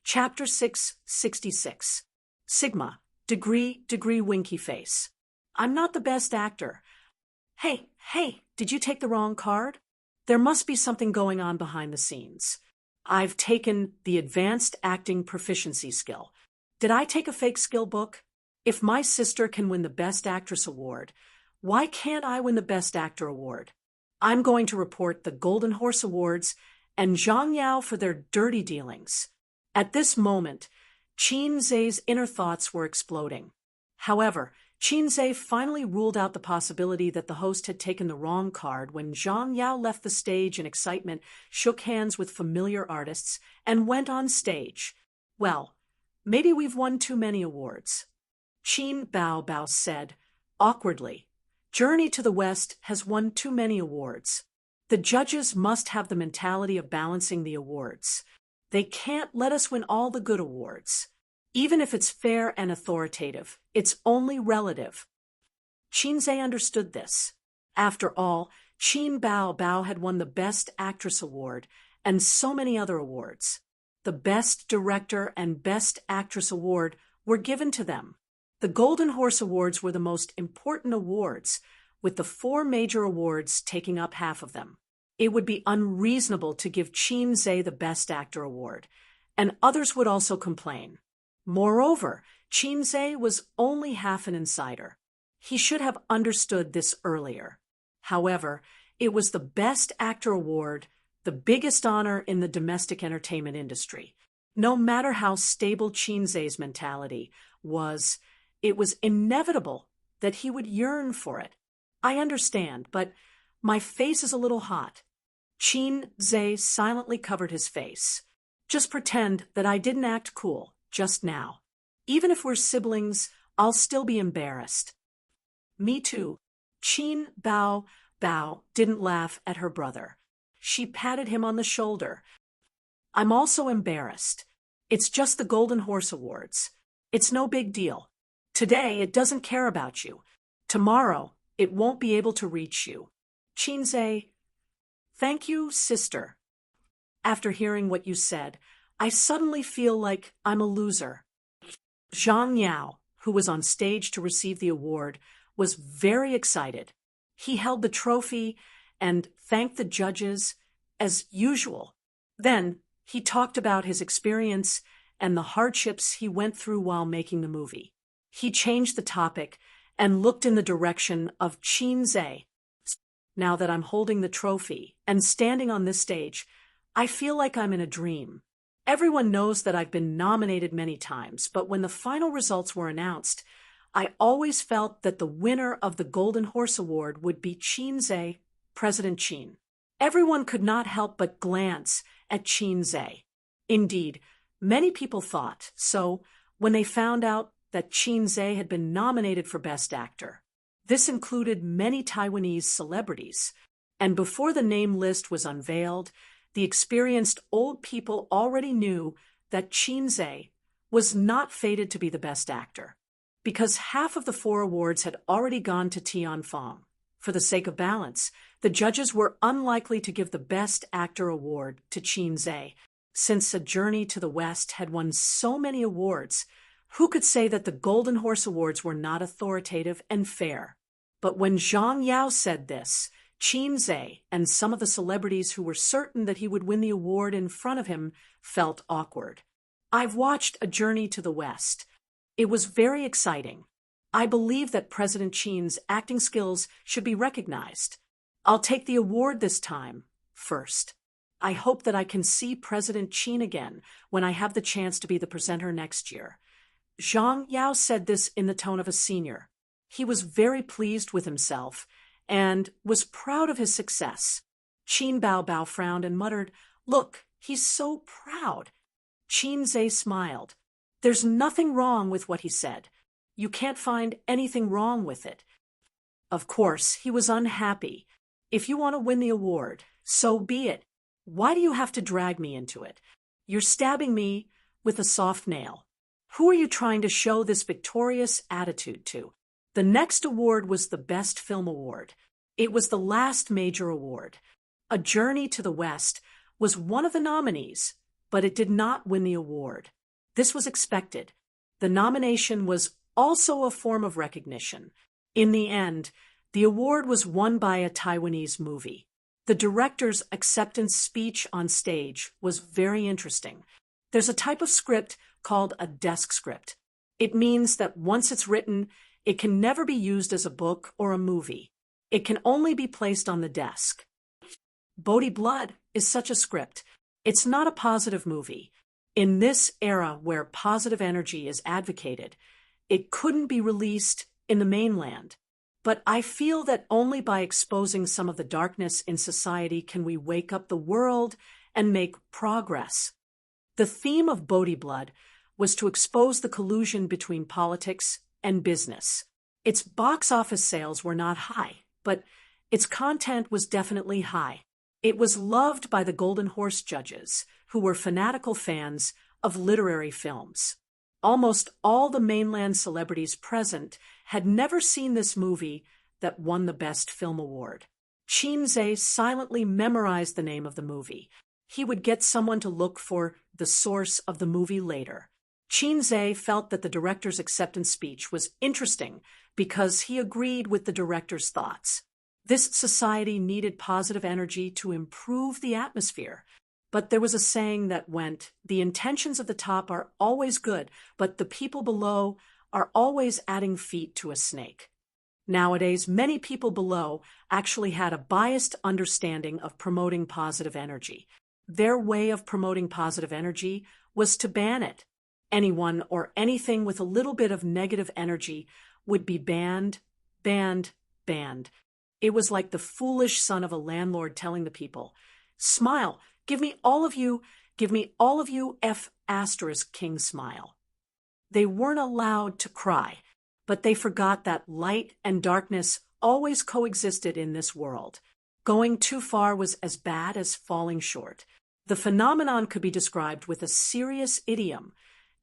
Chapter 666. Sigma, degree, winky face. I'm not the best actor. Hey, did you take the wrong card? There must be something going on behind the scenes. I've taken the Advanced Acting Proficiency skill. Did I take a fake skill book? If my sister can win the Best Actress award, why can't I win the Best Actor award? I'm going to report the Golden Horse Awards and Zhang Yao for their dirty dealings. At this moment, Qin Zhe's inner thoughts were exploding. However, Qin Zhe finally ruled out the possibility that the host had taken the wrong card when Zhang Yao left the stage in excitement, shook hands with familiar artists, and went on stage. Well, maybe we've won too many awards. Qin Bao said, awkwardly. Journey to the West has won too many awards. The judges must have the mentality of balancing the awards. They can't let us win all the good awards. Even if it's fair and authoritative, it's only relative. Qin Zhe understood this. After all, Qin Bao had won the Best Actress Award and so many other awards. The Best Director and Best Actress Award were given to them. The Golden Horse Awards were the most important awards, with the 4 major awards taking up half of them. It would be unreasonable to give Qin Zhe the Best Actor award, and others would also complain. Moreover, Qin Zhe was only half an insider. He should have understood this earlier. However, it was the Best Actor award, the biggest honor in the domestic entertainment industry. No matter how stable Qin Zhe's mentality was, it was inevitable that he would yearn for it. I understand, but my face is a little hot. Qin Zhe silently covered his face. Just pretend that I didn't act cool just now. Even if we're siblings, I'll still be embarrassed. Me too. Qin Bao didn't laugh at her brother. She patted him on the shoulder. I'm also embarrassed. It's just the Golden Horse Awards. It's no big deal. Today, it doesn't care about you. Tomorrow, it won't be able to reach you. Qin Zhe, thank you, sister. After hearing what you said, I suddenly feel like I'm a loser. Zhang Yao, who was on stage to receive the award, was very excited. He held the trophy and thanked the judges as usual. Then he talked about his experience and the hardships he went through while making the movie. He changed the topic and looked in the direction of Qin Zhe. Now that I'm holding the trophy and standing on this stage, I feel like I'm in a dream. Everyone knows that I've been nominated many times, but when the final results were announced, I always felt that the winner of the Golden Horse Award would be Qin Zhe, President Qin. Everyone could not help but glance at Qin Zhe. Indeed, many people thought so when they found out that Qin Zhe had been nominated for Best Actor. This included many Taiwanese celebrities, and before the name list was unveiled, the experienced old people already knew that Qin Zhe was not fated to be the Best Actor, because half of the 4 awards had already gone to Tian Fong. For the sake of balance, the judges were unlikely to give the Best Actor award to Qin Zhe. Since A Journey to the West had won so many awards, who could say that the Golden Horse Awards were not authoritative and fair? But when Zhang Yao said this, Qin Zhe and some of the celebrities who were certain that he would win the award in front of him felt awkward. I've watched A Journey to the West. It was very exciting. I believe that President Qin's acting skills should be recognized. I'll take the award this time, first. I hope that I can see President Qin again when I have the chance to be the presenter next year. Zhang Yao said this in the tone of a senior. He was very pleased with himself and was proud of his success. Qin Bao frowned and muttered, "Look, he's so proud." Qin Zhe smiled. There's nothing wrong with what he said. You can't find anything wrong with it. Of course, he was unhappy. If you want to win the award, so be it. Why do you have to drag me into it? You're stabbing me with a soft nail. Who are you trying to show this victorious attitude to? The next award was the Best Film Award. It was the last major award. A Journey to the West was one of the nominees, but it did not win the award. This was expected. The nomination was also a form of recognition. In the end, the award was won by a Taiwanese movie. The director's acceptance speech on stage was very interesting. There's a type of script called a desk script. It means that once it's written, it can never be used as a book or a movie. It can only be placed on the desk. Bodhi Blood is such a script. It's not a positive movie. In this era where positive energy is advocated, it couldn't be released in the mainland. But I feel that only by exposing some of the darkness in society can we wake up the world and make progress. The theme of Bodhi Blood was to expose the collusion between politics and business. Its box office sales were not high, but its content was definitely high. It was loved by the Golden Horse judges, who were fanatical fans of literary films. Almost all the mainland celebrities present had never seen this movie that won the Best Film Award. Qin silently memorized the name of the movie. He would get someone to look for the source of the movie later. Qin felt that the director's acceptance speech was interesting because he agreed with the director's thoughts. This society needed positive energy to improve the atmosphere. But there was a saying that went, "The intentions of the top are always good, but the people below are always adding feet to a snake." Nowadays, many people below actually had a biased understanding of promoting positive energy. Their way of promoting positive energy was to ban it. Anyone or anything with a little bit of negative energy would be banned, banned, banned. It was like the foolish son of a landlord telling the people, "Smile, give me all of you, F asterisk king smile." They weren't allowed to cry, but they forgot that light and darkness always coexisted in this world. Going too far was as bad as falling short. The phenomenon could be described with a serious idiom,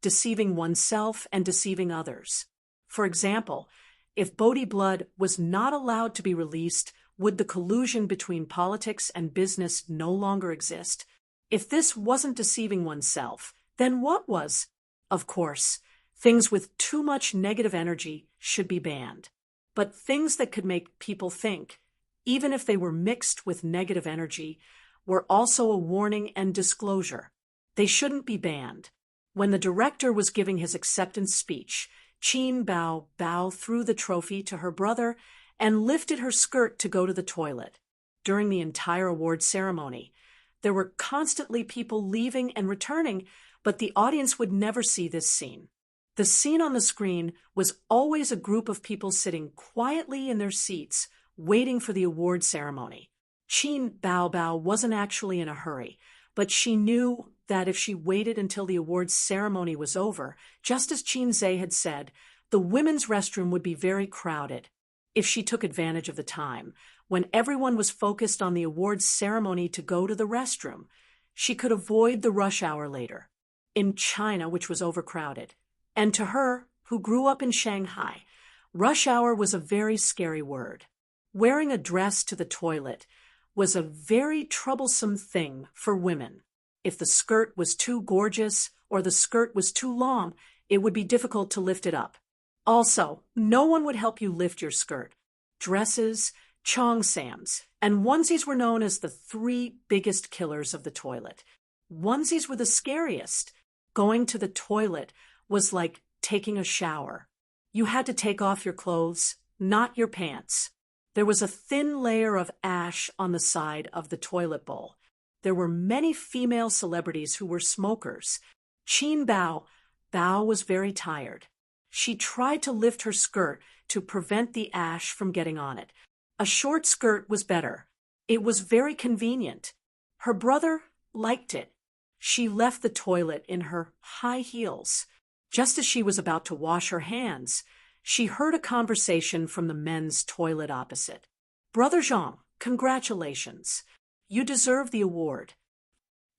deceiving oneself and deceiving others. For example, if Bodhi Blood was not allowed to be released, would the collusion between politics and business no longer exist? If this wasn't deceiving oneself, then what was? Of course, things with too much negative energy should be banned. But things that could make people think, even if they were mixed with negative energy, were also a warning and disclosure. They shouldn't be banned. When the director was giving his acceptance speech, Qin Bao threw the trophy to her brother and lifted her skirt to go to the toilet. During the entire award ceremony, there were constantly people leaving and returning, but the audience would never see this scene. The scene on the screen was always a group of people sitting quietly in their seats, waiting for the award ceremony. Qin Bao wasn't actually in a hurry, but she knew that if she waited until the awards ceremony was over, just as Qin had said, the women's restroom would be very crowded. If she took advantage of the time, when everyone was focused on the awards ceremony to go to the restroom, she could avoid the rush hour later, in China, which was overcrowded. And to her, who grew up in Shanghai, rush hour was a very scary word. Wearing a dress to the toilet was a very troublesome thing for women. If the skirt was too gorgeous or the skirt was too long, it would be difficult to lift it up. Also, no one would help you lift your skirt. Dresses, cheongsams, and onesies were known as the three biggest killers of the toilet. Onesies were the scariest. Going to the toilet was like taking a shower. You had to take off your clothes, not your pants. There was a thin layer of ash on the side of the toilet bowl. There were many female celebrities who were smokers. Qin Bao was very tired. She tried to lift her skirt to prevent the ash from getting on it. A short skirt was better. It was very convenient. Her brother liked it. She left the toilet in her high heels. Just as she was about to wash her hands, she heard a conversation from the men's toilet opposite. "Brother Zhang, congratulations. You deserve the award."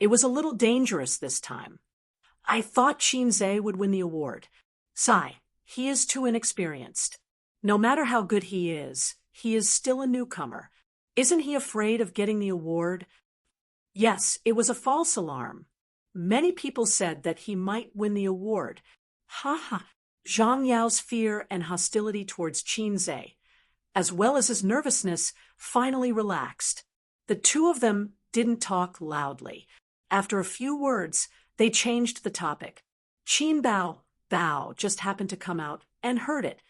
It was a little dangerous this time. "I thought Qin would win the award. Sai, he is too inexperienced. No matter how good he is still a newcomer. Isn't he afraid of getting the award?" Yes, it was a false alarm. Many people said that he might win the award. Ha ha. Zhang Yao's fear and hostility towards Qinze, as well as his nervousness, finally relaxed. The two of them didn't talk loudly. After a few words, they changed the topic. Qin Bao just happened to come out and heard it.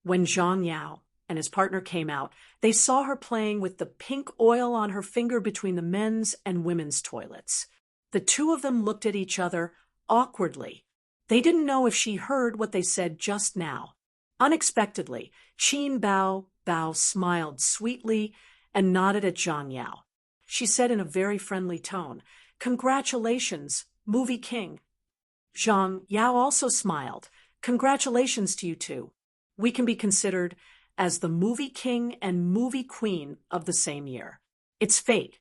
When Zhang Yao and his partner came out, they saw her playing with the pink oil on her finger between the men's and women's toilets. The two of them looked at each other awkwardly. They didn't know if she heard what they said just now. Unexpectedly, Qin Bao smiled sweetly and nodded at Zhang Yao. She said in a very friendly tone, "Congratulations, movie king." Zhang Yao also smiled. "Congratulations to you two. We can be considered as the movie king and movie queen of the same year. It's fate."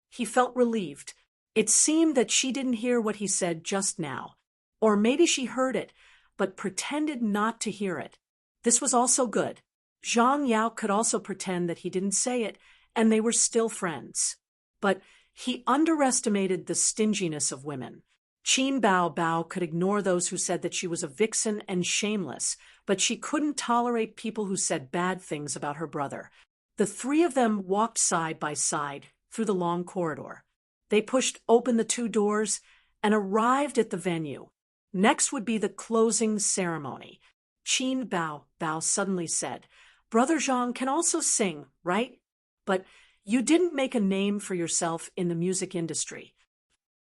He felt relieved. It seemed that she didn't hear what he said just now. Or maybe she heard it, but pretended not to hear it. This was also good. Zhang Yao could also pretend that he didn't say it, and they were still friends. But he underestimated the stinginess of women. Qin Bao could ignore those who said that she was a vixen and shameless, but she couldn't tolerate people who said bad things about her brother. The three of them walked side by side through the long corridor. They pushed open the two doors and arrived at the venue. Next would be the closing ceremony. Qin Bao suddenly said, "Brother Zhang can also sing, right? But you didn't make a name for yourself in the music industry."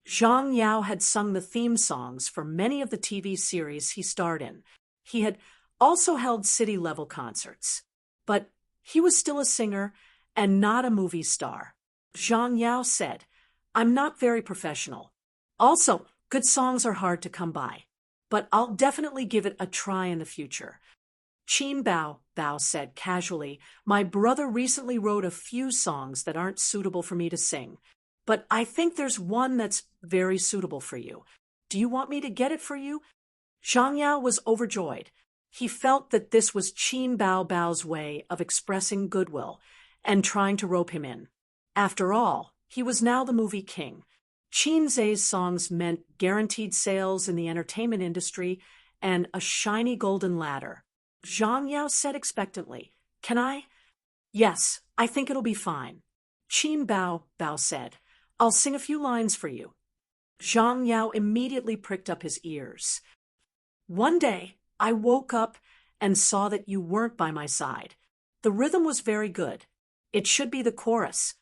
Zhang Yao had sung the theme songs for many of the TV series he starred in. He had also held city-level concerts. But he was still a singer and not a movie star. Zhang Yao said, "I'm not very professional. Also, good songs are hard to come by. But I'll definitely give it a try in the future." Qin Bao said casually, "My brother recently wrote a few songs that aren't suitable for me to sing. But I think there's one that's very suitable for you. Do you want me to get it for you?" Zhang Yao was overjoyed. He felt that this was Qin Bao's way of expressing goodwill and trying to rope him in. After all, he was now the movie king. Qinze's songs meant guaranteed sales in the entertainment industry and a shiny golden ladder. Zhang Yao said expectantly, "Can I?" "Yes, I think it'll be fine." Qin Bao said, "I'll sing a few lines for you." Zhang Yao immediately pricked up his ears. "One day, I woke up and saw that you weren't by my side. The rhythm was very good. It should be the chorus.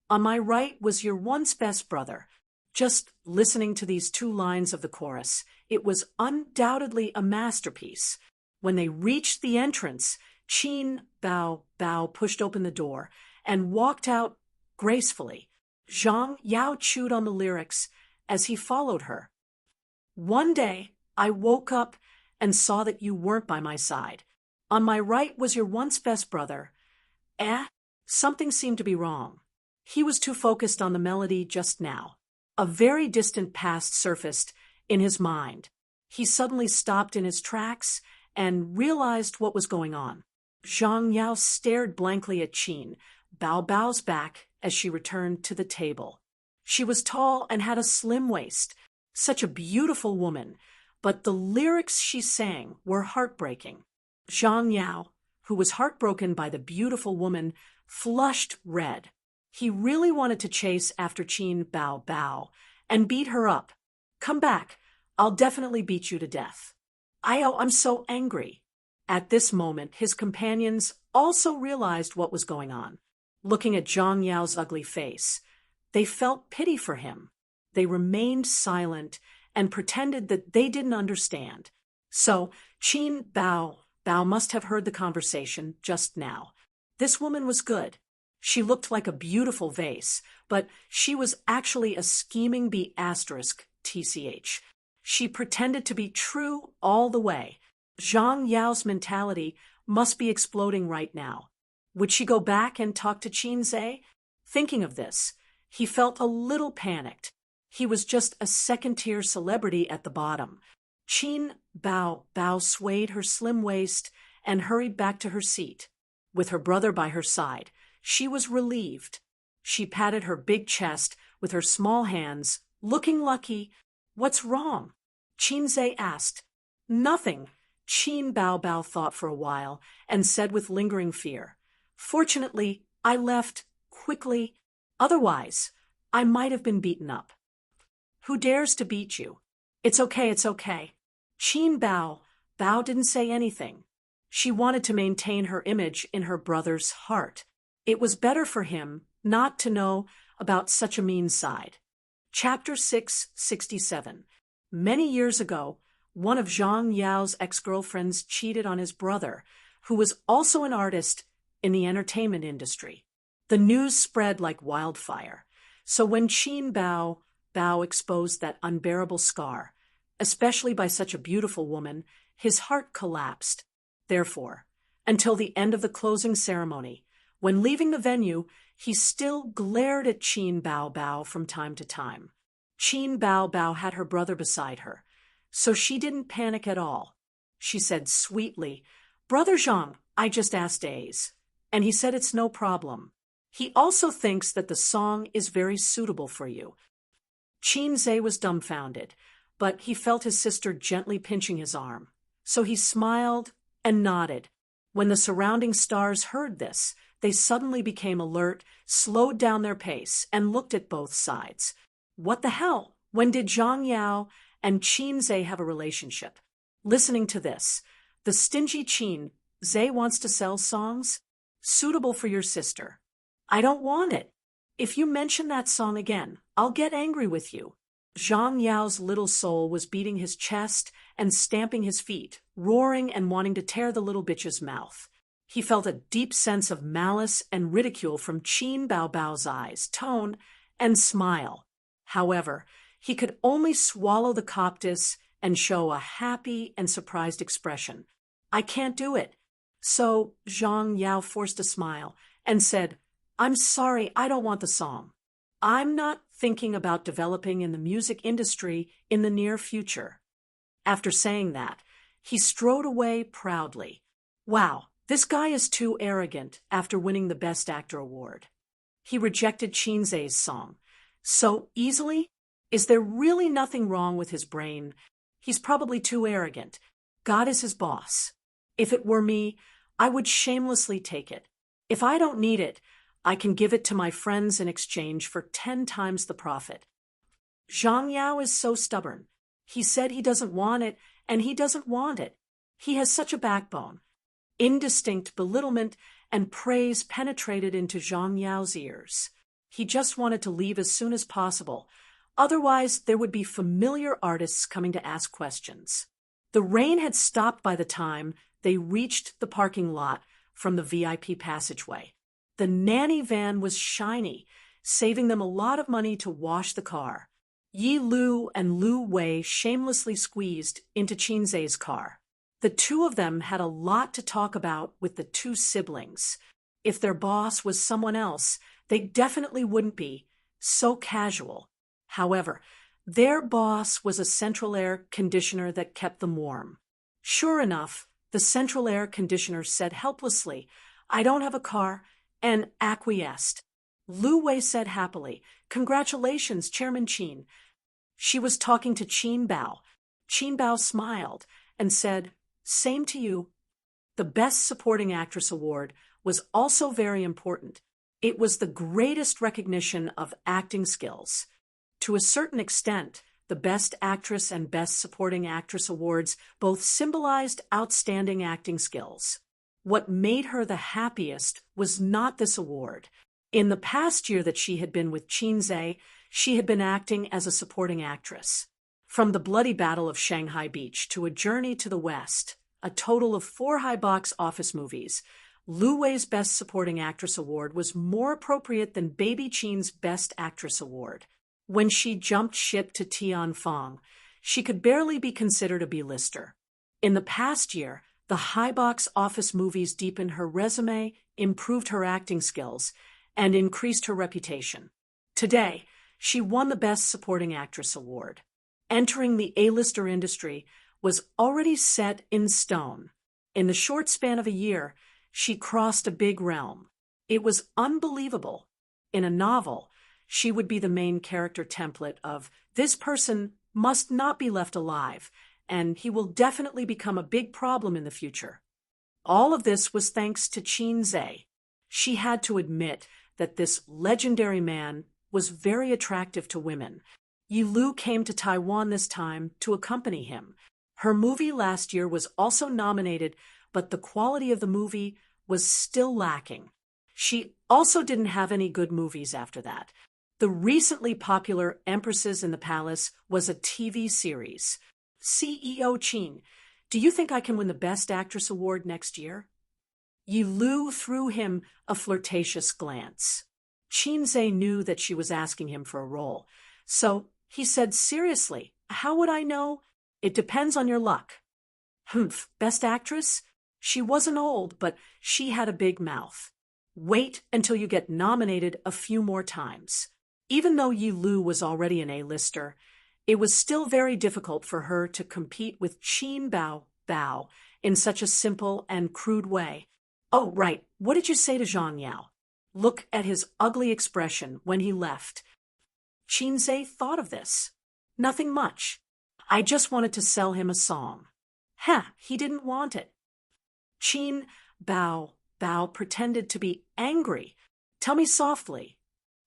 On my right was your once best brother." Just listening to these two lines of the chorus, it was undoubtedly a masterpiece. When they reached the entrance, Qin Bao pushed open the door and walked out gracefully. Zhang Yao chewed on the lyrics as he followed her. "One day, I woke up and saw that you weren't by my side. On my right was your once best brother." Something seemed to be wrong. He was too focused on the melody just now. A very distant past surfaced in his mind. He suddenly stopped in his tracks and realized what was going on. Zhang Yao stared blankly at Qin Bao's back as she returned to the table. She was tall and had a slim waist, such a beautiful woman, but the lyrics she sang were heartbreaking. Zhang Yao, who was heartbroken by the beautiful woman, flushed red. He really wanted to chase after Qin Bao and beat her up. "Come back. I'll definitely beat you to death." I'm so angry." At this moment, his companions also realized what was going on. Looking at Zhang Yao's ugly face, they felt pity for him. They remained silent and pretended that they didn't understand. So Qin Bao must have heard the conversation just now. This woman was good. She looked like a beautiful vase, but she was actually a scheming **TCH. She pretended to be true all the way. Zhang Yao's mentality must be exploding right now. Would she go back and talk to Qinze? Thinking of this, he felt a little panicked. He was just a second-tier celebrity at the bottom. Qin Bao swayed her slim waist and hurried back to her seat. With her brother by her side, she was relieved. She patted her big chest with her small hands Looking lucky. What's wrong? Qinze asked. Nothing. Qin Bao Bao thought for a while and said with lingering fear. Fortunately, I left quickly. Otherwise, I might have been beaten up. Who dares to beat you? It's okay, it's okay. Qin Bao didn't say anything. She wanted to maintain her image in her brother's heart. It was better for him not to know about such a mean side. Chapter 667. Many years ago, one of Zhang Yao's ex-girlfriends cheated on his brother, who was also an artist in the entertainment industry. The news spread like wildfire. So when Qin Bao exposed that unbearable scar, especially by such a beautiful woman, his heart collapsed. Therefore, until the end of the closing ceremony, when leaving the venue, he still glared at Qin Bao from time to time. Qin Bao had her brother beside her, so she didn't panic at all. She said sweetly, "Brother Zhang, I just asked A's." And he said it's no problem. He also thinks that the song is very suitable for you. Qinze was dumbfounded, but he felt his sister gently pinching his arm. So he smiled and nodded. When the surrounding stars heard this, they suddenly became alert, slowed down their pace, and looked at both sides. What the hell? When did Zhang Yao and Qinze have a relationship? Listening to this, the stingy Qinze wants to sell songs? Suitable for your sister. I don't want it. If you mention that song again, I'll get angry with you. Zhang Yao's little soul was beating his chest and stamping his feet, roaring and wanting to tear the little bitch's mouth. He felt a deep sense of malice and ridicule from Qin Bao's eyes, tone, and smile. However, he could only swallow the coptis and show a happy and surprised expression. I can't do it. So Zhang Yao forced a smile and said, I'm sorry, I don't want the song. I'm not thinking about developing in the music industry in the near future. After saying that, he strode away proudly. Wow, this guy is too arrogant after winning the Best Actor award. He rejected Qinze's song. So easily? Is there really nothing wrong with his brain? He's probably too arrogant. God is his boss. If it were me, I would shamelessly take it. If I don't need it, I can give it to my friends in exchange for 10 times the profit. Zhang Yao is so stubborn. He said he doesn't want it, and he doesn't want it. He has such a backbone. Indistinct belittlement and praise penetrated into Zhang Yao's ears. He just wanted to leave as soon as possible. Otherwise, there would be familiar artists coming to ask questions. The rain had stopped by the time they reached the parking lot from the VIP passageway. The nanny van was shiny, saving them a lot of money to wash the car. Yi Lu and Lu Wei shamelessly squeezed into Qinze's car. The two of them had a lot to talk about with the two siblings. If their boss was someone else, they definitely wouldn't be so casual. However, their boss was a central air conditioner that kept them warm. Sure enough, the central air conditioner said helplessly, I don't have a car, and acquiesced. Lu Wei said happily, Congratulations, Chairman Qin. She was talking to Qin Bao. Qin Bao smiled and said, Same to you. The Best Supporting Actress award was also very important. It was the greatest recognition of acting skills. To a certain extent, the Best Actress and Best Supporting Actress awards both symbolized outstanding acting skills. What made her the happiest was not this award. In the past year that she had been with Qinze, she had been acting as a supporting actress. From The Bloody Battle of Shanghai Beach to A Journey to the West, a total of 4 high box office movies, Lu Wei's Best Supporting Actress award was more appropriate than Baby Qin's Best Actress award. When she jumped ship to Tianfang, she could barely be considered a B-lister. In the past year, the high box office movies deepened her resume, improved her acting skills, and increased her reputation. Today, she won the Best Supporting Actress award. Entering the A-lister industry was already set in stone. In the short span of a year, she crossed a big realm. It was unbelievable. In a novel, she would be the main character template of This person must not be left alive, and he will definitely become a big problem in the future. All of this was thanks to Qin Zhe. She had to admit that this legendary man was very attractive to women. Yi Lu came to Taiwan this time to accompany him. Her movie last year was also nominated, but the quality of the movie was still lacking. She also didn't have any good movies after that. The recently popular Empresses in the Palace was a TV series. CEO Qin, do you think I can win the Best Actress award next year? Yi Lu threw him a flirtatious glance. Qin Zhe knew that she was asking him for a role, so he said seriously, how would I know? It depends on your luck. Humph, Best Actress? She wasn't old, but she had a big mouth. Wait until you get nominated a few more times. Even though Yi Lu was already an A-lister, it was still very difficult for her to compete with Qin Bao in such a simple and crude way. Oh, right, what did you say to Zhang Yao? Look at his ugly expression when he left. Qin Zhe thought of this. Nothing much. I just wanted to sell him a song. He didn't want it. Qin Bao pretended to be angry. Tell me softly.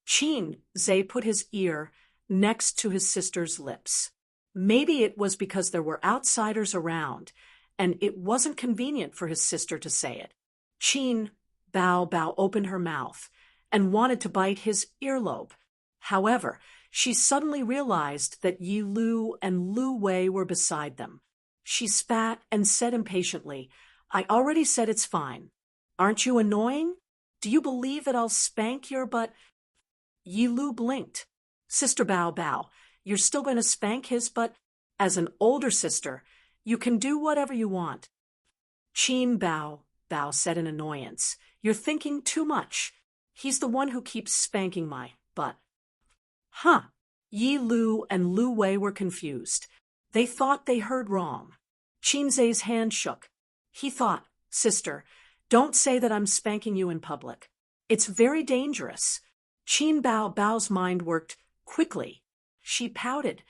Qin Zhe put his ear next to his sister's lips. Maybe it was because there were outsiders around, and it wasn't convenient for his sister to say it. Qin Bao opened her mouth and wanted to bite his earlobe. However, she suddenly realized that Yi Lu and Lu Wei were beside them. She spat and said impatiently, I already said it's fine. Aren't you annoying? Do you believe that I'll spank your butt? Yi Lu blinked. Sister Bao, you're still going to spank his butt? As an older sister, you can do whatever you want. Qin Bao said in annoyance, you're thinking too much. He's the one who keeps spanking my butt. Yi Lu and Lu Wei were confused. They thought they heard wrong. Qin Zhe's hand shook. He thought, Sister, don't say that I'm spanking you in public. It's very dangerous. Qin Bao's mind worked quickly. She pouted.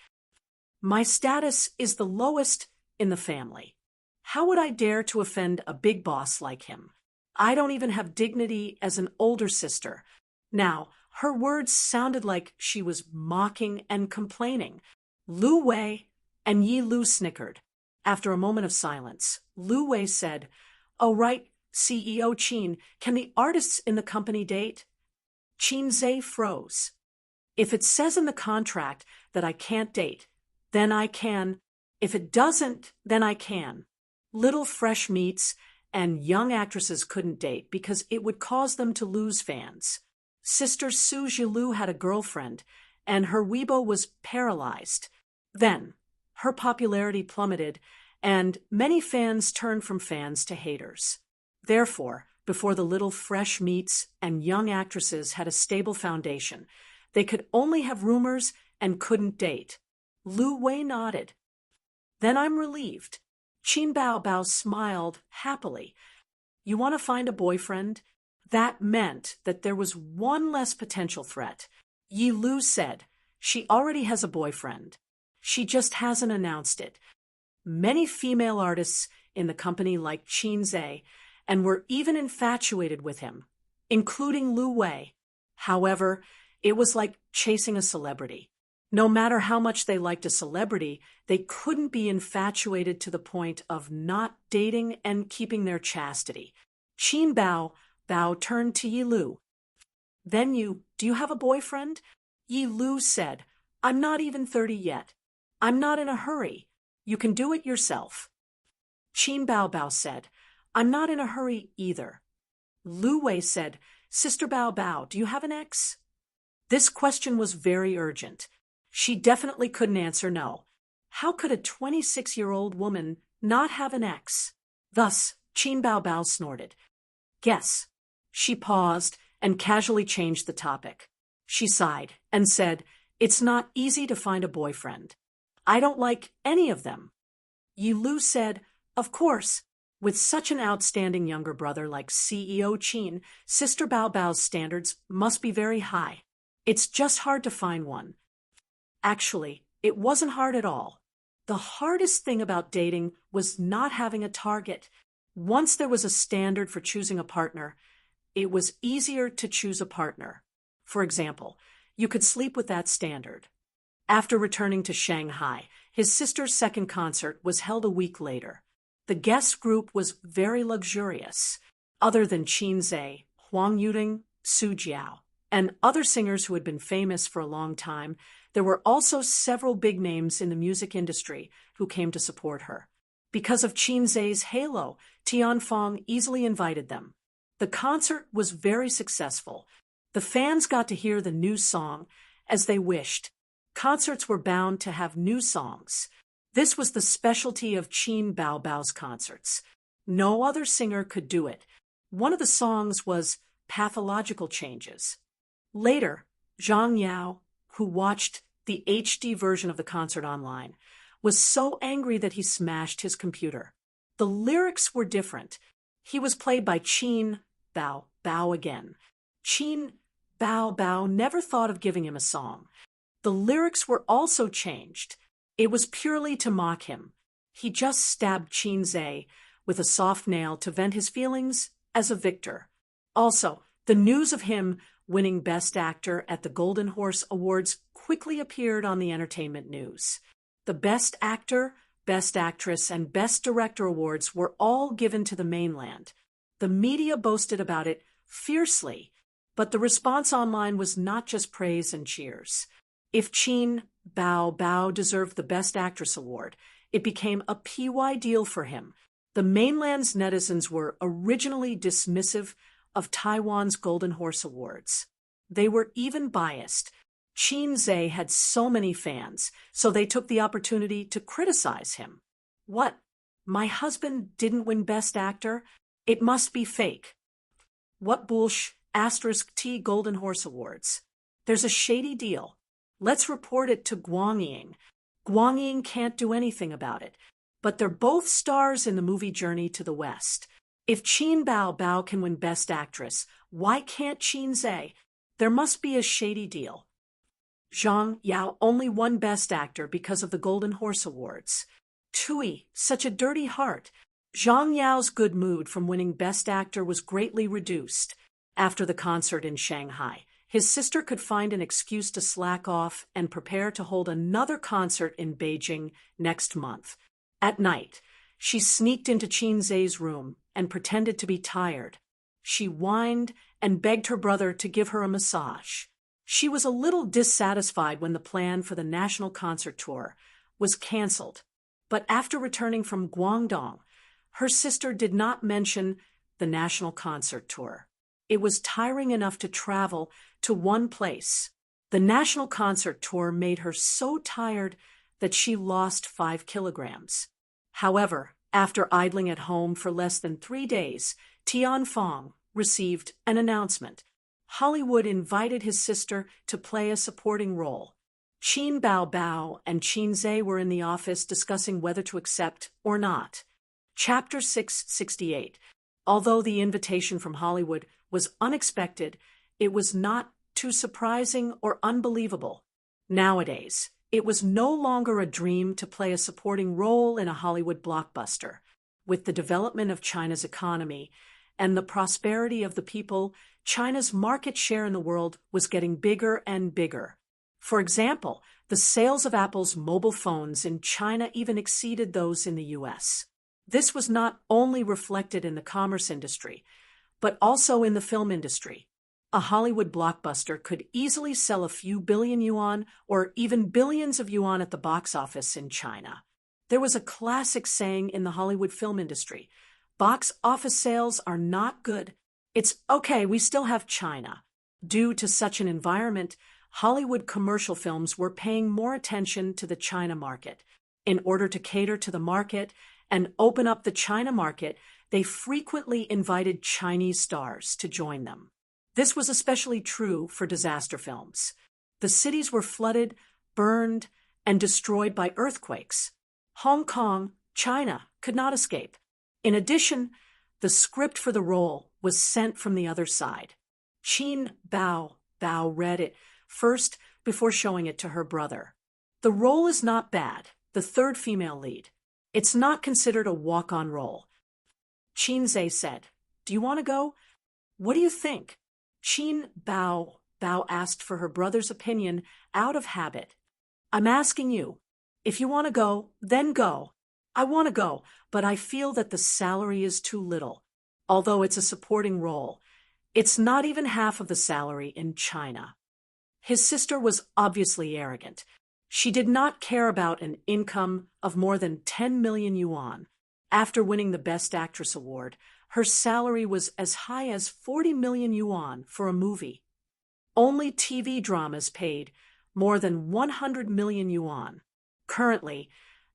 My status is the lowest in the family. How would I dare to offend a big boss like him? I don't even have dignity as an older sister. Now, her words sounded like she was mocking and complaining. Lu Wei and Yi Lu snickered. After a moment of silence, Lu Wei said, Oh, right, CEO Qin, can the artists in the company date? Qin Zhe froze. If it says in the contract that I can't date, then I can. If it doesn't, then I can. Little fresh meats and young actresses couldn't date because it would cause them to lose fans. Sister Su Zhilu had a girlfriend, and her Weibo was paralyzed. Then, her popularity plummeted, and many fans turned from fans to haters. Therefore, before the little fresh meats and young actresses had a stable foundation, they could only have rumors and couldn't date. Lu Wei nodded. Then I'm relieved. Qin Bao smiled happily. You want to find a boyfriend? That meant that there was one less potential threat. Yi Lu said, she already has a boyfriend. She just hasn't announced it. Many female artists in the company liked Qin Zhe and were even infatuated with him, including Lu Wei. However, it was like chasing a celebrity. No matter how much they liked a celebrity, they couldn't be infatuated to the point of not dating and keeping their chastity. Qin Bao turned to Yi Lu. Then do you have a boyfriend? Yi Lu said, I'm not even 30 yet. I'm not in a hurry. You can do it yourself. Qin Bao said, I'm not in a hurry either. Lu Wei said, Sister Bao, do you have an ex? This question was very urgent. She definitely couldn't answer no. How could a 26-year-old woman not have an ex? Thus, Qin Bao snorted. Guess. She paused and casually changed the topic. She sighed and said, It's not easy to find a boyfriend. I don't like any of them. Yi Lu said, Of course. With such an outstanding younger brother like CEO Qin, Sister Bao's standards must be very high. It's just hard to find one. Actually, It wasn't hard at all. The hardest thing about dating was not having a target. Once there was a standard for choosing a partner, it was easier to choose a partner. For example, you could sleep with that standard. After returning to Shanghai, his sister's second concert was held a week later. The guest group was very luxurious. Other than Qin Zhe, Huang Yuding, Su Jiao, and other singers who had been famous for a long time, there were also several big names in the music industry who came to support her. Because of Qin Zhe's halo, Tianfang easily invited them. The concert was very successful. The fans got to hear the new song as they wished. Concerts were bound to have new songs. This was the specialty of Qin Baobao's concerts. No other singer could do it. One of the songs was Pathological Changes. Later, Zhang Yao, who watched the HD version of the concert online, was so angry that he smashed his computer. The lyrics were different. He was played by Qin Bao again. Qin Bao never thought of giving him a song. The lyrics were also changed. It was purely to mock him. He just stabbed Qin Zhe with a soft nail to vent his feelings as a victor. Also, the news of him winning Best Actor at the Golden Horse Awards quickly appeared on the entertainment news. The Best Actor, Best Actress, and Best Director awards were all given to the mainland. The media boasted about it fiercely, but the response online was not just praise and cheers. If Qin Bao deserved the Best Actress award, it became a PY deal for him. The mainland's netizens were originally dismissive of Taiwan's Golden Horse Awards. They were even biased. Qin Zhe had so many fans, so they took the opportunity to criticize him. What? My husband didn't win Best Actor? It must be fake. What bullsh, *T Golden Horse Awards. There's a shady deal. Let's report it to Guangying. Guangying can't do anything about it, but they're both stars in the movie Journey to the West. If Qin Bao can win Best Actress, why can't Qin Zhe? There must be a shady deal. Zhang Yao only won Best Actor because of the Golden Horse Awards. Tui, such a dirty heart. Zhang Yao's good mood from winning Best Actor was greatly reduced. After the concert in Shanghai, his sister could find an excuse to slack off and prepare to hold another concert in Beijing next month. At night, she sneaked into Qin Zhe's room and pretended to be tired. She whined and begged her brother to give her a massage. She was a little dissatisfied when the plan for the national concert tour was canceled, but after returning from Guangdong, her sister did not mention the national concert tour. It was tiring enough to travel to one place. The national concert tour made her so tired that she lost 5 kilograms. However, after idling at home for less than 3 days, Tianfang received an announcement. Hollywood invited his sister to play a supporting role. Qin Bao and Qin Zhe were in the office discussing whether to accept or not. Chapter 668. Although the invitation from Hollywood was unexpected, it was not too surprising or unbelievable. Nowadays, it was no longer a dream to play a supporting role in a Hollywood blockbuster. With the development of China's economy and the prosperity of the people, China's market share in the world was getting bigger and bigger. For example, the sales of Apple's mobile phones in China even exceeded those in the US. This was not only reflected in the commerce industry, but also in the film industry. A Hollywood blockbuster could easily sell a few billion yuan or even billions of yuan at the box office in China. There was a classic saying in the Hollywood film industry: box office sales are not good. It's okay, we still have China. Due to such an environment, Hollywood commercial films were paying more attention to the China market. In order to cater to the market and open up the China market, they frequently invited Chinese stars to join them. This was especially true for disaster films. The cities were flooded, burned, and destroyed by earthquakes. Hong Kong, China, could not escape. In addition, the script for the role was sent from the other side. Qin Bao read it first before showing it to her brother. The role is not bad, the third female lead. It's not considered a walk-on role. Qin said, "Do you want to go? What do you think?" Qin Bao asked for her brother's opinion out of habit. "I'm asking you. If you want to go, then go." "I want to go, but I feel that the salary is too little. Although it's a supporting role, it's not even half of the salary in China." His sister was obviously arrogant. She did not care about an income of more than 10 million yuan. After winning the Best Actress award, her salary was as high as 40 million yuan for a movie. Only TV dramas paid more than 100 million yuan. Currently,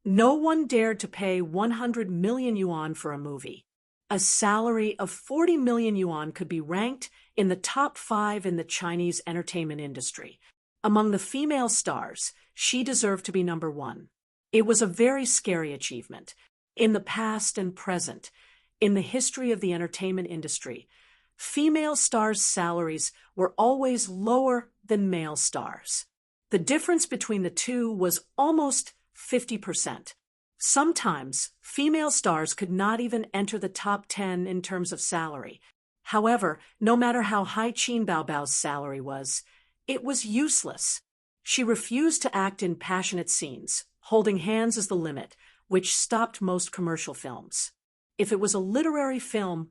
no one dared to pay 100 million yuan for a movie. A salary of 40 million yuan could be ranked in the top 5 in the Chinese entertainment industry. Among the female stars, she deserved to be number 1. It was a very scary achievement. In the past and present, in the history of the entertainment industry, female stars' salaries were always lower than male stars. The difference between the two was almost 50%. Sometimes, female stars could not even enter the top 10 in terms of salary. However, no matter how high Qin Bao's salary was, it was useless. She refused to act in passionate scenes, holding hands is the limit, which stopped most commercial films. If it was a literary film,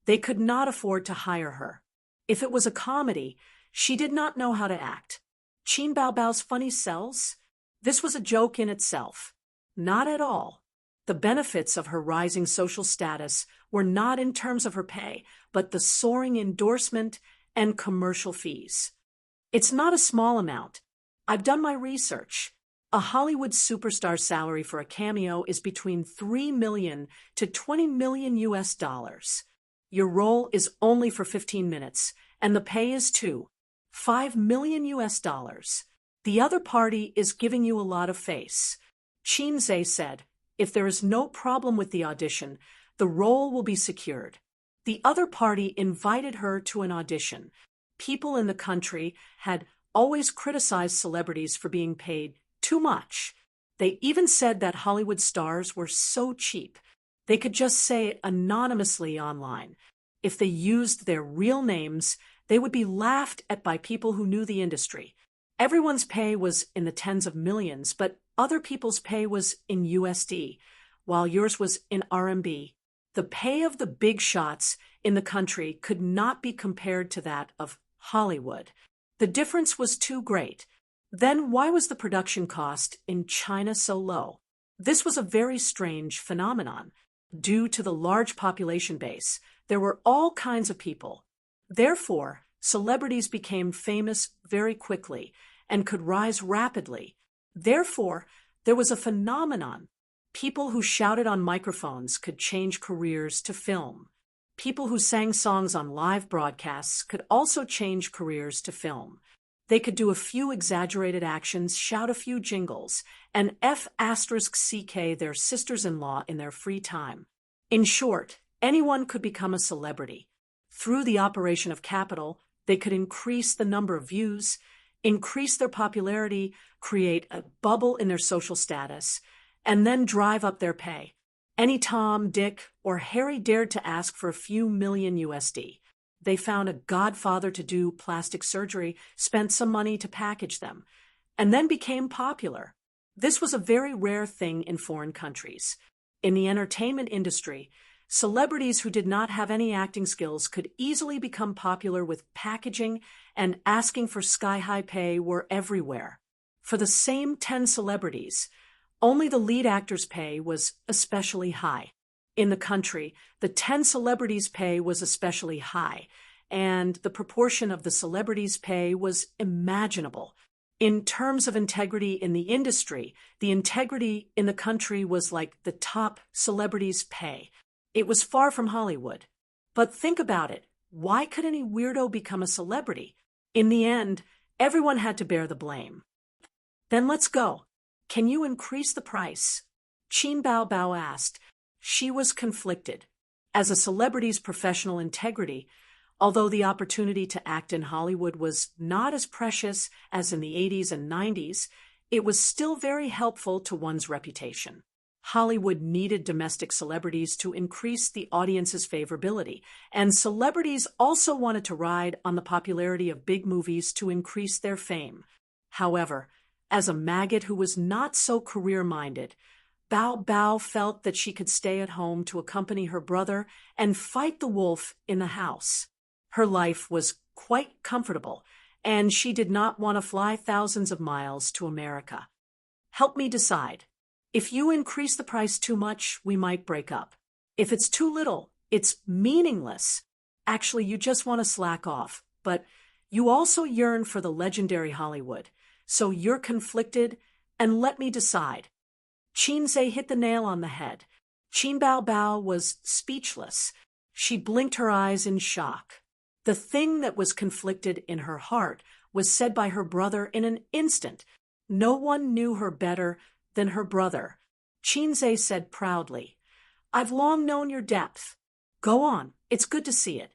they could not afford to hire her. If it was a comedy, she did not know how to act. Qin Bao's funny sells? This was a joke in itself. Not at all. The benefits of her rising social status were not in terms of her pay, but the soaring endorsement and commercial fees. It's not a small amount. I've done my research. A Hollywood superstar salary for a cameo is between 3 million to 20 million US dollars. Your role is only for 15 minutes, and the pay is 5 million US dollars. The other party is giving you a lot of face. Qin said, "If there is no problem with the audition, the role will be secured." The other party invited her to an audition. People in the country had always criticized celebrities for being paid too much. They even said that Hollywood stars were so cheap. They could just say it anonymously online. If they used their real names, they would be laughed at by people who knew the industry. Everyone's pay was in the tens of millions, but other people's pay was in USD, while yours was in RMB. The pay of the big shots in the country could not be compared to that of Hollywood. The difference was too great. Then why was the production cost in China so low? This was a very strange phenomenon. Due to the large population base, there were all kinds of people. Therefore, celebrities became famous very quickly and could rise rapidly. Therefore, there was a phenomenon. People who shouted on microphones could change careers to film. People who sang songs on live broadcasts could also change careers to film. They could do a few exaggerated actions, shout a few jingles, and F***ck their sisters-in-law in their free time. In short, anyone could become a celebrity. Through the operation of capital, they could increase the number of views, increase their popularity, create a bubble in their social status, and then drive up their pay. Any Tom, Dick, or Harry dared to ask for a few million USD. They found a godfather to do plastic surgery, spent some money to package them, and then became popular. This was a very rare thing in foreign countries. In the entertainment industry, celebrities who did not have any acting skills could easily become popular with packaging, and asking for sky-high pay were everywhere. For the same 10 celebrities, only the lead actor's pay was especially high. In the country, the 10 celebrities' pay was especially high, and the proportion of the celebrities' pay was imaginable. In terms of integrity in the industry, the integrity in the country was like the top celebrities' pay. It was far from Hollywood. But think about it. Why could any weirdo become a celebrity? In the end, everyone had to bear the blame. Then let's go. Can you increase the price? Qin Bao asked. She was conflicted. As a celebrity's professional integrity, although the opportunity to act in Hollywood was not as precious as in the 80s and 90s, it was still very helpful to one's reputation. Hollywood needed domestic celebrities to increase the audience's favorability, and celebrities also wanted to ride on the popularity of big movies to increase their fame. However, as a maggot who was not so career-minded, Bao Bao felt that she could stay at home to accompany her brother and fight the wolf in the house. Her life was quite comfortable, and she did not want to fly thousands of miles to America. Help me decide. If you increase the price too much, we might break up. If it's too little, it's meaningless. Actually, you just want to slack off, but you also yearn for the legendary Hollywood. So you're conflicted, and let me decide. Qinze hit the nail on the head. Qin Bao Bao was speechless. She blinked her eyes in shock. The thing that was conflicted in her heart was said by her brother in an instant. No one knew her better than her brother. Qinze said proudly, "I've long known your depth. Go on, it's good to see it."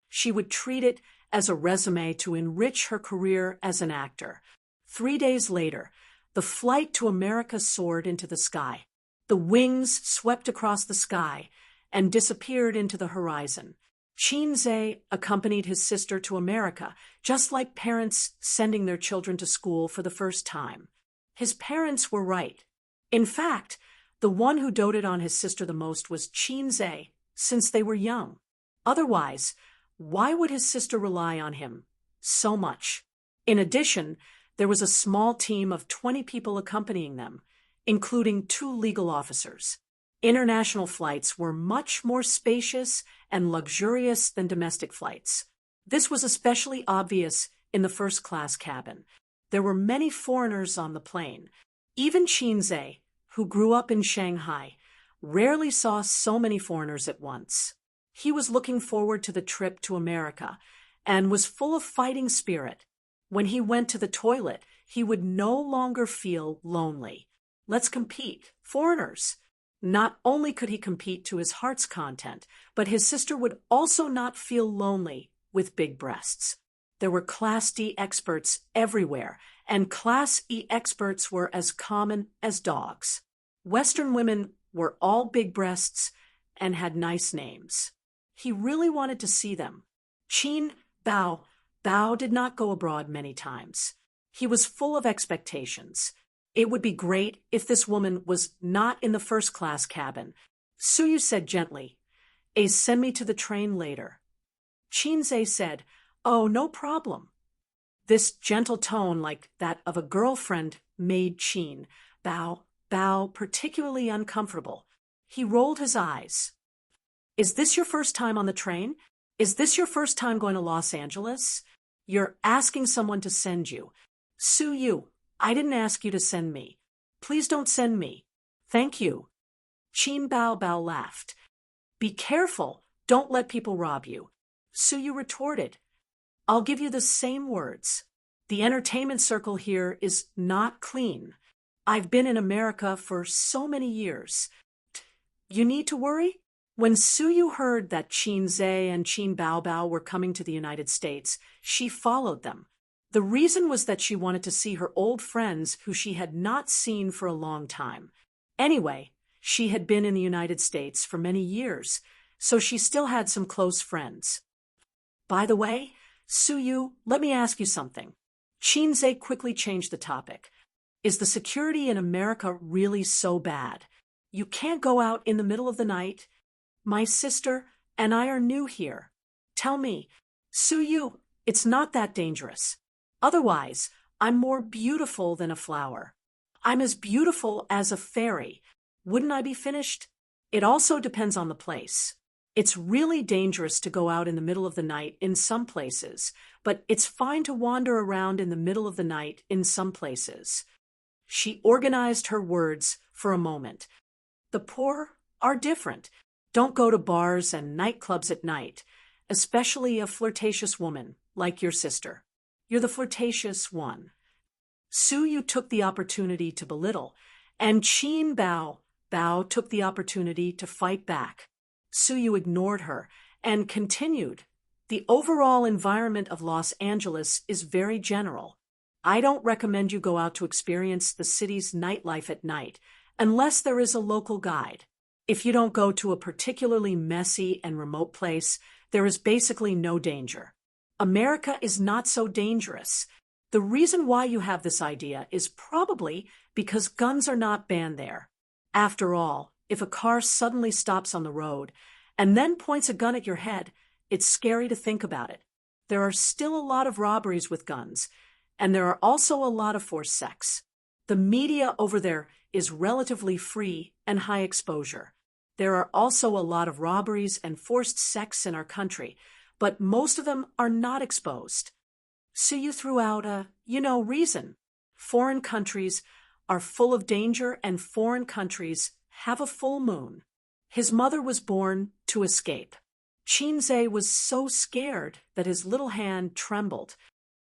She would treat it as a resume to enrich her career as an actor. 3 days later, the flight to America soared into the sky. The wings swept across the sky and disappeared into the horizon. Qinze accompanied his sister to America, just like parents sending their children to school for the first time. His parents were right. In fact, the one who doted on his sister the most was Qinze, since they were young. Otherwise, why would his sister rely on him so much? In addition, there was a small team of 20 people accompanying them, including 2 legal officers. International flights were much more spacious and luxurious than domestic flights. This was especially obvious in the first-class cabin. There were many foreigners on the plane. Even Qinze, who grew up in Shanghai, rarely saw so many foreigners at once. He was looking forward to the trip to America and was full of fighting spirit. When he went to the toilet, he would no longer feel lonely. Let's compete. Foreigners. Not only could he compete to his heart's content, but his sister would also not feel lonely with big breasts. There were Class D experts everywhere, and Class E experts were as common as dogs. Western women were all big breasts and had nice names. He really wanted to see them. Qin Bao Bao did not go abroad many times. He was full of expectations. It would be great if this woman was not in the first-class cabin. Suyu said gently, "Send me to the train later." Qinze said, "Oh, no problem." This gentle tone, like that of a girlfriend, made Qin Bao Bao particularly uncomfortable. He rolled his eyes. "Is this your first time on the train? Is this your first time going to Los Angeles? You're asking someone to send you. Suyu, I didn't ask you to send me. Please don't send me. Thank you." Qin Bao Bao laughed. "Be careful. Don't let people rob you." Suyu retorted, "I'll give you the same words. The entertainment circle here is not clean. I've been in America for so many years. You need to worry?" When Suyu heard that Qinze and Qin Bao Bao were coming to the United States, she followed them. The reason was that she wanted to see her old friends who she had not seen for a long time. Anyway, she had been in the United States for many years, so she still had some close friends. "By the way, Suyu, let me ask you something." Qinze quickly changed the topic. "Is the security in America really so bad? You can't go out in the middle of the night. My sister and I are new here. Tell me, Suyu, it's not that dangerous. Otherwise, I'm more beautiful than a flower. I'm as beautiful as a fairy. Wouldn't I be finished? It also depends on the place. It's really dangerous to go out in the middle of the night in some places, but it's fine to wander around in the middle of the night in some places." She organized her words for a moment. "The poor are different. Don't go to bars and nightclubs at night, especially a flirtatious woman like your sister. You're the flirtatious one." Suyu took the opportunity to belittle, and Qin Bao Bao took the opportunity to fight back. Suyu ignored her and continued, "The overall environment of Los Angeles is very general. I don't recommend you go out to experience the city's nightlife at night, unless there is a local guide. If you don't go to a particularly messy and remote place, there is basically no danger. America is not so dangerous. The reason why you have this idea is probably because guns are not banned there. After all, if a car suddenly stops on the road and then points a gun at your head, it's scary to think about it. There are still a lot of robberies with guns, and there are also a lot of forced sex. The media over there is relatively free and high exposure. There are also a lot of robberies and forced sex in our country, but most of them are not exposed. So you threw out a, reason. Foreign countries are full of danger, and foreign countries have a full moon. His mother was born to escape. Chinze was so scared that his little hand trembled.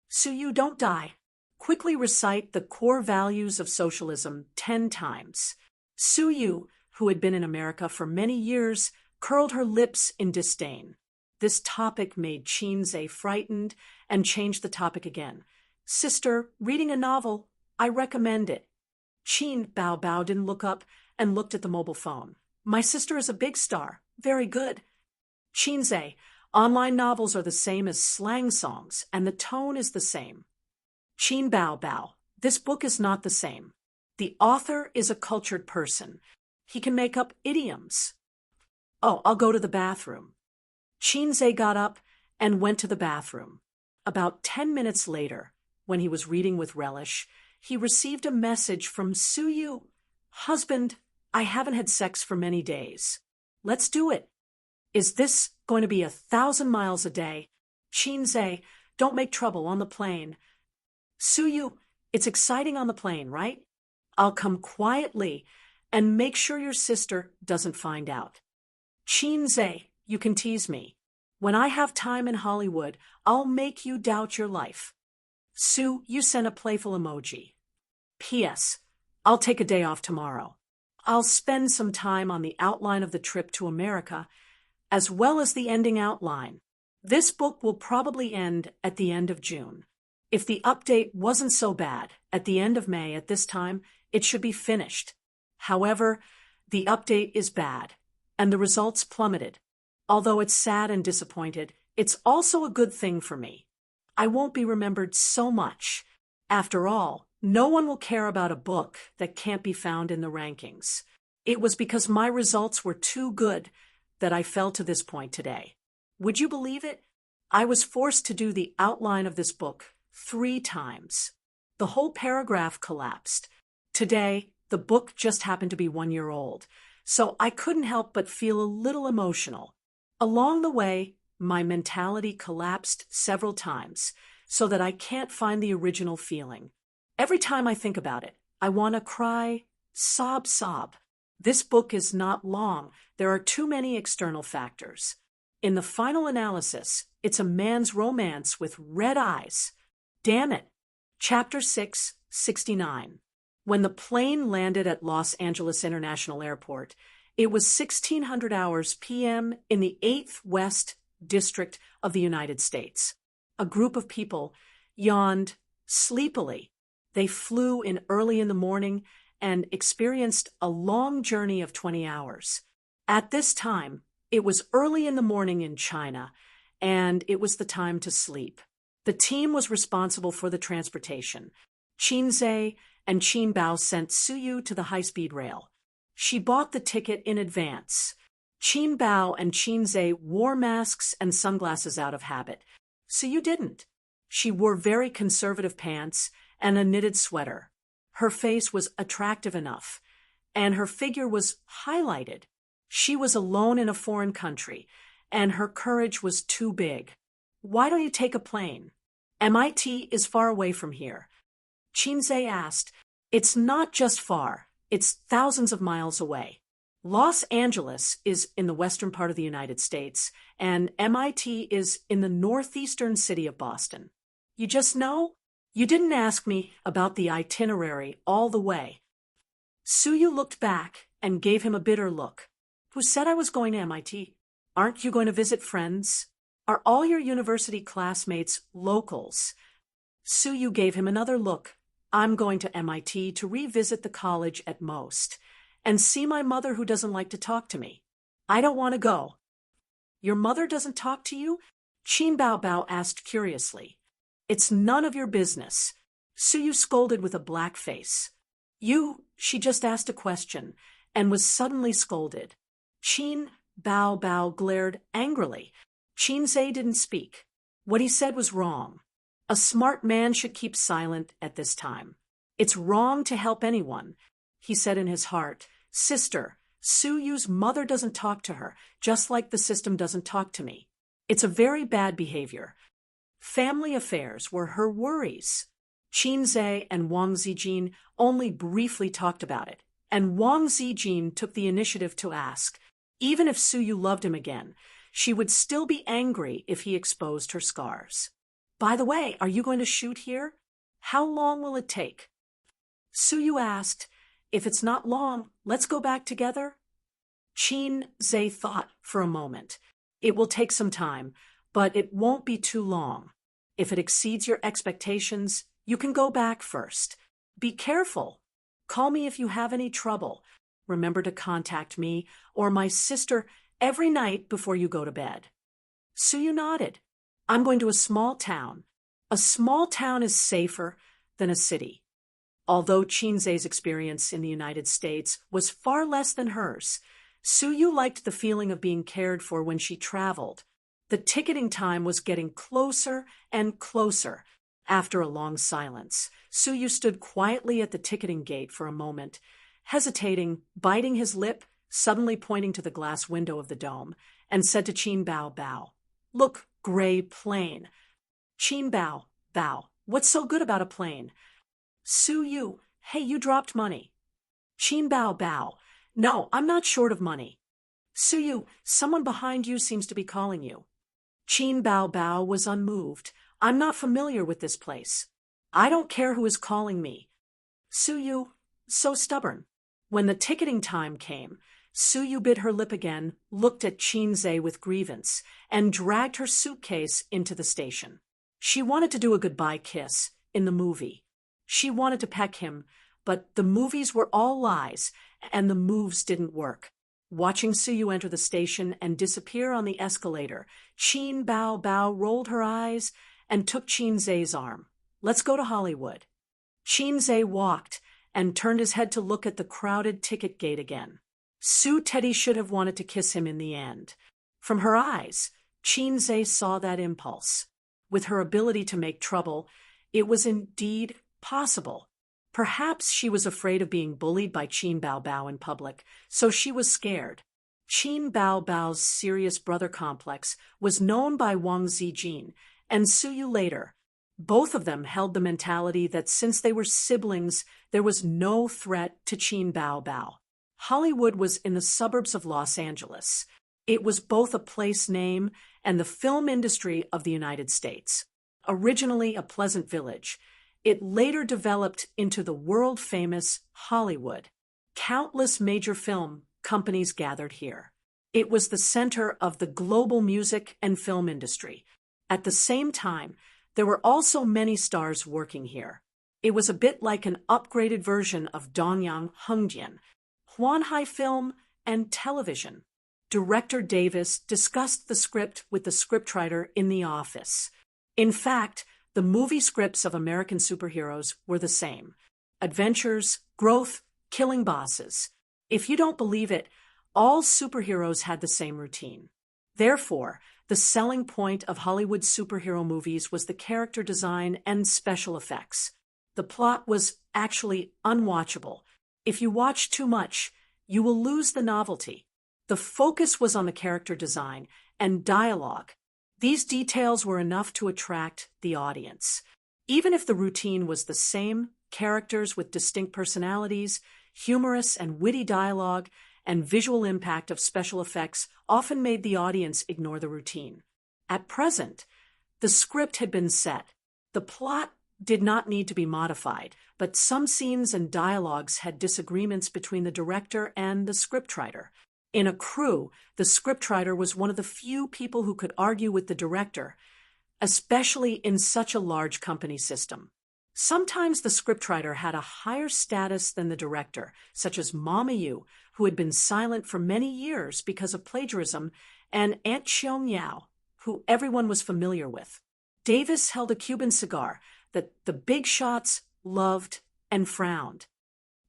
Suyu, don't die. Quickly recite the core values of socialism 10 times. Suyu, who had been in America for many years, curled her lips in disdain. This topic made Chinze frightened and changed the topic again. Sister, reading a novel, I recommend it. Chin Bao didn't look up and looked at the mobile phone. My sister is a big star. Very good. Chinze, online novels are the same as slang songs, and the tone is the same. Chin Bao, this book is not the same. The author is a cultured person. He can make up idioms. Oh, I'll go to the bathroom. Chinze got up and went to the bathroom. About 10 minutes later, when he was reading with relish, he received a message from Suyu. Husband, I haven't had sex for many days. Let's do it. Is this going to be 1,000 miles a day? Chinze, don't make trouble on the plane. Suyu, it's exciting on the plane, right? I'll come quietly and make sure your sister doesn't find out. Chinze, you can tease me. When I have time in Hollywood, I'll make you doubt your life. Sue, you sent a playful emoji. P.S. I'll take a day off tomorrow. I'll spend some time on the outline of the trip to America, as well as the ending outline. This book will probably end at the end of June. If the update wasn't so bad, at the end of May at this time, it should be finished. However, the update is bad, and the results plummeted. Although it's sad and disappointed, it's also a good thing for me. I won't be remembered so much. After all, no one will care about a book that can't be found in the rankings. It was because my results were too good that I fell to this point today. Would you believe it? I was forced to do the outline of this book 3 times. The whole paragraph collapsed. Today, the book just happened to be 1 year old, so I couldn't help but feel a little emotional. Along the way, my mentality collapsed several times, so that I can't find the original feeling. Every time I think about it, I want to cry, sob. This book is not long. There are too many external factors. In the final analysis, it's a man's romance with red eyes. Damn it. Chapter 6, 69. When the plane landed at Los Angeles International Airport, it was 1600 hours p.m. in the 8th West District of the United States. A group of people yawned sleepily. They flew in early in the morning and experienced a long journey of 20 hours. At this time, it was early in the morning in China, and it was the time to sleep. The team was responsible for the transportation. Chinze and Chin Bao sent Suyu to the high-speed rail. She bought the ticket in advance. Chin Bao and Chinze wore masks and sunglasses out of habit. Suyu didn't. She wore very conservative pants and a knitted sweater. Her face was attractive enough, and her figure was highlighted. She was alone in a foreign country, and her courage was too big. Why don't you take a plane? MIT is far away from here. Chinze asked. It's not just far. It's thousands of miles away. Los Angeles is in the western part of the United States, and MIT is in the northeastern city of Boston. You just know? You didn't ask me about the itinerary all the way. Suyu looked back and gave him a bitter look. Who said I was going to MIT? Aren't you going to visit friends? Are all your university classmates locals? Suyu gave him another look. I'm going to MIT to revisit the college at most, and see my mother who doesn't like to talk to me. I don't want to go. Your mother doesn't talk to you? Qin Bao Bao asked curiously. It's none of your business. Suyu scolded with a black face. She just asked a question, and was suddenly scolded. Qin Bao Bao glared angrily. Qinzhe didn't speak. What he said was wrong. A smart man should keep silent at this time. It's wrong to help anyone, he said in his heart. Sister, Suyu's mother doesn't talk to her, just like the system doesn't talk to me. It's a very bad behavior. Family affairs were her worries. Qinzhe and Wang Zijin only briefly talked about it, and Wang Zijin took the initiative to ask. Even if Suyu loved him again, she would still be angry if he exposed her scars. By the way, are you going to shoot here? How long will it take? Suyu asked. If it's not long, let's go back together. Qinzhe thought for a moment. It will take some time, but it won't be too long. If it exceeds your expectations, you can go back first. Be careful. Call me if you have any trouble. Remember to contact me or my sister every night before you go to bed. Suyu nodded. I'm going to a small town. A small town is safer than a city. Although Qinzhe's experience in the United States was far less than hers, Suyu liked the feeling of being cared for when she traveled. The ticketing time was getting closer and closer. After a long silence, Suyu stood quietly at the ticketing gate for a moment, hesitating, biting his lip, suddenly pointing to the glass window of the dome, and said to Qin Bao Bao, Look, gray plane. Qin Bao Bao, what's so good about a plane? Suyu, hey, you dropped money. Qin Bao Bao, no, I'm not short of money. Suyu, someone behind you seems to be calling you. Qin Bao Bao was unmoved. I'm not familiar with this place. I don't care who is calling me. Suyu, so stubborn. When the ticketing time came, Suyu bit her lip again, looked at Qinzhe with grievance, and dragged her suitcase into the station. She wanted to do a goodbye kiss in the movie. She wanted to peck him, but the movies were all lies, and the moves didn't work. Watching Suyu enter the station and disappear on the escalator, Qin Bao Bao rolled her eyes and took Qinzhe's arm. Let's go to Hollywood. Qinzhe walked and turned his head to look at the crowded ticket gate again. Su Teddy should have wanted to kiss him in the end. From her eyes, Qinzhe saw that impulse. With her ability to make trouble, it was indeed possible. Perhaps she was afraid of being bullied by Qin Bao Bao in public, so she was scared. Qin Bao Bao's serious brother complex was known by Wang Zijin and Suyu later. Both of them held the mentality that since they were siblings, there was no threat to Qin Bao Bao. Hollywood was in the suburbs of Los Angeles. It was both a place name and the film industry of the United States. Originally a pleasant village, it later developed into the world-famous Hollywood. Countless major film companies gathered here. It was the center of the global music and film industry. At the same time, there were also many stars working here. It was a bit like an upgraded version of Dongyang Hengjian, Huanhai Film and Television. Director Davis discussed the script with the scriptwriter in the office. In fact, the movie scripts of American superheroes were the same. Adventures, growth, killing bosses. If you don't believe it, all superheroes had the same routine. Therefore, the selling point of Hollywood superhero movies was the character design and special effects. The plot was actually unwatchable. If you watch too much, you will lose the novelty. The focus was on the character design and dialogue. These details were enough to attract the audience. Even if the routine was the same, characters with distinct personalities, humorous and witty dialogue, and visual impact of special effects often made the audience ignore the routine. At present, the script had been set. The plot did not need to be modified, but some scenes and dialogues had disagreements between the director and the scriptwriter. In a crew, the scriptwriter was one of the few people who could argue with the director. especially in such a large company system. Sometimes the scriptwriter had a higher status than the director, such as Mama Yu, who had been silent for many years because of plagiarism, and Aunt Xiong Yao, who everyone was familiar with. Davis held a Cuban cigar that the big shots loved and frowned.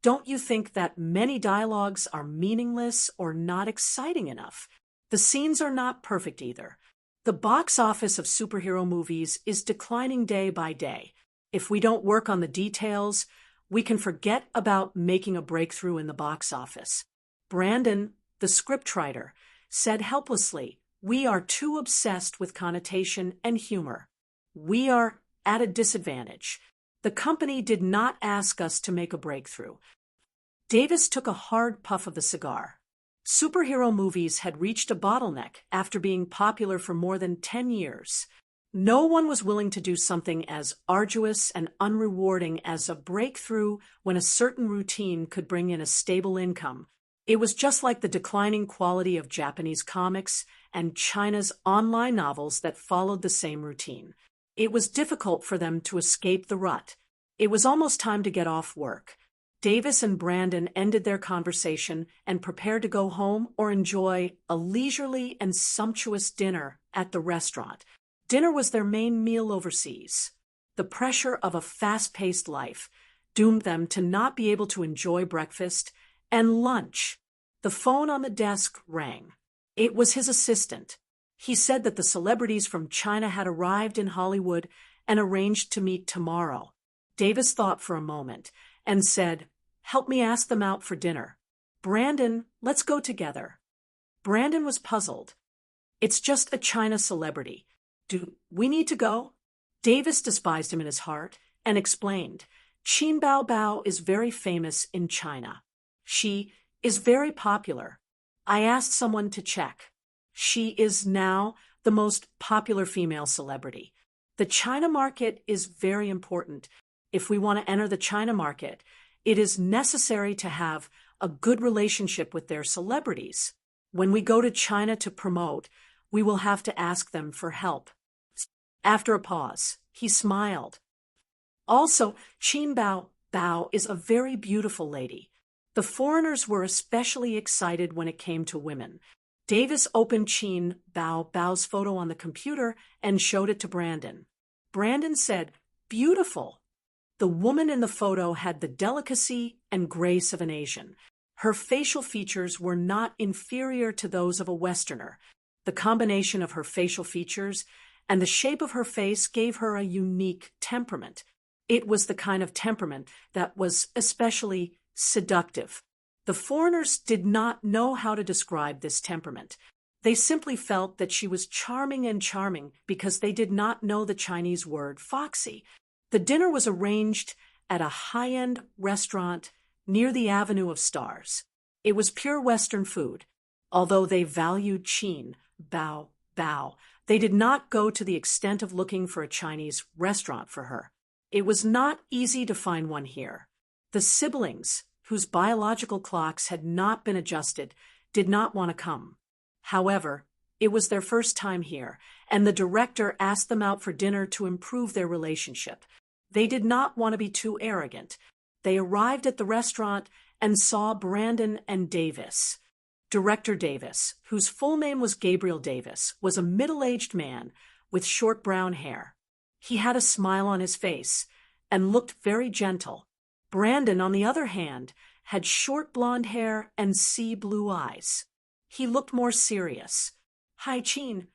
Don't you think that many dialogues are meaningless or not exciting enough? The scenes are not perfect either. The box office of superhero movies is declining day by day. If we don't work on the details, we can forget about making a breakthrough in the box office. Brandon, the scriptwriter, said helplessly, "We are too obsessed with connotation and humor. We are at a disadvantage. The company did not ask us to make a breakthrough." Davis took a hard puff of the cigar. Superhero movies had reached a bottleneck after being popular for more than 10 years. No one was willing to do something as arduous and unrewarding as a breakthrough when a certain routine could bring in a stable income. It was just like the declining quality of Japanese comics and China's online novels that followed the same routine. It was difficult for them to escape the rut. It was almost time to get off work. Davis and Brandon ended their conversation and prepared to go home or enjoy a leisurely and sumptuous dinner at the restaurant. Dinner was their main meal overseas. The pressure of a fast-paced life doomed them to not be able to enjoy breakfast and lunch. The phone on the desk rang. It was his assistant. He said that the celebrities from China had arrived in Hollywood and arranged to meet tomorrow. Davis thought for a moment and said, "Help me ask them out for dinner." "Brandon, let's go together." Brandon was puzzled. "It's just a China celebrity. Do we need to go?" Davis despised him in his heart and explained, "Qin Bao Bao is very famous in China. She is very popular. I asked someone to check. She is now the most popular female celebrity. The China market is very important. If we want to enter the China market, it is necessary to have a good relationship with their celebrities. When we go to China to promote, we will have to ask them for help." After a pause, he smiled. "Also, Qin Bao Bao is a very beautiful lady." The foreigners were especially excited when it came to women. Davis opened Qin Bao Bao's photo on the computer and showed it to Brandon. Brandon said, "Beautiful." The woman in the photo had the delicacy and grace of an Asian. Her facial features were not inferior to those of a Westerner. The combination of her facial features and the shape of her face gave her a unique temperament. It was the kind of temperament that was especially seductive. The foreigners did not know how to describe this temperament. They simply felt that she was charming because they did not know the Chinese word foxy. The dinner was arranged at a high-end restaurant near the Avenue of Stars. It was pure Western food. Although they valued Qin Bao Bao, they did not go to the extent of looking for a Chinese restaurant for her. It was not easy to find one here. The siblings, whose biological clocks had not been adjusted, did not want to come. However, it was their first time here, and the director asked them out for dinner to improve their relationship. They did not want to be too arrogant. They arrived at the restaurant and saw Brandon and Davis. Director Davis, whose full name was Gabriel Davis, was a middle-aged man with short brown hair. He had a smile on his face and looked very gentle. Brandon, on the other hand, had short blonde hair and sea blue eyes. He looked more serious. "Hi, Qin."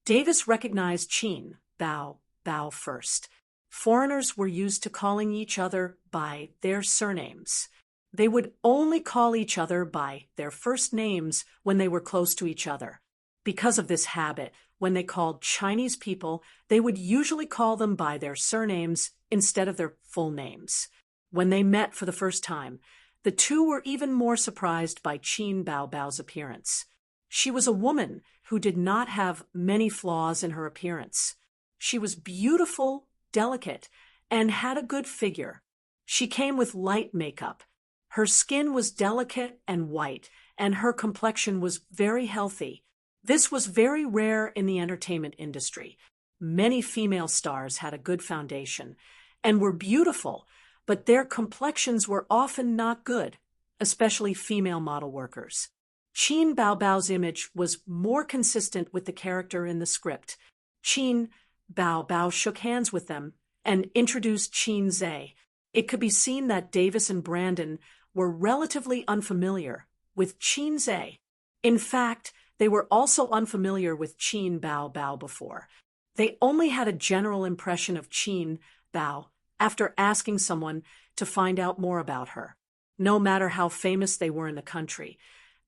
Davis recognized Qin Bao Bao first. Foreigners were used to calling each other by their surnames. They would only call each other by their first names when they were close to each other. Because of this habit, when they called Chinese people, they would usually call them by their surnames instead of their full names. When they met for the first time, the two were even more surprised by Qin Bao Bao's appearance. She was a woman who did not have many flaws in her appearance. She was beautiful, delicate, and had a good figure. She came with light makeup. Her skin was delicate and white, and her complexion was very healthy. This was very rare in the entertainment industry. Many female stars had a good foundation and were beautiful, but their complexions were often not good, especially female model workers. Qin Baobao's image was more consistent with the character in the script. Qin Baobao shook hands with them and introduced Qin Zhe. It could be seen that Davis and Brandon were relatively unfamiliar with Qin Zhe. In fact, they were also unfamiliar with Qin Baobao before. They only had a general impression of Qin Bao after asking someone to find out more about her. No matter how famous they were in the country,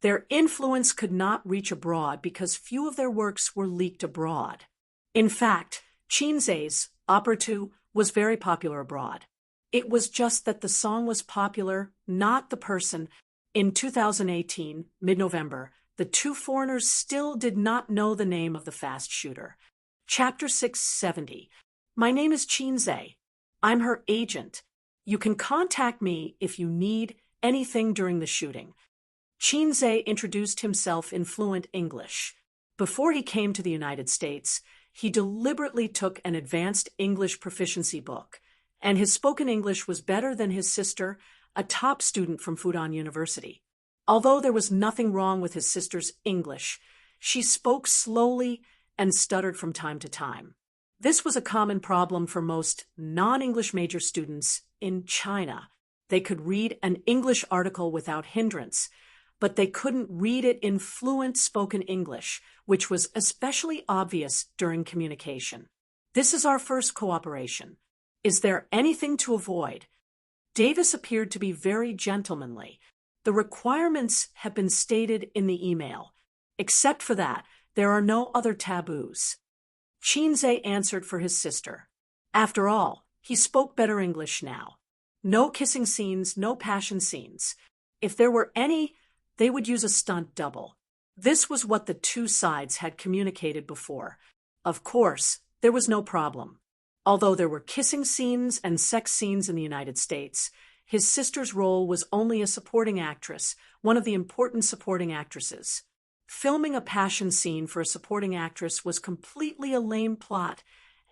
their influence could not reach abroad because few of their works were leaked abroad. In fact, Qin Zhe's Opera 2 was very popular abroad. It was just that the song was popular, not the person. In 2018, mid-November, the two foreigners still did not know the name of the fast shooter. Chapter 670. My name is Qin Zhe. I'm her agent. You can contact me if you need anything during the shooting. Qin Zhe introduced himself in fluent English. Before he came to the United States, he deliberately took an advanced English proficiency book, and his spoken English was better than his sister, a top student from Fudan University. Although there was nothing wrong with his sister's English, she spoke slowly and stuttered from time to time. This was a common problem for most non-English major students in China. They could read an English article without hindrance, but they couldn't read it in fluent spoken English, which was especially obvious during communication. This is our first cooperation. Is there anything to avoid? Davis appeared to be very gentlemanly. The requirements have been stated in the email. Except for that, there are no other taboos. Qin Zhe answered for his sister. After all, he spoke better English now. No kissing scenes, no passion scenes. If there were any, they would use a stunt double. This was what the two sides had communicated before. Of course, there was no problem. Although there were kissing scenes and sex scenes in the United States, his sister's role was only a supporting actress, one of the important supporting actresses. Filming a passion scene for a supporting actress was completely a lame plot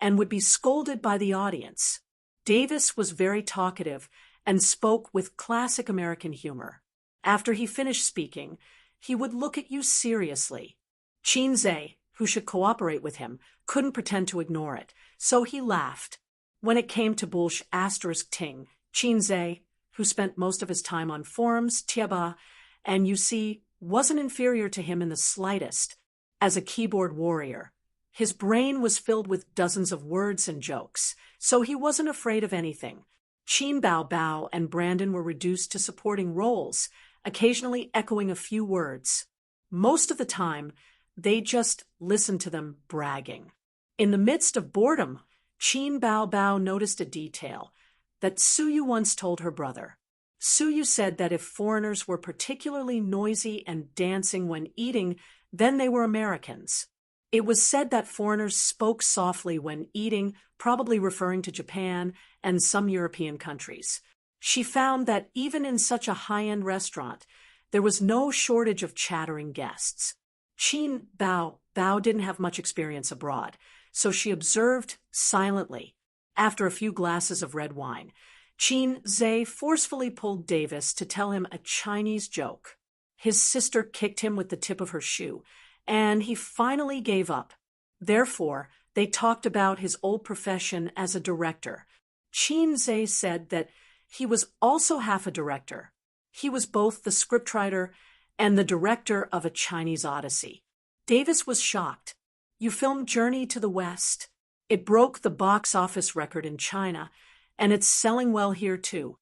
and would be scolded by the audience. Davis was very talkative and spoke with classic American humor. After he finished speaking, he would look at you seriously. Qin Zhe, who should cooperate with him, couldn't pretend to ignore it, so he laughed. When it came to **ting, Qin Zhe, who spent most of his time on forums, Tieba, and you see, wasn't inferior to him in the slightest. As a keyboard warrior, his brain was filled with dozens of words and jokes, so he wasn't afraid of anything. Qin Baobao and Brandon were reduced to supporting roles, occasionally echoing a few words. Most of the time, they just listened to them bragging. In the midst of boredom, Qin Baobao noticed a detail that Suyu once told her brother. Suyu said that if foreigners were particularly noisy and dancing when eating, then they were Americans. It was said that foreigners spoke softly when eating, probably referring to Japan and some European countries. She found that even in such a high-end restaurant, there was no shortage of chattering guests. Qin Bao didn't have much experience abroad, so she observed silently. After a few glasses of red wine, Qin Zhe forcefully pulled Davis to tell him a Chinese joke. His sister kicked him with the tip of her shoe, and he finally gave up. Therefore, they talked about his old profession as a director. Qin Zhe said that he was also half a director. He was both the scriptwriter and the director of A Chinese Odyssey. Davis was shocked. You filmed Journey to the West. It broke the box office record in China, and it's selling well here too.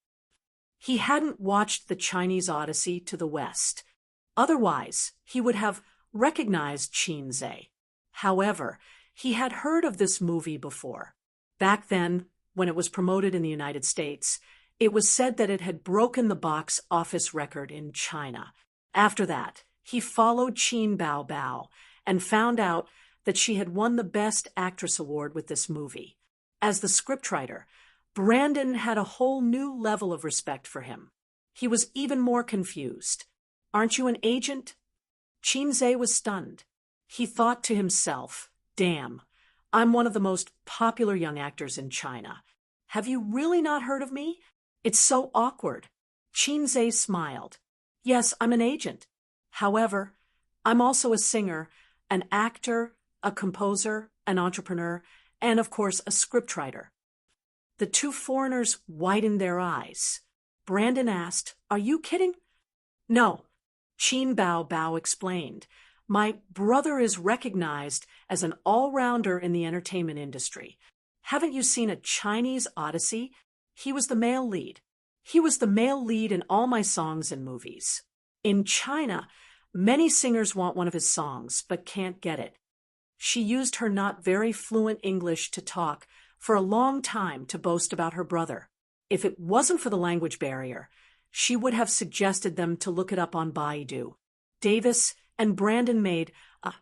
He hadn't watched the Chinese Odyssey to the West. Otherwise, he would have recognized Qin Zhe. However, he had heard of this movie before. Back then, when it was promoted in the United States, it was said that it had broken the box office record in China. After that, he followed Qin Baobao and found out that she had won the Best Actress award with this movie. As the scriptwriter, Brandon had a whole new level of respect for him. He was even more confused. Aren't you an agent? Qin Zhe was stunned. He thought to himself, damn, I'm one of the most popular young actors in China. Have you really not heard of me? It's so awkward. Qinzhe smiled. Yes, I'm an agent. However, I'm also a singer, an actor, a composer, an entrepreneur, and of course a scriptwriter. The two foreigners widened their eyes. Brandon asked, Are you kidding? No. Qin Bao Bao explained. My brother is recognized as an all-rounder in the entertainment industry. Haven't you seen A Chinese Odyssey? He was the male lead. He was the male lead in all my songs and movies. In China, many singers want one of his songs, but can't get it. She used her not very fluent English to talk for a long time to boast about her brother. If it wasn't for the language barrier, she would have suggested them to look it up on Baidu. Davis and Brandon made a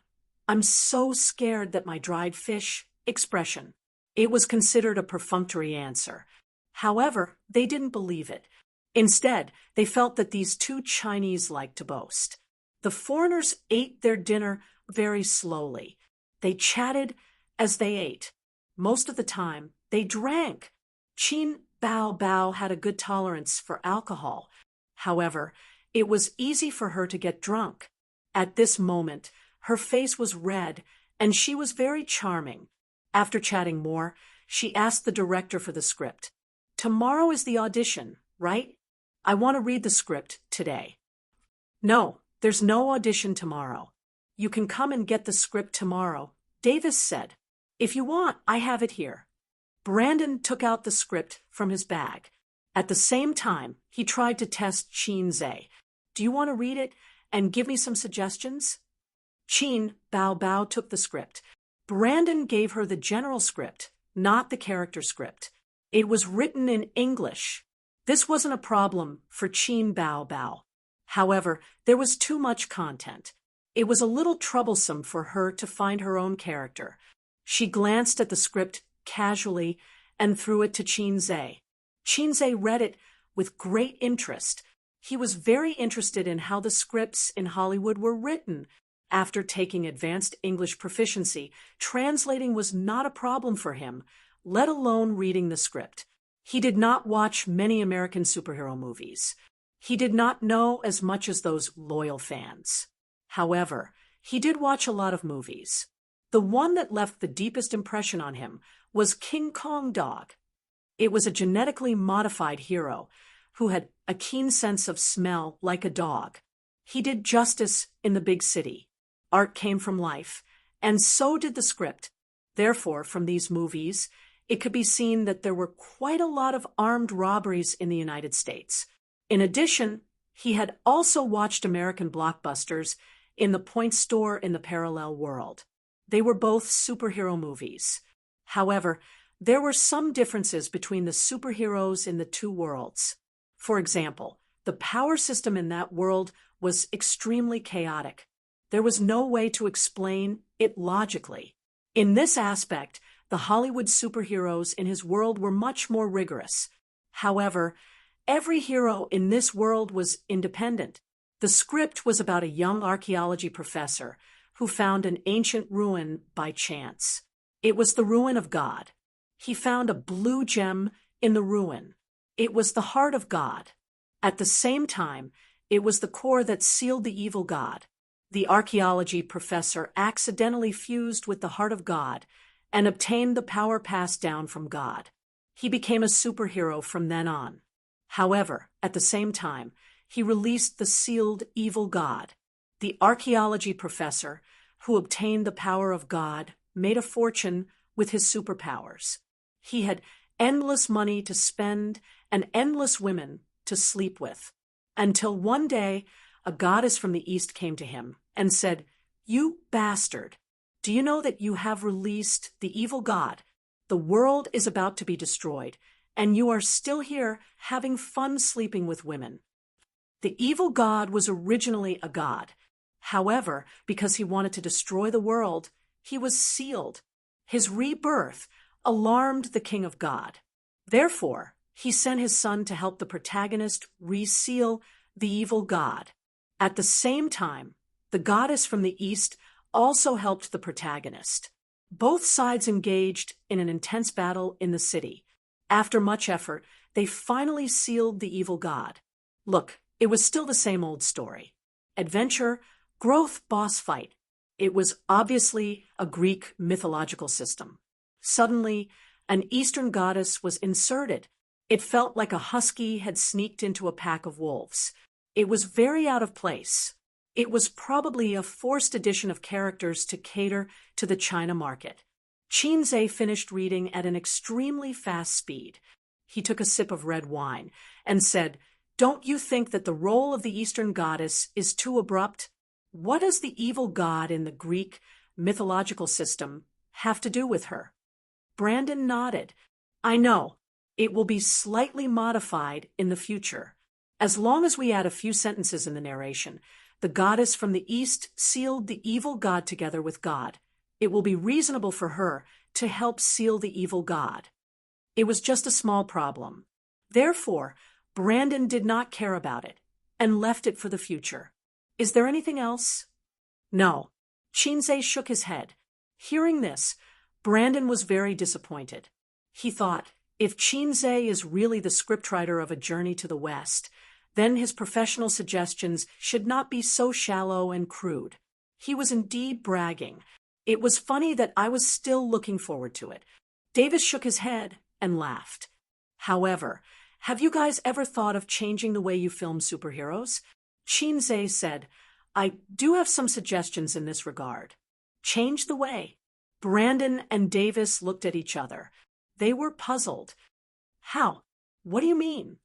"I'm so scared that my dried fish" expression. It was considered a perfunctory answer. However, they didn't believe it. Instead, they felt that these two Chinese liked to boast. The foreigners ate their dinner very slowly. They chatted as they ate. Most of the time, they drank. Qin Bao Bao had a good tolerance for alcohol. However, it was easy for her to get drunk. At this moment, her face was red, and she was very charming. After chatting more, she asked the director for the script. Tomorrow is the audition, right? I want to read the script today. No, there's no audition tomorrow. You can come and get the script tomorrow, Davis said. If you want, I have it here. Brandon took out the script from his bag. At the same time, he tried to test Qinzhe. Do you want to read it and give me some suggestions? Qin Bao Bao took the script. Brandon gave her the general script, not the character script. It was written in English. This wasn't a problem for Qin Bao Bao. However, there was too much content. It was a little troublesome for her to find her own character. She glanced at the script casually and threw it to Qinzhe. Qinzhe read it with great interest. He was very interested in how the scripts in Hollywood were written. After taking advanced English proficiency, translating was not a problem for him, let alone reading the script. He did not watch many American superhero movies. He did not know as much as those loyal fans. However, he did watch a lot of movies. The one that left the deepest impression on him was King Kong Dog. It was a genetically modified hero who had a keen sense of smell like a dog. He did justice in the big city. Art came from life, and so did the script. Therefore, from these movies, it could be seen that there were quite a lot of armed robberies in the United States. In addition, he had also watched American blockbusters in the Point Store in the parallel world. They were both superhero movies. However, there were some differences between the superheroes in the two worlds. For example, the power system in that world was extremely chaotic. There was no way to explain it logically. In this aspect, the Hollywood superheroes in his world were much more rigorous. However, every hero in this world was independent. The script was about a young archaeology professor who found an ancient ruin by chance. It was the ruin of God. He found a blue gem in the ruin. It was the heart of God. At the same time, it was the core that sealed the evil God. The archaeology professor accidentally fused with the heart of God and obtained the power passed down from God. He became a superhero from then on. However, at the same time, he released the sealed evil God. The archaeology professor, who obtained the power of God, made a fortune with his superpowers. He had endless money to spend and endless women to sleep with, until one day a goddess from the east came to him and said, "You bastard, do you know that you have released the evil God? The world is about to be destroyed, and you are still here having fun sleeping with women." The evil God was originally a god. However, because he wanted to destroy the world, he was sealed. His rebirth alarmed the king of God. Therefore, he sent his son to help the protagonist reseal the evil God. At the same time, the goddess from the east also helped the protagonist. Both sides engaged in an intense battle in the city. After much effort, they finally sealed the evil god. Look, it was still the same old story. Adventure, growth, boss fight. It was obviously a Greek mythological system. Suddenly, an Eastern goddess was inserted. It felt like a husky had sneaked into a pack of wolves. It was very out of place. It was probably a forced addition of characters to cater to the China market. Qinze finished reading at an extremely fast speed. He took a sip of red wine and said, "Don't you think that the role of the Eastern goddess is too abrupt? What does the evil god in the Greek mythological system have to do with her?" Brandon nodded. "I know. It will be slightly modified in the future. As long as we add a few sentences in the narration, the goddess from the East sealed the evil god together with God. It will be reasonable for her to help seal the evil god." It was just a small problem. Therefore, Brandon did not care about it and left it for the future. "Is there anything else?" "No." Qinze shook his head. Hearing this, Brandon was very disappointed. He thought, if Qinze is really the scriptwriter of A Journey to the West, then his professional suggestions should not be so shallow and crude. He was indeed bragging. It was funny that I was still looking forward to it. Davis shook his head and laughed. "However, have you guys ever thought of changing the way you film superheroes?" Qinze said, "I do have some suggestions in this regard." "Change the way." Brandon and Davis looked at each other. They were puzzled. "How? What do you mean?"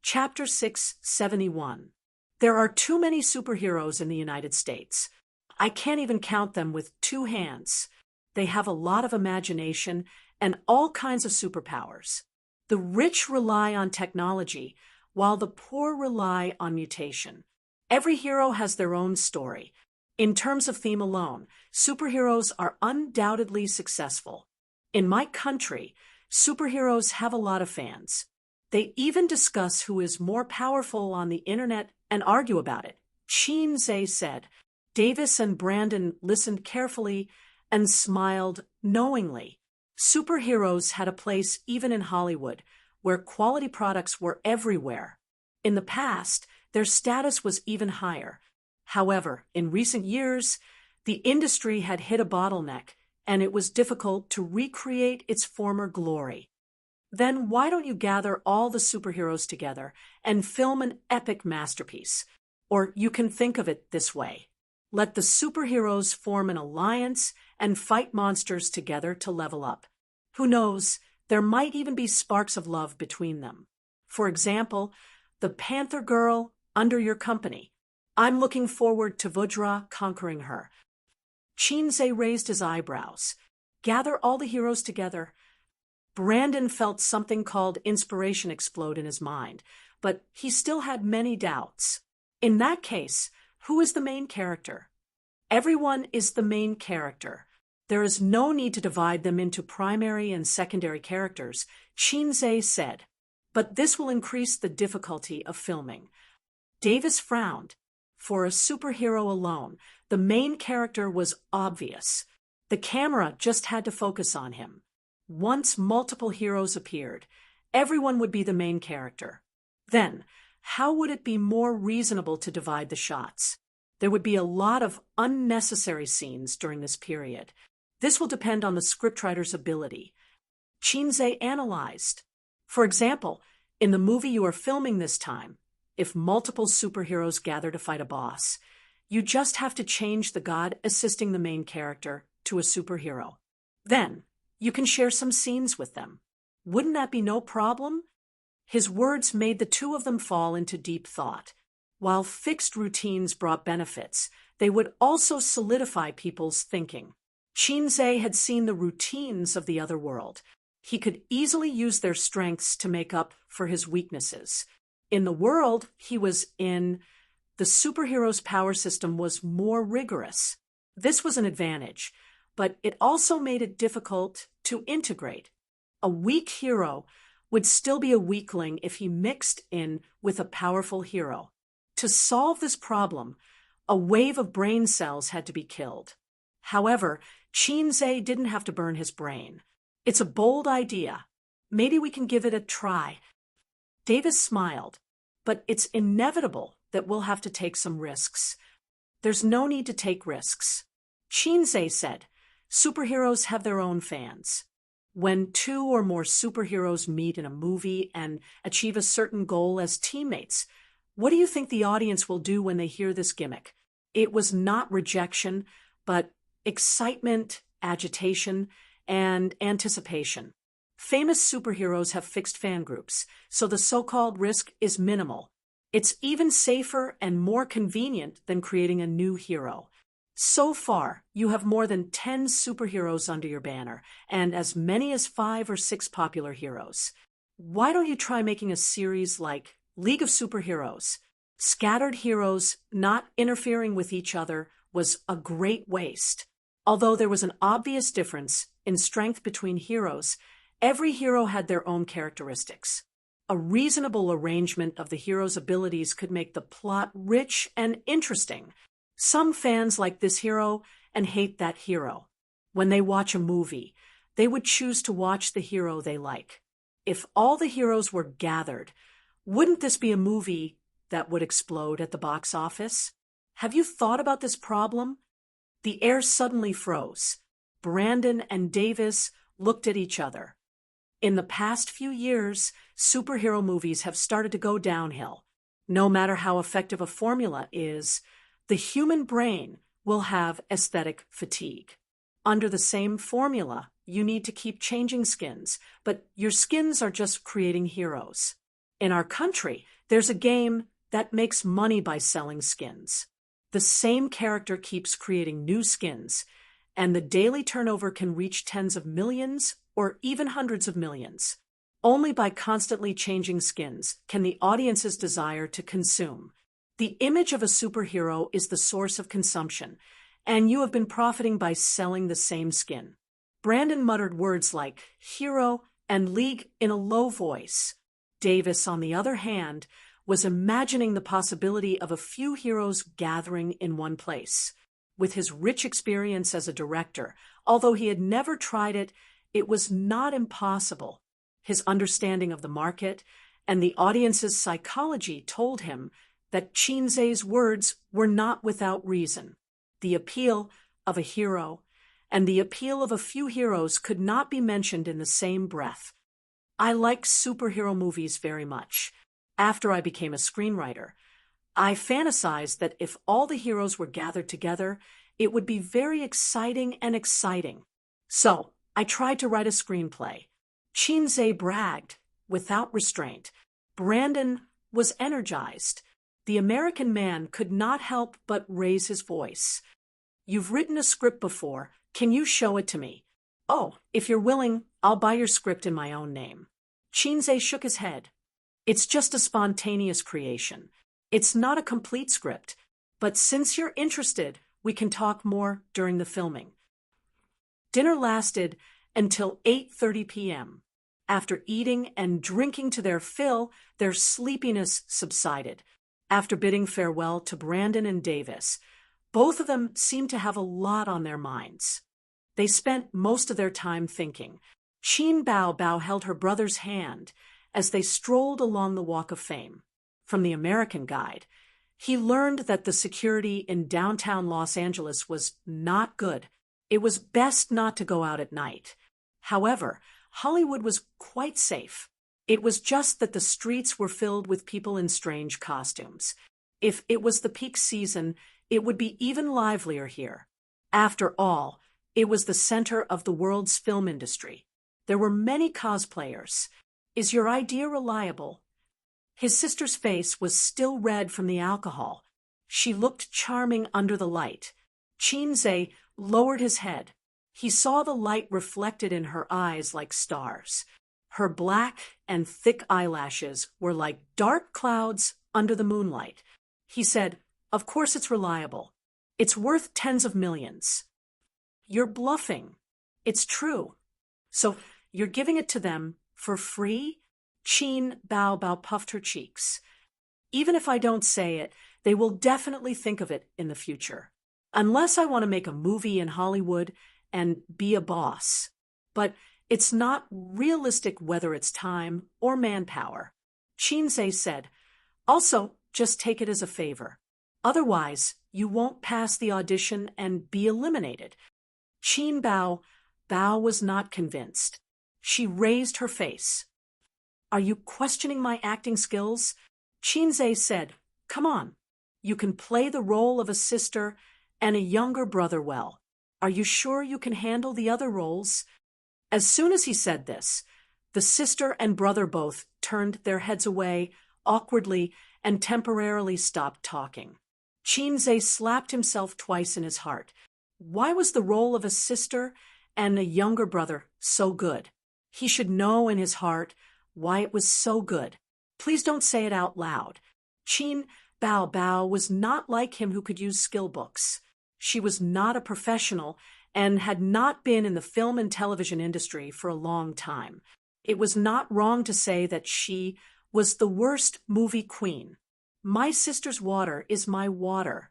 Chapter 671. There are too many superheroes in the United States. I can't even count them with two hands. They have a lot of imagination and all kinds of superpowers. The rich rely on technology, while the poor rely on mutation. Every hero has their own story. In terms of theme alone, superheroes are undoubtedly successful. In my country, superheroes have a lot of fans. They even discuss who is more powerful on the internet and argue about it. Qinze said. Davis and Brandon listened carefully and smiled knowingly. Superheroes had a place even in Hollywood, where quality products were everywhere. In the past, their status was even higher. However, in recent years, the industry had hit a bottleneck, and it was difficult to recreate its former glory. Then why don't you gather all the superheroes together and film an epic masterpiece? Or you can think of it this way. Let the superheroes form an alliance and fight monsters together to level up. Who knows, there might even be sparks of love between them. For example, the Panther Girl under your company. I'm looking forward to Vudra conquering her. Qinze raised his eyebrows. Gather all the heroes together. Brandon felt something called inspiration explode in his mind, but he still had many doubts. In that case, who is the main character? Everyone is the main character. There is no need to divide them into primary and secondary characters, Qinze said. But this will increase the difficulty of filming. Davis frowned. For a superhero alone, the main character was obvious. The camera just had to focus on him. Once multiple heroes appeared, everyone would be the main character. Then, how would it be more reasonable to divide the shots? There would be a lot of unnecessary scenes during this period. This will depend on the scriptwriter's ability. Qinze analyzed. For example, in the movie you are filming this time, if multiple superheroes gather to fight a boss, you just have to change the god assisting the main character to a superhero. Then, you can share some scenes with them. Wouldn't that be no problem? His words made the two of them fall into deep thought. While fixed routines brought benefits, they would also solidify people's thinking. Qinze had seen the routines of the other world. He could easily use their strengths to make up for his weaknesses. In the world he was in, the superhero's power system was more rigorous. This was an advantage, but it also made it difficult to integrate. A weak hero would still be a weakling if he mixed in with a powerful hero. To solve this problem, a wave of brain cells had to be killed. However, Chinze didn't have to burn his brain. It's a bold idea. Maybe we can give it a try. Davis smiled. But it's inevitable that we'll have to take some risks. There's no need to take risks. Chinze said, superheroes have their own fans. When two or more superheroes meet in a movie and achieve a certain goal as teammates, what do you think the audience will do when they hear this gimmick? It was not rejection, but excitement, agitation, and anticipation. Famous superheroes have fixed fan groups, so the so-called risk is minimal. It's even safer and more convenient than creating a new hero. So far, you have more than 10 superheroes under your banner, and as many as 5 or 6 popular heroes. Why don't you try making a series like League of Superheroes? Scattered heroes not interfering with each other was a great waste. Although there was an obvious difference in strength between heroes, every hero had their own characteristics. A reasonable arrangement of the hero's abilities could make the plot rich and interesting. Some fans like this hero and hate that hero. When they watch a movie, they would choose to watch the hero they like. If all the heroes were gathered, wouldn't this be a movie that would explode at the box office? Have you thought about this problem? The air suddenly froze. Brandon and Davis looked at each other. In the past few years, superhero movies have started to go downhill. No matter how effective a formula is, the human brain will have aesthetic fatigue. Under the same formula, you need to keep changing skins, but your skins are just creating heroes. In our country, there's a game that makes money by selling skins. The same character keeps creating new skins, and the daily turnover can reach tens of millions or even hundreds of millions. Only by constantly changing skins can the audience's desire to consume. The image of a superhero is the source of consumption, and you have been profiting by selling the same skin. Brandon muttered words like hero and league in a low voice. Davis, on the other hand, was imagining the possibility of a few heroes gathering in one place. With his rich experience as a director, although he had never tried it, it was not impossible. His understanding of the market and the audience's psychology told him that Chinze's words were not without reason. The appeal of a hero and the appeal of a few heroes could not be mentioned in the same breath. I like superhero movies very much. After I became a screenwriter, I fantasized that if all the heroes were gathered together, it would be very exciting and exciting. So, I tried to write a screenplay. Chinze bragged, without restraint. Brandon was energized. The American man could not help but raise his voice. You've written a script before. Can you show it to me? Oh, if you're willing, I'll buy your script in my own name. Chinze shook his head. It's just a spontaneous creation. It's not a complete script, but since you're interested, we can talk more during the filming. Dinner lasted until 8:30 p.m. After eating and drinking to their fill, their sleepiness subsided. After bidding farewell to Brandon and Davis, both of them seemed to have a lot on their minds. They spent most of their time thinking. Chin Bao Bao held her brother's hand as they strolled along the Walk of Fame. From the American Guide, he learned that the security in downtown Los Angeles was not good. It was best not to go out at night. However, Hollywood was quite safe. It was just that the streets were filled with people in strange costumes. If it was the peak season, it would be even livelier here. After all, it was the center of the world's film industry. There were many cosplayers. Is your idea reliable? His sister's face was still red from the alcohol. She looked charming under the light. Chinze lowered his head. He saw the light reflected in her eyes like stars. Her black and thick eyelashes were like dark clouds under the moonlight. He said, "Of course it's reliable. It's worth tens of millions." "You're bluffing. It's true." "So you're giving it to them for free?" Chin Bao Bao puffed her cheeks. "Even if I don't say it, they will definitely think of it in the future." Unless I want to make a movie in Hollywood and be a boss. But it's not realistic whether it's time or manpower. Chinze said, also, just take it as a favor. Otherwise, you won't pass the audition and be eliminated. Bao was not convinced. She raised her face. Are you questioning my acting skills? Chinze said, come on. You can play the role of a sister and a younger brother well. Are you sure you can handle the other roles? As soon as he said this, the sister and brother both turned their heads away awkwardly and temporarily stopped talking. Chinze slapped himself twice in his heart. Why was the role of a sister and a younger brother so good? He should know in his heart why it was so good. Please don't say it out loud. Bao was not like him who could use skill books. She was not a professional and had not been in the film and television industry for a long time. It was not wrong to say that she was the worst movie queen. My sister's water is my water.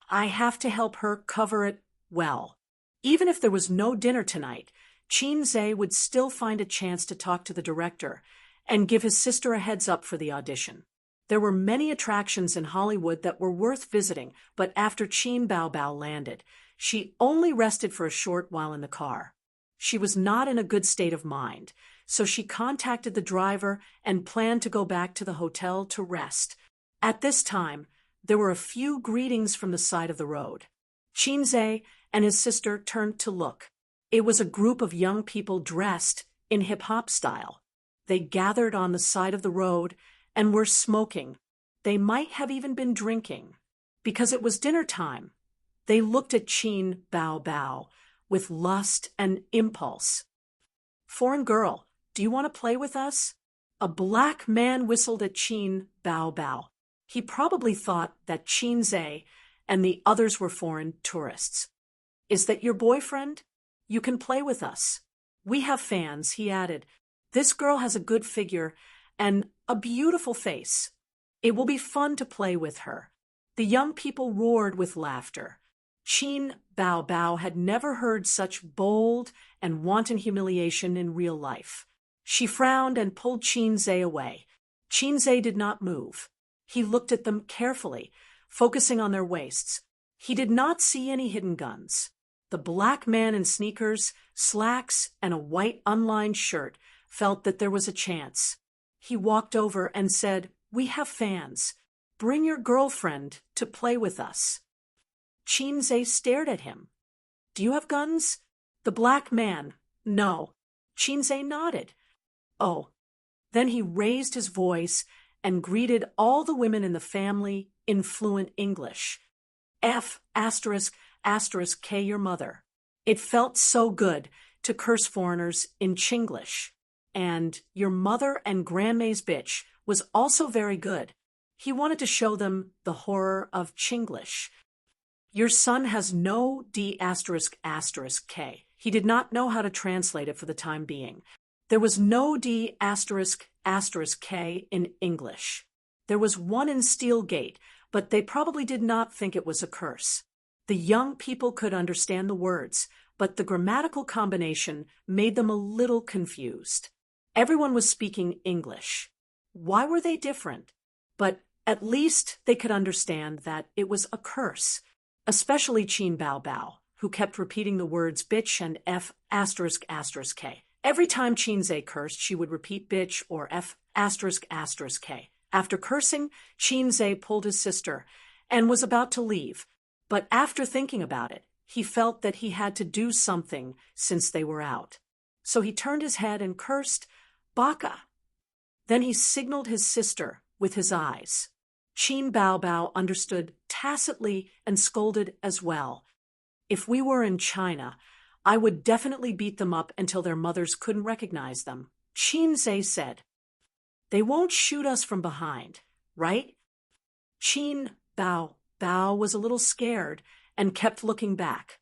I have to help her cover it well. Even if there was no dinner tonight, Chinze would still find a chance to talk to the director and give his sister a heads up for the audition. There were many attractions in Hollywood that were worth visiting, but after Bao landed, she only rested for a short while in the car. She was not in a good state of mind, so she contacted the driver and planned to go back to the hotel to rest. At this time, there were a few greetings from the side of the road. Chinze and his sister turned to look. It was a group of young people dressed in hip-hop style. They gathered on the side of the road and were smoking. They might have even been drinking. Because it was dinner time, they looked at Bao with lust and impulse. Foreign girl, do you want to play with us? A black man whistled at Bao. He probably thought that Chinze and the others were foreign tourists. Is that your boyfriend? You can play with us. We have fans, he added. This girl has a good figure and a beautiful face. It will be fun to play with her. The young people roared with laughter. Bao had never heard such bold and wanton humiliation in real life. She frowned and pulled Chinze away. Chinze did not move. He looked at them carefully, focusing on their waists. He did not see any hidden guns. The black man in sneakers, slacks, and a white unlined shirt felt that there was a chance. He walked over and said, "We have fans. Bring your girlfriend to play with us." Chinze stared at him. "Do you have guns?" The black man, "No." Chinze nodded. "Oh." Then he raised his voice and greeted all the women in the family in fluent English. F***K your mother. It felt so good to curse foreigners in Chinglish. And your mother and grandma's bitch was also very good. He wanted to show them the horror of Chinglish. Your son has no D***K. He did not know how to translate it for the time being. There was no D***K in English. There was one in Steelgate, but they probably did not think it was a curse. The young people could understand the words, but the grammatical combination made them a little confused. Everyone was speaking English. Why were they different? But at least they could understand that it was a curse, especially Bao, who kept repeating the words bitch and F***K. Every time Chinze cursed, she would repeat bitch or F***K. After cursing, Chinze pulled his sister and was about to leave. But after thinking about it, he felt that he had to do something since they were out. So he turned his head and cursed, "Baka." Then he signaled his sister with his eyes. Bao understood tacitly and scolded as well. "If we were in China, I would definitely beat them up until their mothers couldn't recognize them." Chinze said, "They won't shoot us from behind, right?" Bao was a little scared and kept looking back.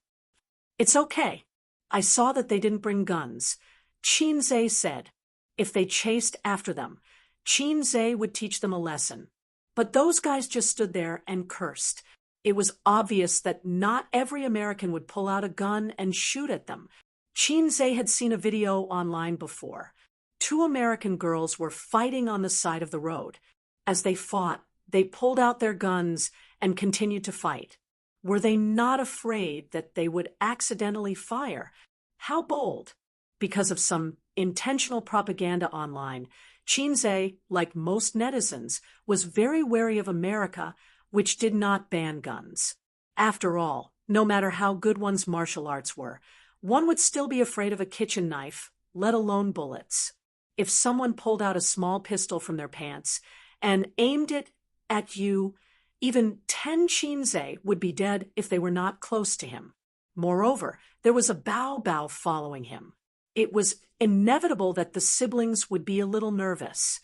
"It's okay. I saw that they didn't bring guns." Chinze said, if they chased after them, Chinze would teach them a lesson. But those guys just stood there and cursed. It was obvious that not every American would pull out a gun and shoot at them. Qinze had seen a video online before. Two American girls were fighting on the side of the road. As they fought, they pulled out their guns and continued to fight. Were they not afraid that they would accidentally fire? How bold! Because of some intentional propaganda online, Qinze, like most netizens, was very wary of America, which did not ban guns. After all, no matter how good one's martial arts were, one would still be afraid of a kitchen knife, let alone bullets. If someone pulled out a small pistol from their pants and aimed it at you, even 10 Qinze would be dead if they were not close to him. Moreover, there was a Bao following him. It was inevitable that the siblings would be a little nervous.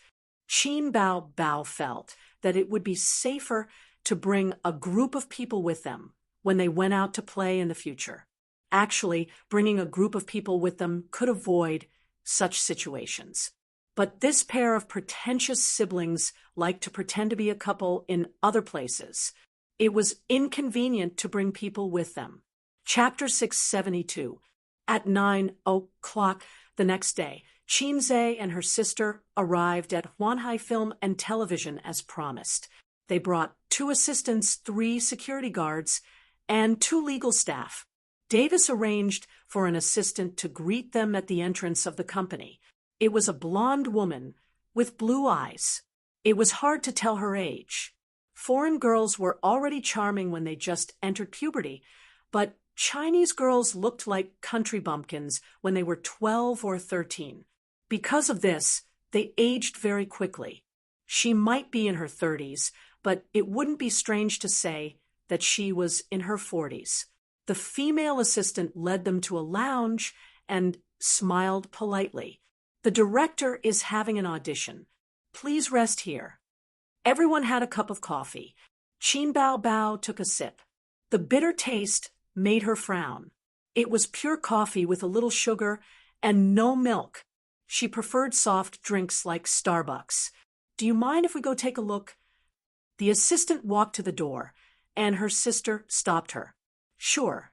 Qin Bao felt that it would be safer to bring a group of people with them when they went out to play in the future. Actually, bringing a group of people with them could avoid such situations. But this pair of pretentious siblings liked to pretend to be a couple in other places. It was inconvenient to bring people with them. Chapter 672. At 9:00 the next day, Qinze and her sister arrived at Huanhai Film and Television as promised. They brought 2 assistants, 3 security guards, and 2 legal staff. Davis arranged for an assistant to greet them at the entrance of the company. It was a blonde woman with blue eyes. It was hard to tell her age. Foreign girls were already charming when they just entered puberty, but Chinese girls looked like country bumpkins when they were 12 or 13. Because of this, they aged very quickly. She might be in her 30s, but it wouldn't be strange to say that she was in her 40s. The female assistant led them to a lounge and smiled politely. The director is having an audition. Please rest here. Everyone had a cup of coffee. Qin Bao took a sip. The bitter taste made her frown. It was pure coffee with a little sugar and no milk. She preferred soft drinks like Starbucks. Do you mind if we go take a look? The assistant walked to the door, and her sister stopped her. Sure.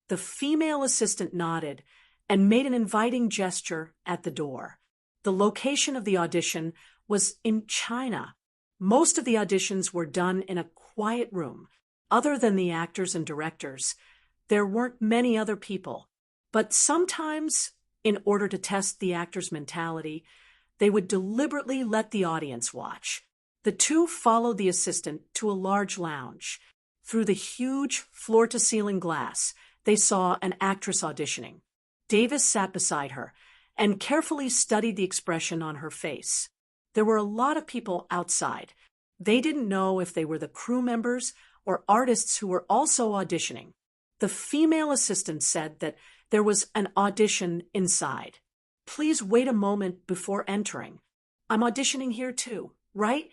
The female assistant nodded and made an inviting gesture at the door. The location of the audition was in China. Most of the auditions were done in a quiet room. Other than the actors and directors, there weren't many other people. But sometimes, in order to test the actor's mentality, they would deliberately let the audience watch. The 2 followed the assistant to a large lounge. Through the huge floor-to-ceiling glass, they saw an actress auditioning. Davis sat beside her and carefully studied the expression on her face. There were a lot of people outside. They didn't know if they were the crew members or artists who were also auditioning. The female assistant said that there was an audition inside. Please wait a moment before entering. I'm auditioning here too, right?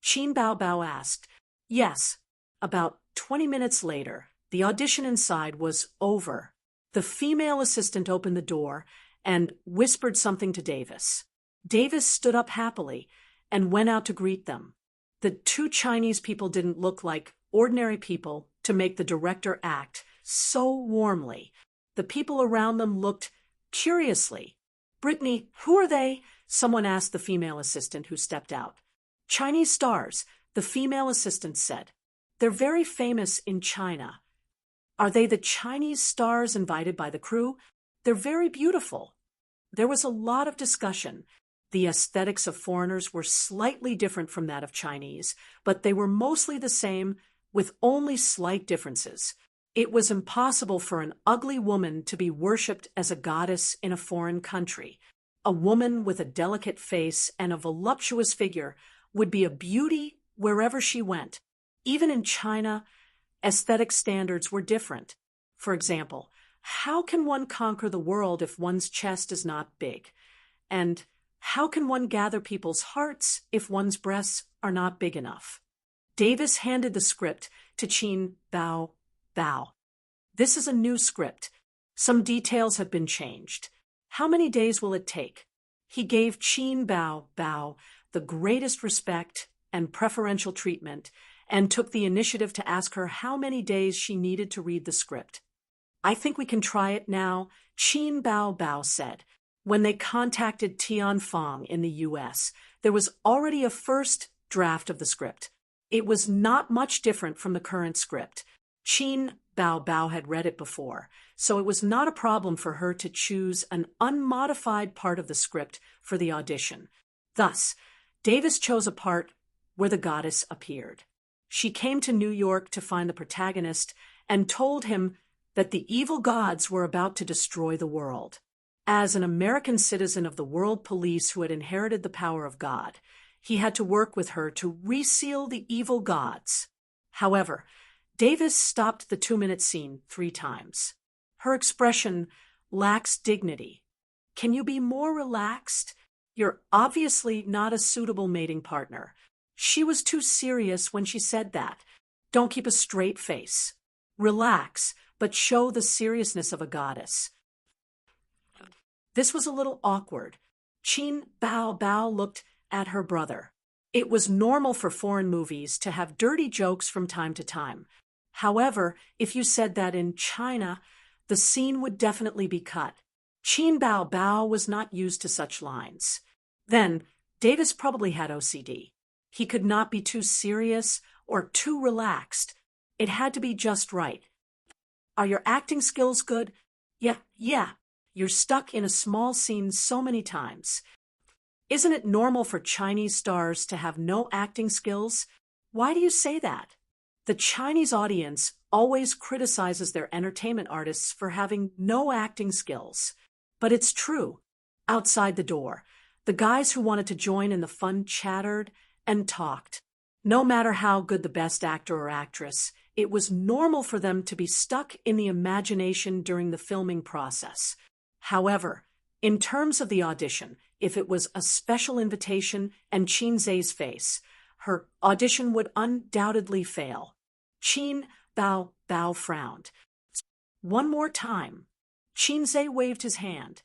Qin Bao asked. Yes. About 20 minutes later, the audition inside was over. The female assistant opened the door and whispered something to Davis. Davis stood up happily and went out to greet them. The 2 Chinese people didn't look like ordinary people to make the director act so warmly. The people around them looked curiously. Brittany, who are they? Someone asked the female assistant who stepped out. Chinese stars, the female assistant said. They're very famous in China. Are they the Chinese stars invited by the crew? They're very beautiful. There was a lot of discussion. The aesthetics of foreigners were slightly different from that of Chinese, but they were mostly the same, with only slight differences. It was impossible for an ugly woman to be worshipped as a goddess in a foreign country. A woman with a delicate face and a voluptuous figure would be a beauty wherever she went. Even in China, aesthetic standards were different. For example, how can one conquer the world if one's chest is not big? And how can one gather people's hearts if one's breasts are not big enough? Davis handed the script to Qin Bao. This is a new script. Some details have been changed. How many days will it take? He gave Qin Bao the greatest respect and preferential treatment and took the initiative to ask her how many days she needed to read the script. "I think we can try it now," Qin Bao Bao said. When they contacted Tianfang in the U.S., there was already a first draft of the script. It was not much different from the current script. Qin Bao Bao had read it before, so it was not a problem for her to choose an unmodified part of the script for the audition. Thus, Davis chose a part where the goddess appeared. She came to New York to find the protagonist and told him that the evil gods were about to destroy the world. As an American citizen of the world police who had inherited the power of God, he had to work with her to reseal the evil gods. However, Davis stopped the 2-minute scene 3 times. Her expression lacks dignity. "Can you be more relaxed? You're obviously not a suitable mating partner." She was too serious when she said that. Don't keep a straight face. Relax, but show the seriousness of a goddess. This was a little awkward. Qin Bao Bao looked at her brother. It was normal for foreign movies to have dirty jokes from time to time. However, if you said that in China, the scene would definitely be cut. Qin Bao Bao was not used to such lines. Then, Davis probably had OCD. He could not be too serious or too relaxed. It had to be just right. "Are your acting skills good?" Yeah. You're stuck in a small scene so many times. "Isn't it normal for Chinese stars to have no acting skills?" Why do you say that? The Chinese audience always criticizes their entertainment artists for having no acting skills. But it's true. Outside the door, the guys who wanted to join in the fun chattered and talked. No matter how good the best actor or actress, it was normal for them to be stuck in the imagination during the filming process. However, in terms of the audition, if it was a special invitation and Qin Zhe's face, her audition would undoubtedly fail. Qin Bao Bao frowned. "One more time." Qin Zhe waved his hand.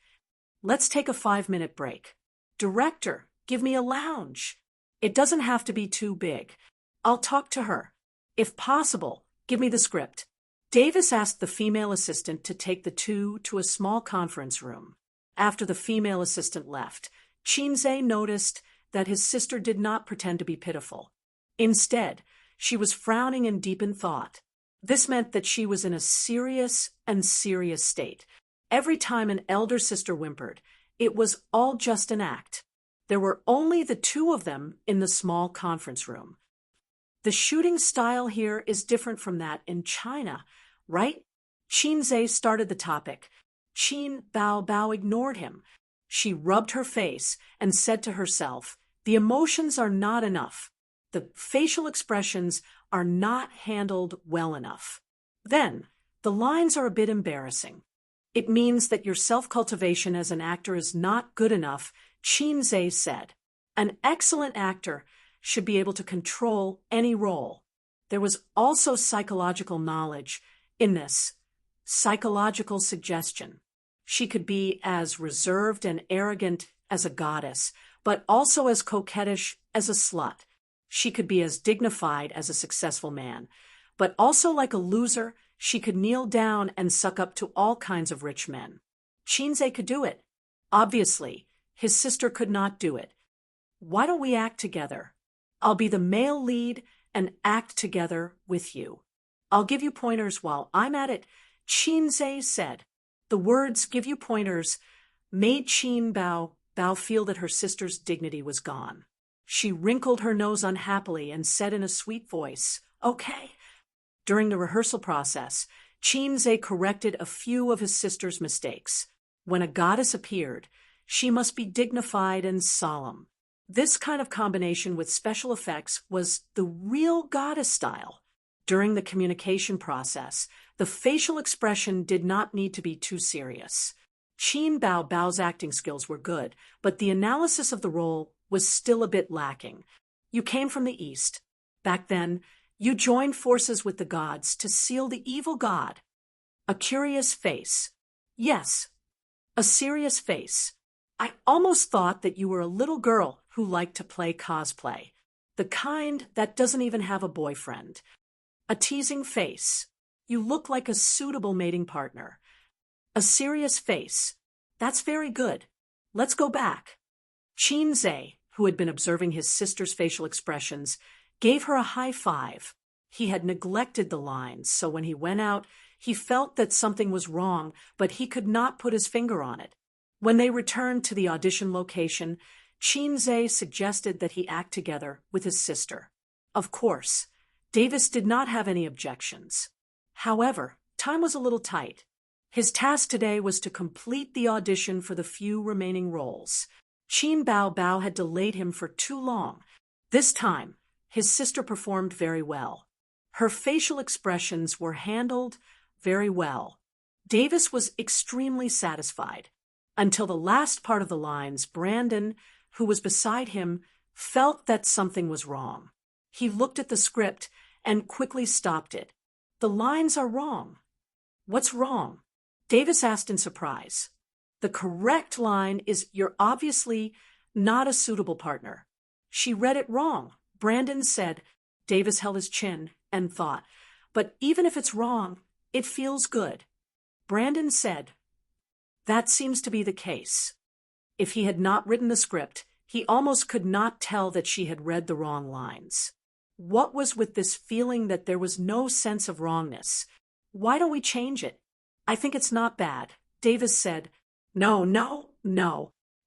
"Let's take a 5-minute break." "Director, give me a lounge." "It doesn't have to be too big. I'll talk to her. If possible, give me the script." Davis asked the female assistant to take the two to a small conference room. After the female assistant left, Qin Zhe noticed that his sister did not pretend to be pitiful. Instead, she was frowning and deep in thought. This meant that she was in a serious state. Every time an elder sister whimpered, it was all just an act. There were only the 2 of them in the small conference room. "The shooting style here is different from that in China, right?" Qin Zhe started the topic. Qin Bao Bao ignored him. She rubbed her face and said to herself, "The emotions are not enough. The facial expressions are not handled well enough." Then, "The lines are a bit embarrassing. It means that your self-cultivation as an actor is not good enough," Qin Zhe said. "An excellent actor should be able to control any role." There was also psychological knowledge in this. Psychological suggestion. She could be as reserved and arrogant as a goddess, but also as coquettish as a slut. She could be as dignified as a successful man, but also like a loser, she could kneel down and suck up to all kinds of rich men. Qin Zhe could do it. Obviously, his sister could not do it. "Why don't we act together? I'll be the male lead and act together with you. I'll give you pointers while I'm at it," Qin Zhe said. The words "give you pointers" made Qin Bao Bao feel that her sister's dignity was gone. She wrinkled her nose unhappily and said in a sweet voice, "Okay." During the rehearsal process, Qin Zhe corrected a few of his sister's mistakes. When a goddess appeared, she must be dignified and solemn. This kind of combination with special effects was the real goddess style. During the communication process, the facial expression did not need to be too serious. Qin Bao Bao's acting skills were good, but the analysis of the role was still a bit lacking. You came from the East. Back then, you joined forces with the gods to seal the evil god. A curious face. Yes, a serious face. I almost thought that you were a little girl who liked to play cosplay. The kind that doesn't even have a boyfriend. A teasing face. You look like a suitable mating partner. A serious face. That's very good. Let's go back. Chinze, who had been observing his sister's facial expressions, gave her a high five. He had neglected the lines, so when he went out, he felt that something was wrong, but he could not put his finger on it. When they returned to the audition location, Chinze suggested that he act together with his sister. Of course, Davis did not have any objections. However, time was a little tight. His task today was to complete the audition for the few remaining roles. Qin Bao Bao had delayed him for too long. This time, his sister performed very well. Her facial expressions were handled very well. Davis was extremely satisfied. Until the last part of the lines, Brandon, who was beside him, felt that something was wrong. He looked at the script and quickly stopped it. The lines are wrong. What's wrong? Davis asked in surprise. The correct line is, "You're obviously not a suitable partner." She read it wrong. Brandon said. Davis held his chin and thought, "But even if it's wrong, it feels good." Brandon said, "That seems to be the case." If he had not written the script, he almost could not tell that she had read the wrong lines. What was with this feeling that there was no sense of wrongness? "Why don't we change it? I think it's not bad," Davis said. No.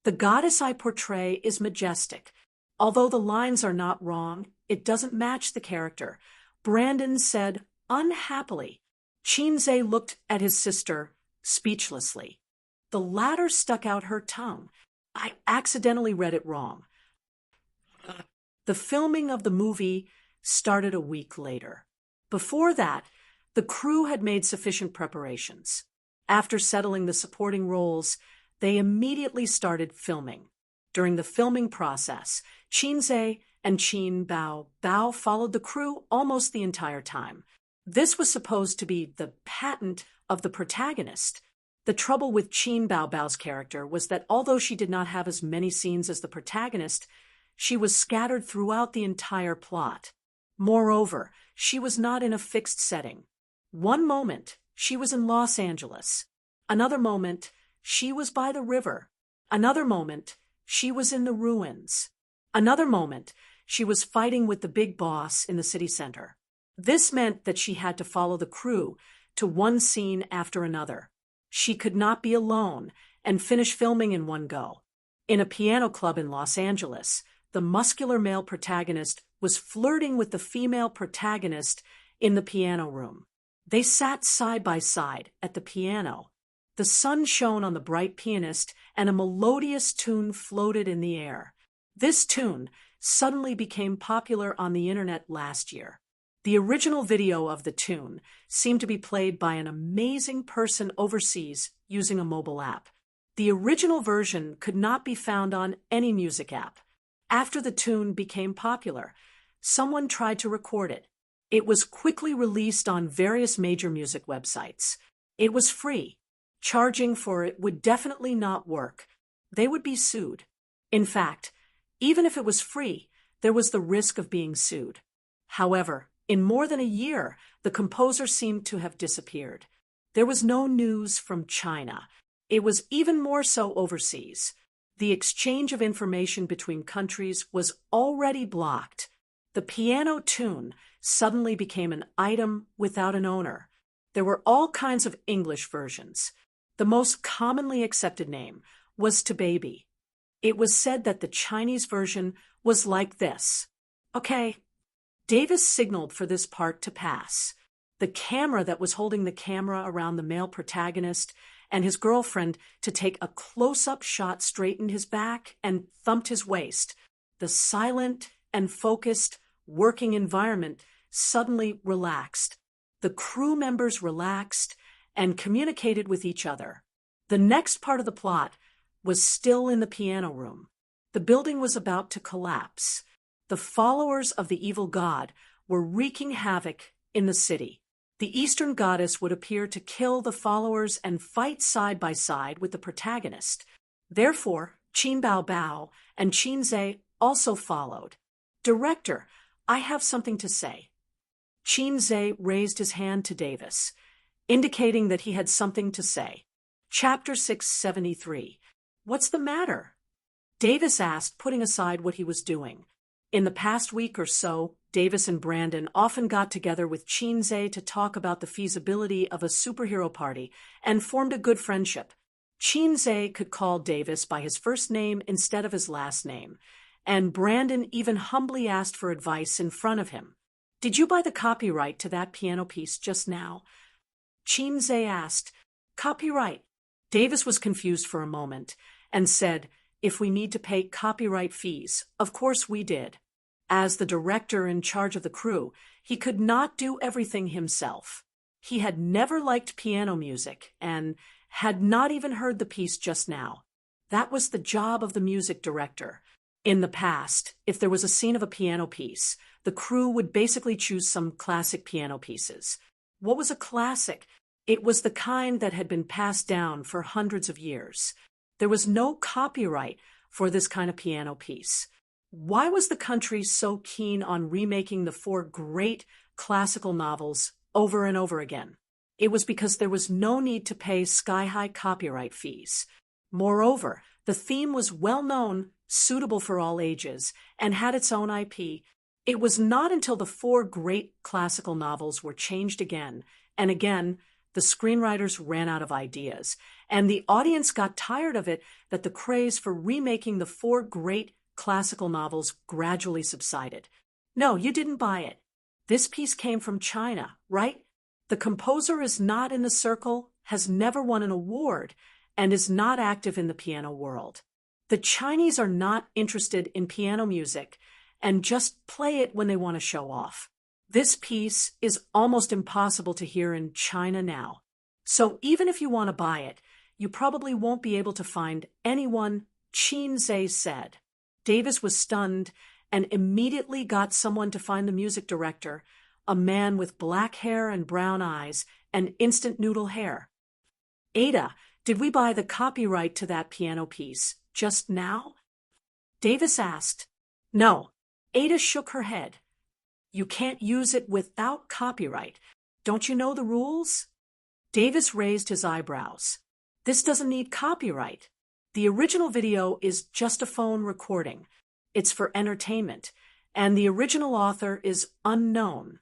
The goddess I portray is majestic. Although the lines are not wrong, it doesn't match the character," Brandon said unhappily. Chinze looked at his sister speechlessly. The latter stuck out her tongue. "I accidentally read it wrong." The filming of the movie started a week later. Before that, the crew had made sufficient preparations. After settling the supporting roles, they immediately started filming. During the filming process, Chinze and Qin Bao Bao followed the crew almost the entire time. This was supposed to be the patent of the protagonist. The trouble with Qin Bao Bao's character was that although she did not have as many scenes as the protagonist, she was scattered throughout the entire plot. Moreover, she was not in a fixed setting. One moment, she was in Los Angeles. Another moment, she was by the river. Another moment, she was in the ruins. Another moment, she was fighting with the big boss in the city center. This meant that she had to follow the crew to one scene after another. She could not be alone and finish filming in one go. In a piano club in Los Angeles, the muscular male protagonist was flirting with the female protagonist in the piano room. They sat side by side at the piano. The sun shone on the bright pianist, and a melodious tune floated in the air. This tune suddenly became popular on the internet last year. The original video of the tune seemed to be played by an amazing person overseas using a mobile app. The original version could not be found on any music app. After the tune became popular, someone tried to record it. It was quickly released on various major music websites. It was free. Charging for it would definitely not work. They would be sued. In fact, even if it was free, there was the risk of being sued. However, in more than a year, the composer seemed to have disappeared. There was no news from China. It was even more so overseas. The exchange of information between countries was already blocked. The piano tune suddenly became an item without an owner. There were all kinds of English versions. The most commonly accepted name was To Baby. It was said that the Chinese version was like this. Okay. Davis signaled for this part to pass. The camera that was holding the camera around the male protagonist and his girlfriend to take a close-up shot straightened his back and thumped his waist. The silent and focused working environment suddenly relaxed. The crew members relaxed and communicated with each other. The next part of the plot was still in the piano room. The building was about to collapse. The followers of the evil god were wreaking havoc in the city. The Eastern goddess would appear to kill the followers and fight side by side with the protagonist. Therefore, Qin Bao Bao and Chinze also followed. Director, I have something to say. Qin raised his hand to Davis, indicating that he had something to say. Chapter 673. What's the matter? Davis asked, putting aside what he was doing. In the past week or so, Davis and Brandon often got together with Qin to talk about the feasibility of a superhero party and formed a good friendship. Qin could call Davis by his first name instead of his last name, and Brandon even humbly asked for advice in front of him. Did you buy the copyright to that piano piece just now? Qin asked. Copyright? Davis was confused for a moment and said, if we need to pay copyright fees, of course we did. As the director in charge of the crew, he could not do everything himself. He had never liked piano music and had not even heard the piece just now. That was the job of the music director. In the past, if there was a scene of a piano piece, the crew would basically choose some classic piano pieces. What was a classic? It was the kind that had been passed down for hundreds of years. There was no copyright for this kind of piano piece. Why was the country so keen on remaking the 4 great classical novels over and over again? It was because there was no need to pay sky-high copyright fees. Moreover, the theme was well-known, suitable for all ages, and had its own IP. It was not until the 4 great classical novels were changed again and again the screenwriters ran out of ideas, and the audience got tired of it that the craze for remaking the 4 great classical novels gradually subsided. No, you didn't buy it. This piece came from China, right? The composer is not in the circle, has never won an award, and is not active in the piano world. The Chinese are not interested in piano music and just play it when they want to show off. This piece is almost impossible to hear in China now. So even if you want to buy it, you probably won't be able to find anyone, Qin said. Davis was stunned and immediately got someone to find the music director, a man with black hair and brown eyes and instant noodle hair. Ada, did we buy the copyright to that piano piece just now? Davis asked. No. Ada shook her head. You can't use it without copyright. Don't you know the rules? Davis raised his eyebrows. This doesn't need copyright. The original video is just a phone recording. It's for entertainment, and the original author is unknown.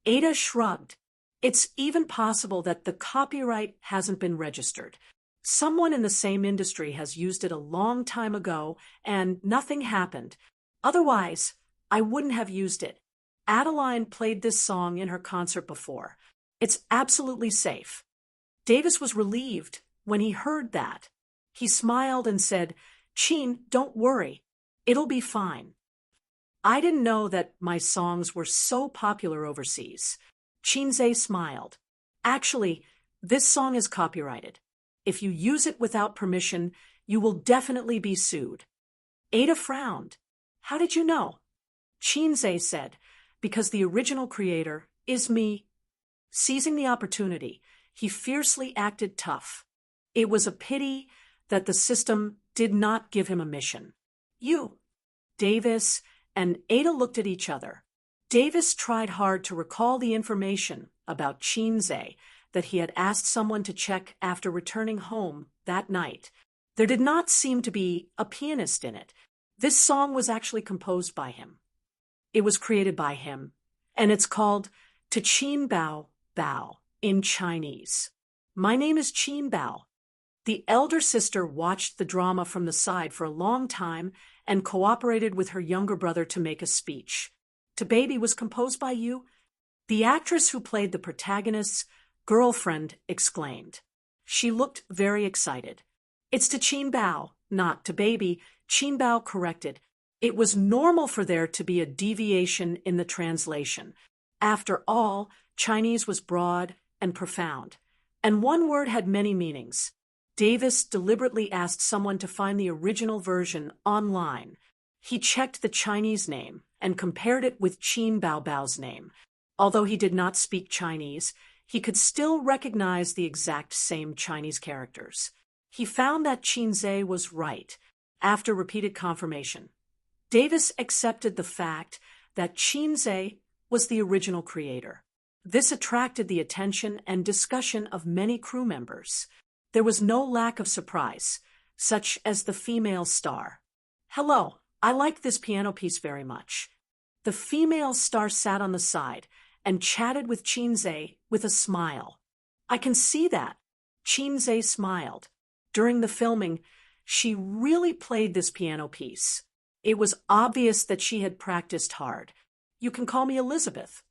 Ada shrugged. It's even possible that the copyright hasn't been registered. Someone in the same industry has used it a long time ago, and nothing happened. Otherwise, I wouldn't have used it. Adeline played this song in her concert before. It's absolutely safe. Davis was relieved when he heard that. He smiled and said, Qin, don't worry. It'll be fine. I didn't know that my songs were so popular overseas. Qin smiled. Actually, this song is copyrighted. If you use it without permission, you will definitely be sued. Ada frowned. How did you know? Qin said, because the original creator is me. Seizing the opportunity, he fiercely acted tough. It was a pity that the system did not give him a mission. You, Davis, and Ada looked at each other. Davis tried hard to recall the information about Qin that he had asked someone to check after returning home that night. There did not seem to be a pianist in it. This song was actually composed by him. It was created by him, and it's called To Qin Bao Bao in Chinese. My name is Qin Bao. The elder sister watched the drama from the side for a long time and cooperated with her younger brother to make a speech. To Baby was composed by you? The actress who played the protagonist's girlfriend exclaimed. She looked very excited. It's To Qin Bao, not To Baby, Qin Bao corrected. It was normal for there to be a deviation in the translation. After all, Chinese was broad and profound, and one word had many meanings. Davis deliberately asked someone to find the original version online. He checked the Chinese name and compared it with Qin Bao Bao's name. Although he did not speak Chinese, he could still recognize the exact same Chinese characters. He found that Qin was right after repeated confirmation. Davis accepted the fact that Qinze was the original creator. This attracted the attention and discussion of many crew members. There was no lack of surprise, such as the female star. "Hello, I like this piano piece very much." The female star sat on the side and chatted with Qinze with a smile. "I can see that." Qinze smiled. During the filming, she really played this piano piece. It was obvious that she had practiced hard. "You can call me Elizabeth,"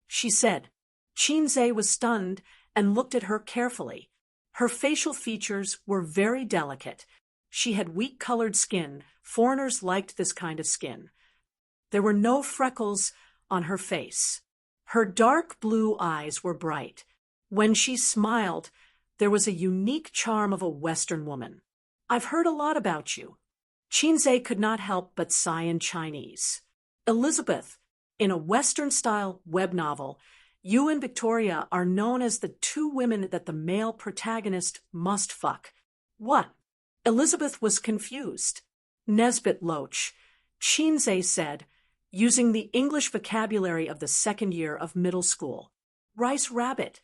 she said. Qinze was stunned and looked at her carefully. Her facial features were very delicate. She had wheat-colored skin. Foreigners liked this kind of skin. There were no freckles on her face. Her dark blue eyes were bright. When she smiled, there was a unique charm of a Western woman. "I've heard a lot about you." Qinze could not help but sigh in Chinese. "Elizabeth, in a Western-style web novel, you and Victoria are known as the two women that the male protagonist must fuck." "What?" Elizabeth was confused. "Nesbit Loach," Qinze said, using the English vocabulary of the second year of middle school. "Rice rabbit."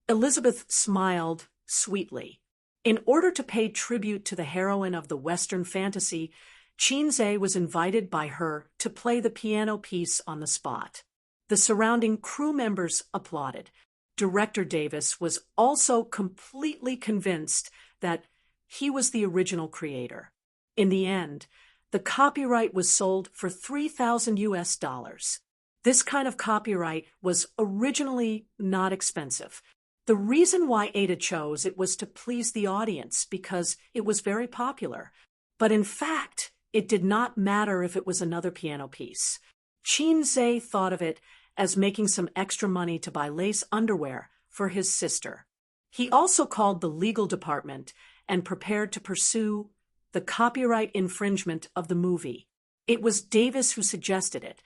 Elizabeth smiled sweetly. In order to pay tribute to the heroine of the Western fantasy, Qinze was invited by her to play the piano piece on the spot. The surrounding crew members applauded. Director Davis was also completely convinced that he was the original creator. In the end, the copyright was sold for $3,000. This kind of copyright was originally not expensive. The reason why Ada chose it was to please the audience because it was very popular. But in fact, it did not matter if it was another piano piece. Qinze thought of it as making some extra money to buy lace underwear for his sister. He also called the legal department and prepared to pursue the copyright infringement of the movie. It was Davis who suggested it.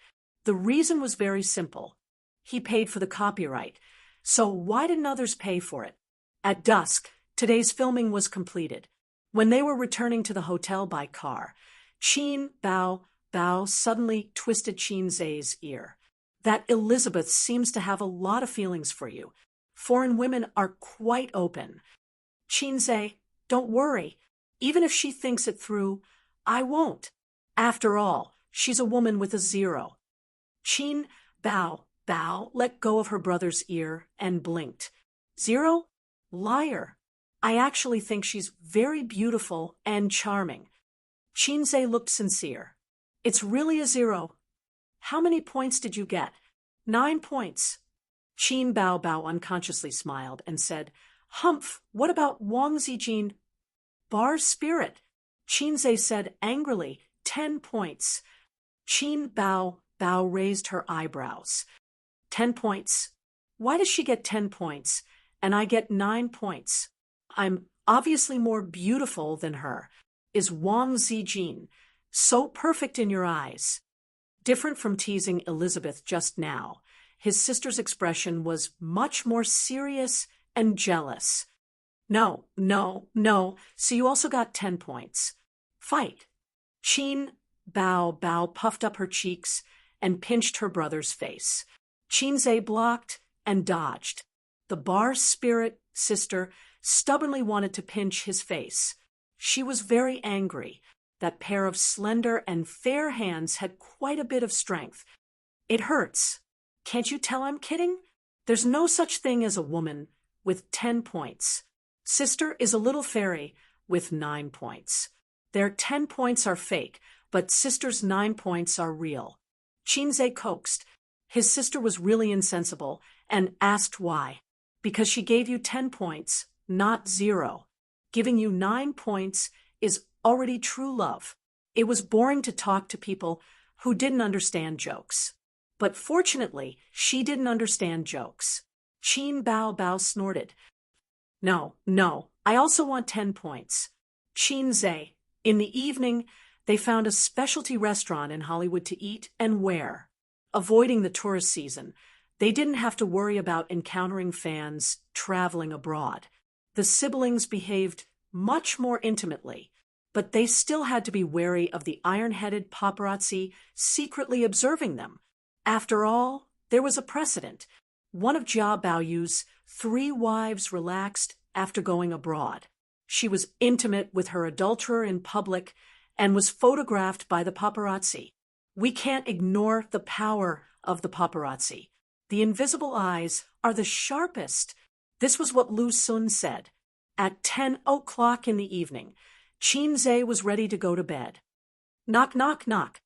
The reason was very simple. He paid for the copyright. So why didn't others pay for it? At dusk, today's filming was completed. When they were returning to the hotel by car, Qin Bao suddenly twisted Qinze's ear. "That Elizabeth seems to have a lot of feelings for you. Foreign women are quite open." "Qinze, don't worry. Even if she thinks it through, I won't. After all, she's a woman with a zero." Qin Bao let go of her brother's ear and blinked. "Zero? Liar. I actually think she's very beautiful and charming." Qinze looked sincere. "It's really a zero. How many points did you get?" 9 points. Qin Bao unconsciously smiled and said, "Humph, what about Wang Zijin?" "Bar spirit," Qinze said angrily. 10 points. Qin Bao raised her eyebrows. 10 points. Why does she get 10 points and I get 9 points? I'm obviously more beautiful than her. Is Wang Zijin so perfect in your eyes? Different from teasing Elizabeth just now, his sister's expression was much more serious and jealous. No. So you also got 10 points. Fight." Qin Bao puffed up her cheeks and pinched her brother's face. Qinze blocked and dodged. The bar spirit sister stubbornly wanted to pinch his face. She was very angry. That pair of slender and fair hands had quite a bit of strength. "It hurts. Can't you tell I'm kidding? There's no such thing as a woman with 10 points. Sister is a little fairy with 9 points. Their 10 points are fake, but sister's 9 points are real." Qinze coaxed. His sister was really insensible and asked why. "Because she gave you 10 points, not 0. Giving you 9 points is already true love." It was boring to talk to people who didn't understand jokes. But fortunately, she didn't understand jokes. Qin Bao snorted. No, I also want 10 points. Qinze. In the evening, they found a specialty restaurant in Hollywood to eat and wear. Avoiding the tourist season, they didn't have to worry about encountering fans traveling abroad. The siblings behaved much more intimately, but they still had to be wary of the iron-headed paparazzi secretly observing them. After all, there was a precedent. One of Jia Baoyu's 3 wives relaxed after going abroad. She was intimate with her adulterer in public and was photographed by the paparazzi. We can't ignore the power of the paparazzi. The invisible eyes are the sharpest. This was what Lu Sun said. At 10 o'clock in the evening, Qin Zhe was ready to go to bed. Knock, knock, knock.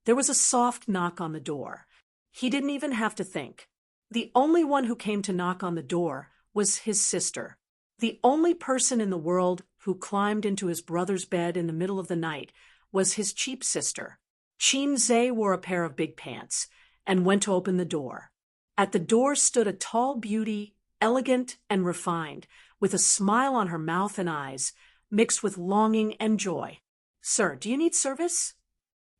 There was a soft knock on the door. He didn't even have to think. The only one who came to knock on the door was his sister. The only person in the world who climbed into his brother's bed in the middle of the night was his cheap sister. Qin Zhe wore a pair of big pants and went to open the door. At the door stood a tall beauty, elegant and refined, with a smile on her mouth and eyes, mixed with longing and joy. "Sir, do you need service?"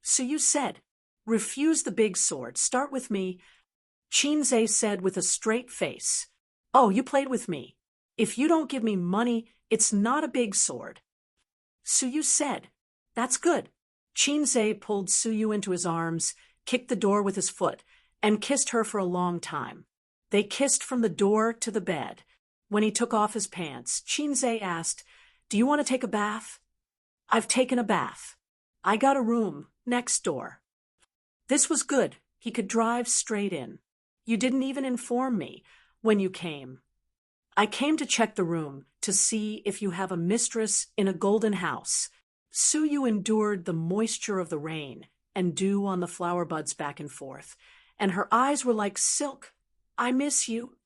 Suyu said. "Refuse the big sword. Start with me." Qin Zhe said with a straight face. "Oh, you played with me. If you don't give me money, it's not a big sword." Suyu said. "That's good." Qin Zhe pulled Suyu into his arms, kicked the door with his foot, and kissed her for a long time. They kissed from the door to the bed. When he took off his pants, Qin Zhe asked, "Do you want to take a bath?" "I've taken a bath. I got a room next door." This was good. He could drive straight in. "You didn't even inform me when you came." "I came to check the room to see if you have a mistress in a golden house." Suyu endured the moisture of the rain and dew on the flower buds back and forth, and her eyes were like silk. "I miss you."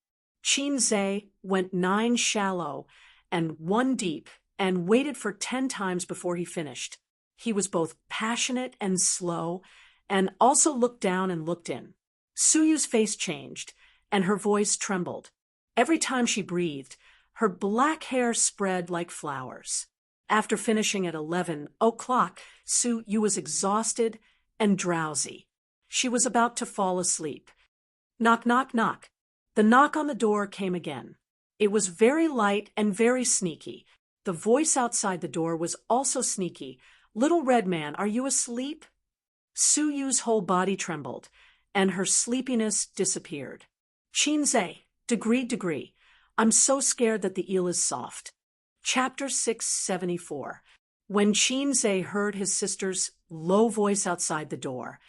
Qin Zhe went 9 shallow and 1 deep and waited for 10 times before he finished. He was both passionate and slow, and also looked down and looked in. Suyu's face changed, and her voice trembled. Every time she breathed, her black hair spread like flowers. After finishing at 11 o'clock, Suyu was exhausted and drowsy. She was about to fall asleep. Knock, knock, knock. The knock on the door came again. It was very light and very sneaky. The voice outside the door was also sneaky. "Little red man, are you asleep?" Suyu's whole body trembled, and her sleepiness disappeared. "Qin Zhe, degree. I'm so scared that the eel is soft." Chapter 674. When Qin Zhe heard his sister's low voice outside the door,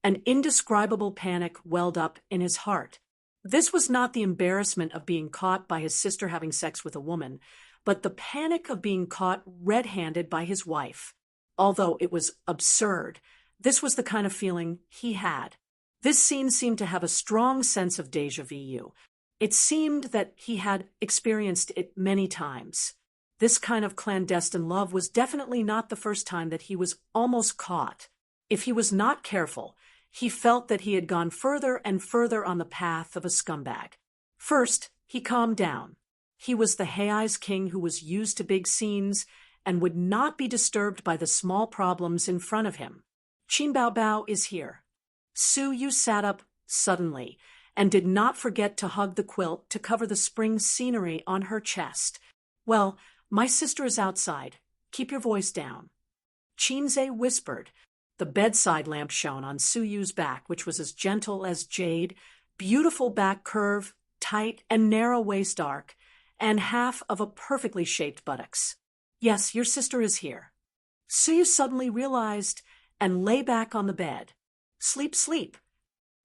an indescribable panic welled up in his heart. This was not the embarrassment of being caught by his sister having sex with a woman, but the panic of being caught red-handed by his wife. Although it was absurd, this was the kind of feeling he had. This scene seemed to have a strong sense of déjà vu. It seemed that he had experienced it many times. This kind of clandestine love was definitely not the first time that he was almost caught. If he was not careful, he felt that he had gone further and further on the path of a scumbag. First, he calmed down. He was the Hei's king who was used to big scenes and would not be disturbed by the small problems in front of him. Qin Baobao is here. Suyu sat up suddenly and did not forget to hug the quilt to cover the spring scenery on her chest. "Well, my sister is outside. Keep your voice down." Qin Zhe whispered. The bedside lamp shone on Suyu's back, which was as gentle as jade, beautiful back curve, tight and narrow waist arc, and half of a perfectly shaped buttocks. "Yes, your sister is here." Suyu suddenly realized and lay back on the bed. "Sleep, sleep.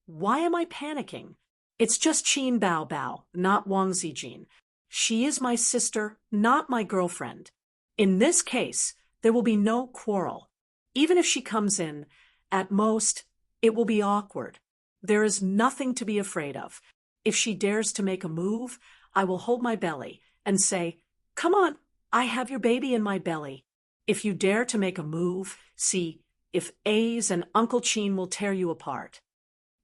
Why am I panicking? It's just Qin Baobao, not Wang Zijin. She is my sister, not my girlfriend. In this case, there will be no quarrel. Even if she comes in, at most, it will be awkward. There is nothing to be afraid of. If she dares to make a move, I will hold my belly and say, 'Come on, I have your baby in my belly.' If you dare to make a move, see if A's and Uncle Qin will tear you apart."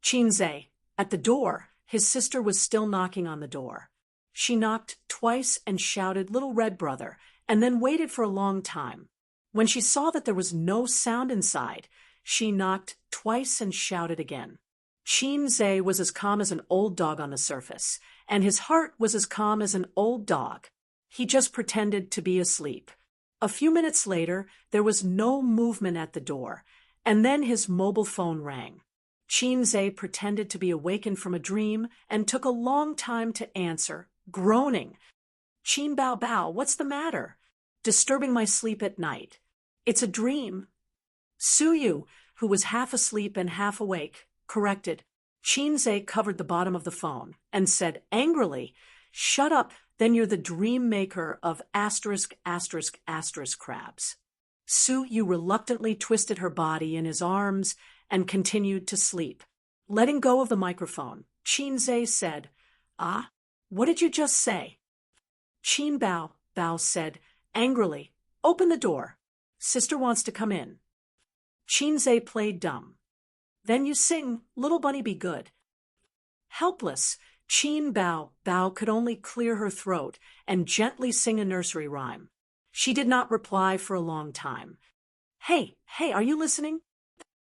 Qin Zhe, at the door, his sister was still knocking on the door. She knocked twice and shouted, "Little red brother," and then waited for a long time. When she saw that there was no sound inside, she knocked twice and shouted again. Qin Zhe was as calm as an old dog on the surface, and his heart was as calm as an old dog. He just pretended to be asleep. A few minutes later, there was no movement at the door, and then his mobile phone rang. Qinze pretended to be awakened from a dream and took a long time to answer, groaning. "Qin Bao Bao, what's the matter? Disturbing my sleep at night. It's a dream." Suyu, who was half asleep and half awake, corrected. Qinze covered the bottom of the phone and said angrily, "Shut up, then you're the dream maker of asterisk asterisk asterisk crabs." Suyu reluctantly twisted her body in his arms and continued to sleep. Letting go of the microphone, Qinze said, "Ah, what did you just say?" Qin Bao Bao said angrily, "Open the door. Sister wants to come in." Qinze played dumb. "Then you sing, Little Bunny Be Good." Helpless, Qin Bao Bao could only clear her throat and gently sing a nursery rhyme. She did not reply for a long time. Hey, are you listening?"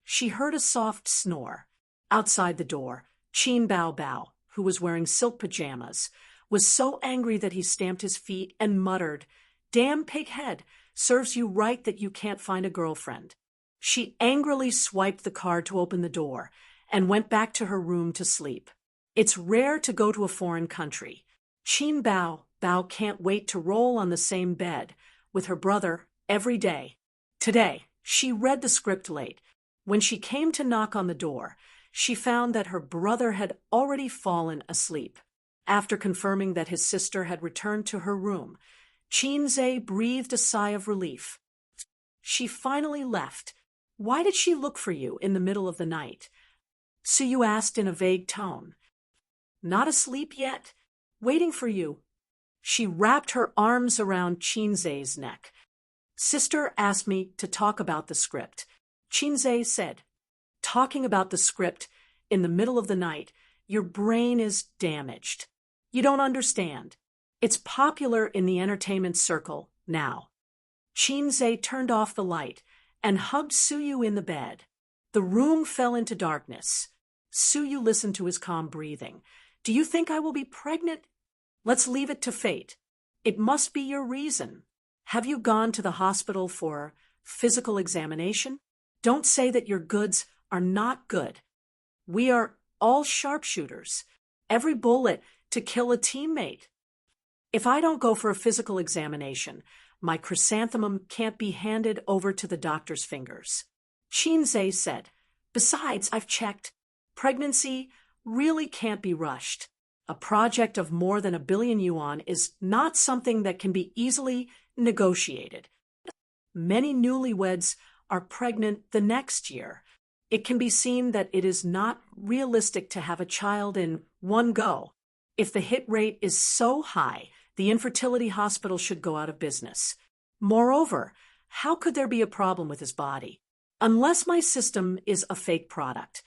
She heard a soft snore. Outside the door, Qin Bao Bao, who was wearing silk pajamas, was so angry that he stamped his feet and muttered, "Damn pighead, serves you right that you can't find a girlfriend." She angrily swiped the card to open the door and went back to her room to sleep. It's rare to go to a foreign country. Qin Bao Bao can't wait to roll on the same bed with her brother every day. Today, she read the script late. When she came to knock on the door, she found that her brother had already fallen asleep. After confirming that his sister had returned to her room, Qinze breathed a sigh of relief. She finally left. "Why did she look for you in the middle of the night?" Suyu asked in a vague tone. "Not asleep yet. Waiting for you." She wrapped her arms around Qinze's neck. "Sister asked me to talk about the script." Qinze said, "Talking about the script in the middle of the night, your brain is damaged. You don't understand. It's popular in the entertainment circle now." Qinze turned off the light and hugged Suyu in the bed. The room fell into darkness. Suyu listened to his calm breathing. "Do you think I will be pregnant? Let's leave it to fate. It must be your reason. Have you gone to the hospital for physical examination? Don't say that your goods are not good. We are all sharpshooters. Every bullet to kill a teammate. If I don't go for a physical examination, my chrysanthemum can't be handed over to the doctor's fingers." Qinze said, "Besides, I've checked. Pregnancy really can't be rushed. A project of more than 1 billion yuan is not something that can be easily negotiated. Many newlyweds are pregnant the next year. It can be seen that it is not realistic to have a child in one go. If the hit rate is so high, the infertility hospital should go out of business. Moreover, how could there be a problem with his body? Unless my system is a fake product.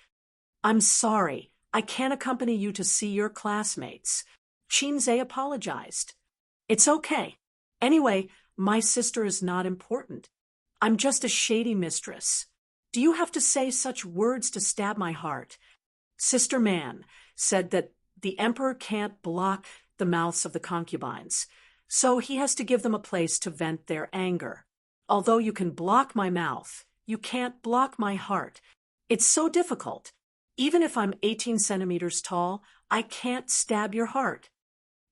I'm sorry, I can't accompany you to see your classmates." Qinze apologized. "It's okay. Anyway, my sister is not important. I'm just a shady mistress. Do you have to say such words to stab my heart?" Sister Man said that the emperor can't block the mouths of the concubines, so he has to give them a place to vent their anger. "Although you can block my mouth, you can't block my heart. It's so difficult. Even if I'm 18 centimeters tall, I can't stab your heart."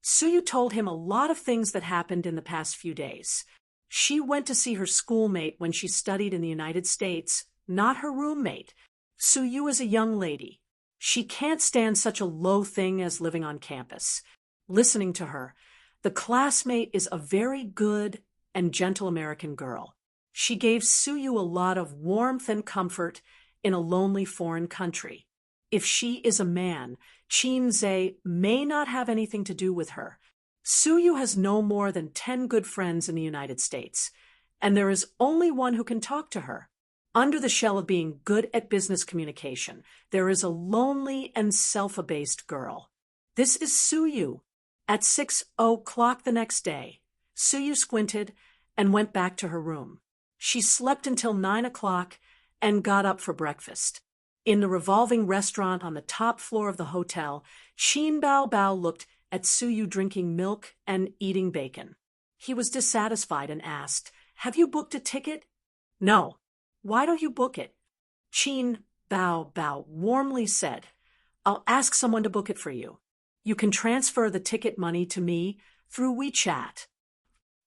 Suyu told him a lot of things that happened in the past few days. She went to see her schoolmate when she studied in the United States, not her roommate. Suyu is a young lady. She can't stand such a low thing as living on campus. Listening to her, the classmate is a very good and gentle American girl. She gave Suyu a lot of warmth and comfort in a lonely foreign country. If she is a man, Qinze may not have anything to do with her. Suyu has no more than 10 good friends in the United States, and there is only one who can talk to her. Under the shell of being good at business communication, there is a lonely and self-abased girl. This is Suyu. At 6:00 the next day, Suyu squinted and went back to her room. She slept until 9:00 and got up for breakfast. In the revolving restaurant on the top floor of the hotel, Qin Bao Bao looked at Suyu drinking milk and eating bacon. He was dissatisfied and asked, have you booked a ticket? No. Why don't you book it? Qin Bao warmly said, I'll ask someone to book it for you. You can transfer the ticket money to me through WeChat.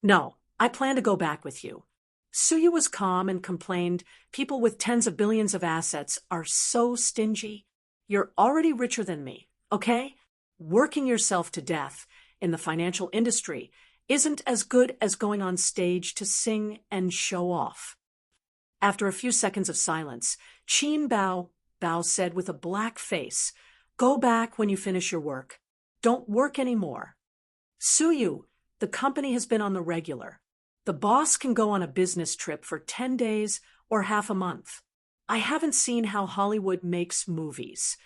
No, I plan to go back with you. Suyu was calm and complained, people with tens of billions of assets are so stingy. You're already richer than me, okay? Working yourself to death in the financial industry isn't as good as going on stage to sing and show off. After a few seconds of silence, Qin Bao said with a black face, Go back when you finish your work. Don't work anymore. Suyu, the company has been on the regular. The boss can go on a business trip for 10 days or half a month. I haven't seen how Hollywood makes movies.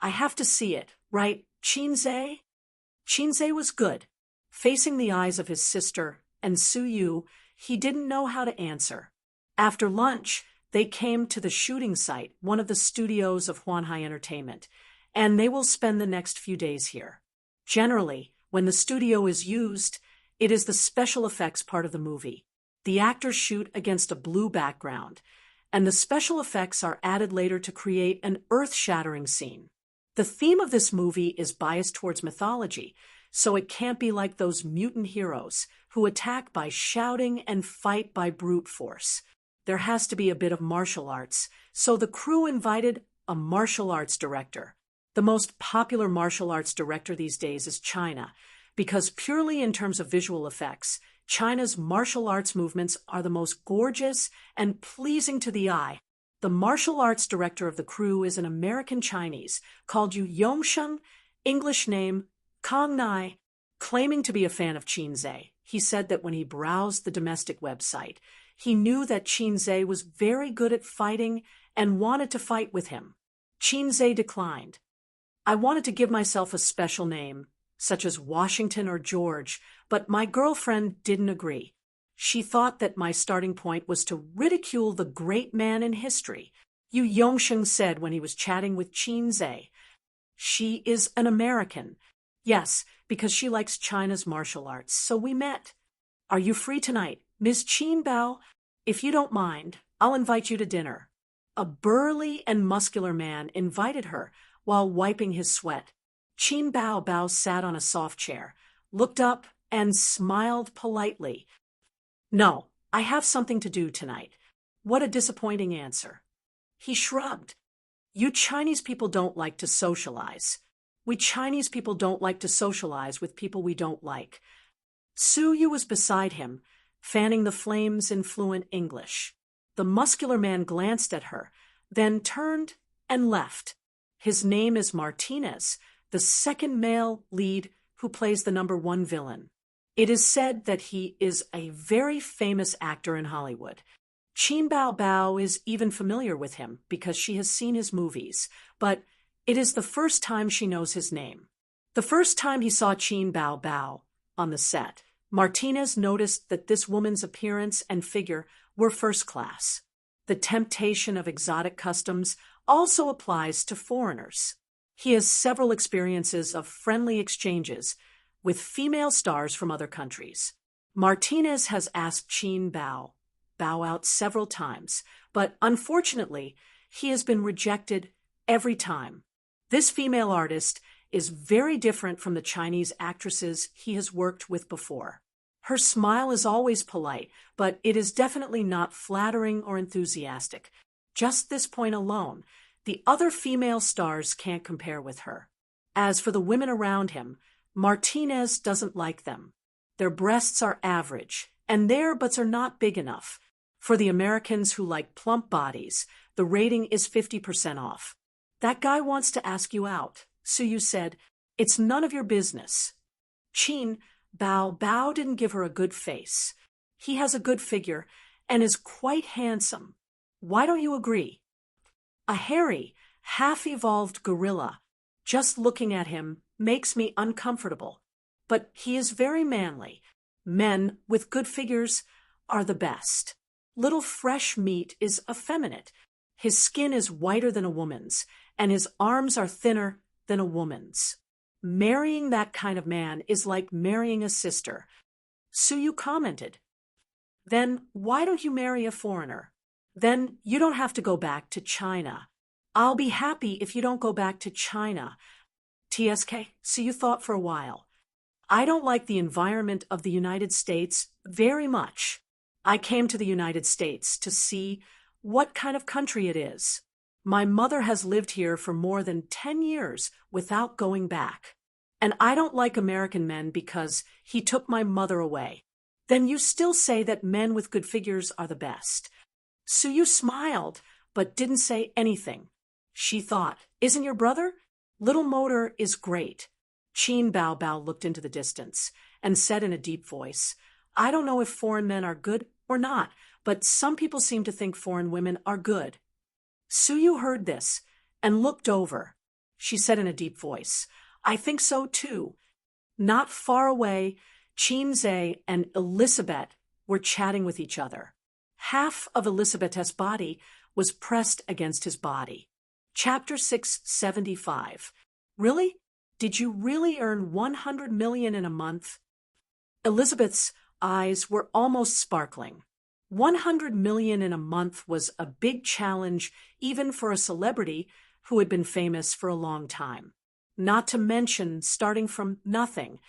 I have to see it, right, Qinze? Qinze was good. Facing the eyes of his sister and Suyu, he didn't know how to answer. After lunch, they came to the shooting site, one of the studios of Huanhai Entertainment, and they will spend the next few days here. Generally, when the studio is used, it is the special effects part of the movie. The actors shoot against a blue background, and the special effects are added later to create an earth-shattering scene. The theme of this movie is biased towards mythology, so it can't be like those mutant heroes who attack by shouting and fight by brute force. There has to be a bit of martial arts, so the crew invited a martial arts director. The most popular martial arts director these days is China, because purely in terms of visual effects, China's martial arts movements are the most gorgeous and pleasing to the eye. The martial arts director of the crew is an American Chinese called Yu Yongsheng, English name Kong Nai. Claiming to be a fan of Qinze, he said that when he browsed the domestic website, he knew that Qinze was very good at fighting and wanted to fight with him. Qinze declined. I wanted to give myself a special name, such as Washington or George, but my girlfriend didn't agree. She thought that my starting point was to ridicule the great man in history, Yu Yongsheng said when he was chatting with Qinze. She is an American. Yes, because she likes China's martial arts, so we met. Are you free tonight, Ms. Qin Bao? If you don't mind, I'll invite you to dinner. A burly and muscular man invited her while wiping his sweat. Qin Bao sat on a soft chair, looked up, and smiled politely. No, I have something to do tonight. What a disappointing answer. He shrugged. You Chinese people don't like to socialize. We Chinese people don't like to socialize with people we don't like. Suyu was beside him, fanning the flames in fluent English. The muscular man glanced at her, then turned and left. His name is Martinez, the second male lead who plays the number one villain. It is said that he is a very famous actor in Hollywood. Qin Bao is even familiar with him because she has seen his movies, but it is the first time she knows his name. The first time he saw Qin Bao on the set, Martinez noticed that this woman's appearance and figure were first class. The temptation of exotic customs also applies to foreigners. He has several experiences of friendly exchanges with female stars from other countries. Martinez has asked Qin Bao out several times, but unfortunately, he has been rejected every time. This female artist is very different from the Chinese actresses he has worked with before. Her smile is always polite, but it is definitely not flattering or enthusiastic. Just this point alone, the other female stars can't compare with her. As for the women around him, Martinez doesn't like them. Their breasts are average, and their butts are not big enough. For the Americans who like plump bodies, the rating is 50% off. That guy wants to ask you out, Suyu said. It's none of your business. Qin Bao didn't give her a good face. He has a good figure and is quite handsome. Why don't you agree? A hairy, half-evolved gorilla. Just looking at him makes me uncomfortable. But he is very manly. Men with good figures are the best. Little fresh meat is effeminate. His skin is whiter than a woman's, and his arms are thinner than a woman's. Marrying that kind of man is like marrying a sister. Suyu commented. Then why don't you marry a foreigner? Then you don't have to go back to China. I'll be happy if you don't go back to China. TSK, so you thought for a while. I don't like the environment of the United States very much. I came to the United States to see what kind of country it is. My mother has lived here for more than 10 years without going back. And I don't like American men because he took my mother away. Then you still say that men with good figures are the best. Suyu smiled, but didn't say anything. She thought, isn't your brother? Little Motor is great. Qin Bao Bao looked into the distance and said in a deep voice, I don't know if foreign men are good or not, but some people seem to think foreign women are good. Suyu heard this and looked over. She said in a deep voice, I think so too. Not far away, Qin Zhe and Elizabeth were chatting with each other. Half of Elizabeth's body was pressed against his body. Chapter 675. Really? Did you really earn 100 million in a month? Elizabeth's eyes were almost sparkling. 100 million in a month was a big challenge even for a celebrity who had been famous for a long time. Not to mention starting from nothing.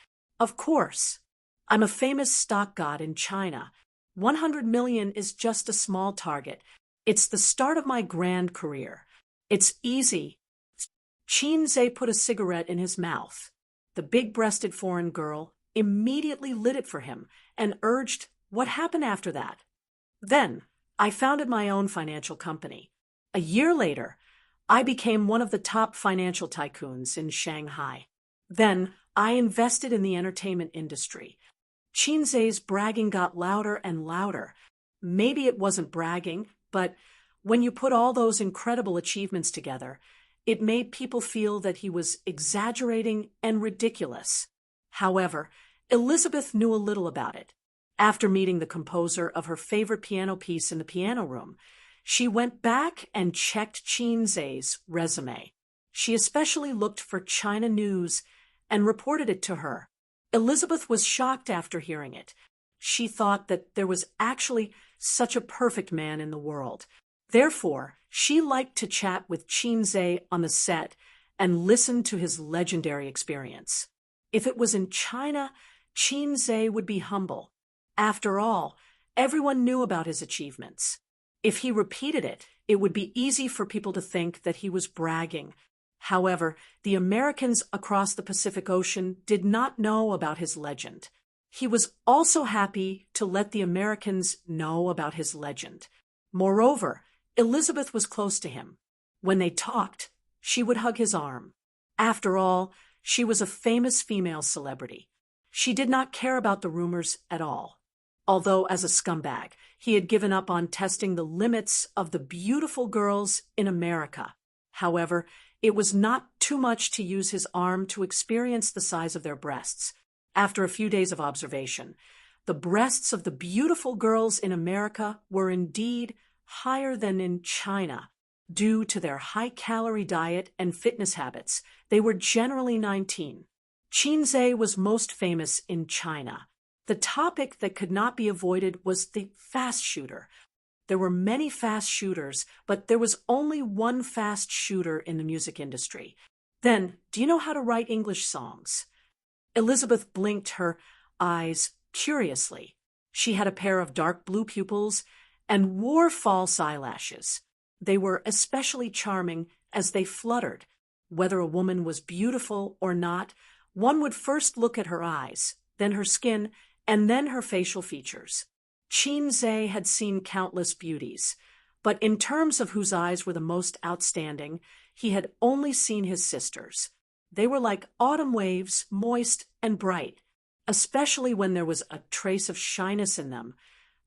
Of course, I'm a famous stock god in China. 100 million is just a small target. It's the start of my grand career. It's easy. Qin Zhe put a cigarette in his mouth. The big-breasted foreign girl immediately lit it for him and urged, what happened after that? Then, I founded my own financial company. A year later, I became one of the top financial tycoons in Shanghai. Then, I invested in the entertainment industry. Qin Zhe's bragging got louder and louder. Maybe it wasn't bragging, but when you put all those incredible achievements together, it made people feel that he was exaggerating and ridiculous. However, Elizabeth knew a little about it. After meeting the composer of her favorite piano piece in the piano room, she went back and checked Qin Zhe's resume. She especially looked for China news and reported it to her. Elizabeth was shocked after hearing it. She thought that there was actually such a perfect man in the world. Therefore, she liked to chat with Qin Zhe on the set and listen to his legendary experience. If it was in China, Qin Zhe would be humble. After all, everyone knew about his achievements. If he repeated it, it would be easy for people to think that he was bragging. However, the Americans across the Pacific Ocean did not know about his legend. He was also happy to let the Americans know about his legend. Moreover, Elizabeth was close to him. When they talked, she would hug his arm. After all, she was a famous female celebrity. She did not care about the rumors at all. Although, as a scumbag, he had given up on testing the limits of the beautiful girls in America. However, it was not too much to use his arm to experience the size of their breasts. After a few days of observation, the breasts of the beautiful girls in America were indeed higher than in China. Due to their high-calorie diet and fitness habits, they were generally 19. Qin Zhe was most famous in China. The topic that could not be avoided was the fast shooter. There were many fast shooters, but there was only one fast shooter in the music industry. Then, do you know how to write English songs? Elizabeth blinked her eyes curiously. She had a pair of dark blue pupils and wore false eyelashes. They were especially charming as they fluttered. Whether a woman was beautiful or not, one would first look at her eyes, then her skin, and then her facial features. Qin Zhe had seen countless beauties, but in terms of whose eyes were the most outstanding, he had only seen his sisters. They were like autumn waves, moist and bright, especially when there was a trace of shyness in them.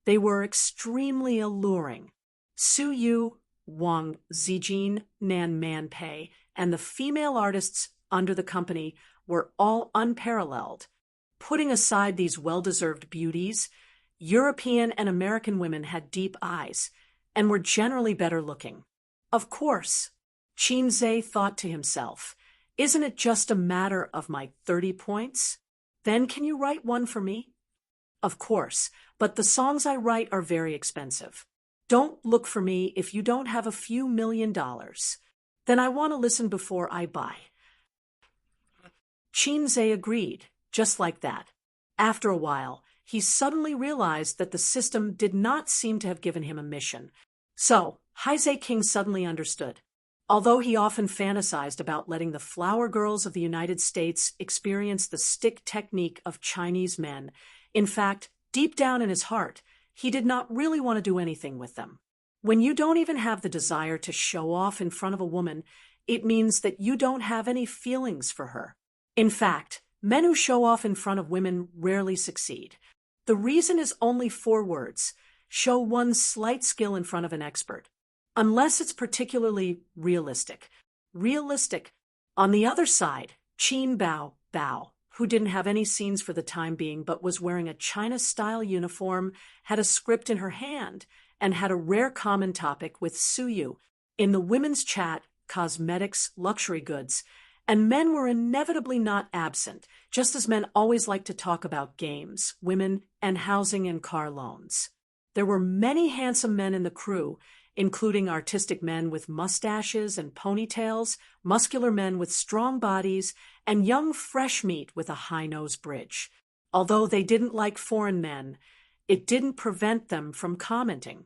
They were extremely alluring. Su Yu, Wang Zijin, Nan Manpei, and the female artists under the company were all unparalleled. Putting aside these well-deserved beauties, European and American women had deep eyes and were generally better looking. Of course, Qin Zhe thought to himself, isn't it just a matter of my 30 points? Then can you write one for me? Of course, but the songs I write are very expensive. Don't look for me if you don't have a few $1,000,000. Then I want to listen before I buy. Qinze agreed, just like that. After a while, he suddenly realized that the system did not seem to have given him a mission. So, Haize King suddenly understood. Although he often fantasized about letting the flower girls of the United States experience the stick technique of Chinese men, in fact, deep down in his heart, he did not really want to do anything with them. When you don't even have the desire to show off in front of a woman, it means that you don't have any feelings for her. In fact, men who show off in front of women rarely succeed. The reason is only 4 words: show one slight skill in front of an expert. Unless it's particularly realistic. Realistic. On the other side, Qin Bao, who didn't have any scenes for the time being but was wearing a China-style uniform, had a script in her hand, and had a rare common topic with Suyu. In the women's chat, cosmetics, luxury goods, and men were inevitably not absent, just as men always like to talk about games, women, and housing and car loans. There were many handsome men in the crew, including artistic men with mustaches and ponytails, muscular men with strong bodies, and young fresh meat with a high-nose bridge. Although they didn't like foreign men, it didn't prevent them from commenting.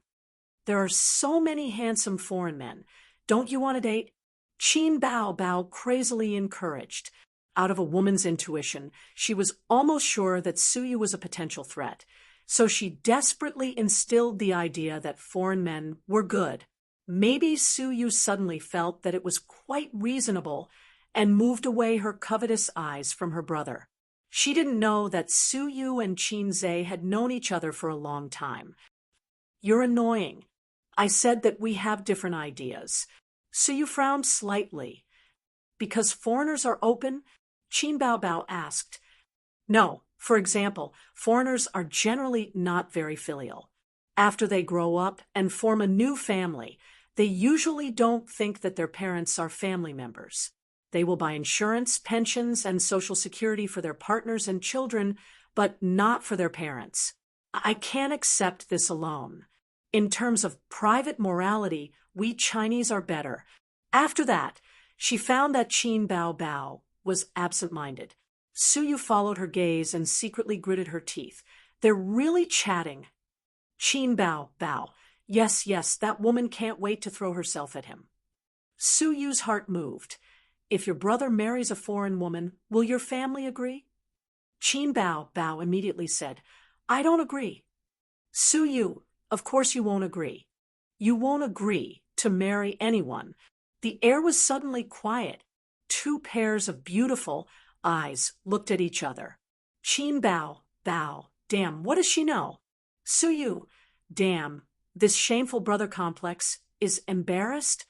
There are so many handsome foreign men. Don't you want to date? Qin Bao crazily encouraged. Out of a woman's intuition, she was almost sure that Suyu was a potential threat. So she desperately instilled the idea that foreign men were good. Maybe Suyu suddenly felt that it was quite reasonable and moved away her covetous eyes from her brother. She didn't know that Suyu and Qinze had known each other for a long time. You're annoying. I said that we have different ideas. Suyu frowned slightly. Because foreigners are open? Qin Bao asked. No. For example, foreigners are generally not very filial. After they grow up and form a new family, they usually don't think that their parents are family members. They will buy insurance, pensions, and Social Security for their partners and children, but not for their parents. I can't accept this alone. In terms of private morality, we Chinese are better. After that, she found that Qin Bao was absent-minded. Suyu followed her gaze and secretly gritted her teeth. They're really chatting. Qin Bao. Yes, that woman can't wait to throw herself at him. Suyu's heart moved. If your brother marries a foreign woman, will your family agree? Qin Bao immediately said, I don't agree. Suyu, of course you won't agree. You won't agree to marry anyone. The air was suddenly quiet. 2 pairs of beautiful eyes looked at each other. Qin Bao. Damn, what does she know? Suyu. Damn, this shameful brother complex is embarrassed?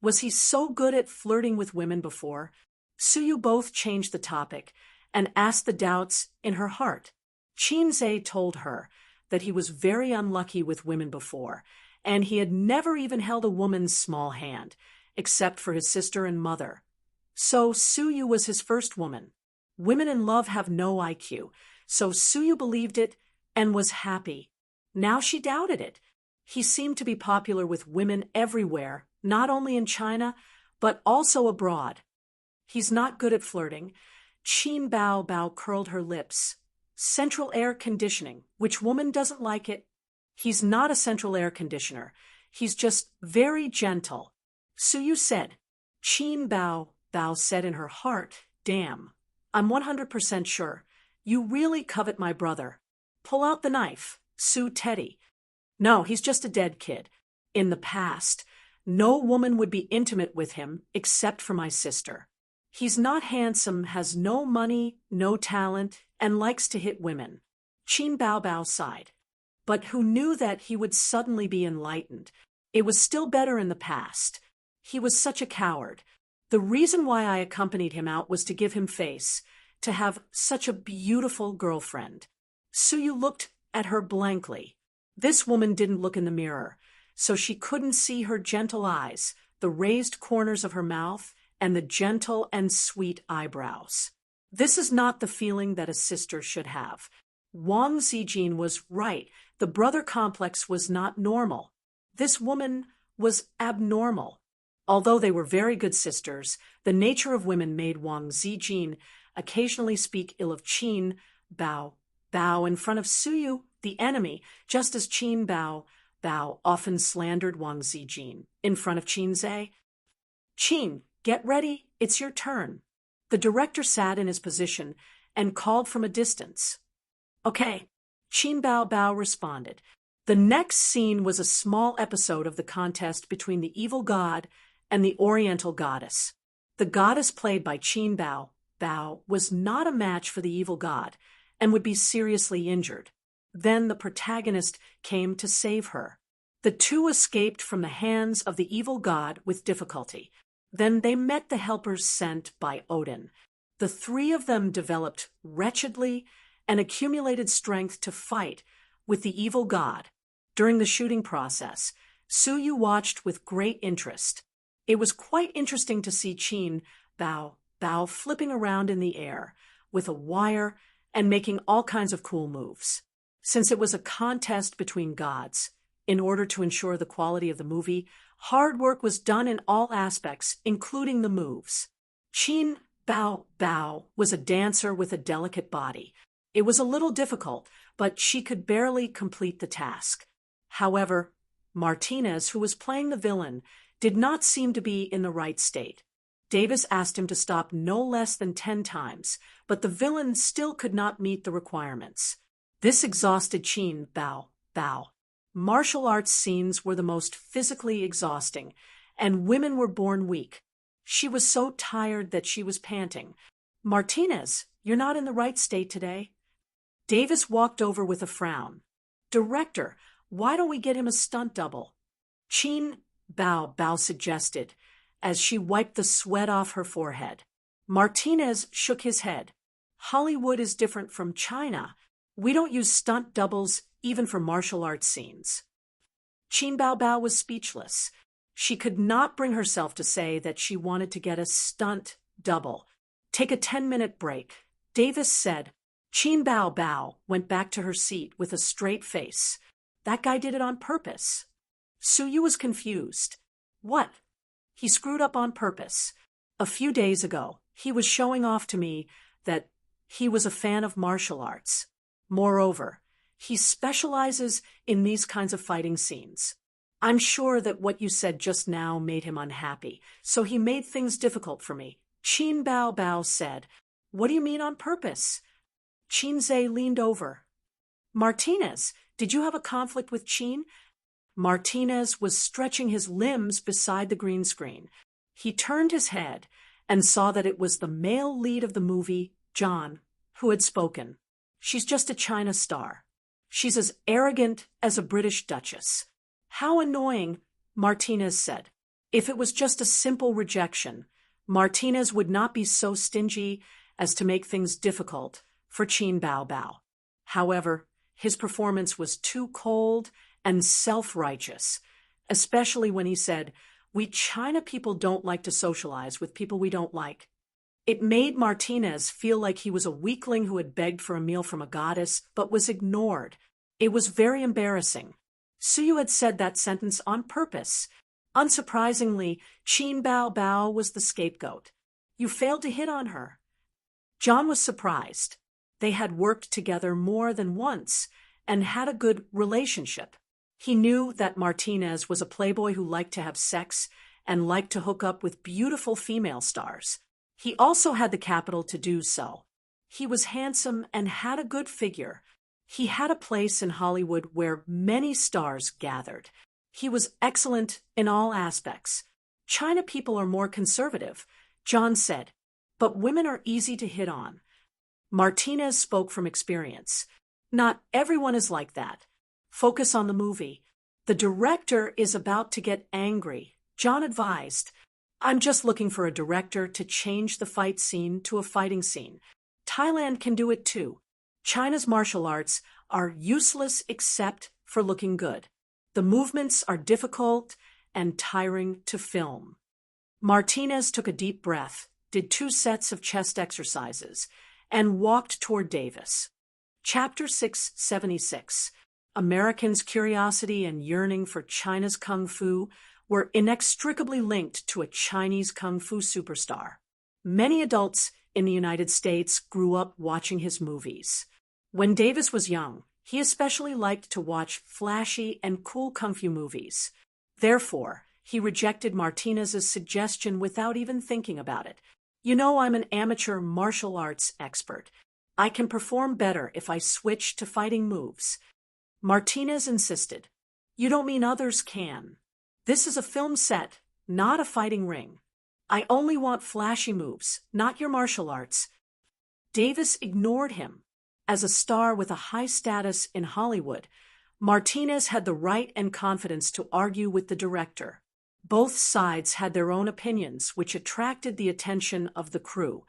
Was he so good at flirting with women before? Suyu both changed the topic and asked the doubts in her heart. Qinze told her that he was very unlucky with women before, and he had never even held a woman's small hand, except for his sister and mother. So Suyu was his first woman. Women in love have no IQ, so Suyu believed it and was happy. Now she doubted it. He seemed to be popular with women everywhere, not only in China, but also abroad. He's not good at flirting. Qin Bao curled her lips. Central air conditioning. Which woman doesn't like it? He's not a central air conditioner. He's just very gentle. Suyu said. Qin Bao said in her heart, Damn, I'm 100% sure. You really covet my brother. Pull out the knife. Sue Teddy. No, he's just a dead kid. In the past, no woman would be intimate with him except for my sister. He's not handsome, has no money, no talent, and likes to hit women. Qin Bao sighed. But who knew that he would suddenly be enlightened? It was still better in the past. He was such a coward. The reason why I accompanied him out was to give him face, to have such a beautiful girlfriend. Suyu looked at her blankly. This woman didn't look in the mirror, so she couldn't see her gentle eyes, the raised corners of her mouth, and the gentle and sweet eyebrows. This is not the feeling that a sister should have. Wang Zijin was right. The brother complex was not normal. This woman was abnormal. Although they were very good sisters, the nature of women made Wang Zijin occasionally speak ill of Qin Bao in front of Suyu, the enemy, just as Qin Bao often slandered Wang Zijin in front of Qin Zhe. Qin, get ready, it's your turn. The director sat in his position and called from a distance. Okay, Qin Bao responded. The next scene was a small episode of the contest between the evil god and the oriental goddess. The goddess played by Qin Bao was not a match for the evil god and would be seriously injured. Then the protagonist came to save her. The two escaped from the hands of the evil god with difficulty. Then they met the helpers sent by Odin. The three of them developed wretchedly and accumulated strength to fight with the evil god. During the shooting process, Suyu watched with great interest. It was quite interesting to see Qin Bao flipping around in the air with a wire and making all kinds of cool moves. Since it was a contest between gods, in order to ensure the quality of the movie, hard work was done in all aspects, including the moves. Qin Bao was a dancer with a delicate body. It was a little difficult, but she could barely complete the task. However, Martinez, who was playing the villain, did not seem to be in the right state. Davis asked him to stop no less than 10 times, but the villain still could not meet the requirements. This exhausted Qin Bao. Martial arts scenes were the most physically exhausting, and women were born weak. She was so tired that she was panting. Martinez, you're not in the right state today. Davis walked over with a frown. Director, why don't we get him a stunt double? Qin Bao suggested, as she wiped the sweat off her forehead. Martinez shook his head. Hollywood is different from China. We don't use stunt doubles even for martial arts scenes. Qin Bao was speechless. She could not bring herself to say that she wanted to get a stunt double. Take a 10-minute break. Davis said. Qin Bao went back to her seat with a straight face. That guy did it on purpose. Suyu was confused. What? He screwed up on purpose. A few days ago, he was showing off to me that he was a fan of martial arts. Moreover, he specializes in these kinds of fighting scenes. I'm sure that what you said just now made him unhappy, so he made things difficult for me. Qin Bao said. What do you mean on purpose? Qin Zhe leaned over. Martinez, did you have a conflict with Qin? Martinez was stretching his limbs beside the green screen. He turned his head and saw that it was the male lead of the movie, John, who had spoken. She's just a China star. She's as arrogant as a British duchess. How annoying, Martinez said. If it was just a simple rejection, Martinez would not be so stingy as to make things difficult for Qin Bao. However, his performance was too cold and self-righteous, especially when he said, "We China people don't like to socialize with people we don't like." It made Martinez feel like he was a weakling who had begged for a meal from a goddess but was ignored. It was very embarrassing. Suyu had said that sentence on purpose. Unsurprisingly, Qin Bao was the scapegoat. You failed to hit on her. John was surprised. They had worked together more than once and had a good relationship. He knew that Martinez was a playboy who liked to have sex and liked to hook up with beautiful female stars. He also had the capital to do so. He was handsome and had a good figure. He had a place in Hollywood where many stars gathered. He was excellent in all aspects. China people are more conservative, John said, but women are easy to hit on. Martinez spoke from experience. Not everyone is like that. Focus on the movie. The director is about to get angry, John advised. I'm just looking for a director to change the fight scene to a fighting scene. Thailand can do it too. China's martial arts are useless except for looking good. The movements are difficult and tiring to film. Martinez took a deep breath, did 2 sets of chest exercises, and walked toward Davis. Chapter 676. Americans' curiosity and yearning for China's kung fu were inextricably linked to a Chinese kung fu superstar. Many adults in the United States grew up watching his movies. When Davis was young, he especially liked to watch flashy and cool kung fu movies. Therefore, he rejected Martinez's suggestion without even thinking about it. "You know, I'm an amateur martial arts expert. I can perform better if I switch to fighting moves." Martinez insisted. "You don't mean others can. This is a film set, not a fighting ring. I only want flashy moves, not your martial arts." Davis ignored him. As a star with a high status in Hollywood, Martinez had the right and confidence to argue with the director. Both sides had their own opinions, which attracted the attention of the crew.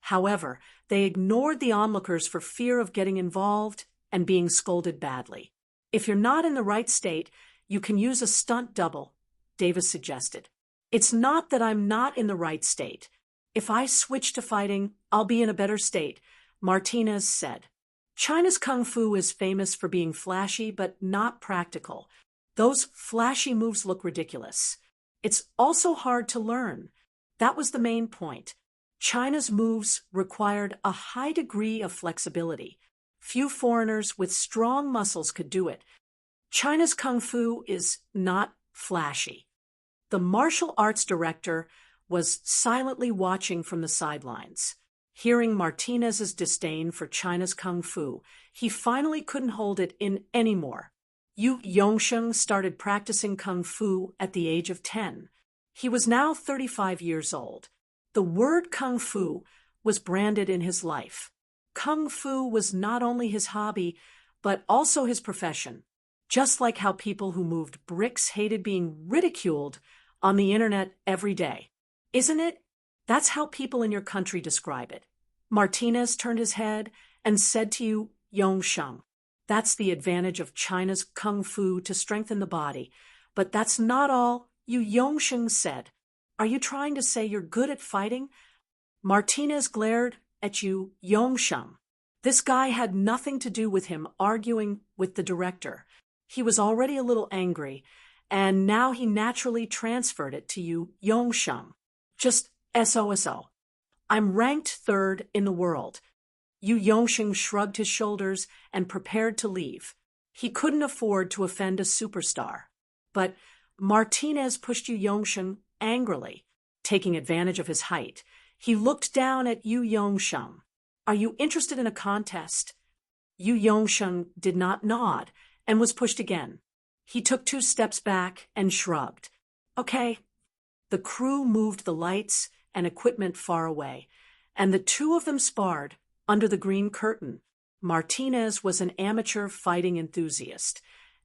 However, they ignored the onlookers for fear of getting involved and being scolded badly. "If you're not in the right state, you can use a stunt double," Davis suggested. "It's not that I'm not in the right state. If I switch to fighting, I'll be in a better state," Martinez said. China's kung fu is famous for being flashy but not practical. Those flashy moves look ridiculous. It's also hard to learn. That was the main point. China's moves required a high degree of flexibility. Few foreigners with strong muscles could do it. China's kung fu is not flashy. The martial arts director was silently watching from the sidelines. Hearing Martinez's disdain for China's kung fu, he finally couldn't hold it in anymore. Yu Yongsheng started practicing kung fu at the age of 10. He was now 35 years old. The word kung fu was branded in his life. Kung fu was not only his hobby, but also his profession. Just like how people who moved bricks hated being ridiculed on the internet every day. Isn't it? That's how people in your country describe it. Martinez turned his head and said to Yu Yongsheng, "That's the advantage of China's kung fu to strengthen the body. But that's not all," Yu Yongsheng said. "Are you trying to say you're good at fighting?" Martinez glared at Yu Yongsheng. This guy had nothing to do with him arguing with the director. He was already a little angry, and now he naturally transferred it to Yu Yongsheng. "Just SOSO. I'm ranked third in the world." Yu Yongsheng shrugged his shoulders and prepared to leave. He couldn't afford to offend a superstar. But Martinez pushed Yu Yongsheng angrily, taking advantage of his height. He looked down at Yu Yongsheng. "Are you interested in a contest?" Yu Yongsheng did not nod and was pushed again. He took 2 steps back and shrugged. "Okay." The crew moved the lights and equipment far away, and the two of them sparred under the green curtain. Martinez was an amateur fighting enthusiast,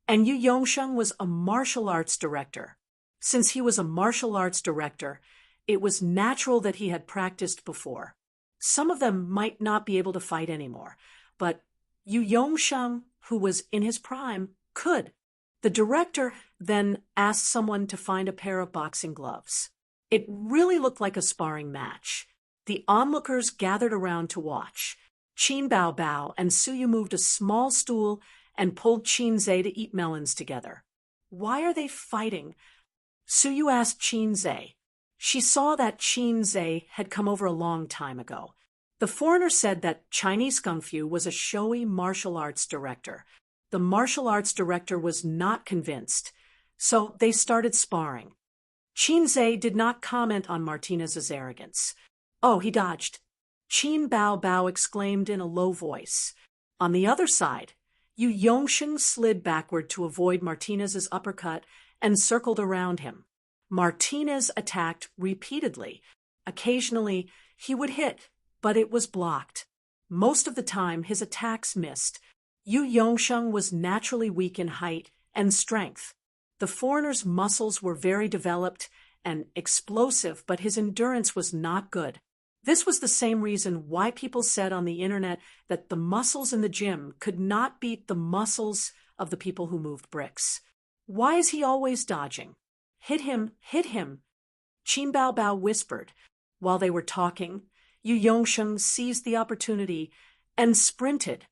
and Yu Yongsheng was a martial arts director. Since he was a martial arts director, it was natural that he had practiced before. Some of them might not be able to fight anymore, but Yu Yongsheng, who was in his prime, could. The director then asked someone to find a pair of boxing gloves. It really looked like a sparring match. The onlookers gathered around to watch. Qin Bao Bao and Suyu moved a small stool and pulled Qin Zhe to eat melons together. "Why are they fighting?" Suyu asked Qin Zhe. She saw that Qin Zhe had come over a long time ago. The foreigner said that Chinese kung fu was a showy martial arts director. The martial arts director was not convinced, so they started sparring. Qin Zhe did not comment on Martinez's arrogance. "Oh, he dodged." Qin Bao Bao exclaimed in a low voice. On the other side, Yu Yongsheng slid backward to avoid Martinez's uppercut and circled around him. Martinez attacked repeatedly. Occasionally, he would hit, but it was blocked. Most of the time, his attacks missed. Yu Yongsheng was naturally weak in height and strength. The foreigner's muscles were very developed and explosive, but his endurance was not good. This was the same reason why people said on the internet that the muscles in the gym could not beat the muscles of the people who moved bricks. "Why is he always dodging? Hit him, hit him," Qin Bao Bao whispered. While they were talking, Yu Yongsheng seized the opportunity and sprinted.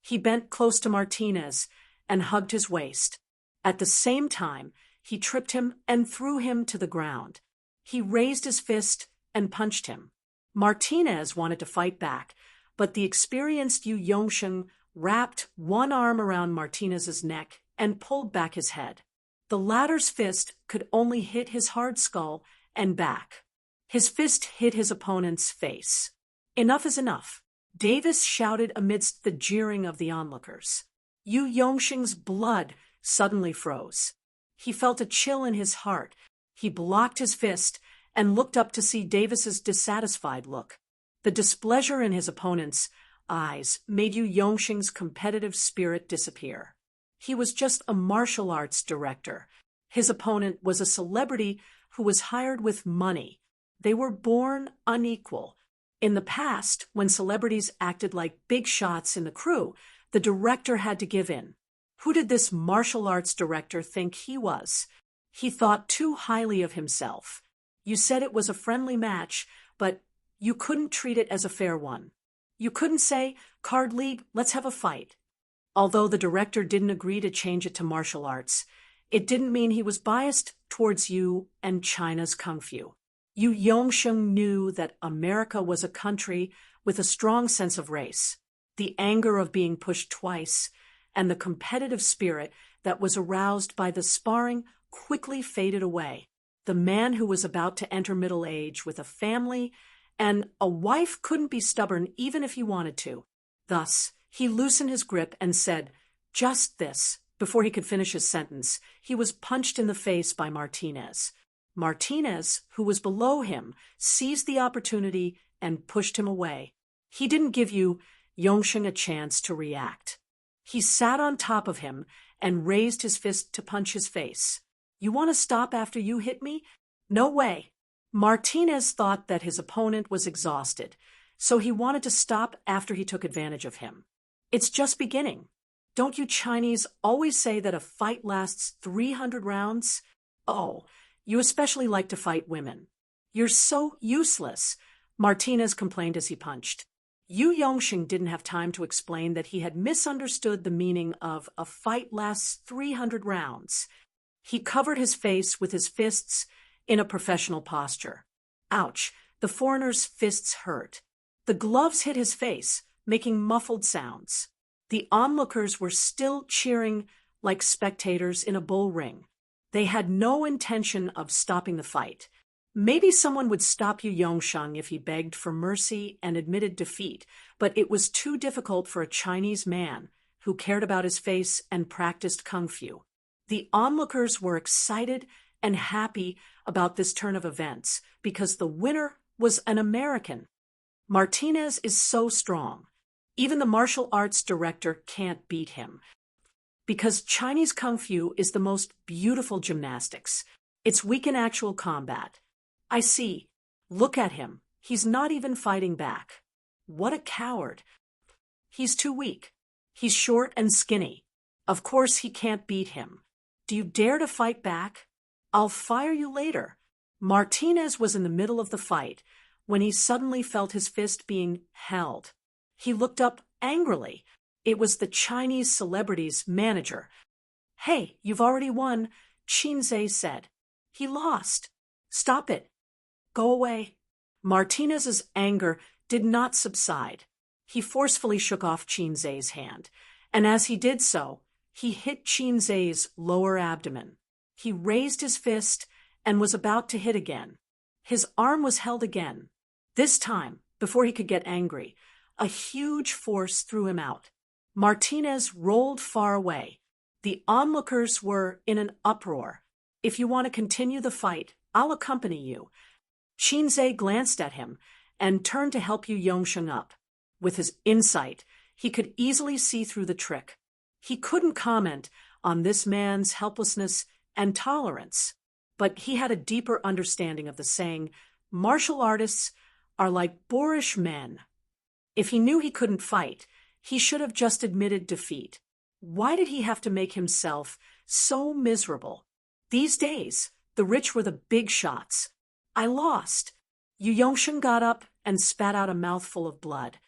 He bent close to Martinez and hugged his waist. At the same time, he tripped him and threw him to the ground. He raised his fist and punched him. Martinez wanted to fight back, but the experienced Yu Yongsheng wrapped one arm around Martinez's neck and pulled back his head. The latter's fist could only hit his hard skull and back. His fist hit his opponent's face. "Enough is enough," Davis shouted amidst the jeering of the onlookers. Yu Yongsheng's blood suddenly froze. He felt a chill in his heart. He blocked his fist and looked up to see Davis's dissatisfied look. The displeasure in his opponent's eyes made Yu Yongsheng's competitive spirit disappear. He was just a martial arts director. His opponent was a celebrity who was hired with money. They were born unequal. In the past, when celebrities acted like big shots in the crew, the director had to give in. Who did this martial arts director think he was? He thought too highly of himself. You said it was a friendly match, but you couldn't treat it as a fair one. You couldn't say, "Card League, let's have a fight." Although the director didn't agree to change it to martial arts, it didn't mean he was biased towards you and China's Kung Fu. Yu Yongsheng knew that America was a country with a strong sense of race. The anger of being pushed twice and the competitive spirit that was aroused by the sparring quickly faded away. The man who was about to enter middle age with a family and a wife couldn't be stubborn even if he wanted to. Thus, he loosened his grip and said, "Just this." Before he could finish his sentence, he was punched in the face by Martinez. Martinez, who was below him, seized the opportunity and pushed him away. He didn't give Yu Yongsheng a chance to react. He sat on top of him and raised his fist to punch his face. "You want to stop after you hit me? No way." Martinez thought that his opponent was exhausted, so he wanted to stop after he took advantage of him. "It's just beginning. Don't you Chinese always say that a fight lasts 300 rounds? Oh, you especially like to fight women. You're so useless," Martinez complained as he punched. Yu Yongsheng didn't have time to explain that he had misunderstood the meaning of "a fight lasts 300 rounds." He covered his face with his fists in a professional posture. Ouch, the foreigner's fists hurt. The gloves hit his face, making muffled sounds. The onlookers were still cheering like spectators in a bull ring. They had no intention of stopping the fight. Maybe someone would stop Yu Yongsheng if he begged for mercy and admitted defeat, but it was too difficult for a Chinese man who cared about his face and practiced Kung Fu. The onlookers were excited and happy about this turn of events because the winner was an American. Martinez is so strong. Even the martial arts director can't beat him. Because Chinese Kung Fu is the most beautiful gymnastics. It's weak in actual combat. I see. Look at him. He's not even fighting back. What a coward. He's too weak. He's short and skinny. Of course he can't beat him. Do you dare to fight back? I'll fire you later. Martinez was in the middle of the fight when he suddenly felt his fist being held. He looked up angrily. It was the Chinese celebrity's manager. "Hey, you've already won," Qinzhe said. "He lost. Stop it. Go away." Martinez's anger did not subside. He forcefully shook off Qinzhe's hand, and as he did so, he hit Qinzhe's lower abdomen. He raised his fist and was about to hit again. His arm was held again. This time, before he could get angry, a huge force threw him out. Martinez rolled far away. The onlookers were in an uproar. "If you want to continue the fight, I'll accompany you." Qinzhe glanced at him and turned to help Yu Yongsheng up. With his insight, he could easily see through the trick. He couldn't comment on this man's helplessness and tolerance, but he had a deeper understanding of the saying, "Martial artists are like boorish men." If he knew he couldn't fight, he should have just admitted defeat. Why did he have to make himself so miserable? These days, the rich were the big shots. "I lost." Yu Yongsheng got up and spat out a mouthful of blood.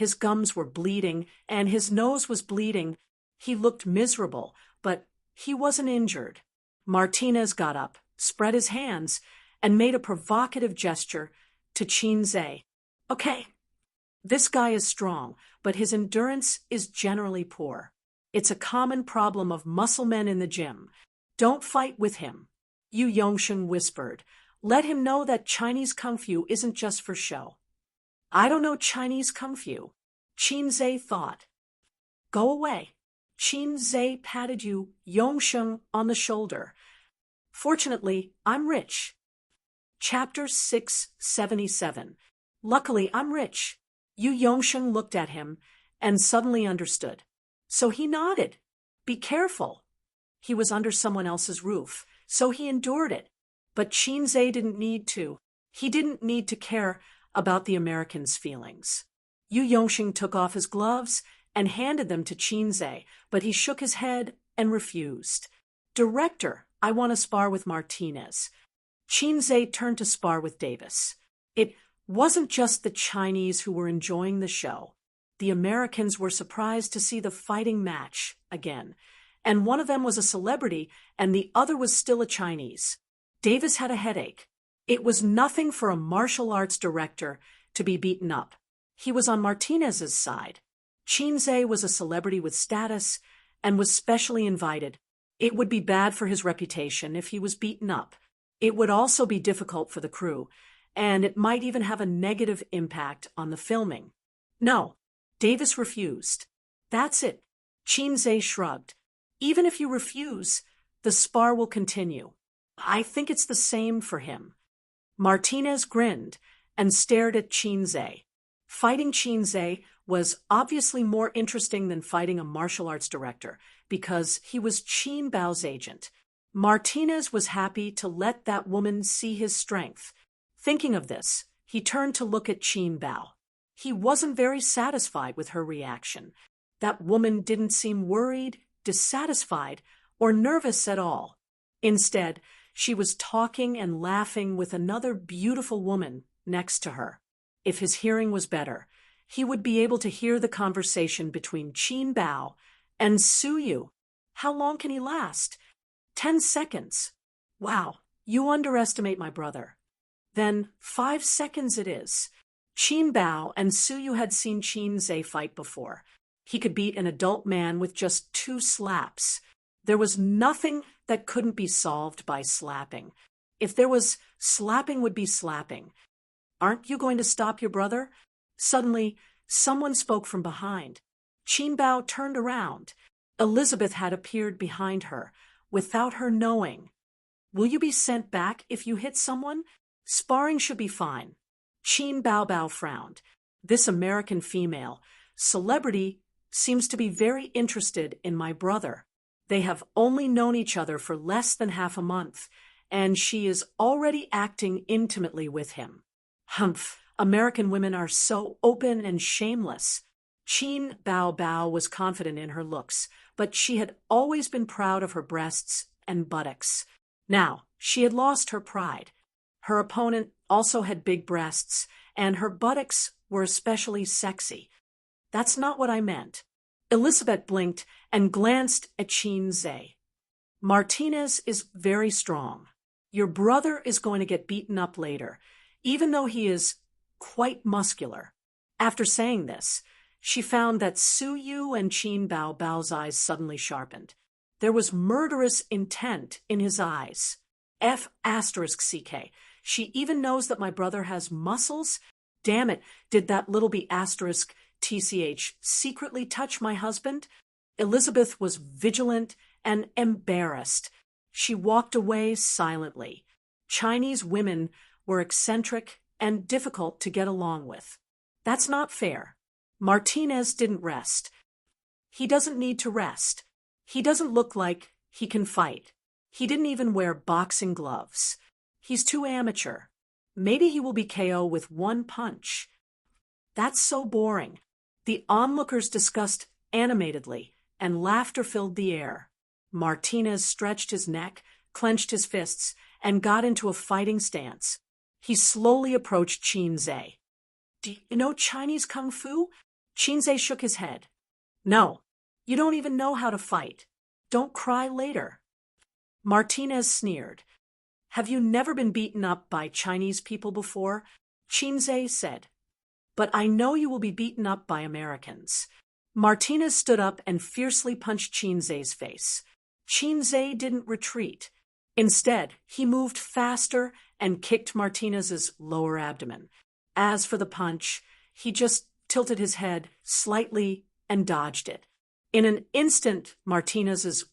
His gums were bleeding, and his nose was bleeding. He looked miserable, but he wasn't injured. Martinez got up, spread his hands, and made a provocative gesture to Qinze. Okay, this guy is strong, but his endurance is generally poor. It's a common problem of muscle men in the gym. Don't fight with him. Yu Yongsheng whispered. Let him know that Chinese Kung Fu isn't just for show. I don't know Chinese Kung Fu, Qinze thought. Go away. Qinze patted Yu Yongsheng on the shoulder. Fortunately, I'm rich. Chapter 677. Luckily, I'm rich. Yu Yongsheng looked at him and suddenly understood. So he nodded. Be careful. He was under someone else's roof, so he endured it. But Qinze didn't need to. He didn't need to care about the Americans' feelings. Yu Yongsheng took off his gloves and handed them to Qinze, but he shook his head and refused. Director, I want to spar with Martinez. Qinze turned to spar with Davis. It wasn't just the Chinese who were enjoying the show. The Americans were surprised to see the fighting match again, and one of them was a celebrity and the other was still a Chinese. Davis had a headache. It was nothing for a martial arts director to be beaten up. He was on Martinez's side. Qinze was a celebrity with status and was specially invited. It would be bad for his reputation if he was beaten up. It would also be difficult for the crew, and it might even have a negative impact on the filming. No, Davis refused. That's it. Qinze shrugged. Even if you refuse, the spar will continue. I think it's the same for him. Martinez grinned and stared at Qinze. Fighting Qinze was obviously more interesting than fighting a martial arts director because he was Qin Bao's agent. Martinez was happy to let that woman see his strength. Thinking of this, he turned to look at Qin Bao. He wasn't very satisfied with her reaction. That woman didn't seem worried, dissatisfied, or nervous at all. Instead, she was talking and laughing with another beautiful woman next to her. If his hearing was better, he would be able to hear the conversation between Qin Bao and Suyu. How long can he last? 10 seconds. Wow, you underestimate my brother. Then 5 seconds it is. Qin Bao and Suyu had seen Qinze fight before. He could beat an adult man with just 2 slaps. There was nothing that couldn't be solved by slapping. If there was, slapping would be slapping. Aren't you going to stop your brother? Suddenly, someone spoke from behind. Qin Bao turned around. Elizabeth had appeared behind her, without her knowing. Will you be sent back if you hit someone? Sparring should be fine. Qin Bao frowned. This American female, celebrity, seems to be very interested in my brother. They have only known each other for less than half a month, and she is already acting intimately with him. Humph, American women are so open and shameless. Qin Bao was confident in her looks, but she had always been proud of her breasts and buttocks. Now, she had lost her pride. Her opponent also had big breasts, and her buttocks were especially sexy. That's not what I meant. Elizabeth blinked and glanced at Qinze. Martinez is very strong. Your brother is going to get beaten up later, even though he is quite muscular. After saying this, she found that Suyu and Qin Bao's eyes suddenly sharpened. There was murderous intent in his eyes. F***CK. She even knows that my brother has muscles? Damn it, did that little **TCH secretly touch my husband? Elizabeth was vigilant and embarrassed. She walked away silently. Chinese women were eccentric and difficult to get along with. That's not fair. Martinez didn't rest. He doesn't need to rest. He doesn't look like he can fight. He didn't even wear boxing gloves. He's too amateur. Maybe he will be KO with 1 punch. That's so boring. The onlookers discussed animatedly, and laughter filled the air. Martinez stretched his neck, clenched his fists, and got into a fighting stance. He slowly approached Qinze. Do you know Chinese Kung Fu? Shinzei shook his head. No, you don't even know how to fight. Don't cry later. Martinez sneered. Have you never been beaten up by Chinese people before? Shinzei said. But I know you will be beaten up by Americans. Martinez stood up and fiercely punched Shinzei's face. Shinzei didn't retreat. Instead, he moved faster and kicked Martinez's lower abdomen. As for the punch, he just tilted his head slightly and dodged it. In an instant, Martinez's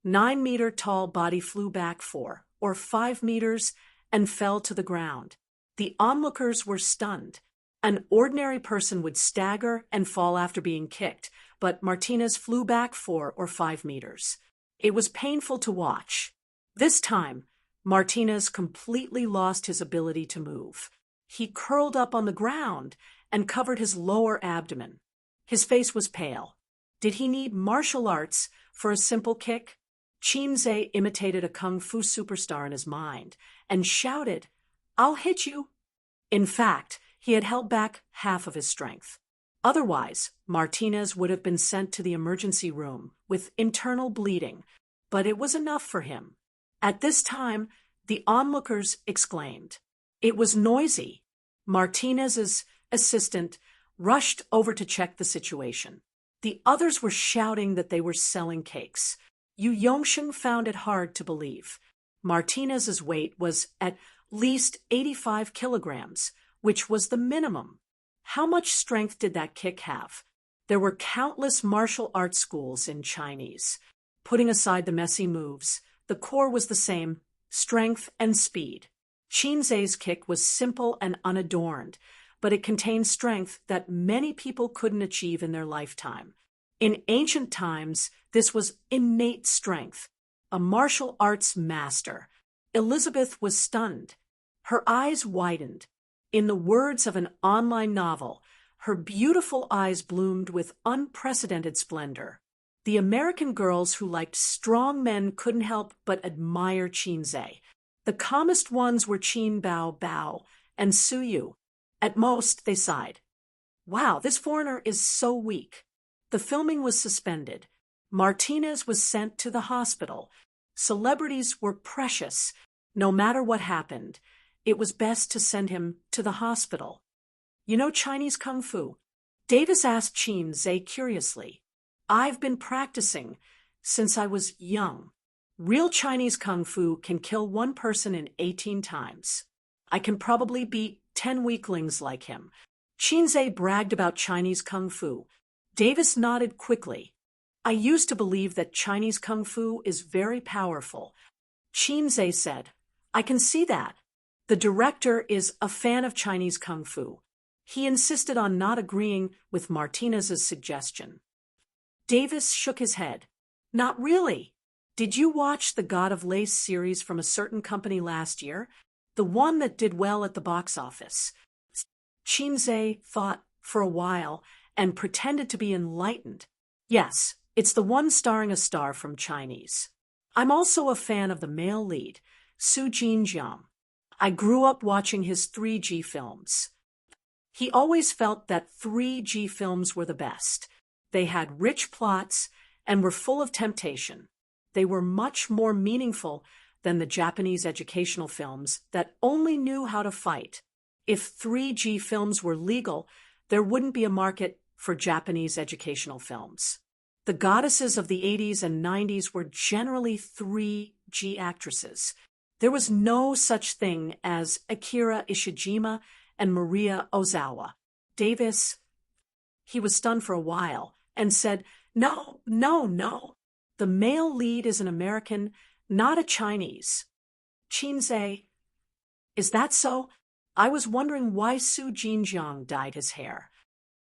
9-meter-tall body flew back 4 or 5 meters and fell to the ground. The onlookers were stunned. An ordinary person would stagger and fall after being kicked, but Martinez flew back 4 or 5 meters. It was painful to watch. This time, Martinez completely lost his ability to move. He curled up on the ground and covered his lower abdomen. His face was pale. Did he need martial arts for a simple kick? Shinzei imitated a kung fu superstar in his mind and shouted, "I'll hit you." In fact, he had held back half of his strength. Otherwise, Martinez would have been sent to the emergency room with internal bleeding, but it was enough for him. At this time, the onlookers exclaimed. It was noisy. Martinez's assistant rushed over to check the situation. The others were shouting that they were selling cakes. Yu Yongsheng found it hard to believe. Martinez's weight was at least 85 kilograms, which was the minimum. How much strength did that kick have? There were countless martial arts schools in Chinese. Putting aside the messy moves, the core was the same: strength and speed. Shinzei's kick was simple and unadorned, but it contained strength that many people couldn't achieve in their lifetime. In ancient times, this was innate strength. A martial arts master. Elizabeth was stunned. Her eyes widened. In the words of an online novel, her beautiful eyes bloomed with unprecedented splendor. The American girls who liked strong men couldn't help but admire Shinzei. The calmest ones were Qin Bao Bao and Su Yu. At most, they sighed. Wow, this foreigner is so weak. The filming was suspended. Martinez was sent to the hospital. Celebrities were precious. No matter what happened, it was best to send him to the hospital. You know Chinese Kung Fu? Davis asked Shinzei curiously. I've been practicing since I was young. Real Chinese Kung Fu can kill one person in 18 times. I can probably beat 10 weaklings like him. Shinzei bragged about Chinese Kung Fu. Davis nodded quickly. I used to believe that Chinese Kung Fu is very powerful. Shinzei said, I can see that. The director is a fan of Chinese Kung Fu. He insisted on not agreeing with Martinez's suggestion. Davis shook his head. Not really. Did you watch the God of Lace series from a certain company last year? The one that did well at the box office. Shinzei thought for a while and pretended to be enlightened. Yes, it's the one starring a star from Chinese. I'm also a fan of the male lead, Su Jinjiang. I grew up watching his 3G films. He always felt that 3G films were the best. They had rich plots and were full of temptation. They were much more meaningful than the Japanese educational films that only knew how to fight. If 3G films were legal, there wouldn't be a market for Japanese educational films. The goddesses of the 80s and 90s were generally 3G actresses. There was no such thing as Akira Ishijima and Maria Ozawa. Davis, he was stunned for a while and said, No. The male lead is an American, not a Chinese. Shinzei, is that so? I was wondering why Su Jinjiang dyed his hair.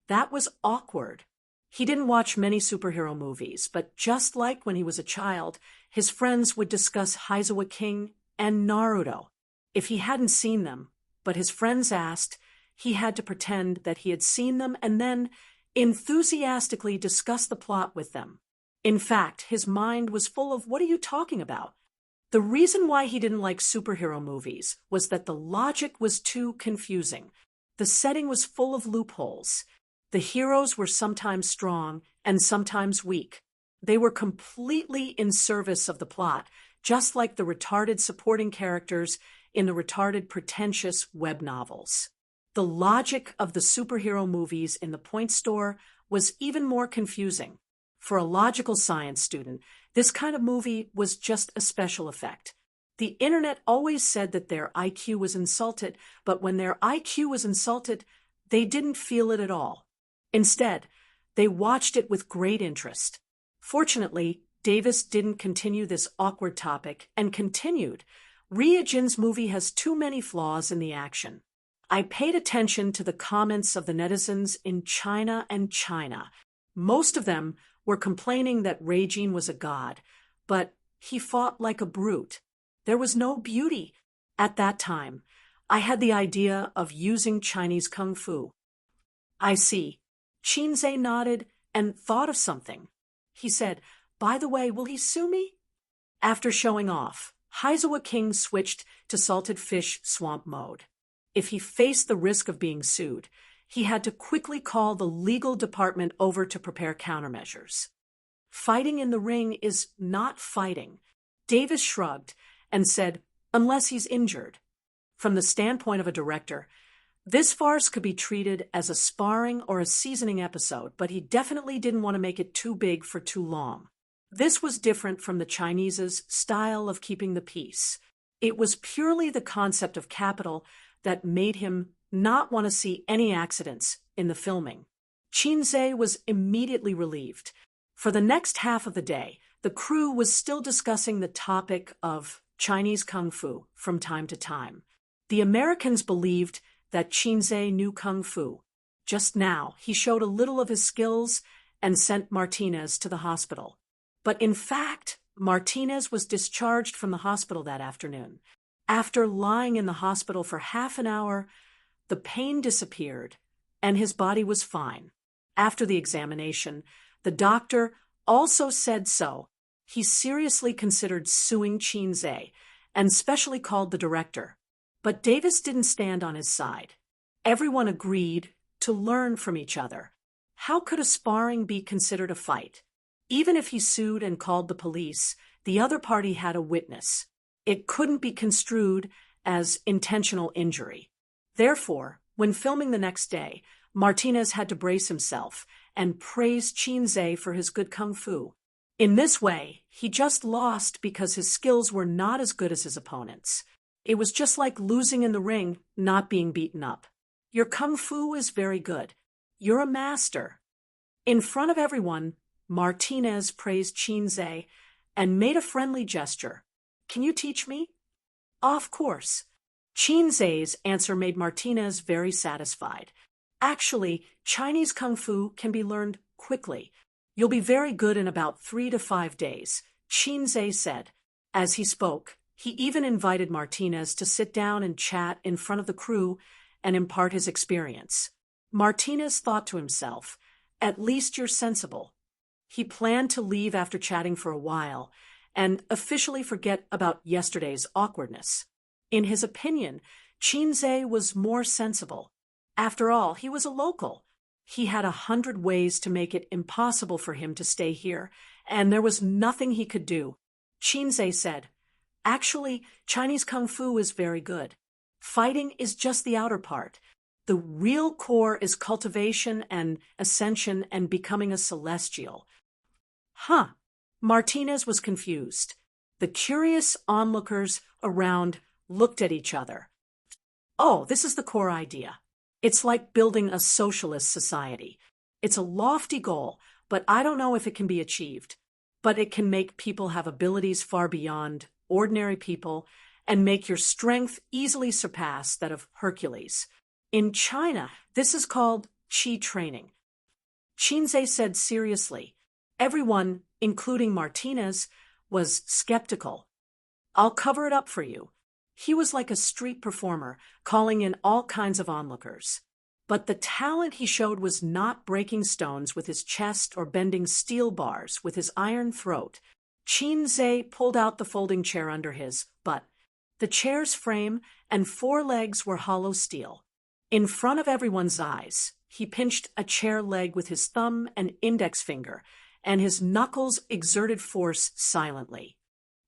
That was awkward. He didn't watch many superhero movies, but just like when he was a child, his friends would discuss Heizawa King and Naruto. If he hadn't seen them, but his friends asked, he had to pretend that he had seen them and then enthusiastically discuss the plot with them. In fact, his mind was full of, what are you talking about? The reason why he didn't like superhero movies was that the logic was too confusing. The setting was full of loopholes. The heroes were sometimes strong and sometimes weak. They were completely in service of the plot, just like the retarded supporting characters in the retarded pretentious web novels. The logic of the superhero movies in the Point Store was even more confusing. For a logical science student, this kind of movie was just a special effect. The internet always said that their IQ was insulted, but when their IQ was insulted, they didn't feel it at all. Instead, they watched it with great interest. Fortunately, Davis didn't continue this awkward topic and continued. Ryujin's movie has too many flaws in the action. I paid attention to the comments of the netizens in China and China. Most of them were complaining that Ryujin was a god, but he fought like a brute. There was no beauty. At that time, I had the idea of using Chinese kung fu. I see. Qinze nodded and thought of something. He said, "By the way, will he sue me?" After showing off, Heizawa King switched to salted fish swamp mode. If he faced the risk of being sued, he had to quickly call the legal department over to prepare countermeasures. Fighting in the ring is not fighting. Davis shrugged and said, unless he's injured. From the standpoint of a director, this farce could be treated as a sparring or a seasoning episode, but he definitely didn't want to make it too big for too long. This was different from the Chinese's style of keeping the peace. It was purely the concept of capital that made him not want to see any accidents in the filming. Qinze was immediately relieved. For the next half of the day, the crew was still discussing the topic of Chinese kung fu from time to time. The Americans believed that Qinze knew kung fu. Just now, he showed a little of his skills and sent Martinez to the hospital. But in fact, Martinez was discharged from the hospital that afternoon. After lying in the hospital for half an hour, the pain disappeared, and his body was fine. After the examination, the doctor also said so. He seriously considered suing Qinze, and specially called the director. But Davis didn't stand on his side. Everyone agreed to learn from each other. How could a sparring be considered a fight? Even if he sued and called the police, the other party had a witness. It couldn't be construed as intentional injury. Therefore, when filming the next day, Martinez had to brace himself and praise Qinze for his good kung fu. In this way, he just lost because his skills were not as good as his opponents. It was just like losing in the ring, not being beaten up. Your kung fu is very good. You're a master. In front of everyone, Martinez praised Qinze and made a friendly gesture. Can you teach me? Of course. Qinze's answer made Martinez very satisfied. Actually, Chinese kung fu can be learned quickly. You'll be very good in about 3 to 5 days, Qinze said. As he spoke, he even invited Martinez to sit down and chat in front of the crew and impart his experience. Martinez thought to himself, at least you're sensible. He planned to leave after chatting for a while and officially forget about yesterday's awkwardness. In his opinion, Qinze was more sensible. After all, he was a local. He had 100 ways to make it impossible for him to stay here, and there was nothing he could do. Qinze said, actually, Chinese kung fu is very good. Fighting is just the outer part. The real core is cultivation and ascension and becoming a celestial. Huh. Martinez was confused. The curious onlookers around looked at each other. Oh, this is the core idea. It's like building a socialist society. It's a lofty goal, but I don't know if it can be achieved. But it can make people have abilities far beyond ordinary people and make your strength easily surpass that of Hercules. In China, this is called qi training. Qinze said seriously. Everyone, including Martinez, was skeptical. I'll cover it up for you. He was like a street performer, calling in all kinds of onlookers. But the talent he showed was not breaking stones with his chest or bending steel bars with his iron throat. Qinze pulled out the folding chair under his butt. The chair's frame and 4 legs were hollow steel. In front of everyone's eyes, he pinched a chair leg with his thumb and index finger, and his knuckles exerted force silently.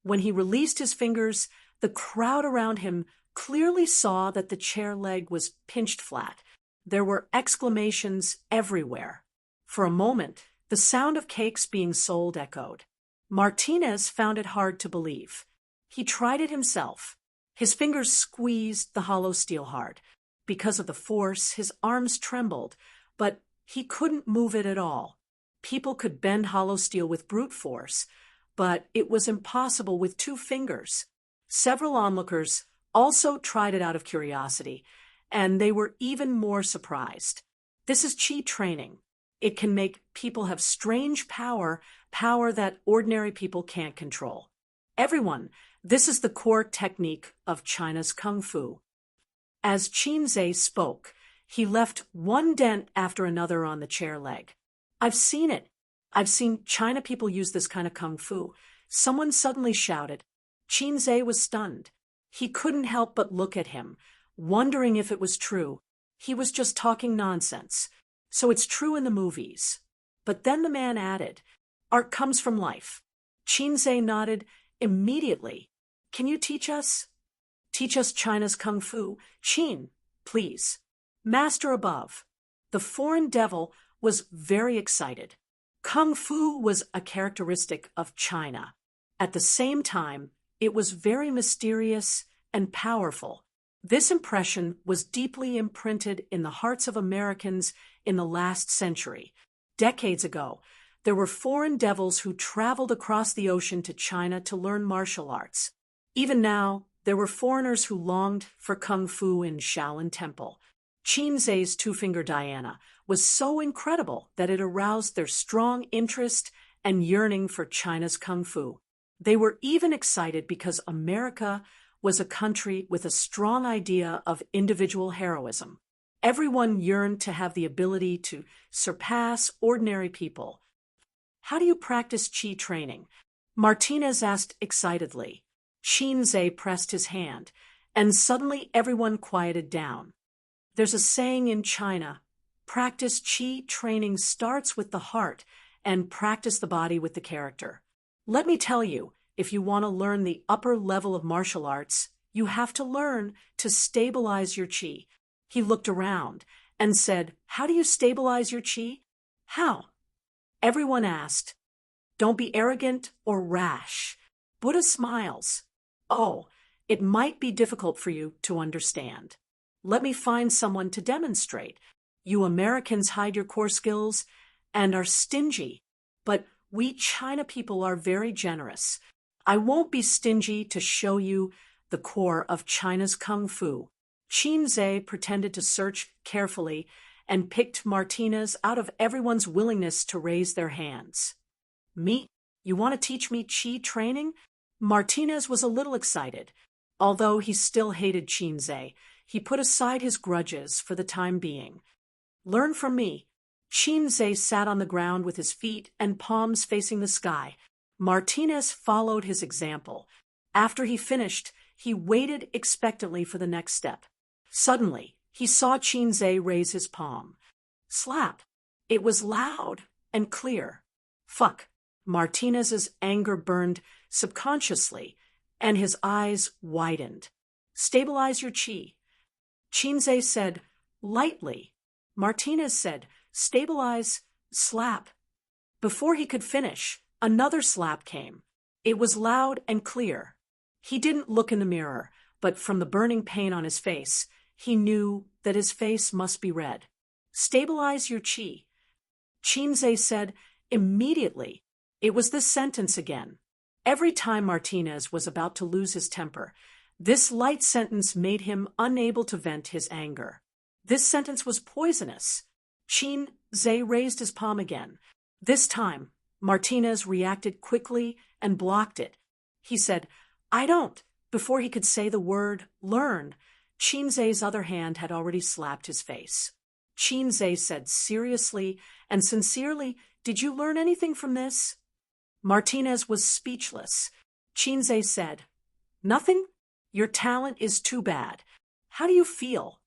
When he released his fingers, the crowd around him clearly saw that the chair leg was pinched flat. There were exclamations everywhere. For a moment, the sound of cakes being sold echoed. Martinez found it hard to believe. He tried it himself. His fingers squeezed the hollow steel hard. Because of the force, his arms trembled, but he couldn't move it at all. People could bend hollow steel with brute force, but it was impossible with 2 fingers. Several onlookers also tried it out of curiosity, and they were even more surprised. This is chi training. It can make people have strange power that ordinary people can't control. Everyone, this is the core technique of China's Kung Fu. As Qinze spoke, he left one dent after another on the chair leg. I've seen it. I've seen China people use this kind of Kung Fu. Someone suddenly shouted. Qinze was stunned. He couldn't help but look at him, wondering if it was true. He was just talking nonsense. So it's true in the movies. But then the man added, art comes from life. Qinze nodded immediately. Can you teach us? Teach us China's Kung Fu. Qin, please. Master above. The foreign devil was very excited. Kung Fu was a characteristic of China. At the same time, it was very mysterious and powerful. This impression was deeply imprinted in the hearts of Americans in the last century. Decades ago, there were foreign devils who traveled across the ocean to China to learn martial arts. Even now, there were foreigners who longed for Kung Fu in Shaolin Temple. Qinze's 2-finger Diana was so incredible that it aroused their strong interest and yearning for China's Kung Fu. They were even excited because America was a country with a strong idea of individual heroism. Everyone yearned to have the ability to surpass ordinary people. How do you practice Qi training? Martinez asked excitedly. Qinze pressed his hand, and suddenly everyone quieted down. There's a saying in China, practice Qi training starts with the heart and practice the body with the character. Let me tell you, if you want to learn the upper level of martial arts, you have to learn to stabilize your Qi. He looked around and said, how do you stabilize your Qi? How? Everyone asked. Don't be arrogant or rash. Buddha smiles. Oh, it might be difficult for you to understand. Let me find someone to demonstrate. You Americans hide your core skills and are stingy, but we China people are very generous. I won't be stingy to show you the core of China's Kung Fu. Qinze pretended to search carefully and picked Martinez out of everyone's willingness to raise their hands. Me? You want to teach me Qi training? Martinez was a little excited. Although he still hated Qinze, he put aside his grudges for the time being. Learn from me. Qinze sat on the ground with his feet and palms facing the sky. Martinez followed his example. After he finished, he waited expectantly for the next step. Suddenly, he saw Qinze raise his palm. Slap. It was loud and clear. Fuck. Martinez's anger burned subconsciously, and his eyes widened. Stabilize your Qi. Qinze said, lightly. Martinez said, stabilize, slap. Before he could finish, another slap came. It was loud and clear. He didn't look in the mirror, but from the burning pain on his face, he knew that his face must be red. Stabilize your Qi. Qinze said, immediately. It was this sentence again. Every time Martinez was about to lose his temper, this light sentence made him unable to vent his anger. This sentence was poisonous. Qinze raised his palm again. This time, Martinez reacted quickly and blocked it. He said, I don't. Before he could say the word, learn, Qinze's other hand had already slapped his face. Qinze said seriously and sincerely, did you learn anything from this? Martinez was speechless. Qinze said, nothing? Your talent is too bad. How do you feel?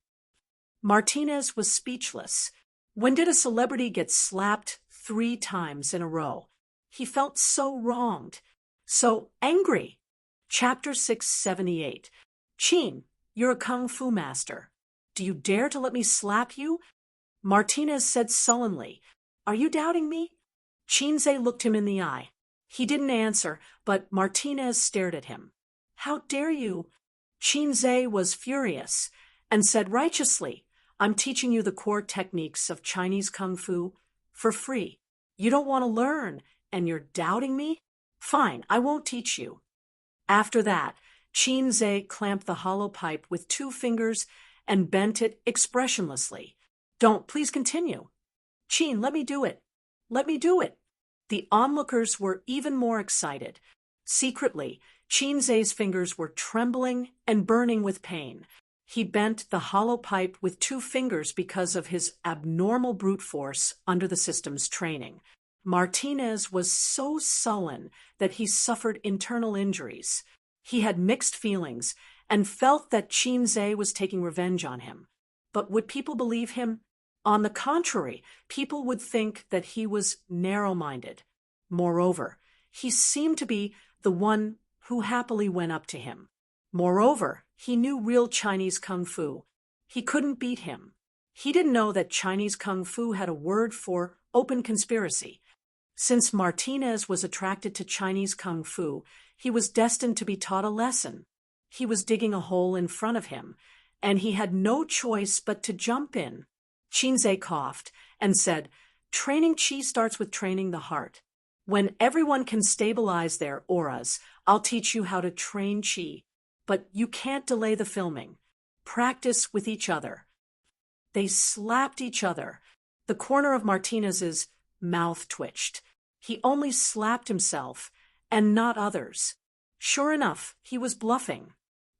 Martinez was speechless. When did a celebrity get slapped 3 times in a row? He felt so wronged, so angry. Chapter 678. Qin, you're a kung fu master. Do you dare to let me slap you? Martinez said sullenly. Are you doubting me? Qinze looked him in the eye. He didn't answer, but Martinez stared at him. How dare you? Qinze was furious and said righteously, I'm teaching you the core techniques of Chinese kung fu for free. You don't want to learn, and you're doubting me? Fine, I won't teach you. After that, Qinze clamped the hollow pipe with 2 fingers and bent it expressionlessly. Don't, please continue. Qin, let me do it. Let me do it. The onlookers were even more excited. Secretly, Qinze's fingers were trembling and burning with pain. He bent the hollow pipe with 2 fingers because of his abnormal brute force under the system's training. Martinez was so sullen that he suffered internal injuries. He had mixed feelings and felt that Qinze was taking revenge on him. But would people believe him? On the contrary, people would think that he was narrow-minded. Moreover, he seemed to be the one who happily went up to him. Moreover, he knew real Chinese kung fu. He couldn't beat him. He didn't know that Chinese kung fu had a word for open conspiracy. Since Martinez was attracted to Chinese kung fu, he was destined to be taught a lesson. He was digging a hole in front of him, and he had no choice but to jump in. Qinze coughed and said, Training qi starts with training the heart. When everyone can stabilize their auras, I'll teach you how to train qi. But you can't delay the filming. Practice with each other. They slapped each other. The corner of Martinez's mouth twitched. He only slapped himself, and not others. Sure enough, he was bluffing.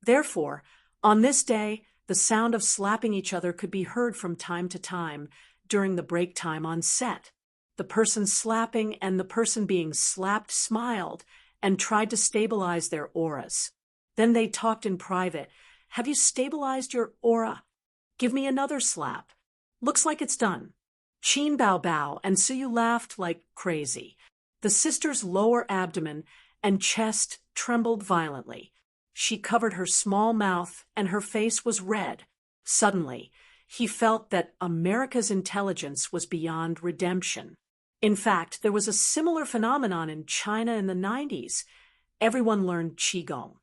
Therefore, on this day, the sound of slapping each other could be heard from time to time during the break time on set. The person slapping and the person being slapped smiled and tried to stabilize their auras. Then they talked in private. Have you stabilized your aura? Give me another slap. Looks like it's done. Qin Bao Bao and Suyu laughed like crazy. The sister's lower abdomen and chest trembled violently. She covered her small mouth and her face was red. Suddenly, he felt that America's intelligence was beyond redemption. In fact, there was a similar phenomenon in China in the 90s. Everyone learned Qigong.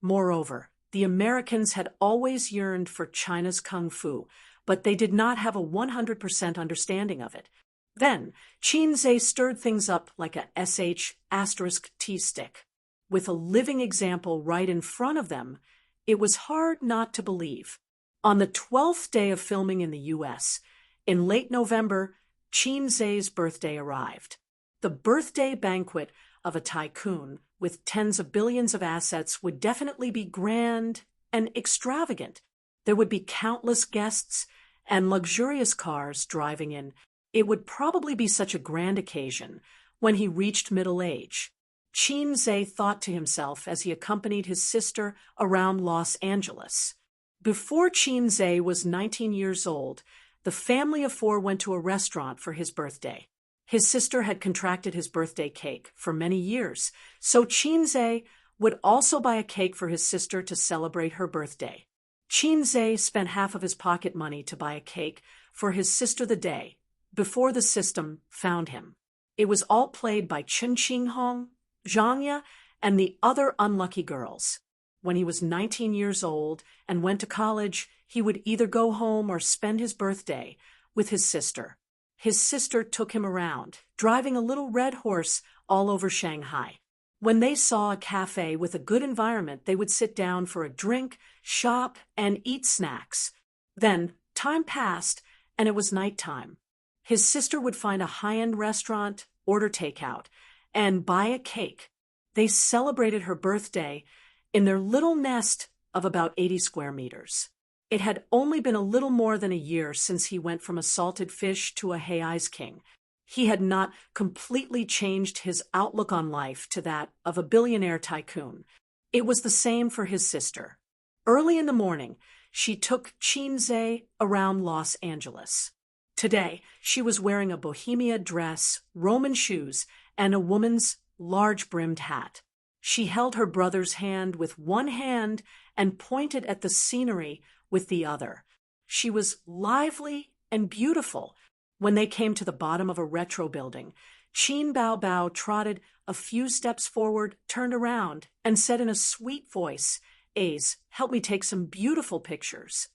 Moreover, the Americans had always yearned for China's kung fu, but they did not have a 100% understanding of it. Then, Qinze stirred things up like a **T stick. With a living example right in front of them, it was hard not to believe. On the 12th day of filming in the U.S., in late November, Qinze's birthday arrived. The birthday banquet of a tycoon with tens of billions of assets would definitely be grand and extravagant. There would be countless guests and luxurious cars driving in. It would probably be such a grand occasion when he reached middle age. Qinze thought to himself as he accompanied his sister around Los Angeles. Before Qinze was 19 years old, the family of 4 went to a restaurant for his birthday. His sister had contracted his birthday cake for many years, so Qinze would also buy a cake for his sister to celebrate her birthday. Qinze spent half of his pocket money to buy a cake for his sister the day before the system found him. It was all played by Chen Qinghong, Zhang Ye, and the other unlucky girls. When he was 19 years old and went to college, he would either go home or spend his birthday with his sister. His sister took him around, driving a little red horse all over Shanghai. When they saw a cafe with a good environment, they would sit down for a drink, shop, and eat snacks. Then, time passed, and it was nighttime. His sister would find a high-end restaurant, order takeout, and buy a cake. They celebrated her birthday in their little nest of about 80 square meters. It had only been a little more than a year since he went from a salted fish to a Hei's king. He had not completely changed his outlook on life to that of a billionaire tycoon. It was the same for his sister. Early in the morning, she took Qinze around Los Angeles. Today, she was wearing a bohemia dress, Roman shoes, and a woman's large-brimmed hat. She held her brother's hand with one hand and pointed at the scenery with the other. She was lively and beautiful. When they came to the bottom of a retro building, Qin Bao Bao trotted a few steps forward, turned around, and said in a sweet voice, "Ace, help me take some beautiful pictures."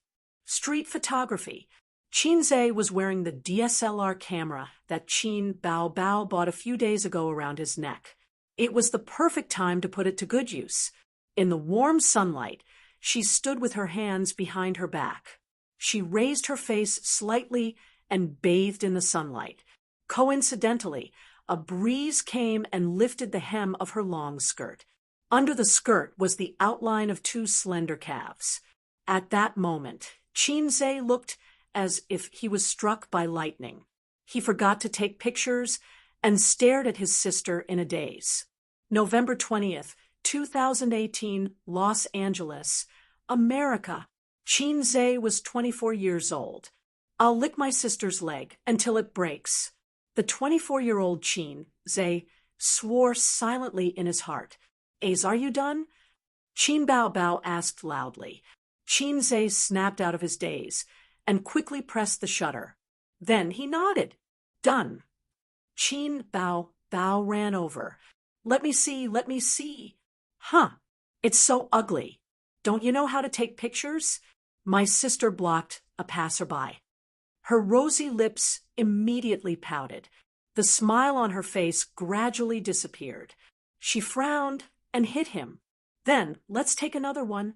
Street photography. Qin Zhe was wearing the DSLR camera that Qin Bao Bao bought a few days ago around his neck. It was the perfect time to put it to good use. In the warm sunlight, she stood with her hands behind her back. She raised her face slightly and bathed in the sunlight. Coincidentally, a breeze came and lifted the hem of her long skirt. Under the skirt was the outline of two slender calves. At that moment, Qin Zhe looked as if he was struck by lightning. He forgot to take pictures and stared at his sister in a daze. November 20th, 2018, Los Angeles, America. Qin Zhe was 24 years old. "I'll lick my sister's leg until it breaks." The 24-year-old Qin Zhe swore silently in his heart. "Ace, are you done?" Qin Bao Bao asked loudly. Qin Zhe snapped out of his daze and quickly pressed the shutter. Then he nodded. "Done." Qin Bao Bao ran over. Let me see. "Huh, it's so ugly. Don't you know how to take pictures?" My sister blocked a passerby. Her rosy lips immediately pouted. The smile on her face gradually disappeared. She frowned and hit him. "Then, let's take another one."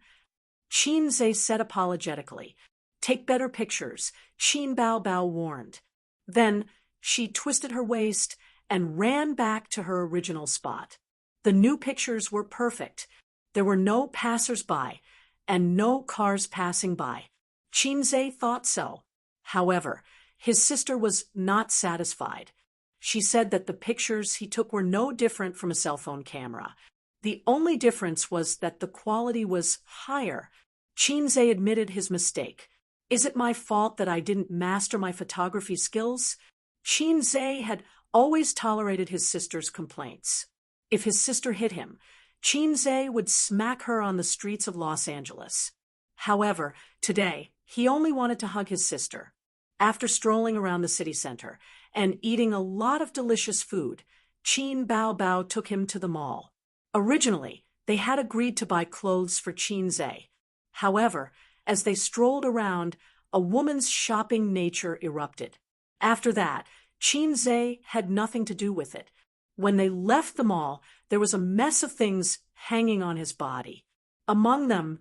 Qin Zhe said apologetically. "Take better pictures," Qin Bao Bao warned. Then she twisted her waist and ran back to her original spot. The new pictures were perfect. There were no passers-by and no cars passing by. Qin Zhe thought so. However, his sister was not satisfied. She said that the pictures he took were no different from a cell phone camera. The only difference was that the quality was higher. Qin Zhe admitted his mistake. "Is it my fault that I didn't master my photography skills?" Qin Zhe had always tolerated his sister's complaints. If his sister hit him, Qin Zhe would smack her on the streets of Los Angeles. However, today, he only wanted to hug his sister. After strolling around the city center and eating a lot of delicious food, Qin Bao Bao took him to the mall. Originally, they had agreed to buy clothes for Qin Zhe. However, as they strolled around, a woman's shopping nature erupted. After that, Qin Zhe had nothing to do with it. When they left the mall, there was a mess of things hanging on his body. Among them,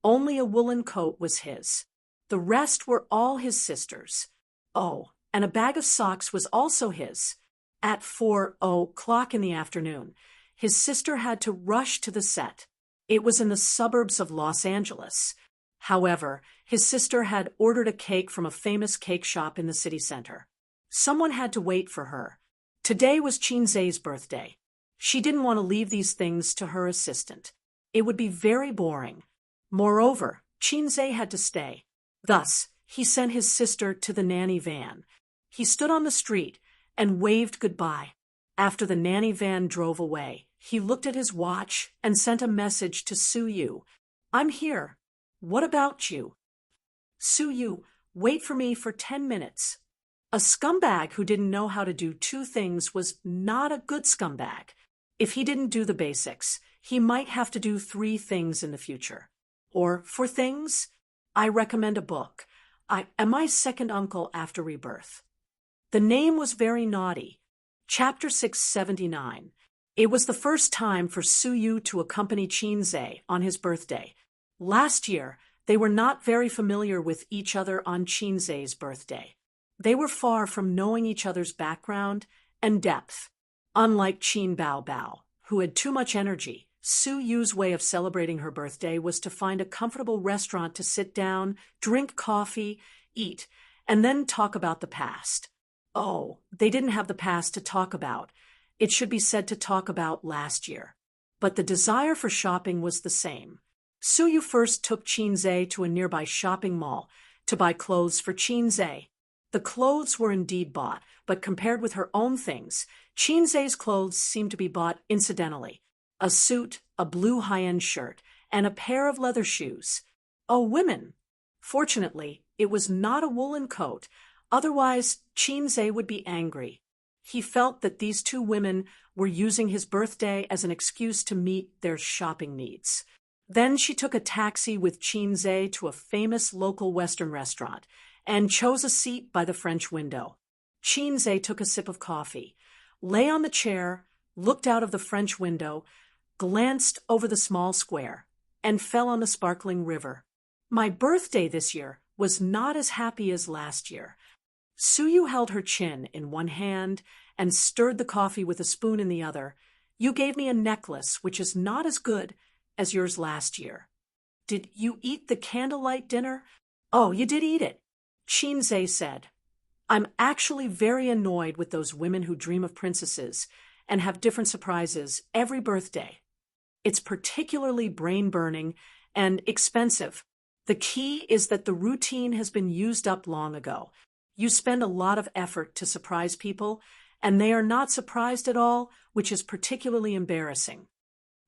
only a woolen coat was his. The rest were all his sister's. Oh, and a bag of socks was also his. At 4:00 in the afternoon, his sister had to rush to the set. It was in the suburbs of Los Angeles. However, his sister had ordered a cake from a famous cake shop in the city center. Someone had to wait for her. Today was Qin Zhe's birthday. She didn't want to leave these things to her assistant. It would be very boring. Moreover, Qin Zhe had to stay. Thus, he sent his sister to the nanny van. He stood on the street and waved goodbye. After the nanny van drove away, he looked at his watch and sent a message to Su Yu. "I'm here. What about you?" "Su Yu, wait for me for 10 minutes. A scumbag who didn't know how to do two things was not a good scumbag. If he didn't do the basics, he might have to do 3 things in the future. Or for things, I recommend a book. I am my second uncle after rebirth. The name was very naughty. Chapter 679. It was the first time for Su Yu to accompany Qin Zhe on his birthday. Last year, they were not very familiar with each other on Qin Zhe's birthday. They were far from knowing each other's background and depth. Unlike Qin Bao Bao, who had too much energy, Su Yu's way of celebrating her birthday was to find a comfortable restaurant to sit down, drink coffee, eat, and then talk about the past. Oh, they didn't have the past to talk about. It should be said to talk about last year. But the desire for shopping was the same. Su Yu first took Qin Zhe to a nearby shopping mall to buy clothes for Qin Zhe. The clothes were indeed bought, but compared with her own things, Chinze's clothes seemed to be bought incidentally. A suit, a blue high-end shirt, and a pair of leather shoes. Oh, women! Fortunately, it was not a woolen coat, otherwise Chinze would be angry. He felt that these two women were using his birthday as an excuse to meet their shopping needs. Then she took a taxi with Chinze to a famous local Western restaurant and chose a seat by the French window. Chinze took a sip of coffee, lay on the chair, looked out of the French window, glanced over the small square, and fell on the sparkling river. My birthday this year was not as happy as last year. Suyu held her chin in one hand and stirred the coffee with a spoon in the other. You gave me a necklace which is not as good as yours last year. Did you eat the candlelight dinner? Oh, you did eat it, Chinze said. I'm actually very annoyed with those women who dream of princesses and have different surprises every birthday. It's particularly brain-burning and expensive. The key is that the routine has been used up long ago. You spend a lot of effort to surprise people, and they are not surprised at all, which is particularly embarrassing.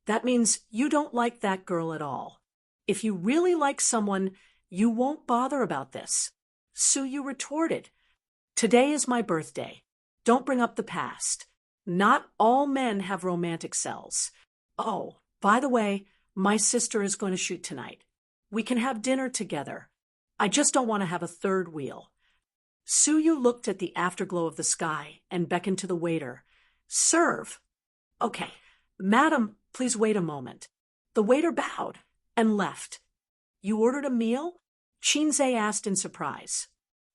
That means you don't like that girl at all. If you really like someone, you won't bother about this. Suyu retorted. Today is my birthday. Don't bring up the past. Not all men have romantic cells. Oh, by the way, my sister is going to shoot tonight. We can have dinner together. I just don't want to have a third wheel. Suyu looked at the afterglow of the sky and beckoned to the waiter. Serve. Okay, madam, please wait a moment. The waiter bowed and left. You ordered a meal? Chinze asked in surprise.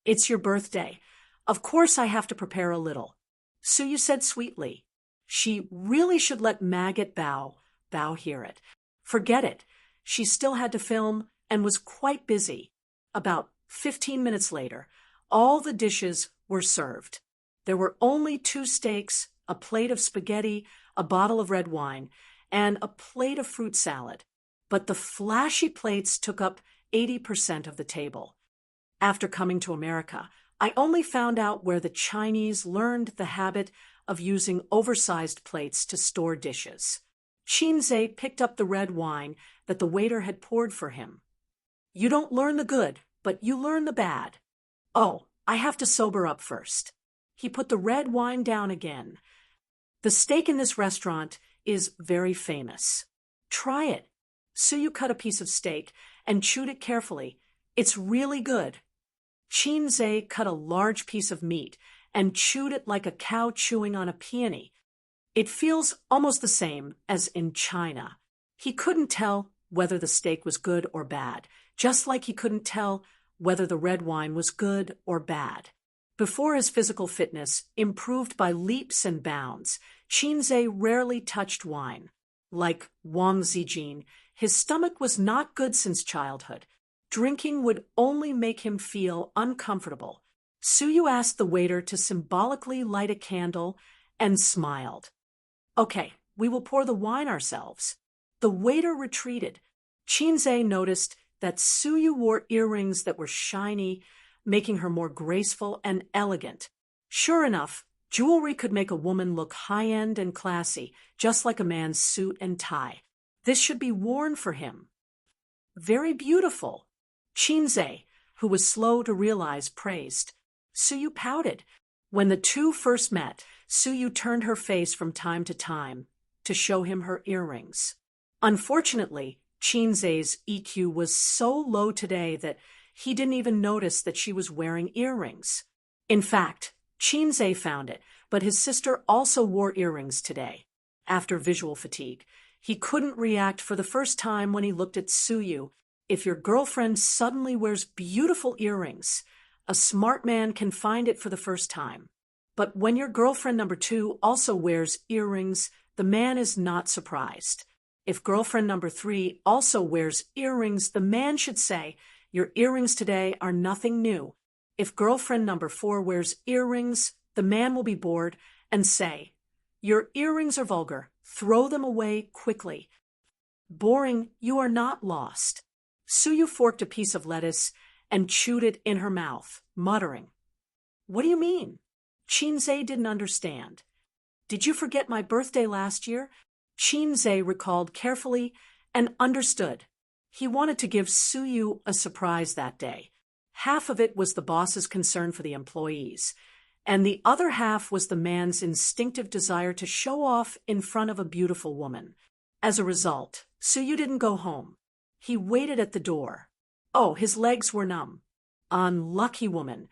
It's your birthday. Of course I have to prepare a little. Suyu said sweetly. She really should let Maggot Bao hear it. Forget it. She still had to film and was quite busy. About 15 minutes later, all the dishes were served. There were only 2 steaks, a plate of spaghetti, a bottle of red wine, and a plate of fruit salad. But the flashy plates took up 80% of the table. After coming to America, I only found out where the Chinese learned the habit of using oversized plates to store dishes. Chinze picked up the red wine that the waiter had poured for him. You don't learn the good, but you learn the bad. Oh, I have to sober up first. He put the red wine down again. The steak in this restaurant is very famous. Try it. Suyu cut a piece of steak and chewed it carefully. It's really good. Chinze cut a large piece of meat and chewed it like a cow chewing on a peony. It feels almost the same as in China. He couldn't tell whether the steak was good or bad, just like he couldn't tell whether the red wine was good or bad. Before his physical fitness improved by leaps and bounds, Chinze rarely touched wine. Like Wang Zijin, his stomach was not good since childhood. Drinking would only make him feel uncomfortable. Suyu asked the waiter to symbolically light a candle and smiled. Okay, we will pour the wine ourselves. The waiter retreated. Chinze noticed that Suyu wore earrings that were shiny, making her more graceful and elegant. Sure enough, jewelry could make a woman look high-end and classy, just like a man's suit and tie. This should be worn for him. Very beautiful. Chinze, who was slow to realize, praised. Suyu pouted. When the two first met, Suyu turned her face from time to time to show him her earrings. Unfortunately, Chinze's EQ was so low today that he didn't even notice that she was wearing earrings. In fact, Chinze found it, but his sister also wore earrings today. After visual fatigue, he couldn't react for the first time when he looked at Suyu. If your girlfriend suddenly wears beautiful earrings, a smart man can find it for the first time. But when your girlfriend number 2 also wears earrings, the man is not surprised. If girlfriend number 3 also wears earrings, the man should say, your earrings today are nothing new. If girlfriend number 4 wears earrings, the man will be bored and say, your earrings are vulgar. Throw them away quickly. Boring, you are not lost. Suyu forked a piece of lettuce and chewed it in her mouth, muttering. What do you mean? Chinze didn't understand. Did you forget my birthday last year? Chinze recalled carefully and understood. He wanted to give Suyu a surprise that day. Half of it was the boss's concern for the employees, and the other half was the man's instinctive desire to show off in front of a beautiful woman. As a result, Suyu didn't go home. He waited at the door. Oh, his legs were numb. Unlucky woman.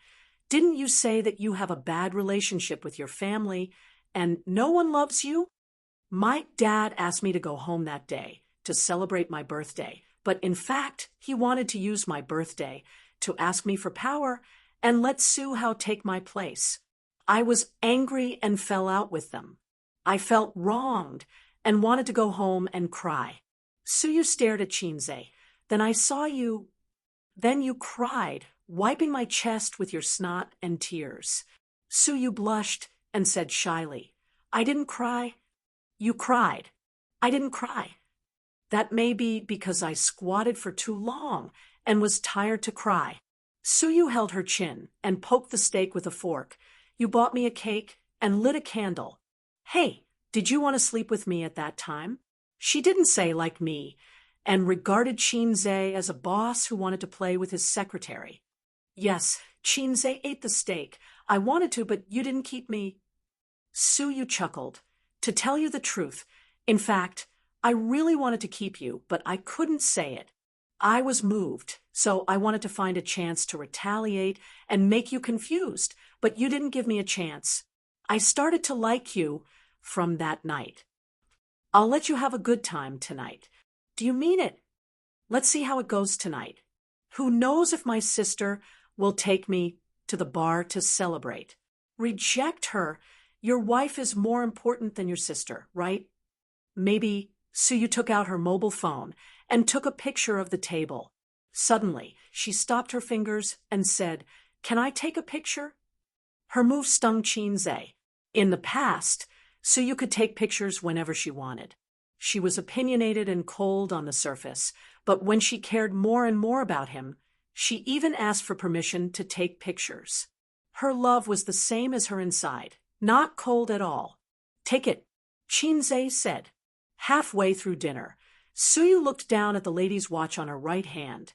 Didn't you say that you have a bad relationship with your family and no one loves you? My dad asked me to go home that day to celebrate my birthday, but in fact, he wanted to use my birthday to ask me for power and let Suhao take my place. I was angry and fell out with them. I felt wronged and wanted to go home and cry. Suyu stared at Chinze. Then I saw you. Then you cried, wiping my chest with your snot and tears. Suyu blushed and said shyly, I didn't cry. You cried. I didn't cry. That may be because I squatted for too long and was tired to cry. Suyu held her chin and poked the steak with a fork. You bought me a cake and lit a candle. Hey, did you want to sleep with me at that time? She didn't say like me, and regarded Chinze as a boss who wanted to play with his secretary. Yes, Chinze ate the steak. I wanted to, but you didn't keep me. Suyu chuckled. To tell you the truth, in fact, I really wanted to keep you, but I couldn't say it. I was moved, so I wanted to find a chance to retaliate and make you confused, but you didn't give me a chance. I started to like you from that night. I'll let you have a good time tonight. Do you mean it? Let's see how it goes tonight. Who knows if my sister will take me to the bar to celebrate? Reject her. Your wife is more important than your sister, right? Maybe Suyu took out her mobile phone and took a picture of the table. Suddenly, she stopped her fingers and said, Can I take a picture? Her move stung Chinze. In the past, Suyu could take pictures whenever she wanted. She was opinionated and cold on the surface, but when she cared more and more about him, she even asked for permission to take pictures. Her love was the same as her inside, not cold at all. Take it, Chinze said. Halfway through dinner, Suyu looked down at the lady's watch on her right hand,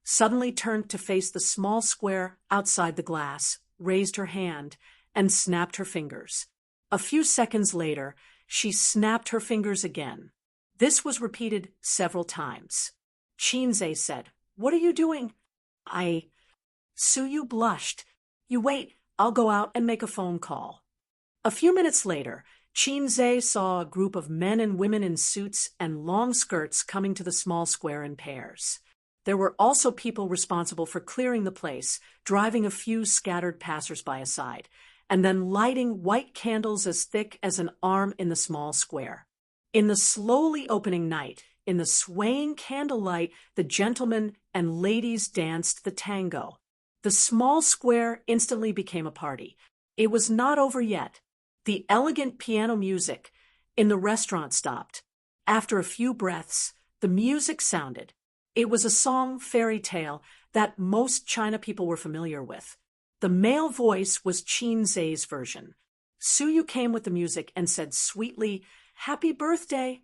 suddenly turned to face the small square outside the glass, raised her hand, and snapped her fingers. A few seconds later, she snapped her fingers again. This was repeated several times. Chinze said, What are you doing? Suyu blushed. You wait, I'll go out and make a phone call. A few minutes later, Chinze saw a group of men and women in suits and long skirts coming to the small square in pairs. There were also people responsible for clearing the place, driving a few scattered passers-by aside, and then lighting white candles as thick as an arm in the small square. In the slowly opening night, in the swaying candlelight, the gentlemen and ladies danced the tango. The small square instantly became a party. It was not over yet. The elegant piano music in the restaurant stopped. After a few breaths, the music sounded. It was a song fairy tale that most China people were familiar with. The male voice was Chinze's version. Suyu came with the music and said sweetly, Happy birthday.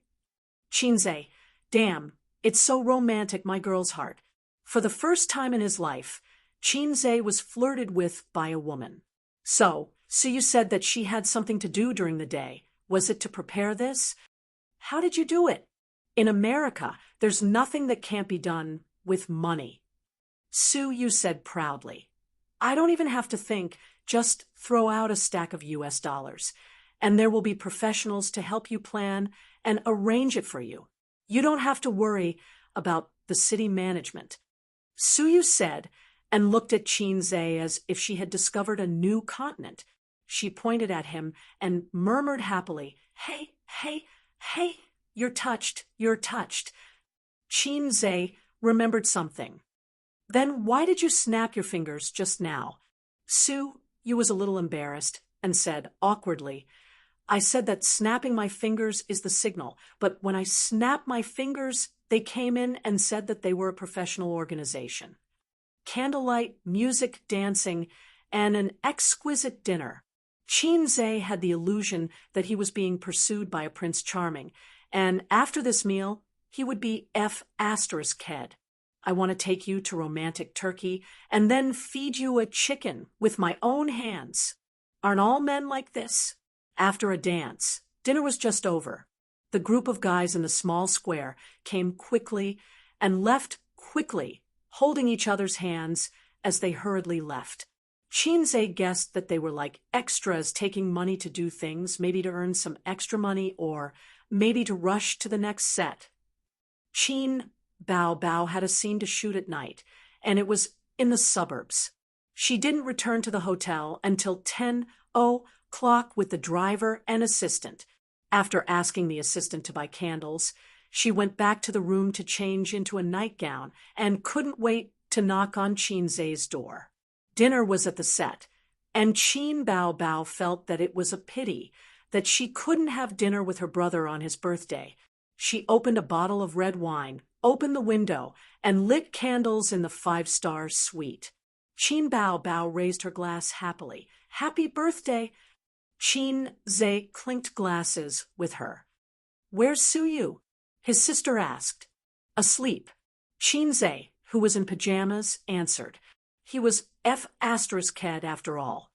Chinze, damn, it's so romantic, my girl's heart. For the first time in his life, Chinze was flirted with by a woman. So you said that she had something to do during the day. Was it to prepare this? How did you do it? In America, there's nothing that can't be done with money. Suyu said proudly. I don't even have to think, just throw out a stack of US dollars, and there will be professionals to help you plan and arrange it for you. You don't have to worry about the city management. Suyu said, and looked at Chinze as if she had discovered a new continent. She pointed at him and murmured happily, Hey, hey, hey, you're touched, you're touched. Chinze remembered something. Then why did you snap your fingers just now? Suyu was a little embarrassed and said awkwardly, I said that snapping my fingers is the signal, but when I snapped my fingers, they came in and said that they were a professional organization. Candlelight, music, dancing, and an exquisite dinner. Qinze had the illusion that he was being pursued by a Prince Charming, and after this meal, he would be F***ed. I want to take you to romantic Turkey and then feed you a chicken with my own hands. Aren't all men like this? After a dance, dinner was just over. The group of guys in the small square came quickly and left quickly, holding each other's hands as they hurriedly left. Qinze guessed that they were like extras taking money to do things, maybe to earn some extra money or maybe to rush to the next set. Qin Bao had a scene to shoot at night, and it was in the suburbs. She didn't return to the hotel until 10:00 with the driver and assistant. After asking the assistant to buy candles, she went back to the room to change into a nightgown and couldn't wait to knock on Qinze's door. Dinner was at the set, and Qin Bao felt that it was a pity that she couldn't have dinner with her brother on his birthday. She opened a bottle of red wine, opened the window, and lit candles in the 5-star suite. Qin Bao raised her glass happily. Happy birthday! Qinze clinked glasses with her. Where's Suyu? His sister asked. Asleep. Qinze, who was in pajamas, answered. He was F***ed after all.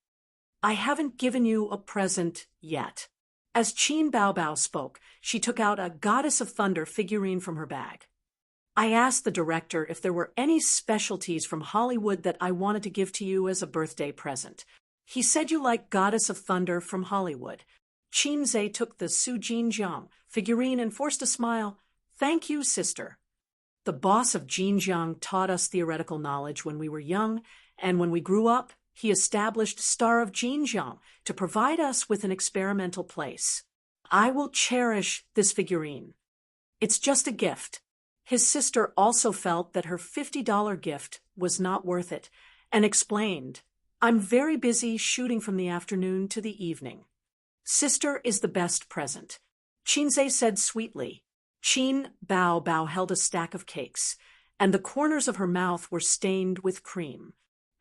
I haven't given you a present yet. As Qin Bao spoke, she took out a Goddess of Thunder figurine from her bag. I asked the director if there were any specialties from Hollywood that I wanted to give to you as a birthday present. He said you like Goddess of Thunder from Hollywood. Qinze took the Su Jinjiang figurine and forced a smile. Thank you, sister. The boss of Jinjiang taught us theoretical knowledge when we were young, and when we grew up, he established Star of Jinjiang to provide us with an experimental place. I will cherish this figurine. It's just a gift. His sister also felt that her $50 gift was not worth it, and explained, I'm very busy shooting from the afternoon to the evening. Sister is the best present. Qinze said sweetly. Qin Bao held a stack of cakes, and the corners of her mouth were stained with cream.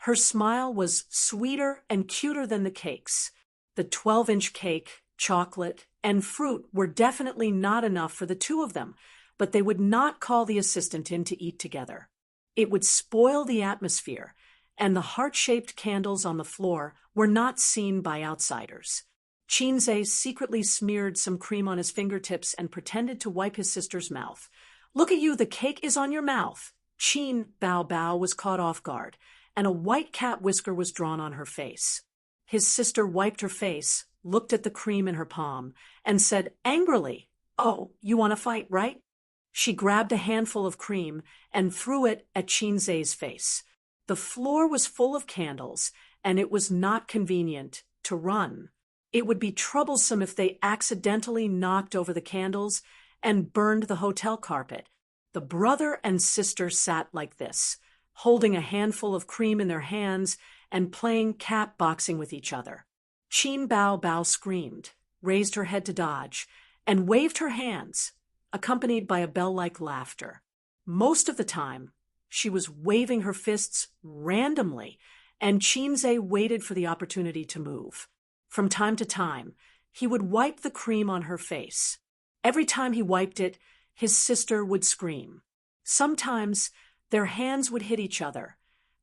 Her smile was sweeter and cuter than the cakes. The 12-inch cake, chocolate, and fruit were definitely not enough for the two of them, but they would not call the assistant in to eat together. It would spoil the atmosphere, and the heart-shaped candles on the floor were not seen by outsiders. Qinze secretly smeared some cream on his fingertips and pretended to wipe his sister's mouth. Look at you, the cake is on your mouth. Qin Bao was caught off guard, and a white cat whisker was drawn on her face. His sister wiped her face, looked at the cream in her palm, and said angrily, Oh, you want to fight, right? She grabbed a handful of cream and threw it at Qinze's face. The floor was full of candles, and it was not convenient to run. It would be troublesome if they accidentally knocked over the candles and burned the hotel carpet. The brother and sister sat like this, holding a handful of cream in their hands and playing cat boxing with each other. Qin Bao screamed, raised her head to dodge, and waved her hands, accompanied by a bell-like laughter. Most of the time, she was waving her fists randomly, and Qinze waited for the opportunity to move. From time to time, he would wipe the cream on her face. Every time he wiped it, his sister would scream. Sometimes their hands would hit each other,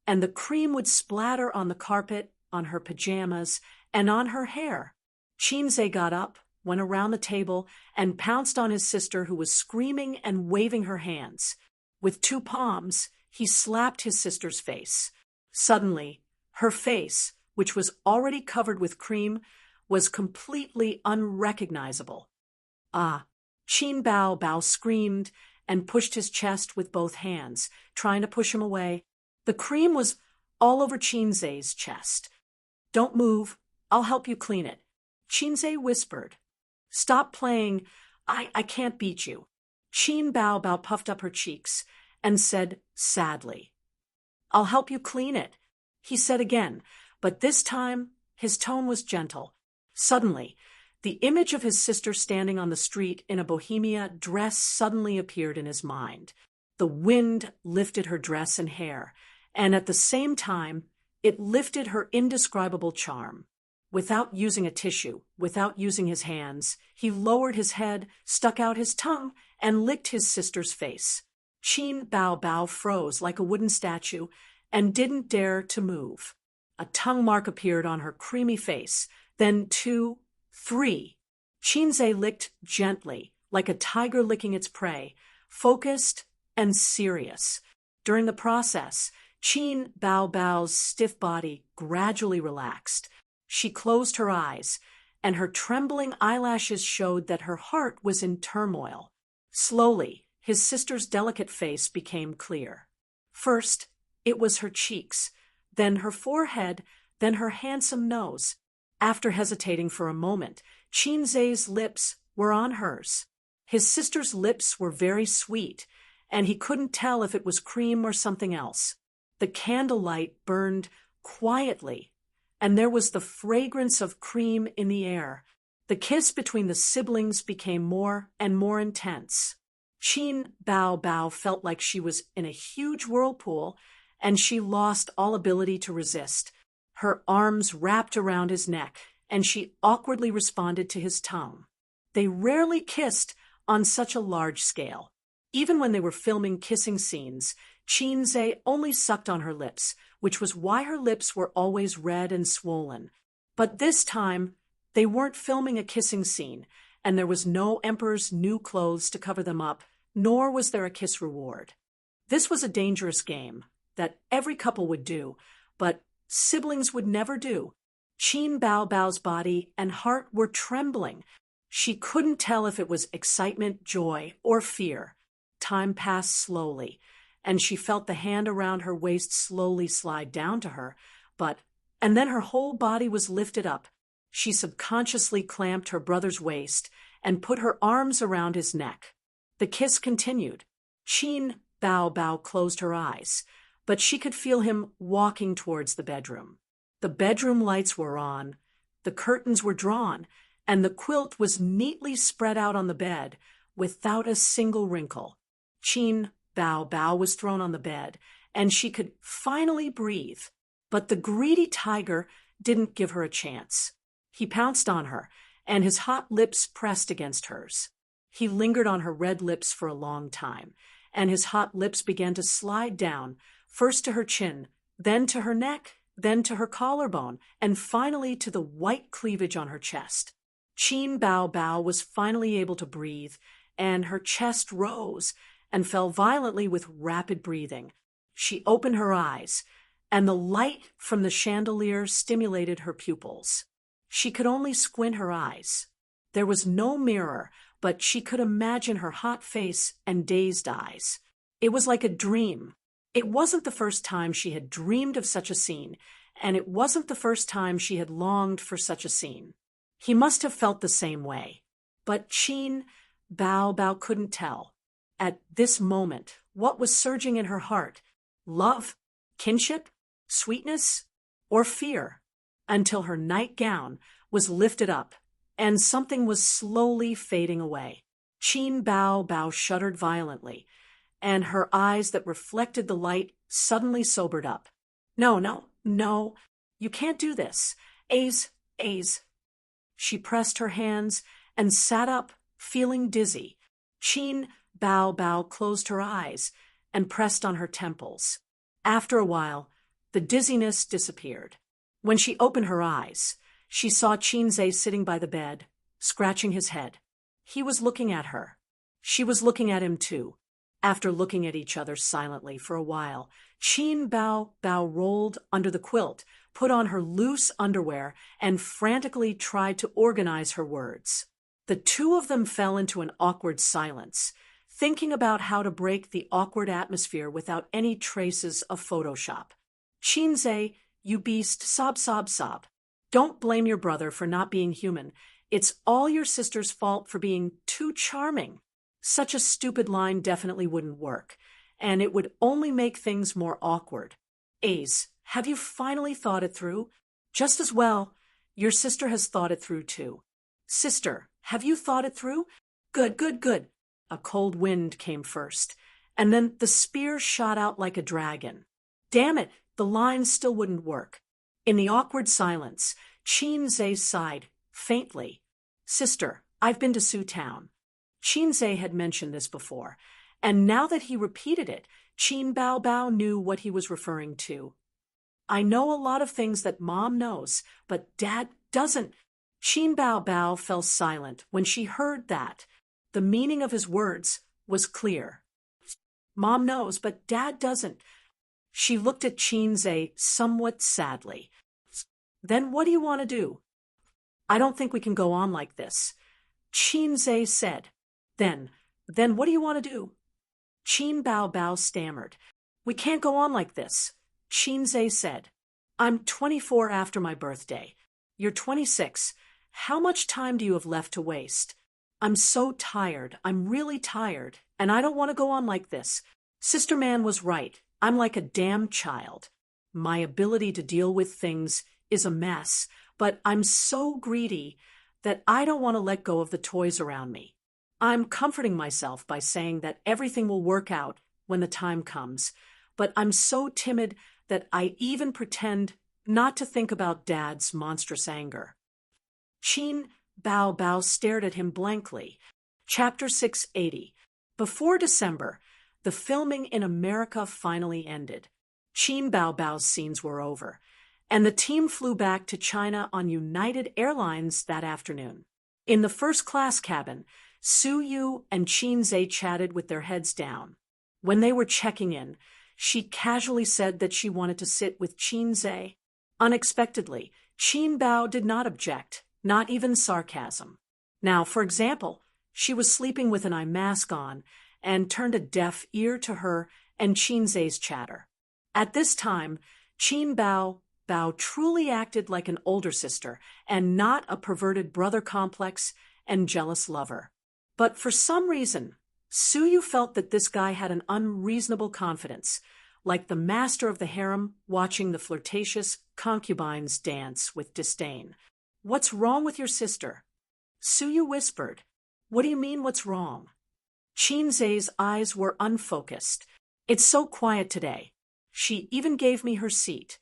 and the cream would splatter on the carpet, on her pajamas, and on her hair. Qinze got up, went around the table, and pounced on his sister, who was screaming and waving her hands. With 2 palms, he slapped his sister's face. Suddenly, her face, which was already covered with cream, was completely unrecognizable. Ah! Qin Bao screamed and pushed his chest with both hands, trying to push him away. The cream was all over Qinze's chest. Don't move. I'll help you clean it. Qinze whispered. Stop playing. I can't beat you. Qin Bao puffed up her cheeks and said sadly, I'll help you clean it. He said again, but this time his tone was gentle. Suddenly, the image of his sister standing on the street in a bohemia dress suddenly appeared in his mind. The wind lifted her dress and hair, and at the same time, It lifted her indescribable charm. Without using a tissue, without using his hands, he lowered his head, stuck out his tongue, and licked his sister's face. Qin Bao Bao froze like a wooden statue and didn't dare to move. A tongue mark appeared on her creamy face, then 2, 3. Qinze licked gently, like a tiger licking its prey, focused and serious. During the process, Qin Bao Bao's stiff body gradually relaxed. She closed her eyes, and her trembling eyelashes showed that her heart was in turmoil. Slowly, his sister's delicate face became clear. First, it was her cheeks, then her forehead, then her handsome nose. After hesitating for a moment, Qinze's lips were on hers. His sister's lips were very sweet, and he couldn't tell if it was cream or something else. The candlelight burned quietly, and there was the fragrance of cream in the air. The kiss between the siblings became more and more intense. Qin Bao Bao felt like she was in a huge whirlpool, and she lost all ability to resist. Her arms wrapped around his neck, and she awkwardly responded to his tongue. They rarely kissed on such a large scale. Even when they were filming kissing scenes, Qinze only sucked on her lips, which was why her lips were always red and swollen. But this time, they weren't filming a kissing scene, and there was no emperor's new clothes to cover them up, nor was there a kiss reward. This was a dangerous game that every couple would do, but siblings would never do. Qin Bao Bao's body and heart were trembling. She couldn't tell if it was excitement, joy, or fear. Time passed slowly, and she felt the hand around her waist slowly slide down to her, and then her whole body was lifted up. She subconsciously clamped her brother's waist and put her arms around his neck. The kiss continued. Qin Bao Bao closed her eyes, but she could feel him walking towards the bedroom. The bedroom lights were on, the curtains were drawn, and the quilt was neatly spread out on the bed, without a single wrinkle. Qin Bao Bao was thrown on the bed, and she could finally breathe. But the greedy tiger didn't give her a chance. He pounced on her, and his hot lips pressed against hers. He lingered on her red lips for a long time, and his hot lips began to slide down, first to her chin, then to her neck, then to her collarbone, and finally to the white cleavage on her chest. Qin Bao Bao was finally able to breathe, and her chest rose and fell violently with rapid breathing. She opened her eyes, and the light from the chandelier stimulated her pupils. She could only squint her eyes. There was no mirror, but she could imagine her hot face and dazed eyes. It was like a dream. It wasn't the first time she had dreamed of such a scene, and it wasn't the first time she had longed for such a scene. He must have felt the same way. But Qin Bao Bao couldn't tell. At this moment, what was surging in her heart? Love? Kinship? Sweetness? Or fear? Until her nightgown was lifted up, and something was slowly fading away. Qin Bao Bao shuddered violently, and her eyes that reflected the light suddenly sobered up. No, you can't do this. Aze. She pressed her hands and sat up, feeling dizzy. Qin Bao Bao closed her eyes and pressed on her temples. After a while, the dizziness disappeared. When she opened her eyes, she saw Qinze sitting by the bed, scratching his head. He was looking at her. She was looking at him too. After looking at each other silently for a while, Qin Bao Bao rolled under the quilt, put on her loose underwear, and frantically tried to organize her words. The two of them fell into an awkward silence, thinking about how to break the awkward atmosphere without any traces of Photoshop. Qinze, you beast, sob. Don't blame your brother for not being human. It's all your sister's fault for being too charming. Such a stupid line definitely wouldn't work, and it would only make things more awkward. Ace, have you finally thought it through? Just as well, your sister has thought it through too. Sister, have you thought it through? Good. A cold wind came first, and then the spear shot out like a dragon. Damn it, The lines still wouldn't work. In the awkward silence, Qinze sighed, faintly. Sister, I've been to Sioux Town. Qinze had mentioned this before, and now that he repeated it, Qin Bao Bao knew what he was referring to. I know a lot of things that Mom knows, but Dad doesn't. Qin Bao Bao fell silent when she heard that. The meaning of his words was clear. Mom knows, but Dad doesn't. She looked at Qinze somewhat sadly. Then what do you want to do? I don't think we can go on like this. Qinze said. Then what do you want to do? Qin Bao Bao stammered. We can't go on like this. Qinze said. I'm 24 after my birthday. You're 26. How much time do you have left to waste? I'm so tired. I'm really tired, and I don't want to go on like this. Sister Man was right. I'm like a damn child. My ability to deal with things is a mess, but I'm so greedy that I don't want to let go of the toys around me. I'm comforting myself by saying that everything will work out when the time comes, but I'm so timid that I even pretend not to think about Dad's monstrous anger. Qin Bao Bao stared at him blankly. Chapter 680. Before December, the filming in America finally ended. Qin Bao Bao's scenes were over, and the team flew back to China on United Airlines that afternoon. In the first-class cabin, Su Yu and Qinze chatted with their heads down. When they were checking in, she casually said that she wanted to sit with Qinze. Unexpectedly, Qin Bao did not object, not even sarcasm. Now, for example, she was sleeping with an eye mask on and turned a deaf ear to her and Qinze's chatter. At this time, Qin Bao Bao truly acted like an older sister and not a perverted brother complex and jealous lover. But for some reason, Su Yu felt that this guy had an unreasonable confidence, like the master of the harem watching the flirtatious concubines dance with disdain. What's wrong with your sister? Su Yu whispered. What do you mean, what's wrong? Qinze's eyes were unfocused. It's so quiet today. She even gave me her seat.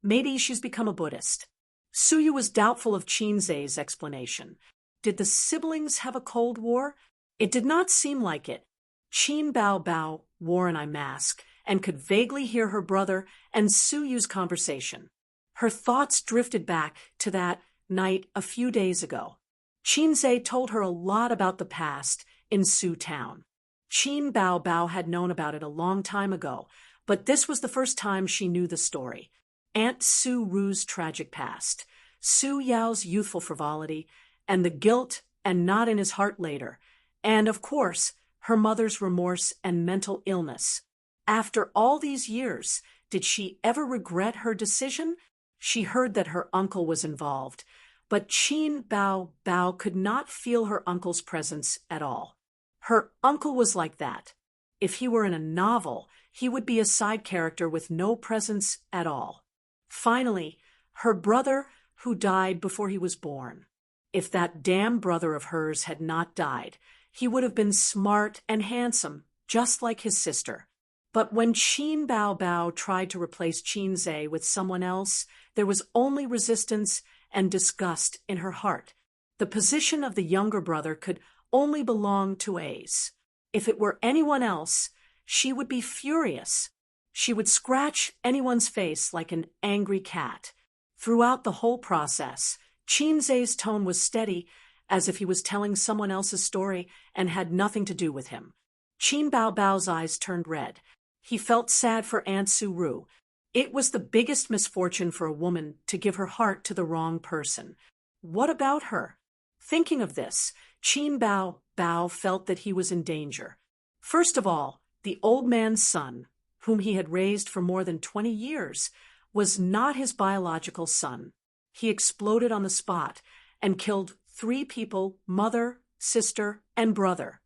Maybe she's become a Buddhist. Su Yu was doubtful of Qinze's explanation. Did the siblings have a Cold War? It did not seem like it. Qin Bao Bao wore an eye mask and could vaguely hear her brother and Su Yu's conversation. Her thoughts drifted back to that night a few days ago. Qinze told her a lot about the past in Sioux Town. Qin Bao Bao had known about it a long time ago, but this was the first time she knew the story. Aunt Su Ru's tragic past, Su Yao's youthful frivolity, and the guilt and knot in his heart later, and, of course, her mother's remorse and mental illness. After all these years, did she ever regret her decision? She heard that her uncle was involved, but Qin Bao Bao could not feel her uncle's presence at all. Her uncle was like that. If he were in a novel, he would be a side character with no presence at all. Finally, her brother, who died before he was born. If that damn brother of hers had not died, he would have been smart and handsome, just like his sister. But when Qin Bao Bao tried to replace Qinze with someone else, there was only resistance and disgust in her heart. The position of the younger brother could only belong to Ace. If it were anyone else, she would be furious. She would scratch anyone's face like an angry cat. Throughout the whole process, Qinze's tone was steady, as if he was telling someone else's story and had nothing to do with him. Qin Bao Bao's eyes turned red. He felt sad for Aunt Su Ru. It was the biggest misfortune for a woman to give her heart to the wrong person. What about her? Thinking of this, Qin Bao Bao felt that he was in danger. First of all, the old man's son, whom he had raised for more than 20 years, was not his biological son. He exploded on the spot and killed 3 people, mother, sister, and brother.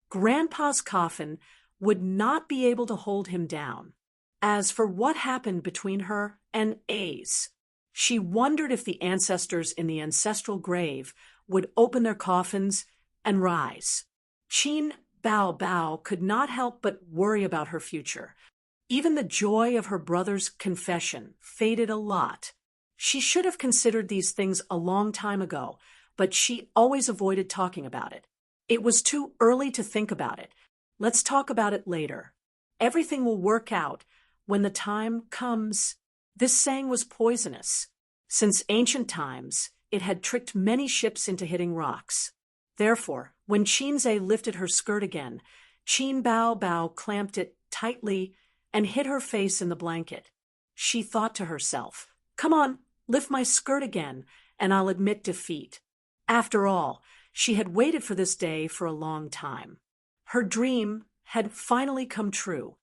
Grandpa's coffin would not be able to hold him down. As for what happened between her and Ace, she wondered if the ancestors in the ancestral grave would open their coffins and rise. Qin Bao Bao could not help but worry about her future. Even the joy of her brother's confession faded a lot. She should have considered these things a long time ago, but she always avoided talking about it. It was too early to think about it. Let's talk about it later. Everything will work out when the time comes. This saying was poisonous. Since ancient times, it had tricked many ships into hitting rocks. Therefore, when Qinzhe lifted her skirt again, Qin Bao Bao clamped it tightly and hid her face in the blanket. She thought to herself, "Come on, lift my skirt again, and I'll admit defeat." After all, she had waited for this day for a long time. Her dream had finally come true.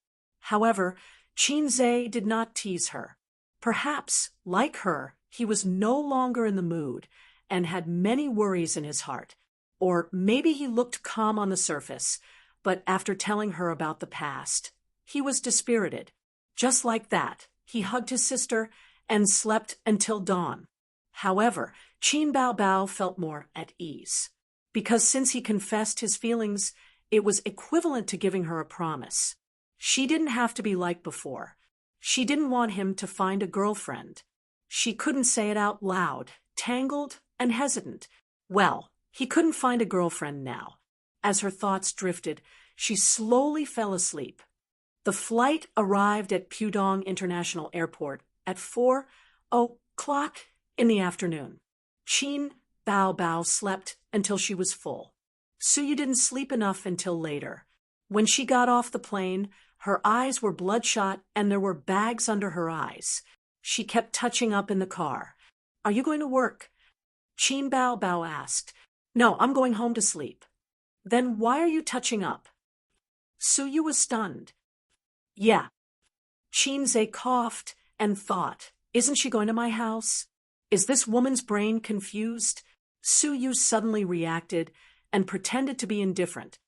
However, Qinzhe did not tease her. Perhaps, like her, he was no longer in the mood and had many worries in his heart. Or maybe he looked calm on the surface, but after telling her about the past, he was dispirited. Just like that, he hugged his sister and slept until dawn. However, Qin Bao Bao felt more at ease, because since he confessed his feelings, it was equivalent to giving her a promise. She didn't have to be like before. She didn't want him to find a girlfriend. She couldn't say it out loud, tangled and hesitant. Well, he couldn't find a girlfriend now. As her thoughts drifted, she slowly fell asleep. The flight arrived at Pudong International Airport at 4:00 in the afternoon. Qin Bao Bao slept until she was full. Suyu didn't sleep enough until later. When she got off the plane, her eyes were bloodshot and there were bags under her eyes. She kept touching up in the car. "Are you going to work?" Qin Bao Bao asked. "No, I'm going home to sleep." "Then why are you touching up?" Suyu was stunned. "Yeah." Qinzhe coughed and thought, "Isn't she going to my house? Is this woman's brain confused?" Suyu suddenly reacted and pretended to be indifferent.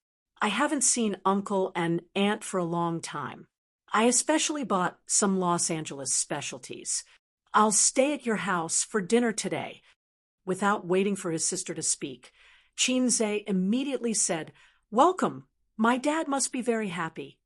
"I haven't seen Uncle and Aunt for a long time. I especially bought some Los Angeles specialties. I'll stay at your house for dinner today." Without waiting for his sister to speak, Qinzhe immediately said, "Welcome. My dad must be very happy."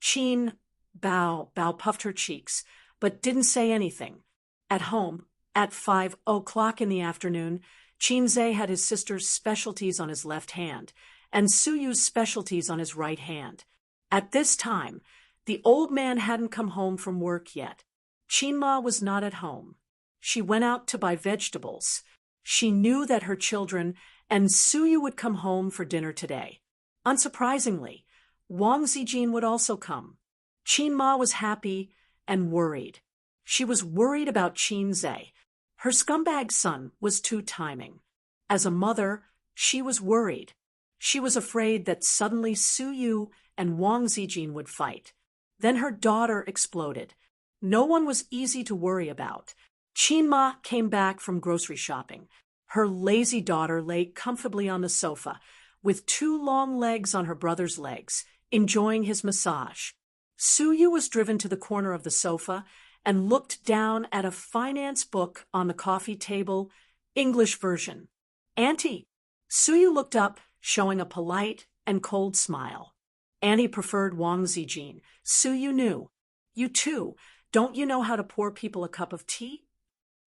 Qin Bao Bao puffed her cheeks, but didn't say anything. At home, at 5:00 in the afternoon, Qinzhe had his sister's specialties on his left hand, and Suyu's specialties on his right hand. At this time, the old man hadn't come home from work yet. Qinma was not at home. She went out to buy vegetables. She knew that her children and Suyu would come home for dinner today. Unsurprisingly, Wang Zijin would also come. Qinma was happy and worried. She was worried about Qinzhe. Her scumbag son was two-timing. As a mother, she was worried. She was afraid that suddenly Suyu and Wang Zijin would fight. Then her daughter exploded. No one was easy to worry about. Qinma came back from grocery shopping. Her lazy daughter lay comfortably on the sofa, with two long legs on her brother's legs, enjoying his massage. Suyu was driven to the corner of the sofa and looked down at a finance book on the coffee table, English version. "Auntie." Suyu looked up, showing a polite and cold smile. Auntie preferred Wang Zijin. Suyu knew. "You too. Don't you know how to pour people a cup of tea?"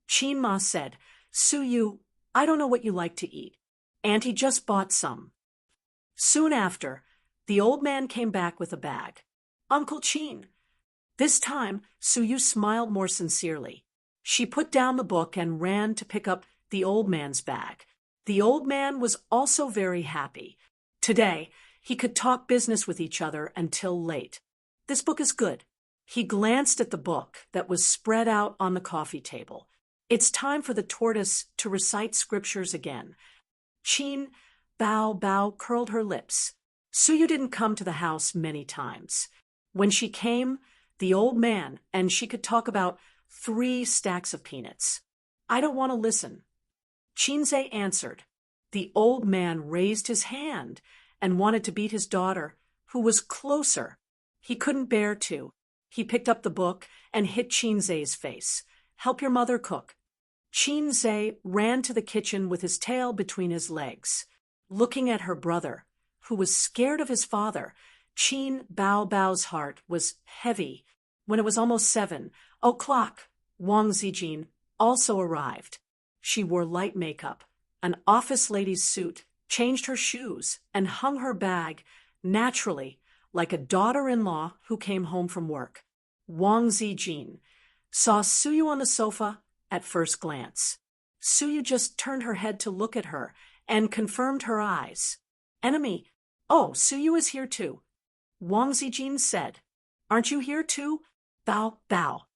Qinma said, "Suyu, I don't know what you like to eat. Auntie just bought some." Soon after, the old man came back with a bag. "Uncle Qin." This time, Suyu smiled more sincerely. She put down the book and ran to pick up the old man's bag. The old man was also very happy. Today, he could talk business with each other until late. "This book is good." He glanced at the book that was spread out on the coffee table. "It's time for the tortoise to recite scriptures again." Qin Bao Bao curled her lips. Suyu didn't come to the house many times. When she came, the old man and she could talk about 3 stacks of peanuts. "I don't want to listen." Qinzhe answered. The old man raised his hand and wanted to beat his daughter, who was closer. He couldn't bear to. He picked up the book and hit Qinzhe's face. "Help your mother cook." Qinzhe ran to the kitchen with his tail between his legs. Looking at her brother, who was scared of his father, Qin Bao Bao's heart was heavy When it was almost 7 o'clock, Wang Zijin also arrived. She wore light makeup, an office lady's suit, changed her shoes, and hung her bag, naturally, like a daughter-in-law who came home from work. Wang Zijin saw Suyu on the sofa at first glance. Suyu just turned her head to look at her and confirmed her eyes. Enemy, oh, Suyu is here too. Wang Zijin said, aren't you here too? Bow, bow.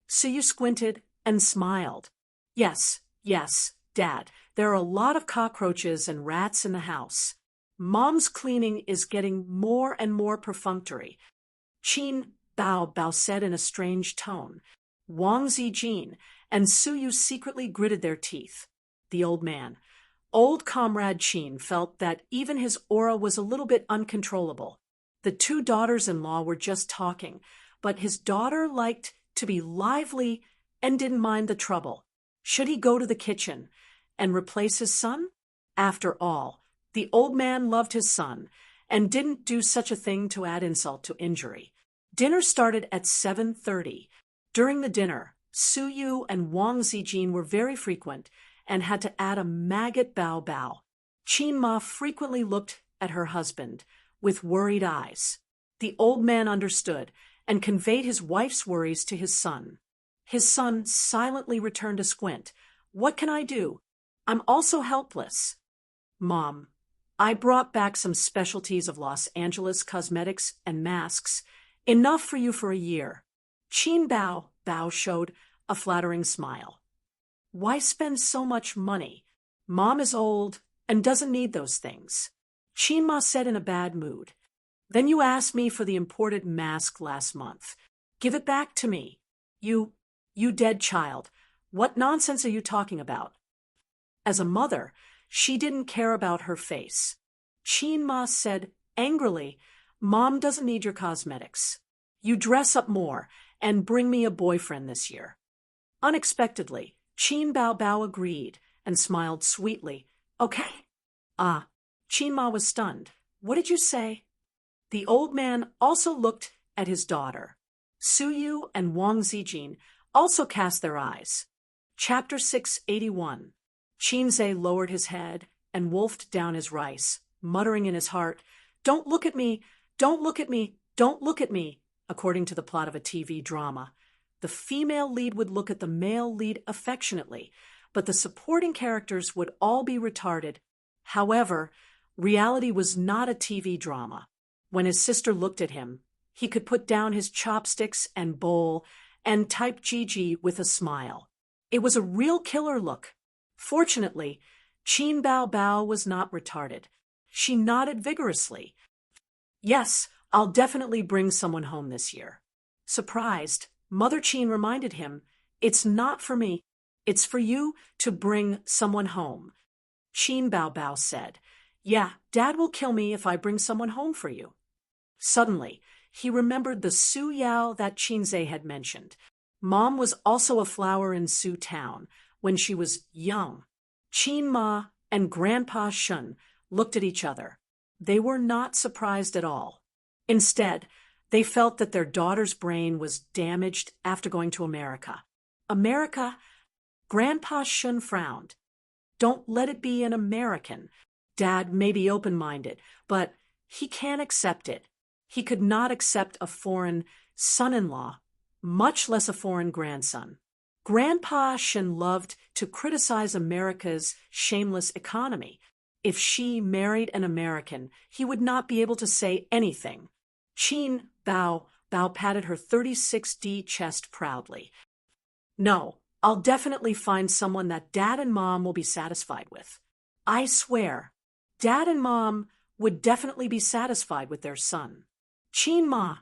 Suyu squinted and smiled. Yes, Dad, there are a lot of cockroaches and rats in the house. Mom's cleaning is getting more and more perfunctory. Qin Bao said in a strange tone. Wang Zijin and Suyu secretly gritted their teeth. The old man, old comrade Qin, felt that even his aura was a little bit uncontrollable. The two daughters-in-law were just talking, but his daughter liked to be lively and didn't mind the trouble. Should he go to the kitchen and replace his son? After all, the old man loved his son and didn't do such a thing to add insult to injury. Dinner started at 7:30. During the dinner, Suyu and Wang Zijin were very frequent and had to add a maggot bao. Qin Ma frequently looked at her husband with worried eyes. The old man understood and conveyed his wife's worries to his son. His son silently returned a squint. What can I do? I'm also helpless. Mom, I brought back some specialties of Los Angeles cosmetics and masks, enough for you for a year. Qin Bao showed a flattering smile. Why spend so much money? Mom is old and doesn't need those things. Qin Ma said in a bad mood. Then you asked me for the imported mask last month. Give it back to me. You dead child. What nonsense are you talking about? As a mother, she didn't care about her face. Qin Ma said angrily, Mom doesn't need your cosmetics. You dress up more and bring me a boyfriend this year. Unexpectedly, Qin Bao agreed and smiled sweetly. Okay. Qin Ma was stunned. What did you say? The old man also looked at his daughter. Suyu and Wang Zijin also cast their eyes. Chapter 681. Qinze lowered his head and wolfed down his rice, muttering in his heart, Don't look at me, don't look at me, don't look at me, according to the plot of a TV drama. The female lead would look at the male lead affectionately, but the supporting characters would all be retarded. However, reality was not a TV drama. When his sister looked at him, he could put down his chopsticks and bowl and type GG with a smile. It was a real killer look. Fortunately, Qin Bao was not retarded. She nodded vigorously. Yes, I'll definitely bring someone home this year. Surprised, Mother Qin reminded him, It's not for me. It's for you to bring someone home. Qin Bao said, Yeah, Dad will kill me if I bring someone home for you. Suddenly, he remembered the Su Yao that Qinze had mentioned. Mom was also a flower in Su Town when she was young. Qin Ma and Grandpa Shun looked at each other. They were not surprised at all. Instead, they felt that their daughter's brain was damaged after going to America. America? Grandpa Shun frowned. Don't let it be an American. Dad may be open-minded, but he can't accept it. He could not accept a foreign son-in-law, much less a foreign grandson. Grandpa Shun loved to criticize America's shameless economy. If she married an American, he would not be able to say anything. Qin Bao patted her 36D chest proudly. No, I'll definitely find someone that Dad and Mom will be satisfied with. I swear, Dad and Mom would definitely be satisfied with their son. Qin Ma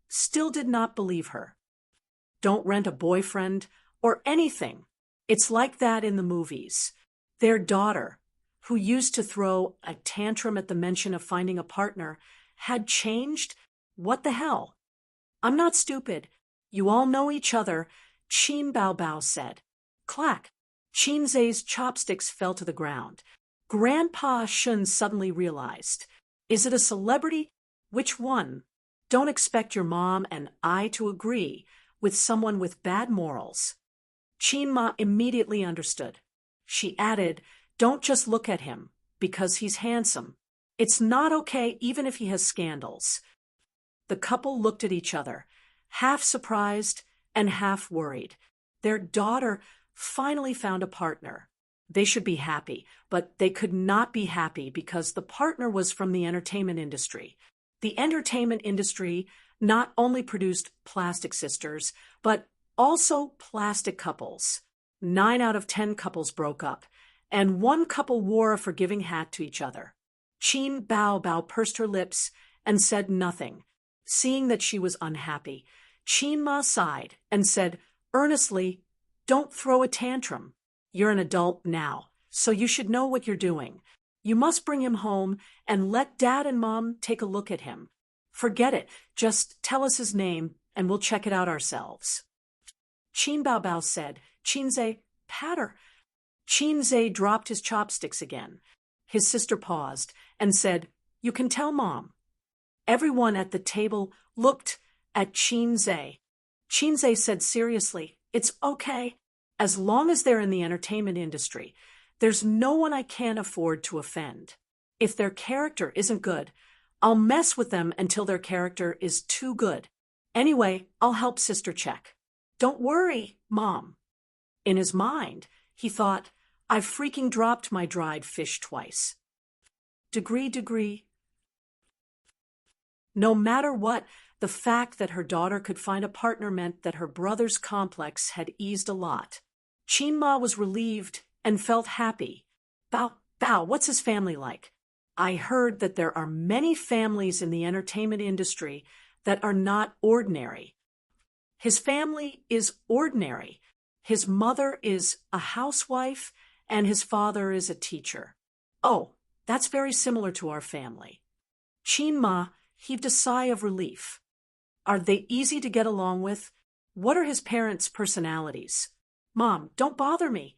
still did not believe her. Don't rent a boyfriend or anything. It's like that in the movies. Their daughter, who used to throw a tantrum at the mention of finding a partner, had changed? What the hell? I'm not stupid. You all know each other, Qin Bao said. Clack! Qinze's chopsticks fell to the ground. Grandpa Shun suddenly realized. Is it a celebrity? Which one? Don't expect your mom and I to agree with someone with bad morals. Chinma immediately understood. She added, don't just look at him, because he's handsome. It's not okay even if he has scandals. The couple looked at each other, half surprised and half worried. Their daughter finally found a partner. They should be happy, but they could not be happy because the partner was from the entertainment industry. The entertainment industry not only produced plastic sisters, but also plastic couples. 9 out of 10 couples broke up, and one couple wore a forgiving hat to each other. Chin Bao pursed her lips and said nothing. Seeing that she was unhappy, Chinma sighed and said earnestly, don't throw a tantrum. You're an adult now, so you should know what you're doing. You must bring him home and let Dad and Mom take a look at him. Forget it, just tell us his name and we'll check it out ourselves. Chin Bao said, Chinze, patter. Chinze dropped his chopsticks again. His sister paused and said, you can tell Mom. Everyone at the table looked at Chinze. Chinze said seriously, it's okay. As long as they're in the entertainment industry, there's no one I can't afford to offend. If their character isn't good, I'll mess with them until their character is too good. Anyway, I'll help Sister check. Don't worry, Mom. In his mind, he thought, I've freaking dropped my dried fish twice. Degree. No matter what, the fact that her daughter could find a partner meant that her brother's complex had eased a lot. Chinma was relieved and felt happy. Bao, what's his family like? I heard that there are many families in the entertainment industry that are not ordinary. His family is ordinary. His mother is a housewife and his father is a teacher. Oh, that's very similar to our family. Chinma heaved a sigh of relief. Are they easy to get along with? What are his parents' personalities? Mom, don't bother me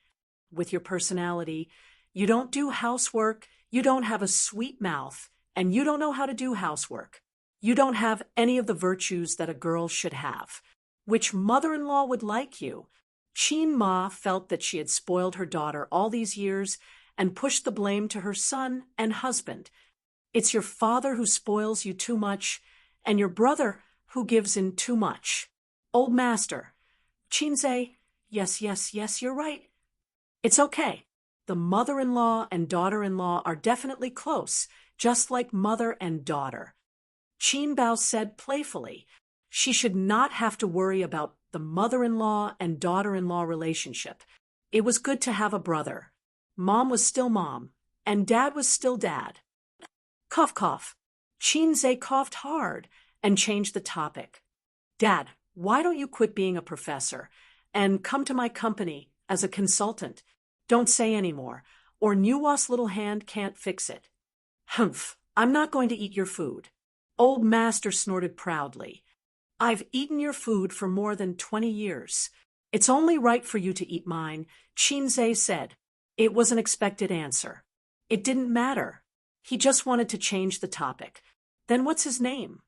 with your personality. You don't do housework, you don't have a sweet mouth, and you don't know how to do housework. You don't have any of the virtues that a girl should have. Which mother-in-law would like you? Chinma felt that she had spoiled her daughter all these years and pushed the blame to her son and husband. It's your father who spoils you too much, and your brother who gives in too much. Old master. Chinze, yes, you're right. It's okay. The mother-in-law and daughter-in-law are definitely close, just like mother and daughter. Chin Bao said playfully, she should not have to worry about the mother-in-law and daughter-in-law relationship. It was good to have a brother. Mom was still mom, and Dad was still dad. Cough. Chinze coughed hard and changed the topic. Dad, why don't you quit being a professor and come to my company as a consultant? Don't say any more, or Nuwa's little hand can't fix it. Humph, I'm not going to eat your food. Old master snorted proudly. I've eaten your food for more than 20 years. It's only right for you to eat mine, Chinze said. It was an expected answer. It didn't matter. He just wanted to change the topic. Then what's his name?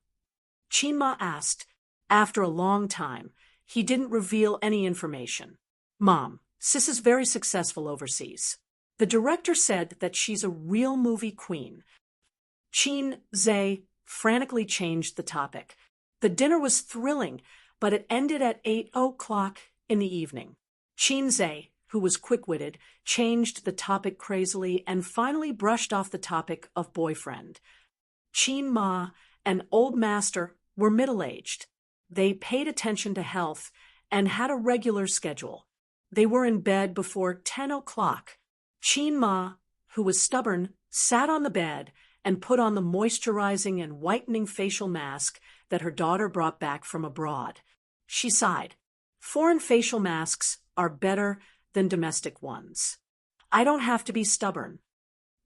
Chinma asked. After a long time, he didn't reveal any information. Mom, Sis is very successful overseas. The director said that she's a real movie queen. Chinze frantically changed the topic. The dinner was thrilling, but it ended at 8:00 in the evening. Chinze, who was quick-witted, changed the topic crazily and finally brushed off the topic of boyfriend. Chinma and Old Master were middle-aged. They paid attention to health and had a regular schedule. They were in bed before 10:00. Chinma, who was stubborn, sat on the bed and put on the moisturizing and whitening facial mask that her daughter brought back from abroad. She sighed. Foreign facial masks are better than domestic ones. I don't have to be stubborn.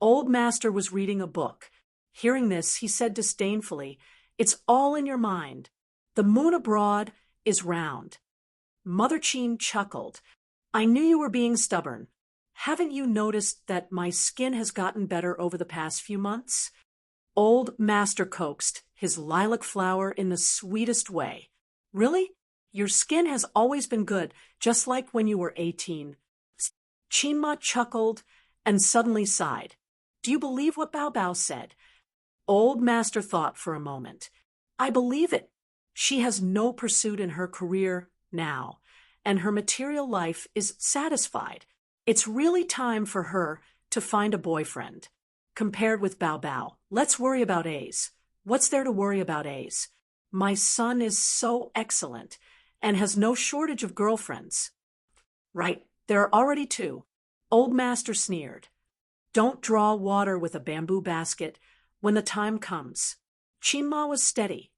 Old Master was reading a book. Hearing this, he said disdainfully, It's all in your mind. The moon abroad is round. Mother Chin chuckled. I knew you were being stubborn. Haven't you noticed that my skin has gotten better over the past few months? Old Master coaxed. his lilac flower in the sweetest way. Really? Your skin has always been good, just like when you were 18. Chinma chuckled and suddenly sighed. Do you believe what Bao Bao said? Old Master thought for a moment. I believe it. She has no pursuit in her career now, and her material life is satisfied. It's really time for her to find a boyfriend. Compared with Bao Bao, let's worry about A's. What's there to worry about A's? My son is so excellent and has no shortage of girlfriends. Right, there are already 2. Old Master sneered. Don't draw water with a bamboo basket when the time comes. Chinma was steady.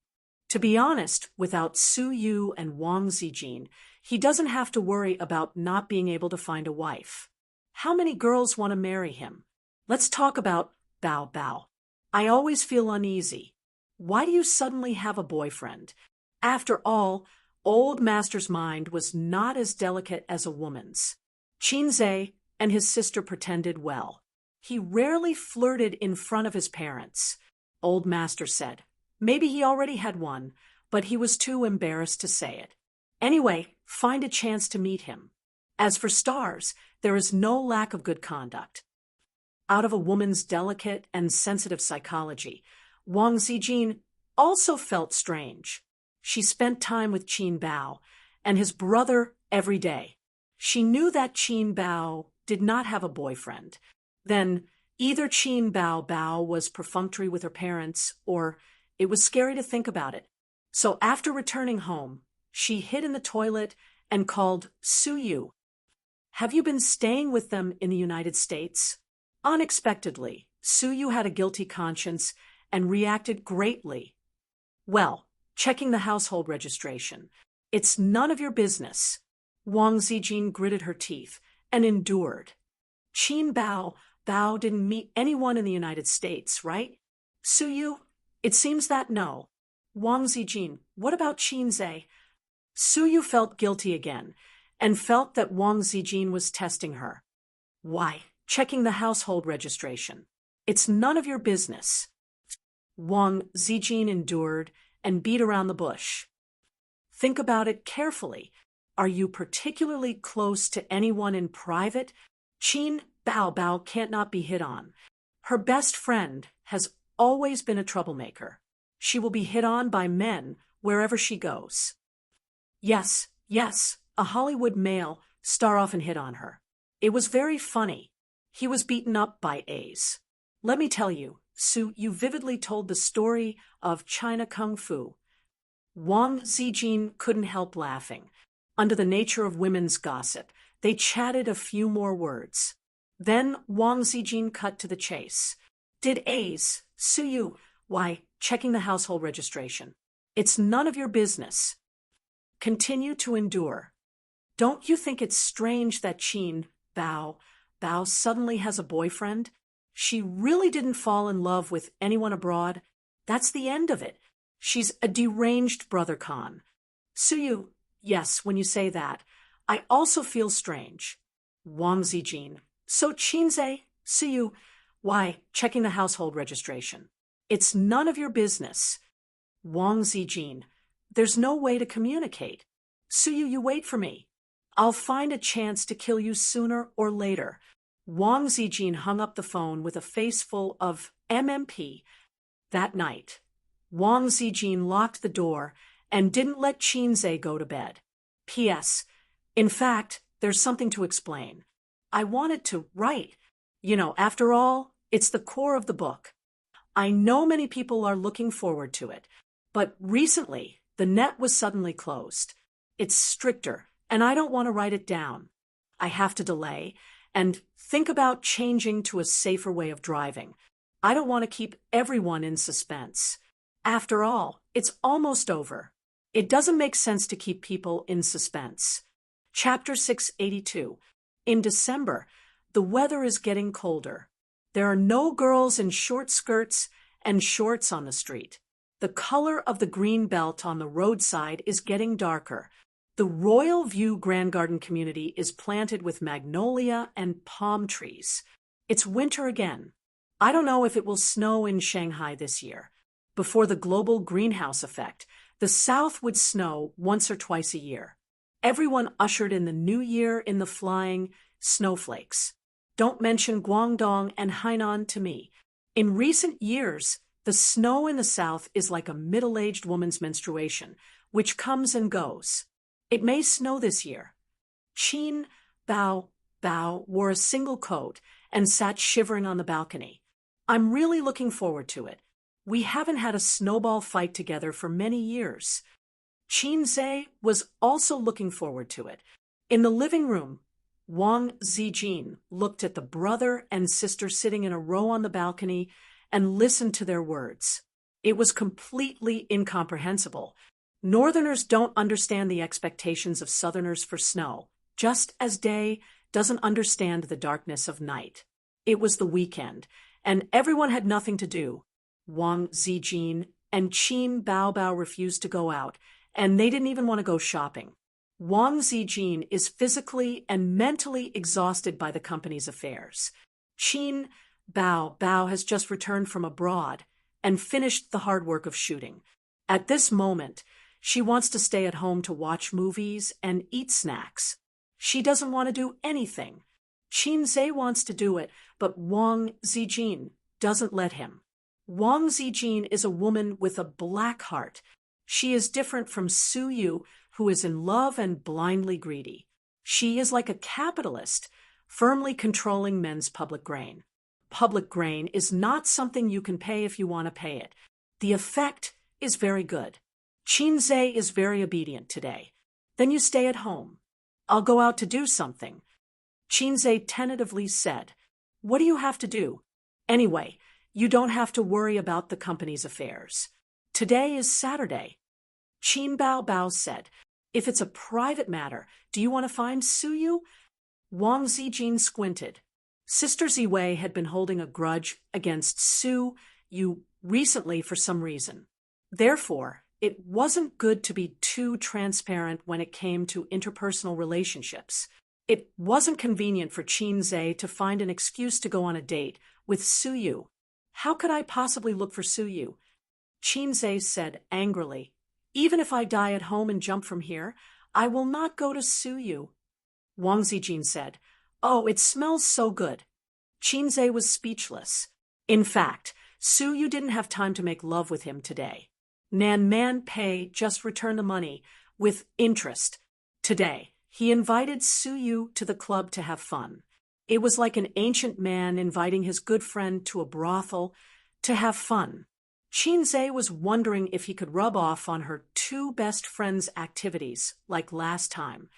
To be honest, without Su Yu and Wang Zijin, he doesn't have to worry about not being able to find a wife. How many girls want to marry him? Let's talk about Bao Bao. I always feel uneasy. Why do you suddenly have a boyfriend? After all, Old Master's mind was not as delicate as a woman's. Qinzhe and his sister pretended well. He rarely flirted in front of his parents. Old Master said. Maybe he already had one, but he was too embarrassed to say it. Anyway, find a chance to meet him. As for stars, there is no lack of good conduct. Out of a woman's delicate and sensitive psychology, Wang Zijin also felt strange. She spent time with Qin Bao and his brother every day. She knew that Qin Bao did not have a boyfriend. Then either Qin Bao Bao was perfunctory with her parents, or it was scary to think about it. So after returning home, she hid in the toilet and called Su Yu. Have you been staying with them in the United States? Unexpectedly, Su Yu had a guilty conscience and reacted greatly. Well, checking the household registration. It's none of your business. Wang Zijin gritted her teeth and endured. Qin Bao didn't meet anyone in the United States, right? Su Yu? It seems that no. Wang Zijin, what about Qinzhe? Su Yu felt guilty again, and felt that Wang Zijin was testing her. Why, checking the household registration. It's none of your business. Wang Zijin endured and beat around the bush. Think about it carefully. Are you particularly close to anyone in private? Qin Bao can't not be hit on. Her best friend has always been a troublemaker. She will be hit on by men wherever she goes. Yes, a Hollywood male star often hit on her. It was very funny. He was beaten up by A's. Let me tell you, Su, you vividly told the story of China Kung Fu. Wang Zijin couldn't help laughing. Under the nature of women's gossip, they chatted a few more words. Then Wang Zijin cut to the chase. Did A's, Su Yu, why, checking the household registration. It's none of your business. Continue to endure. Don't you think it's strange that Qin Bao suddenly has a boyfriend? She really didn't fall in love with anyone abroad. That's the end of it. She's a deranged brother Khan. Su Yu, yes, when you say that. I also feel strange. Wang Zijin. So Qinzhe, Su Yu, why, checking the household registration. It's none of your business. Wang Zijin. There's no way to communicate. Su Yu, you wait for me. I'll find a chance to kill you sooner or later. Wang Zijin hung up the phone with a face full of MMP. That night, Wang Zijin locked the door and didn't let Qinzhe go to bed. P.S. In fact, there's something to explain. I wanted to write. After all, it's the core of the book. I know many people are looking forward to it, but recently the net was suddenly closed. It's stricter, and I don't want to write it down. I have to delay and think about changing to a safer way of driving. I don't want to keep everyone in suspense. After all, it's almost over. It doesn't make sense to keep people in suspense. Chapter 682. In December, the weather is getting colder. There are no girls in short skirts and shorts on the street. The color of the green belt on the roadside is getting darker. The Royal View Grand Garden community is planted with magnolia and palm trees. It's winter again. I don't know if it will snow in Shanghai this year. Before the global greenhouse effect, the South would snow once or twice a year. Everyone ushered in the new year in the flying snowflakes. Don't mention Guangdong and Hainan to me. In recent years, the snow in the South is like a middle-aged woman's menstruation, which comes and goes. It may snow this year. Qin Bao wore a single coat and sat shivering on the balcony. I'm really looking forward to it. We haven't had a snowball fight together for many years. Qin Zhe was also looking forward to it. In the living room, Wang Zijin looked at the brother and sister sitting in a row on the balcony and listened to their words. It was completely incomprehensible. Northerners don't understand the expectations of Southerners for snow, just as day doesn't understand the darkness of night. It was the weekend, and everyone had nothing to do. Wang Zijin and Qin Bao refused to go out, and they didn't even want to go shopping. Wang Zijin is physically and mentally exhausted by the company's affairs. Qin Bao has just returned from abroad and finished the hard work of shooting. At this moment, she wants to stay at home to watch movies and eat snacks. She doesn't want to do anything. Qin Zhe wants to do it, but Wang Zijin doesn't let him. Wang Zijin is a woman with a black heart. She is different from Su Yu, who is in love and blindly greedy. She is like a capitalist, firmly controlling men's public grain. Public grain is not something you can pay if you want to pay it. The effect is very good. Qin Zhe is very obedient today. Then you stay at home. I'll go out to do something. Qin Zhe tentatively said, What do you have to do? Anyway, you don't have to worry about the company's affairs. Today is Saturday. Qin Bao said, If it's a private matter, do you want to find Su Yu? Wang Zijin squinted. Sister Ziwei had been holding a grudge against Su Yu recently for some reason. Therefore, it wasn't good to be too transparent when it came to interpersonal relationships. It wasn't convenient for Qin Zhe to find an excuse to go on a date with Su Yu. How could I possibly look for Su Yu? Qin Zhe said angrily, Even if I die at home and jump from here, I will not go to Su Yu. Wang Zijin said, Oh, it smells so good. Qin Zhe was speechless. In fact, Su Yu didn't have time to make love with him today. Nan Man Pei just returned the money with interest. Today, he invited Su Yu to the club to have fun. It was like an ancient man inviting his good friend to a brothel to have fun. Qin Zhe was wondering if he could rub off on her two best friends' activities like last time.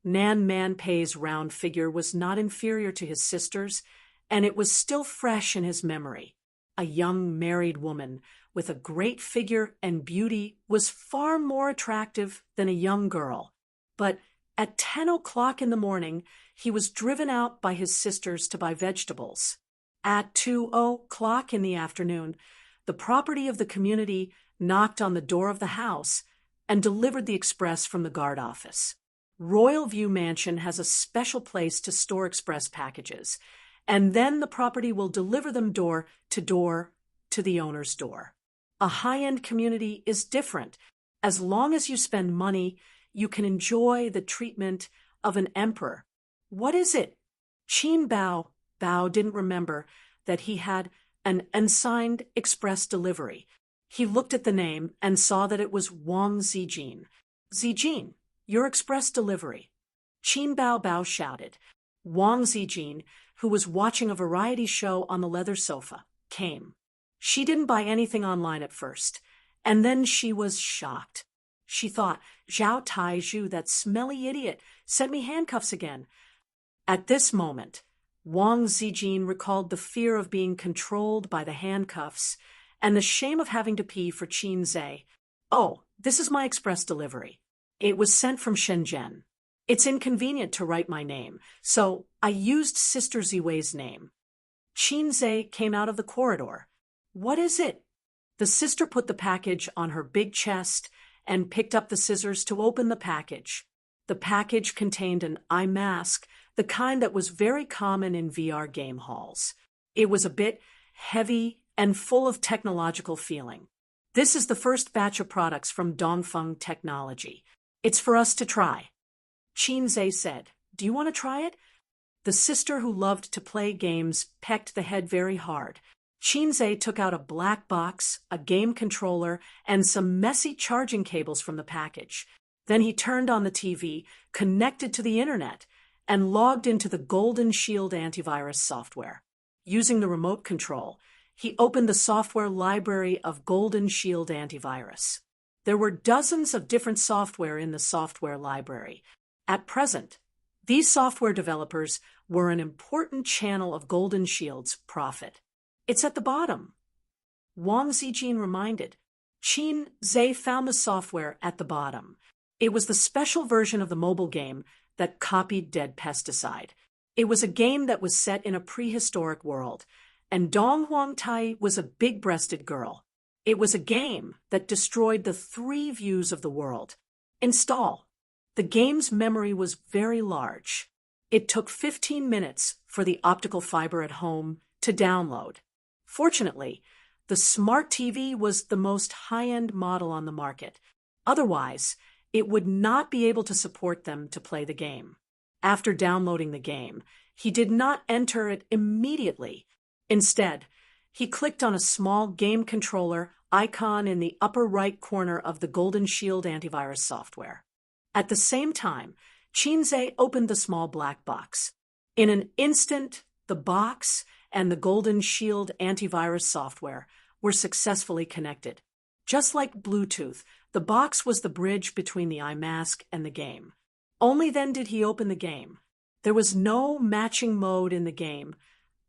Nan Man Pei's round figure was not inferior to his sister's, and it was still fresh in his memory. A young married woman with a great figure and beauty was far more attractive than a young girl. But at 10 o'clock in the morning, he was driven out by his sisters to buy vegetables. At 2 o'clock in the afternoon, the property of the community knocked on the door of the house and delivered the express from the guard office. Royal View Mansion has a special place to store express packages, and then the property will deliver them door to the owner's door. A high-end community is different. As long as you spend money, you can enjoy the treatment of an emperor. What is it? Qin Bao didn't remember that he had an unsigned express delivery. He looked at the name and saw that it was Wang Zijin. Zijin, your express delivery. Qin Bao shouted. Wang Zijin, who was watching a variety show on the leather sofa, came. She didn't buy anything online at first, and then she was shocked. She thought, Zhao Taizhu, that smelly idiot, sent me handcuffs again. At this moment, Wang Zijin recalled the fear of being controlled by the handcuffs and the shame of having to pee for Qin Zhe. Oh, this is my express delivery. It was sent from Shenzhen. It's inconvenient to write my name, so I used Sister Ziwei's name. Qin Zhe came out of the corridor. What is it? The sister put the package on her big chest and picked up the scissors to open the package. The package contained an eye mask, the kind that was very common in VR game halls. It was a bit heavy and full of technological feeling. This is the first batch of products from Dongfeng Technology. It's for us to try. Qinzhe said, "Do you want to try it?" The sister who loved to play games pecked the head very hard. Qinzhe took out a black box, a game controller, and some messy charging cables from the package. Then he turned on the TV, connected to the internet, and logged into the Golden Shield antivirus software. Using the remote control, he opened the software library of Golden Shield antivirus. There were dozens of different software in the software library. At present, these software developers were an important channel of Golden Shield's profit. "It's at the bottom," Wang Zijin reminded. Qinzhe found the software at the bottom. It was the special version of the mobile game that copied Dead Pesticide. It was a game that was set in a prehistoric world, and Dong Huangtai was a big-breasted girl. It was a game that destroyed the 3 views of the world. Install. The game's memory was very large. It took 15 minutes for the optical fiber at home to download. Fortunately, the smart TV was the most high-end model on the market. Otherwise, it would not be able to support them to play the game. After downloading the game, he did not enter it immediately. Instead, he clicked on a small game controller icon in the upper right corner of the Golden Shield antivirus software. At the same time, Qinzhe opened the small black box. In an instant, the box and the Golden Shield antivirus software were successfully connected. Just like Bluetooth, the box was the bridge between the eye mask and the game. Only then did he open the game. There was no matching mode in the game,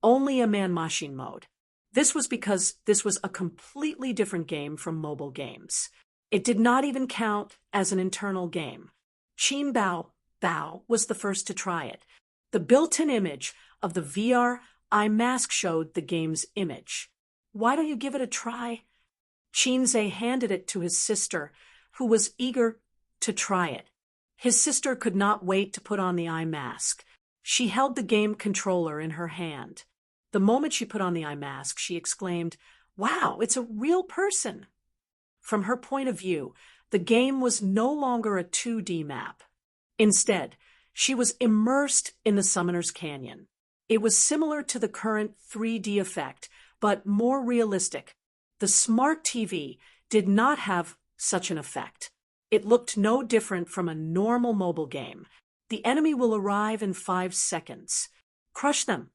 only a man-machine mode. This was because this was a completely different game from mobile games. It did not even count as an internal game. Qin Bao was the first to try it. The built-in image of the VR eye mask showed the game's image. "Why don't you give it a try?" Qinzhe handed it to his sister, who was eager to try it. His sister could not wait to put on the eye mask. She held the game controller in her hand. The moment she put on the eye mask, she exclaimed, "Wow, it's a real person!" From her point of view, the game was no longer a 2D map. Instead, she was immersed in the Summoner's Canyon. It was similar to the current 3D effect, but more realistic. The smart TV did not have such an effect. It looked no different from a normal mobile game. The enemy will arrive in 5 seconds. Crush them.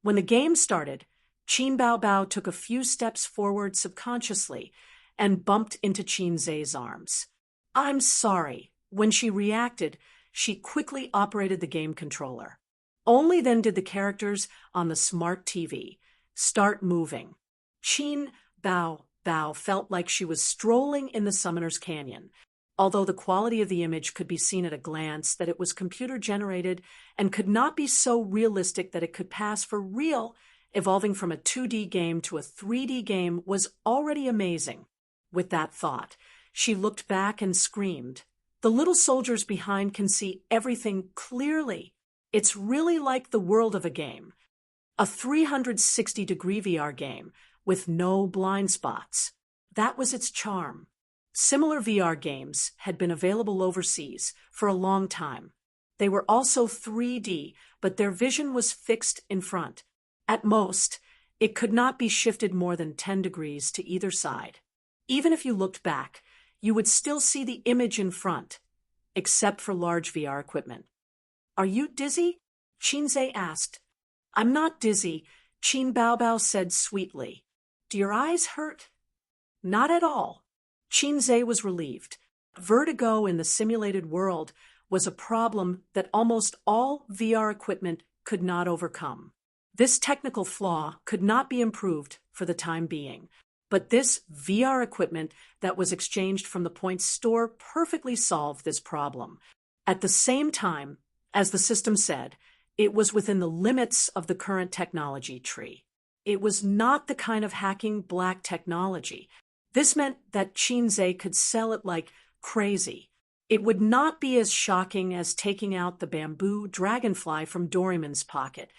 When the game started, Qin Bao took a few steps forward subconsciously and bumped into Qinzhe's arms. "I'm sorry." When she reacted, she quickly operated the game controller. Only then did the characters on the smart TV start moving. Qin Bao felt like she was strolling in the Summoner's Canyon. Although the quality of the image could be seen at a glance that it was computer-generated and could not be so realistic that it could pass for real, evolving from a 2D game to a 3D game was already amazing. With that thought, she looked back and screamed, "The little soldiers behind can see everything clearly. It's really like the world of a game. A 360-degree VR game with no blind spots." That was its charm. Similar VR games had been available overseas for a long time. They were also 3D, but their vision was fixed in front. At most, it could not be shifted more than 10 degrees to either side. Even if you looked back, you would still see the image in front, except for large VR equipment. "Are you dizzy?" Qinzhe asked. "I'm not dizzy," Qin Bao said sweetly. "Do your eyes hurt?" "Not at all." Qinzhe was relieved. Vertigo in the simulated world was a problem that almost all VR equipment could not overcome. This technical flaw could not be improved for the time being, but this VR equipment that was exchanged from the Point store perfectly solved this problem. At the same time, as the system said, it was within the limits of the current technology tree. It was not the kind of hacking black technology. This meant that Qinzhe could sell it like crazy. It would not be as shocking as taking out the bamboo dragonfly from Doraemon's pocket.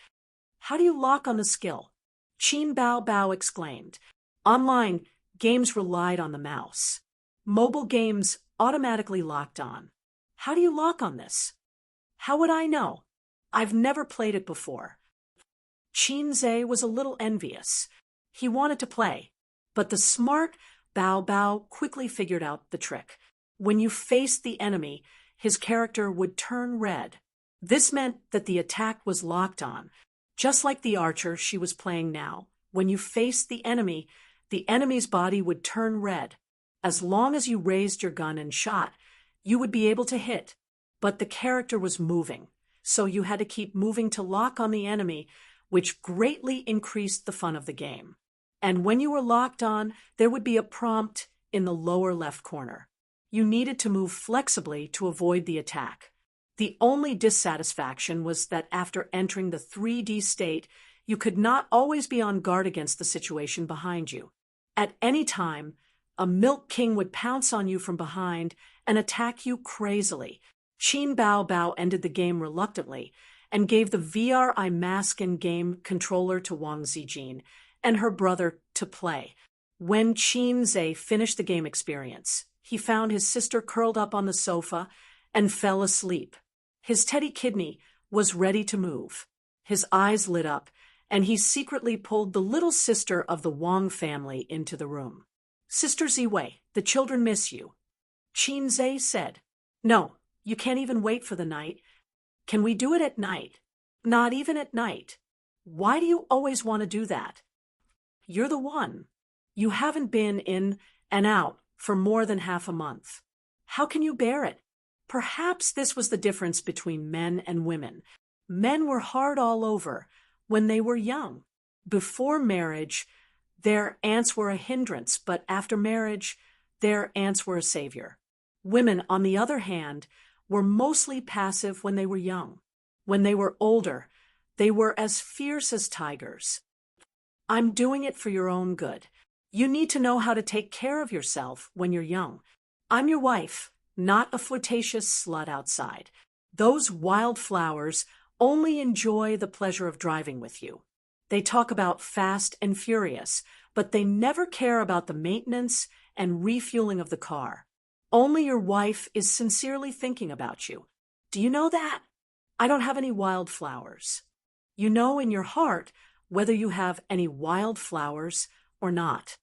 "How do you lock on the skill?" Qin Bao exclaimed. "Online games relied on the mouse. Mobile games automatically locked on. How do you lock on this? How would I know? I've never played it before. Qinze was a little envious. He wanted to play, but the smart Bao Bao quickly figured out the trick. When you faced the enemy, his character would turn red. This meant that the attack was locked on. Just like the archer she was playing now, when you faced the enemy's body would turn red. As long as you raised your gun and shot, you would be able to hit. But the character was moving, so you had to keep moving to lock on the enemy, which greatly increased the fun of the game. And when you were locked on, there would be a prompt in the lower left corner. You needed to move flexibly to avoid the attack. The only dissatisfaction was that after entering the 3D state, you could not always be on guard against the situation behind you. At any time, a Milk King would pounce on you from behind and attack you crazily. Qin Bao Bao ended the game reluctantly and gave the VR Eye Mask and game controller to Wang Zijin and her brother to play. When Qinze finished the game experience, he found his sister curled up on the sofa and fell asleep. His teddy kidney was ready to move. His eyes lit up, and he secretly pulled the little sister of the Wang family into the room. "Sister Ziwei, the children miss you." Qinze said. "No, you can't even wait for the night. Can we do it at night?" "Not even at night. Why do you always want to do that? You're the one. You haven't been in and out for more than half a month. How can you bear it?" Perhaps this was the difference between men and women. Men were hard all over when they were young. Before marriage, their aunts were a hindrance, but after marriage, their aunts were a savior. Women, on the other hand, were mostly passive when they were young. When they were older, they were as fierce as tigers. "I'm doing it for your own good. You need to know how to take care of yourself when you're young. I'm your wife, not a flirtatious slut outside. Those wildflowers only enjoy the pleasure of driving with you. They talk about fast and furious, but they never care about the maintenance and refueling of the car. Only your wife is sincerely thinking about you. Do you know that? I don't have any wildflowers. You know in your heart whether you have any wildflowers or not.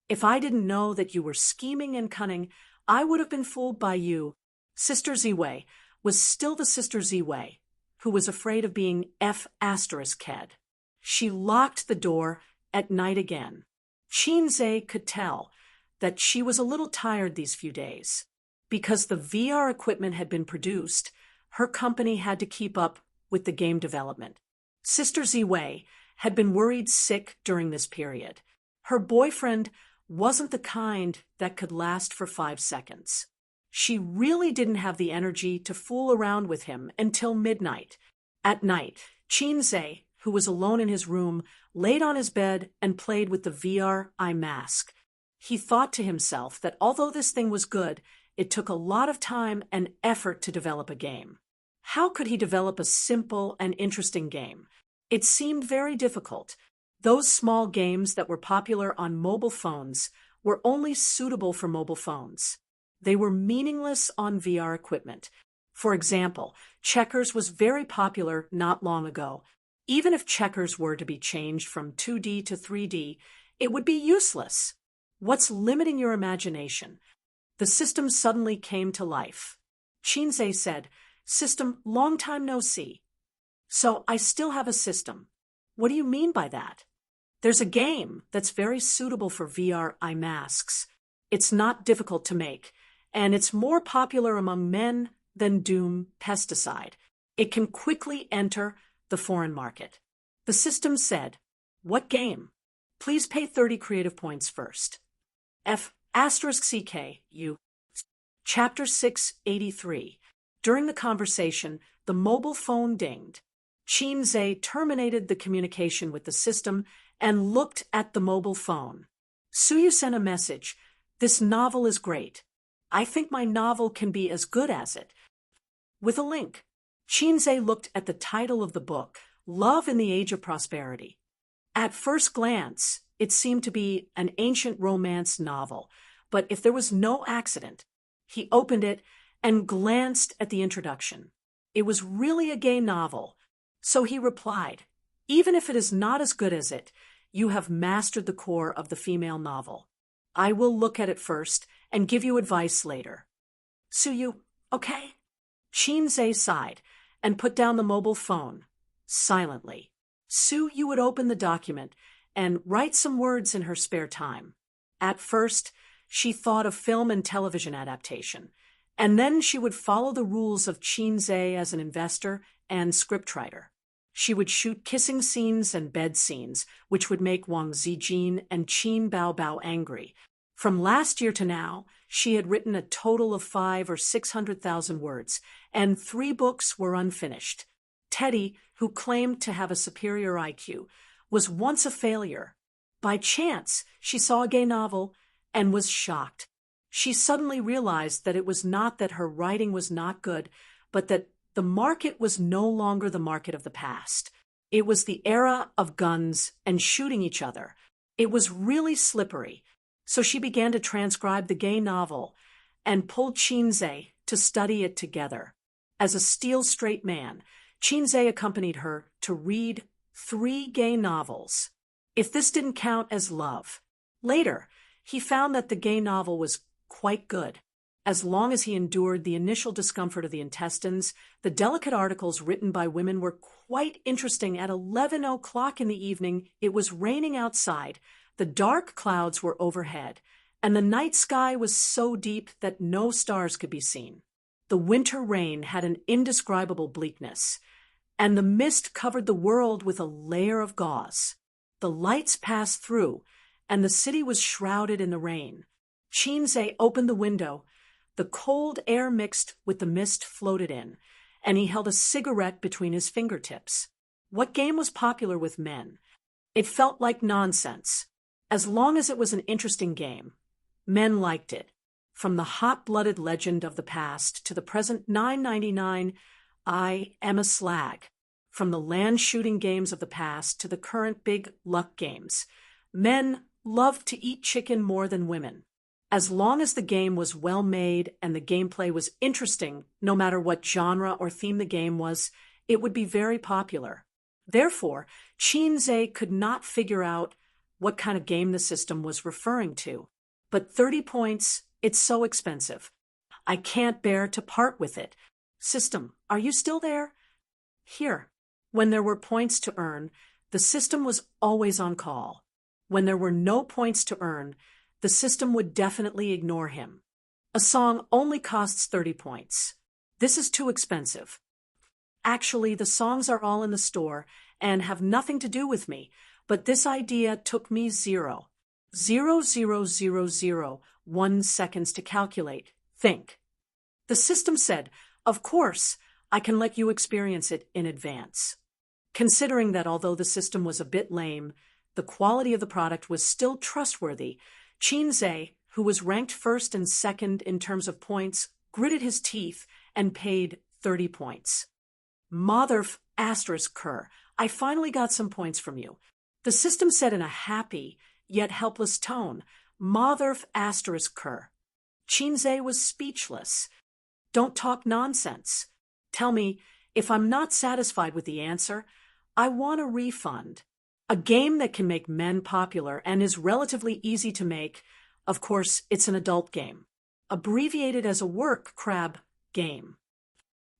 If I didn't know that you were scheming and cunning, I would have been fooled by you." Sister Ziwei was still the Sister Ziwei, who was afraid of being F***ed. She locked the door at night again. Qinze could tell that she was a little tired these few days. Because the VR equipment had been produced, her company had to keep up with the game development. Sister Ziwei had been worried sick during this period. Her boyfriend wasn't the kind that could last for 5 seconds. She really didn't have the energy to fool around with him until midnight. At night, Qinze, who was alone in his room, laid on his bed and played with the VR Eye Mask. He thought to himself that although this thing was good, it took a lot of time and effort to develop a game. How could he develop a simple and interesting game? It seemed very difficult. Those small games that were popular on mobile phones were only suitable for mobile phones. They were meaningless on VR equipment. For example, checkers was very popular not long ago. Even if checkers were to be changed from 2D to 3D, it would be useless. What's limiting your imagination? The system suddenly came to life. Qinze said, "System, long time no see." "So I still have a system. What do you mean by that?" "There's a game that's very suitable for VR Eye Masks. It's not difficult to make, and it's more popular among men than Doom Pesticide. It can quickly enter the foreign market." The system said, "What game? Please pay 30 creative points first." F***CK, Chapter 683. During the conversation, the mobile phone dinged. Qinze terminated the communication with the system and looked at the mobile phone. "Suyu sent a message. This novel is great. I think my novel can be as good as it." With a link. Qinze looked at the title of the book, Love in the Age of Prosperity. At first glance, it seemed to be an ancient romance novel, but if there was no accident, he opened it and glanced at the introduction. It was really a gay novel, so he replied, "Even if it is not as good as it, you have mastered the core of the female novel. I will look at it first and give you advice later. Suyu, okay?" Shinzei sighed and put down the mobile phone, silently. Suyu would open the document and write some words in her spare time. At first, she thought of film and television adaptation, and then she would follow the rules of Shinzei as an investor and scriptwriter. She would shoot kissing scenes and bed scenes, which would make Wang Zijin and Qin Baobao angry. From last year to now, she had written a total of 500,000 or 600,000 words, and 3 books were unfinished. Teddy, who claimed to have a superior IQ, was once a failure. By chance, she saw a gay novel and was shocked. She suddenly realized that it was not that her writing was not good, but that the market was no longer the market of the past. It was the era of guns and shooting each other. It was really slippery. So she began to transcribe the gay novel and pulled Shinzei to study it together. As a steel-straight man, Shinzei accompanied her to read 3 gay novels. If this didn't count as love. Later, he found that the gay novel was quite good. As long as he endured the initial discomfort of the intestines, the delicate articles written by women were quite interesting. At 11 o'clock in the evening, it was raining outside. The dark clouds were overhead, and the night sky was so deep that no stars could be seen. The winter rain had an indescribable bleakness, and the mist covered the world with a layer of gauze. The lights passed through, and the city was shrouded in the rain. Shinzei opened the window. The cold air mixed with the mist floated in, and he held a cigarette between his fingertips. What game was popular with men? It felt like nonsense. As long as it was an interesting game, men liked it. From the hot-blooded legend of the past to the present 9.99, I am a slag. From the land-shooting games of the past to the current big luck games, men loved to eat chicken more than women. As long as the game was well made and the gameplay was interesting, no matter what genre or theme the game was, it would be very popular. Therefore, Shinzei could not figure out what kind of game the system was referring to. But 30 points, it's so expensive. I can't bear to part with it. System, are you still there? Here. When there were points to earn, the system was always on call. When there were no points to earn, the system would definitely ignore him. A song only costs 30 points. This is too expensive. Actually, the songs are all in the store and have nothing to do with me, but this idea took me 0.00001 seconds to calculate. Think. The system said, "Of course, I can let you experience it in advance." Considering that although the system was a bit lame, the quality of the product was still trustworthy, Shinzei, who was ranked first and second in terms of points, gritted his teeth and paid 30 points. Motherf asterisk cur, I finally got some points from you. The system said in a happy, yet helpless tone, Motherf asterisk cur. Shinzei was speechless. Don't talk nonsense. Tell me, if I'm not satisfied with the answer, I want a refund. A game that can make men popular and is relatively easy to make, of course, it's an adult game. Abbreviated as a work crab game.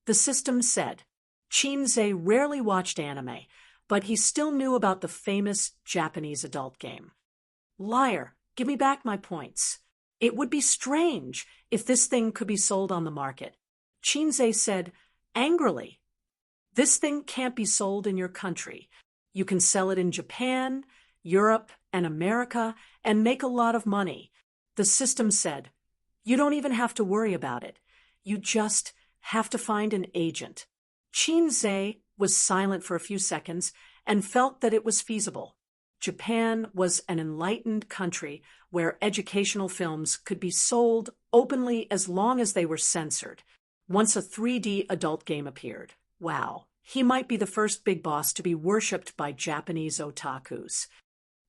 The system said, Shinzei rarely watched anime, but he still knew about the famous Japanese adult game. Liar, give me back my points. It would be strange if this thing could be sold on the market. Shinzei said, angrily, this thing can't be sold in your country. You can sell it in Japan, Europe, and America and make a lot of money. The system said, you don't even have to worry about it. You just have to find an agent. Shinzei was silent for a few seconds and felt that it was feasible. Japan was an enlightened country where educational films could be sold openly as long as they were censored. Once a 3D adult game appeared, wow, he might be the first big boss to be worshipped by Japanese otakus.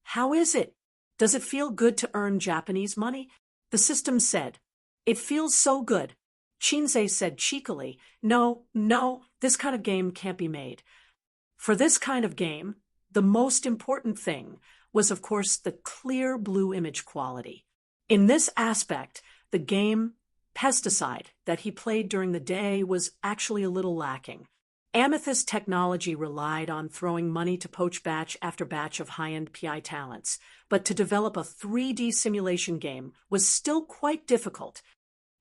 How is it? Does it feel good to earn Japanese money? The system said. It feels so good. Shinzei said cheekily, No, this kind of game can't be made. For this kind of game, the most important thing was, of course, the clear blue image quality. In this aspect, the game Pesticide that he played during the day was actually a little lacking. Amethyst technology relied on throwing money to poach batch after batch of high-end PI talents, but to develop a 3D simulation game was still quite difficult.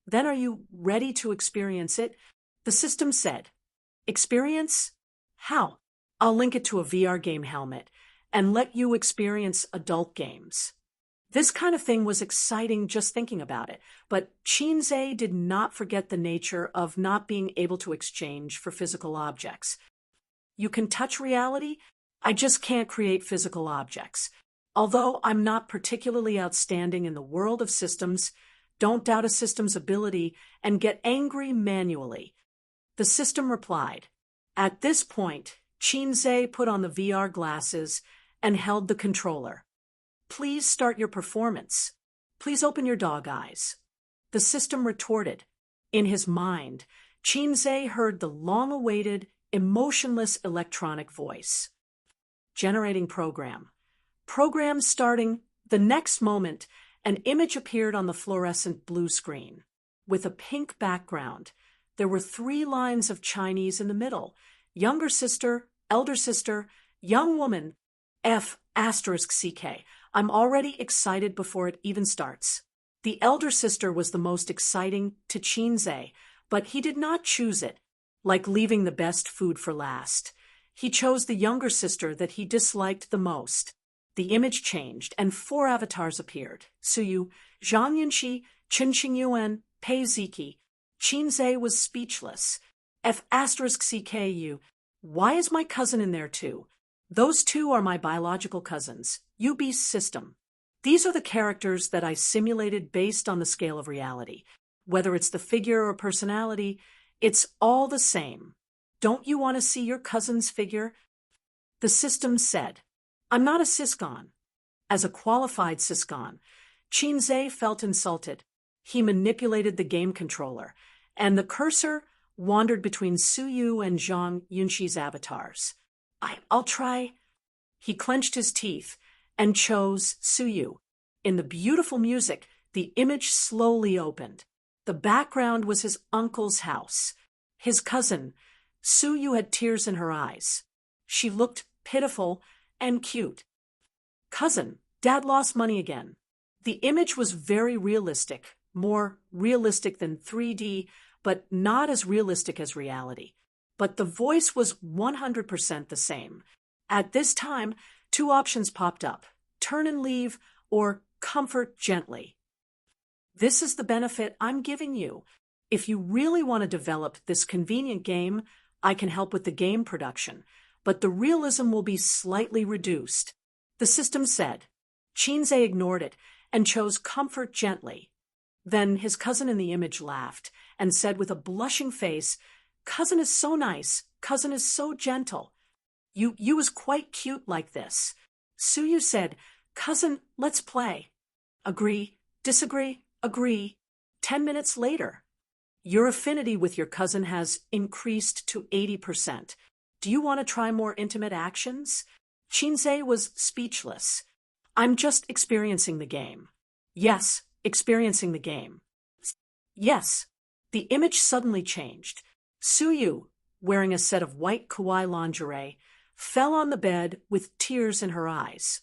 Then are you ready to experience it? The system said. Experience? How? I'll link it to a VR game helmet and let you experience adult games. This kind of thing was exciting just thinking about it, but Shinzei did not forget the nature of not being able to exchange for physical objects. You can touch reality, I just can't create physical objects. Although I'm not particularly outstanding in the world of systems, don't doubt a system's ability and get angry manually. The system replied. At this point, Shinzei put on the VR glasses and held the controller. Please start your performance. Please open your dog eyes. The system retorted. In his mind, Shinzei heard the long-awaited, emotionless electronic voice. Generating program. Program starting. The next moment, an image appeared on the fluorescent blue screen. With a pink background, there were 3 lines of Chinese in the middle. Younger sister, elder sister, young woman, F***CK. I'm already excited before it even starts. The elder sister was the most exciting to Shinzei, but he did not choose it, like leaving the best food for last. He chose the younger sister that he disliked the most. The image changed, and 4 avatars appeared. Suyu, Zhang Yunxi, Chen Qingyuan, Pei Ziki. Shinzei was speechless. F***CKU. Why is my cousin in there too? Those 2 are my biological cousins. UB system. These are the characters that I simulated based on the scale of reality. Whether it's the figure or personality, it's all the same. Don't you want to see your cousin's figure? The system said. I'm not a sysgon. As a qualified sysgon, Shinzei felt insulted. He manipulated the game controller, and the cursor wandered between Suyu and Zhang Yunxi's avatars. I'll try. He clenched his teeth and chose Suyu. In the beautiful music, the image slowly opened. The background was his uncle's house. His cousin, Suyu, had tears in her eyes. She looked pitiful and cute. Cousin, Dad lost money again. The image was very realistic, more realistic than 3D, but not as realistic as reality. But the voice was 100% the same. At this time, 2 options popped up: turn and leave or comfort gently. This is the benefit I'm giving you. If you really want to develop this convenient game, I can help with the game production, but the realism will be slightly reduced. The system said. Shinzei ignored it and chose comfort gently. Then his cousin in the image laughed and said with a blushing face, Cousin is so nice. Cousin is so gentle. You is quite cute like this. Suyu said, Cousin, let's play. Agree, disagree, agree. 10 minutes later. Your affinity with your cousin has increased to 80%. Do you want to try more intimate actions? Shinzei was speechless. I'm just experiencing the game. Yes, experiencing the game. Yes. The image suddenly changed. Suyu, wearing a set of white kawaii lingerie, fell on the bed with tears in her eyes.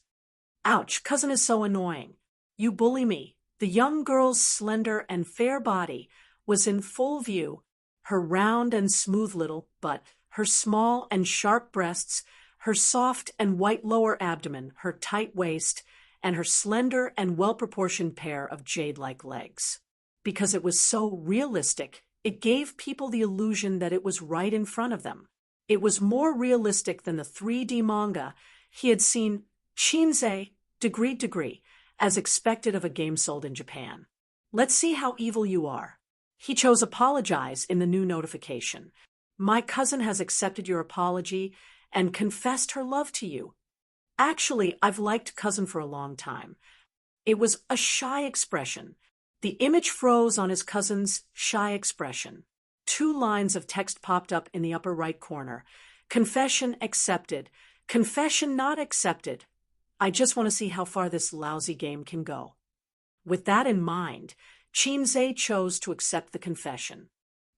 Ouch, cousin is so annoying. You bully me. The young girl's slender and fair body was in full view, her round and smooth little butt, her small and sharp breasts, her soft and white lower abdomen, her tight waist, and her slender and well-proportioned pair of jade-like legs. Because it was so realistic, it gave people the illusion that it was right in front of them. It was more realistic than the 3D manga he had seen. Shinzei, degree, as expected of a game sold in Japan. Let's see how evil you are. He chose apologize in the new notification. My cousin has accepted your apology and confessed her love to you. Actually, I've liked cousin for a long time. It was a shy expression. The image froze on his cousin's shy expression. 2 lines of text popped up in the upper right corner. Confession accepted. Confession not accepted. I just want to see how far this lousy game can go. With that in mind, Chinze chose to accept the confession.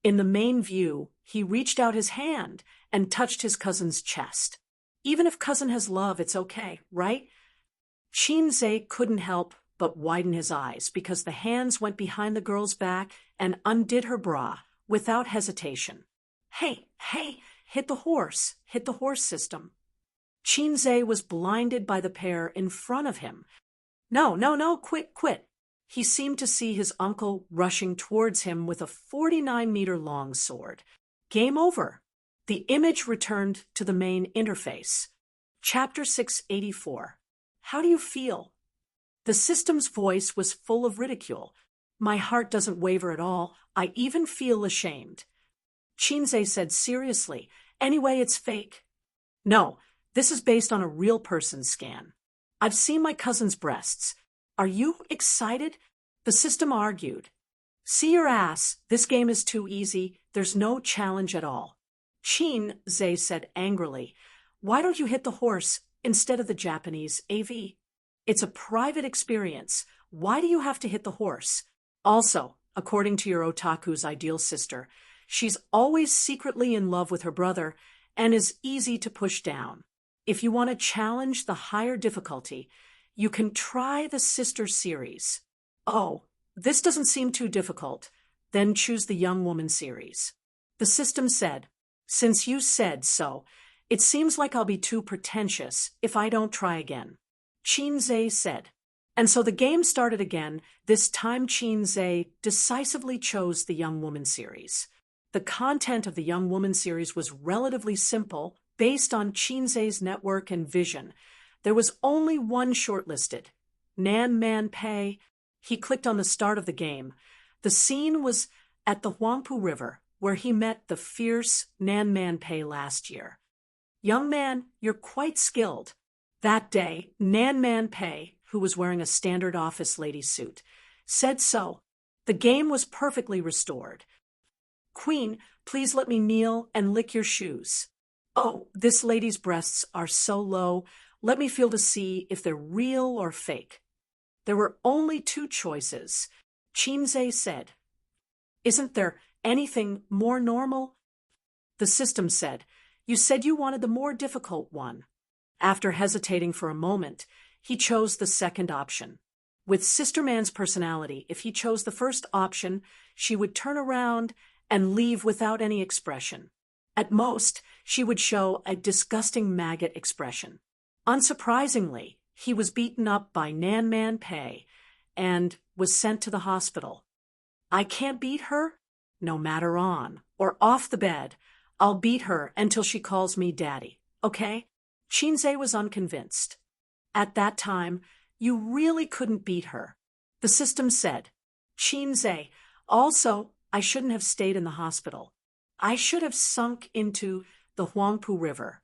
In the main view, he reached out his hand and touched his cousin's chest. Even if cousin has love, it's okay, right? Chinze couldn't help but widen his eyes because the hands went behind the girl's back and undid her bra without hesitation. Hey, hit the horse system. Chinze was blinded by the pair in front of him. No, quit. He seemed to see his uncle rushing towards him with a 49-meter-long sword. Game over. The image returned to the main interface. Chapter 684. How do you feel? The system's voice was full of ridicule. My heart doesn't waver at all. I even feel ashamed. Chinze said seriously, anyway, it's fake. No, this is based on a real person's scan. I've seen my cousin's breasts. Are you excited? The system argued. See your ass. This game is too easy. There's no challenge at all. Chinze said angrily, why don't you hit the horse instead of the Japanese AV? It's a private experience. Why do you have to hit the horse? Also, according to your otaku's ideal sister, she's always secretly in love with her brother and is easy to push down. If you want to challenge the higher difficulty, you can try the sister series. Oh, this doesn't seem too difficult. Then choose the young woman series. The system said, since you said so, it seems like I'll be too pretentious if I don't try again. Chinze said. And so the game started again. This time Chinze decisively chose the young woman series. The content of the young woman series was relatively simple, based on Chinze's network and vision. There was only one shortlisted, Nan Man Pei. He clicked on the start of the game. The scene was at the Huangpu River, where he met the fierce Nan Man Pei last year. Young man, you're quite skilled. That day, Nan Man Pei, who was wearing a standard office lady suit, said so. The game was perfectly restored. Queen, please let me kneel and lick your shoes. Oh, this lady's breasts are so low. Let me feel to see if they're real or fake. There were only 2 choices. Chinze said. Isn't there anything more normal? The system said. You said you wanted the more difficult one. After hesitating for a moment, he chose the second option. With Sister Man's personality, if he chose the first option, she would turn around and leave without any expression. At most, she would show a disgusting maggot expression. Unsurprisingly, he was beaten up by Nan Man Pei and was sent to the hospital. I can't beat her? No matter on or off the bed, I'll beat her until she calls me daddy, okay? Chinze was unconvinced. At that time, you really couldn't beat her. The system said. Chinze, also, I shouldn't have stayed in the hospital. I should have sunk into the Huangpu River.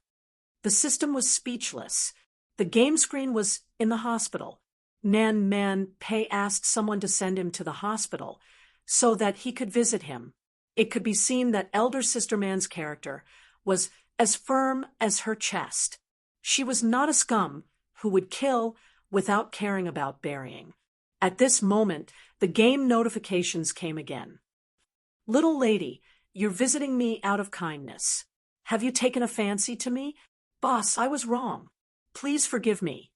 The system was speechless. The game screen was in the hospital. Nan Man Pei asked someone to send him to the hospital so that he could visit him. It could be seen that Elder Sister Man's character was as firm as her chest. She was not a scum who would kill without caring about burying. At this moment, the game notifications came again. Little lady, you're visiting me out of kindness. Have you taken a fancy to me? Boss, I was wrong. Please forgive me.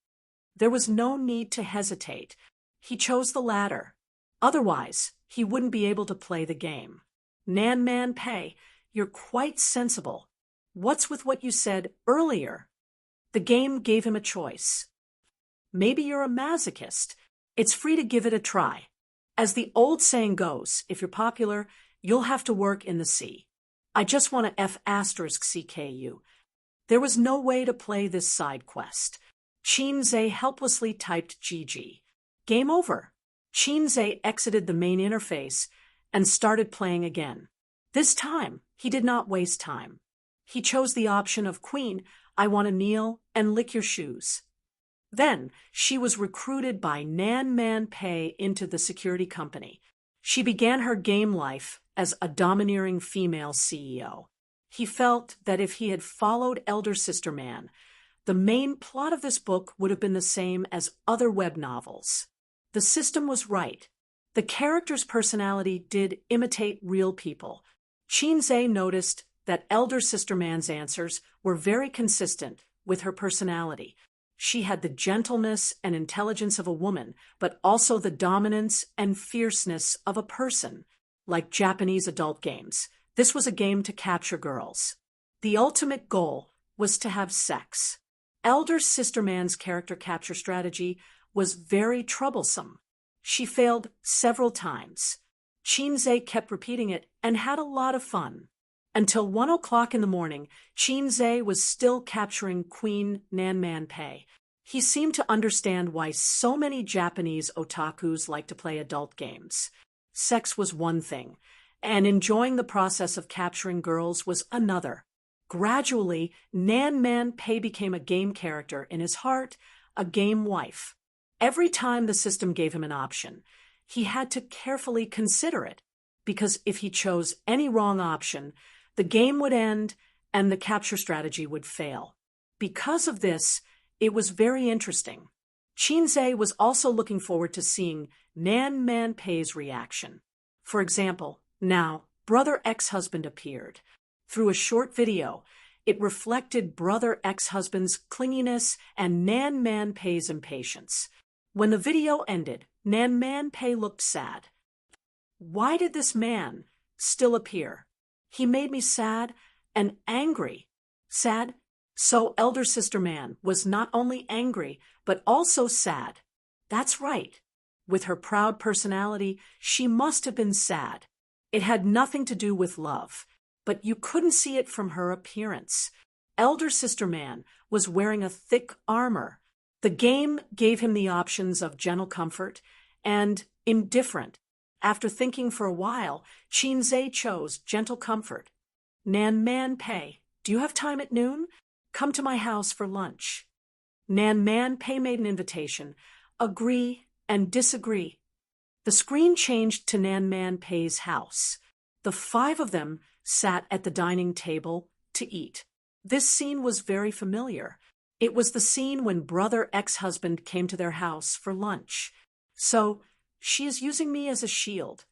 There was no need to hesitate. He chose the latter. Otherwise, he wouldn't be able to play the game. Nan Man Pei, you're quite sensible. What's with what you said earlier? The game gave him a choice. Maybe you're a masochist. It's free to give it a try. As the old saying goes, if you're popular, you'll have to work in the sea. I just want to F***CKU. There was no way to play this side quest. Chinze helplessly typed GG. Game over. Chinze exited the main interface and started playing again. This time, he did not waste time. He chose the option of Queen, I want to kneel and lick your shoes. Then she was recruited by Nan Man Pei into the security company. She began her game life as a domineering female CEO. He felt that if he had followed Elder Sister Man, the main plot of this book would have been the same as other web novels. The system was right. The character's personality did imitate real people. Qinze noticed that Elder Sister Man's answers were very consistent with her personality. She had the gentleness and intelligence of a woman, but also the dominance and fierceness of a person. Like Japanese adult games, this was a game to capture girls. The ultimate goal was to have sex. Elder Sister Man's character capture strategy was very troublesome. She failed several times. Qinze kept repeating it and had a lot of fun. Until 1 o'clock in the morning, Qinze was still capturing Queen Nan Man Pei. He seemed to understand why so many Japanese otakus like to play adult games. Sex was one thing, and enjoying the process of capturing girls was another. Gradually, Nan Man Pei became a game character in his heart, a game wife. Every time the system gave him an option, he had to carefully consider it, because if he chose any wrong option, the game would end and the capture strategy would fail. Because of this, it was very interesting. Qinze was also looking forward to seeing Nan Man Pei's reaction. For example, now, brother ex-husband appeared. Through a short video, it reflected brother ex-husband's clinginess and Nan Man Pei's impatience. When the video ended, Nan Man Pei looked sad. Why did this man still appear? He made me sad and angry. Sad? So Elder Sister Man was not only angry, but also sad. That's right. With her proud personality, she must have been sad. It had nothing to do with love, but you couldn't see it from her appearance. Elder Sister Man was wearing a thick armor. The game gave him the options of gentle comfort and indifferent. After thinking for a while, Qinze chose gentle comfort. Nan Man Pei, do you have time at noon? Come to my house for lunch. Nan Man Pei made an invitation. Agree and disagree. The screen changed to Nan Man Pei's house. The 5 of them sat at the dining table to eat. This scene was very familiar. It was the scene when brother ex-husband came to their house for lunch. So, she is using me as a shield.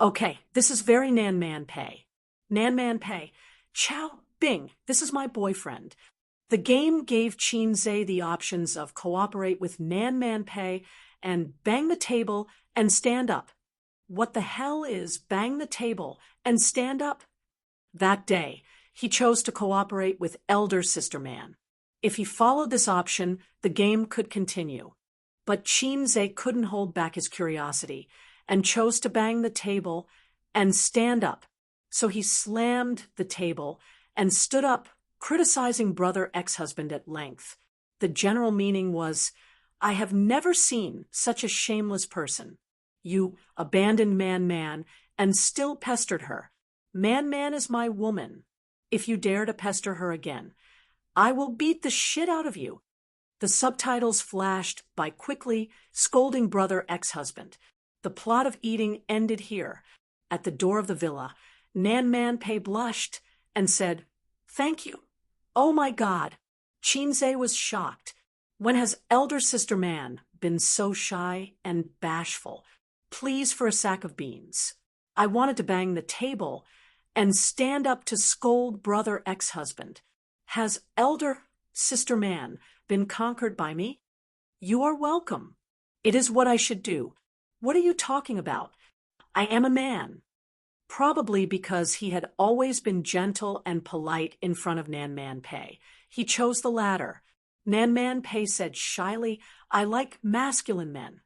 Okay, this is very Nan Man Pei. Nan Man Pei, Chow Bing, this is my boyfriend. The game gave Qinze the options of cooperate with Nan Man Pei and bang the table and stand up. What the hell is bang the table and stand up? That day, he chose to cooperate with Elder Sister Man. If he followed this option, the game could continue. But Qinze couldn't hold back his curiosity and chose to bang the table and stand up. So he slammed the table and stood up, criticizing brother ex-husband at length. The general meaning was, I have never seen such a shameless person. You abandoned Man and still pestered her. Man is my woman. If you dare to pester her again, I will beat the shit out of you. The subtitles flashed by quickly scolding brother ex-husband. The plot of eating ended here. At the door of the villa, Nan Man Pei blushed and said, Thank you. Oh my God. Qinze was shocked. When has Elder Sister Man been so shy and bashful? Please for a sack of beans. I wanted to bang the table and stand up to scold brother ex-husband. Has Elder Sister Man been conquered by me? You are welcome. It is what I should do. What are you talking about? I am a man. Probably because he had always been gentle and polite in front of Nan Man Pei. He chose the latter. Nan Man Pei said shyly, I like masculine men.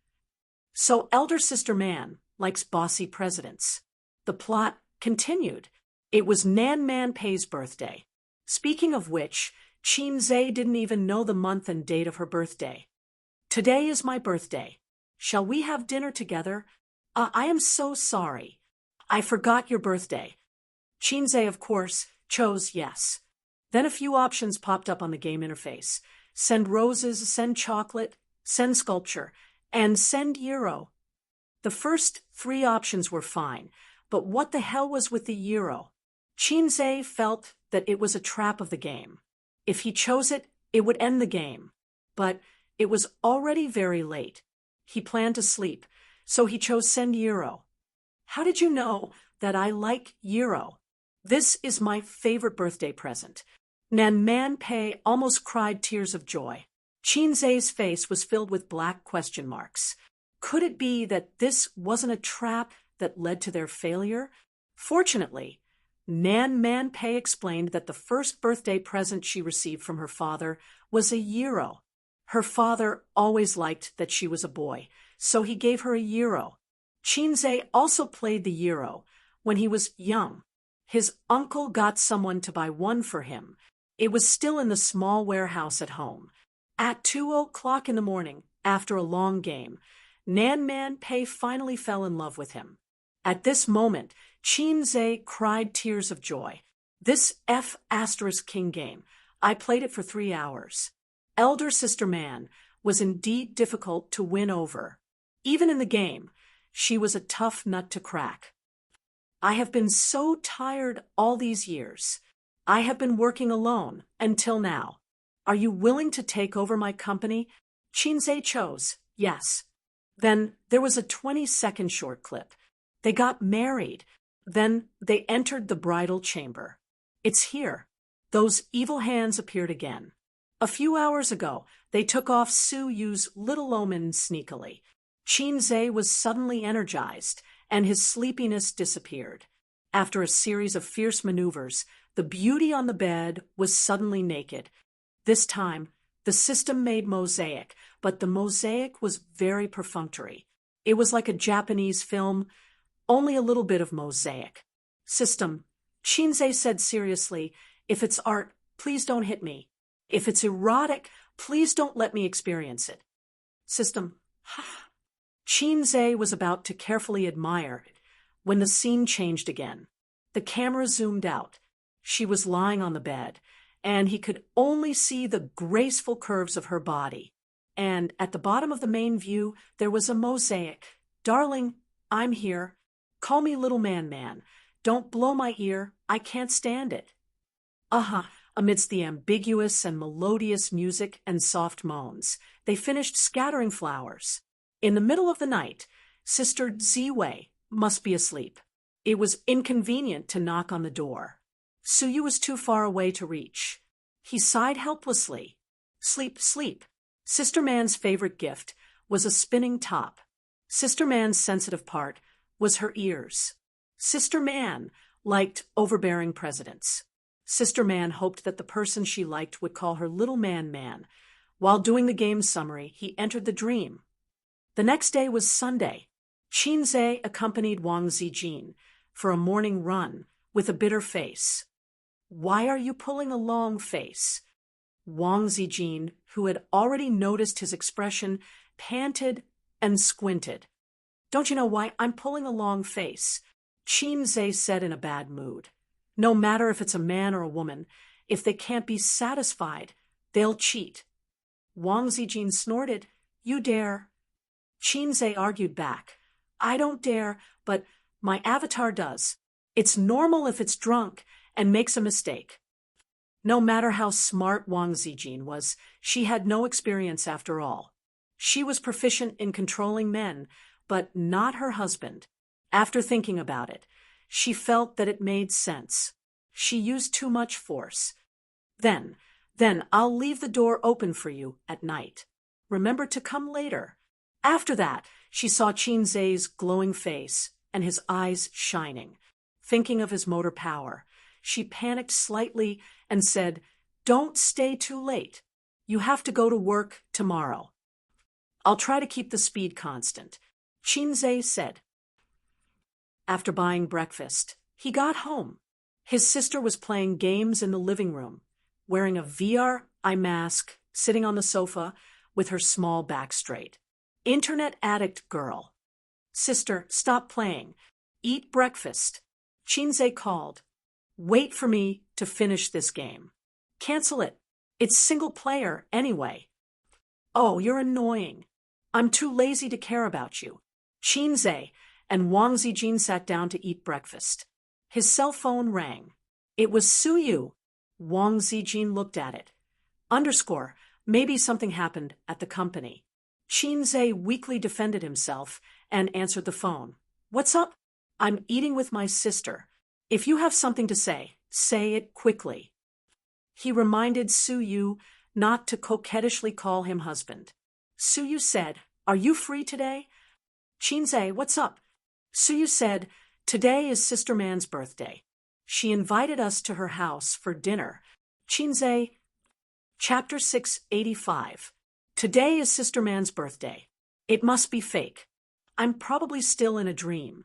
So Elder Sister Man likes bossy presidents. The plot continued. It was Nan Man Pei's birthday. Speaking of which, Qinze didn't even know the month and date of her birthday. Today is my birthday. Shall we have dinner together? I am so sorry. I forgot your birthday. Qinze, of course, chose yes. Then a few options popped up on the game interface. Send roses, send chocolate, send sculpture, and send euro. The first 3 options were fine, but what the hell was with the euro? Chinze felt that it was a trap of the game. If he chose it, it would end the game. But it was already very late. He planned to sleep, so he chose send euro. How did you know that I like euro? This is my favorite birthday present. Nan Man Pei almost cried tears of joy. Chinze's face was filled with black question marks. Could it be that this wasn't a trap that led to their failure? Fortunately, Nan Man Pei explained that the first birthday present she received from her father was a euro. Her father always liked that she was a boy, so he gave her a euro. Chinze also played the euro when he was young. His uncle got someone to buy one for him. It was still in the small warehouse at home. At 2:00 in the morning, after a long game, Nan Man Pei finally fell in love with him. At this moment, Chinze cried tears of joy. This F***king game, I played it for 3 hours. Elder Sister Man was indeed difficult to win over. Even in the game, she was a tough nut to crack. I have been so tired all these years. I have been working alone until now. Are you willing to take over my company? Chinze chose yes. Then there was a 20-second short clip. They got married. Then they entered the bridal chamber. It's here. Those evil hands appeared again. A few hours ago, they took off Su Yu's little omen sneakily. Chinze was suddenly energized, and his sleepiness disappeared. After a series of fierce maneuvers, the beauty on the bed was suddenly naked. This time, the system made mosaic, but the mosaic was very perfunctory. It was like a Japanese film, only a little bit of mosaic. System, Chinze said seriously, if it's art, please don't hit me. If it's erotic, please don't let me experience it. System, Chinze was about to carefully admire it when the scene changed again. The camera zoomed out. She was lying on the bed, and he could only see the graceful curves of her body. And at the bottom of the main view, there was a mosaic. Darling, I'm here. Call me Little Man. Don't blow my ear. I can't stand it. Amidst the ambiguous and melodious music and soft moans, they finished scattering flowers. In the middle of the night, Sister Ziwei must be asleep. It was inconvenient to knock on the door. Suyu was too far away to reach. He sighed helplessly. Sleep, sleep. Sister Man's favorite gift was a spinning top. Sister Man's sensitive part was her ears. Sister Man liked overbearing presidents. Sister Man hoped that the person she liked would call her Little Man. While doing the game summary, he entered the dream. The next day was Sunday. Chinze accompanied Wang Zijin for a morning run with a bitter face. Why are you pulling a long face? Wang Zijin, who had already noticed his expression, panted and squinted. Don't you know why I'm pulling a long face? Chinze said in a bad mood. No matter if it's a man or a woman, if they can't be satisfied, they'll cheat. Wang Zijin snorted. You dare. Chinze argued back. I don't dare, but my avatar does. It's normal if it's drunk and makes a mistake. No matter how smart Wang Zijin was, she had no experience after all. She was proficient in controlling men, but not her husband. After thinking about it, she felt that it made sense. She used too much force. Then I'll leave the door open for you at night. Remember to come later. After that, she saw Chinze's glowing face and his eyes shining. Thinking of his motor power, she panicked slightly and said, Don't stay too late. You have to go to work tomorrow. I'll try to keep the speed constant, Chinze said. After buying breakfast, he got home. His sister was playing games in the living room, wearing a VR eye mask, sitting on the sofa with her small back straight. Internet addict girl. Sister, stop playing. Eat breakfast. Chinze called. Wait for me to finish this game. Cancel it. It's single player, anyway. Oh, you're annoying. I'm too lazy to care about you. Qinze and Wang Zijin sat down to eat breakfast. His cell phone rang. It was Suyu. Wang Zijin looked at it. Underscore, maybe something happened at the company. Qinze weakly defended himself and answered the phone. What's up? I'm eating with my sister. If you have something to say it quickly. He reminded Suyu not to coquettishly call him husband. Suyu said, Are you free today? Qinze, what's up? Suyu said, Today is Sister Man's birthday. She invited us to her house for dinner. Qinze, Chapter 685. Today is Sister Man's birthday. It must be fake. I'm probably still in a dream.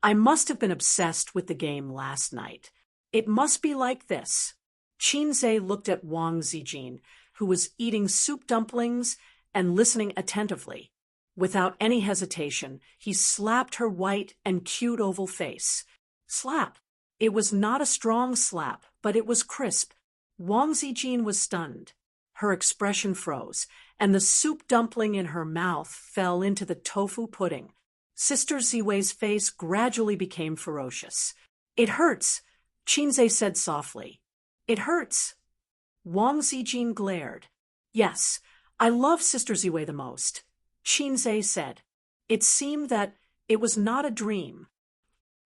I must have been obsessed with the game last night. It must be like this. Qinze looked at Wang Zijin, who was eating soup dumplings and listening attentively. Without any hesitation, he slapped her white and cute oval face. Slap. It was not a strong slap, but it was crisp. Wang Zijin was stunned. Her expression froze, and the soup dumpling in her mouth fell into the tofu pudding. Sister Ziwei's face gradually became ferocious. It hurts, Qinze said softly. It hurts. Wang Zijin glared. Yes, I love Sister Ziwei the most, Qinze said. It seemed that it was not a dream.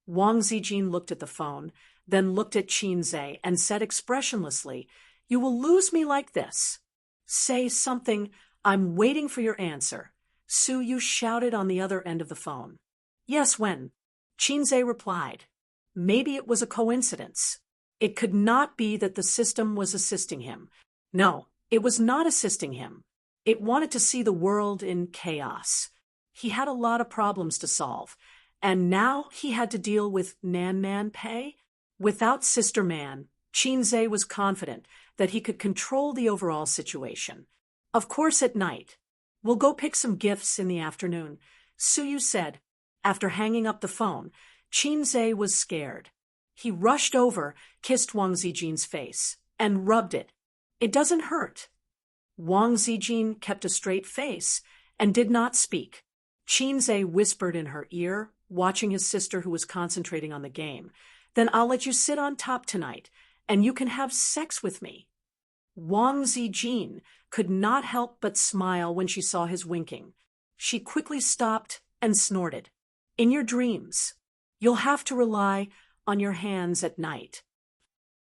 Wang Zijin looked at the phone, then looked at Qinze and said expressionlessly, You will lose me like this. Say something. I'm waiting for your answer. Suyu shouted on the other end of the phone. Yes, when? Qinze replied. Maybe it was a coincidence. It could not be that the system was assisting him. No, it was not assisting him. It wanted to see the world in chaos. He had a lot of problems to solve, and now he had to deal with Nan Man Pei. Without Sister Man, Qinze was confident that he could control the overall situation. Of course, at night. We'll go pick some gifts in the afternoon, Suyu said. After hanging up the phone, Qinze was scared. He rushed over, kissed Wang Zijin's face, and rubbed it. It doesn't hurt. Wang Zijin kept a straight face and did not speak. Qinze whispered in her ear, watching his sister who was concentrating on the game. Then I'll let you sit on top tonight, and you can have sex with me. Wang Zijin could not help but smile when she saw his winking. She quickly stopped and snorted. In your dreams, you'll have to rely on your hands at night.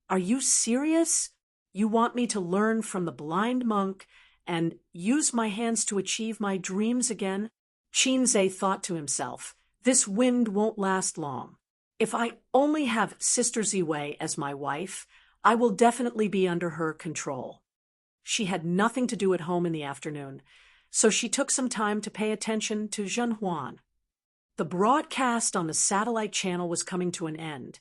Are you serious? You want me to learn from the blind monk and use my hands to achieve my dreams again? Qinze thought to himself, this wind won't last long. If I only have Sister Ziwei as my wife, I will definitely be under her control. She had nothing to do at home in the afternoon, so she took some time to pay attention to Zhenhuan. The broadcast on the satellite channel was coming to an end,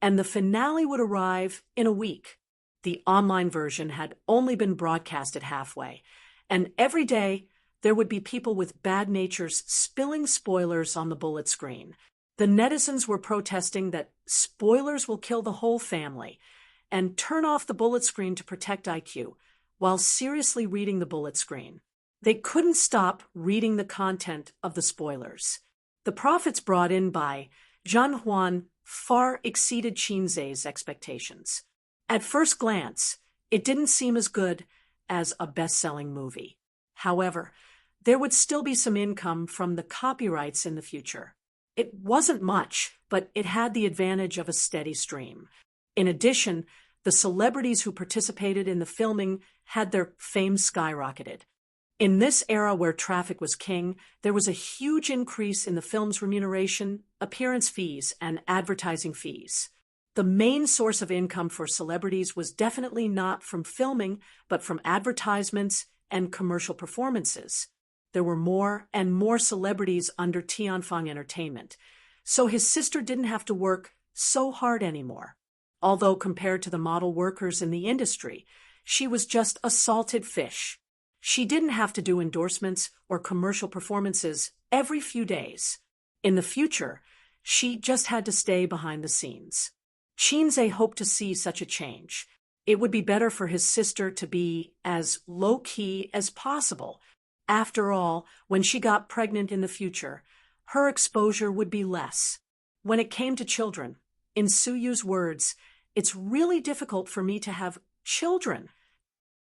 and the finale would arrive in a week. The online version had only been broadcasted halfway, and every day there would be people with bad natures spilling spoilers on the bullet screen. The netizens were protesting that spoilers will kill the whole family, and turn off the bullet screen to protect IQ, while seriously reading the bullet screen. They couldn't stop reading the content of the spoilers. The profits brought in by Zhenhuan far exceeded Qinze's expectations. At first glance, it didn't seem as good as a best-selling movie. However, there would still be some income from the copyrights in the future. It wasn't much, but it had the advantage of a steady stream. In addition, the celebrities who participated in the filming had their fame skyrocketed. In this era where traffic was king, there was a huge increase in the film's remuneration, appearance fees, and advertising fees. The main source of income for celebrities was definitely not from filming, but from advertisements and commercial performances. There were more and more celebrities under Tianfang Entertainment, so his sister didn't have to work so hard anymore. Although compared to the model workers in the industry, she was just a salted fish. She didn't have to do endorsements or commercial performances every few days. In the future, she just had to stay behind the scenes. Qinze hoped to see such a change. It would be better for his sister to be as low-key as possible. After all, when she got pregnant in the future, her exposure would be less. When it came to children, in Suyu's words, "It's really difficult for me to have children."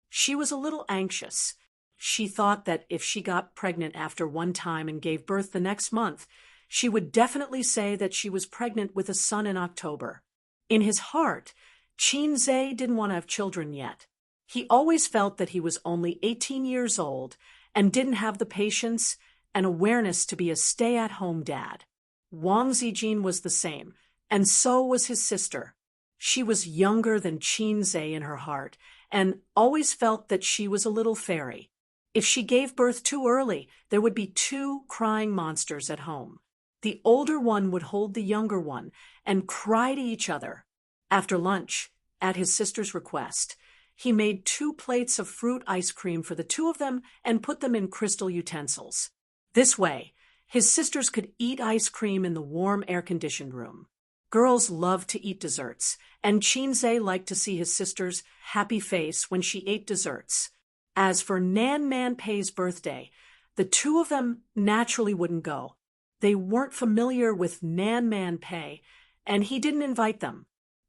She was a little anxious. She thought that if she got pregnant after one time and gave birth the next month, she would definitely say that she was pregnant with a son in October. In his heart, Qinze didn't want to have children yet. He always felt that he was only 18 years old and didn't have the patience and awareness to be a stay-at-home dad. Wang Zijin was the same, and so was his sister. She was younger than Qinze in her heart and always felt that she was a little fairy. If she gave birth too early, there would be two crying monsters at home. The older one would hold the younger one and cry to each other. After lunch, at his sister's request, he made 2 plates of fruit ice cream for the two of them and put them in crystal utensils. This way, his sisters could eat ice cream in the warm air-conditioned room. Girls loved to eat desserts, and Qinze liked to see his sister's happy face when she ate desserts. As for Nan Man Pei's birthday, the two of them naturally wouldn't go. They weren't familiar with Nan Man Pei, and he didn't invite them.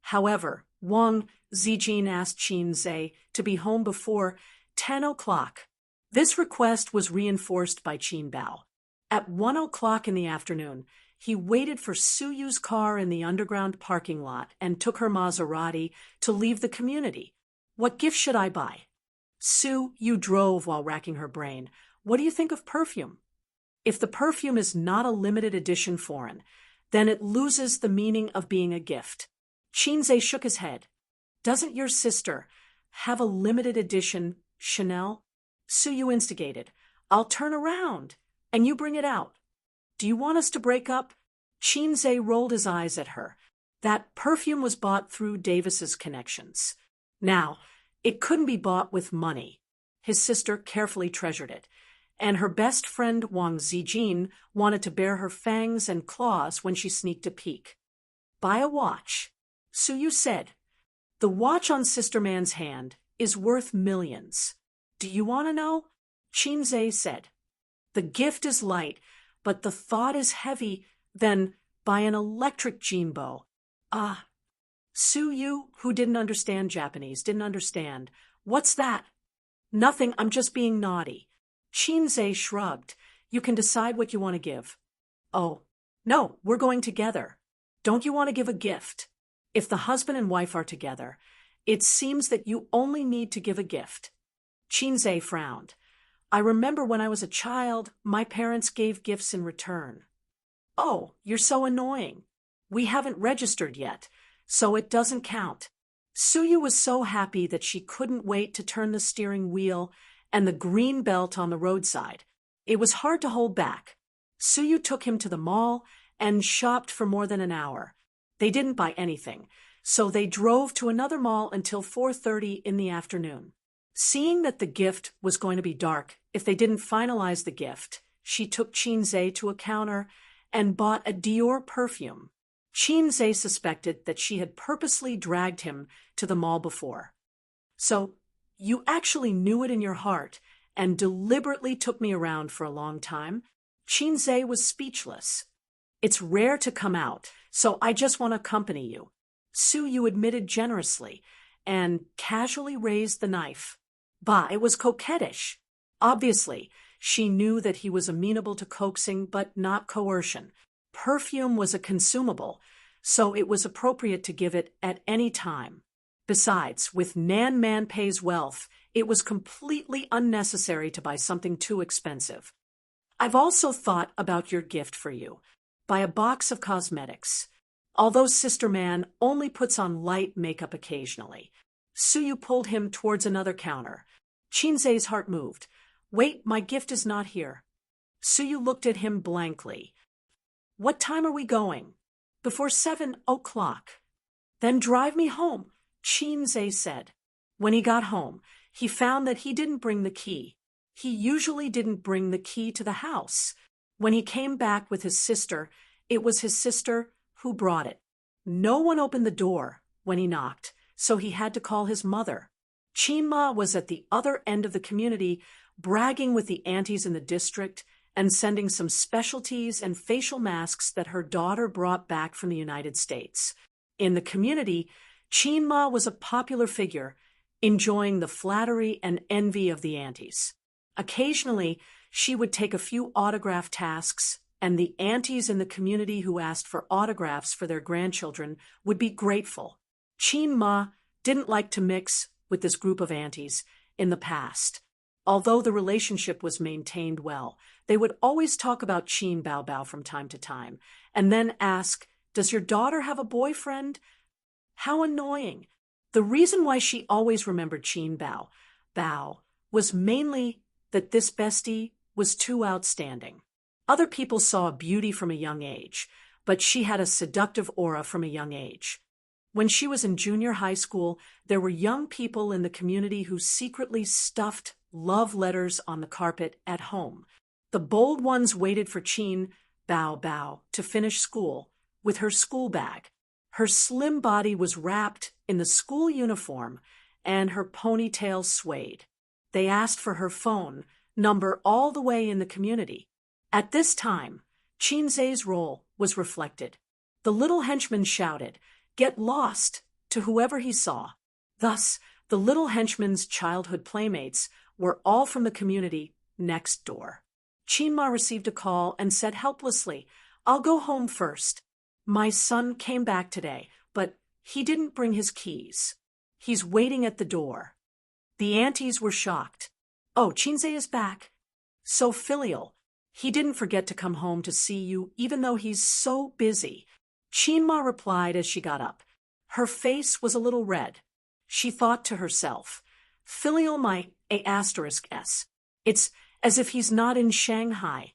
However, Wang Zijin asked Qinze to be home before 10 o'clock. This request was reinforced by Qinbao. At 1 o'clock in the afternoon, he waited for Suyu's car in the underground parking lot and took her Maserati to leave the community. "What gift should I buy?" Suyu drove while racking her brain. "What do you think of perfume?" If the perfume is not a limited edition foreign, then it loses the meaning of being a gift. Qinze shook his head. "Doesn't your sister have a limited edition Chanel?" Suyu instigated. "I'll turn around, and you bring it out." "Do you want us to break up?" Qinze rolled his eyes at her. That perfume was bought through Davis's connections. Now, it couldn't be bought with money. His sister carefully treasured it, and her best friend Wang Zijin wanted to bare her fangs and claws when she sneaked a peek. "Buy a watch," Suyu said. "The watch on Sister Man's hand is worth millions. Do you want to know?" Qinze said. "The gift is light, but the thought is heavy. Then buy an electric jinbo." "Ah." Suyu, who didn't understand Japanese, didn't understand. "What's that?" "Nothing, I'm just being naughty." Qinze shrugged. "You can decide what you want to give." "Oh, no, we're going together. Don't you want to give a gift?" If the husband and wife are together, it seems that you only need to give a gift. Qinze frowned. "I remember when I was a child, my parents gave gifts in return." "Oh, you're so annoying. We haven't registered yet, so it doesn't count." Suyu was so happy that she couldn't wait to turn the steering wheel and the green belt on the roadside. It was hard to hold back. Suyu took him to the mall and shopped for more than an hour. They didn't buy anything, so they drove to another mall until 4:30 in the afternoon. Seeing that the gift was going to be dark if they didn't finalize the gift, she took Qinze to a counter and bought a Dior perfume. Qinze suspected that she had purposely dragged him to the mall before. "So, you actually knew it in your heart and deliberately took me around for a long time?" Qinze was speechless. "It's rare to come out, so I just want to accompany you." Suyu admitted generously and casually raised the knife. Bah, it was coquettish. Obviously, she knew that he was amenable to coaxing but not coercion. Perfume was a consumable, so it was appropriate to give it at any time. Besides, with Nan Man Pei's wealth, it was completely unnecessary to buy something too expensive. "I've also thought about your gift for you. Buy a box of cosmetics. Although Sister Man only puts on light makeup occasionally." Suyu pulled him towards another counter. Qinze's heart moved. "Wait, my gift is not here." Suyu looked at him blankly. "What time are we going?" "Before 7 o'clock. "Then drive me home," Qinze said. When he got home, he found that he didn't bring the key. He usually didn't bring the key to the house. When he came back with his sister, it was his sister who brought it. No one opened the door when he knocked. so he had to call his mother. Chinma was at the other end of the community, bragging with the aunties in the district and sending some specialties and facial masks that her daughter brought back from the United States. In the community, Chinma was a popular figure, enjoying the flattery and envy of the aunties. Occasionally, she would take a few autograph tasks, and the aunties in the community who asked for autographs for their grandchildren would be grateful. Chinma didn't like to mix with this group of aunties in the past. Although the relationship was maintained well, they would always talk about Chin Bao Bao from time to time, and then ask, "Does your daughter have a boyfriend?" How annoying. The reason why she always remembered Chin Bao Bao was mainly that this bestie was too outstanding. Other people saw beauty from a young age, but she had a seductive aura from a young age. When she was in junior high school, there were young people in the community who secretly stuffed love letters on the carpet at home. The bold ones waited for Chin Bao Bao to finish school with her school bag. Her slim body was wrapped in the school uniform, and her ponytail swayed. They asked for her phone number all the way in the community. At this time, Chin Zai's role was reflected. The little henchman shouted, "Get lost," to whoever he saw. Thus, the little henchman's childhood playmates were all from the community next door. Chinma received a call and said helplessly, "I'll go home first. My son came back today, but he didn't bring his keys. He's waiting at the door." The aunties were shocked. "Oh, Chinze is back. So filial. He didn't forget to come home to see you, even though he's so busy." Chinma replied as she got up. Her face was a little red. She thought to herself, "Filial my *s. It's as if he's not in Shanghai."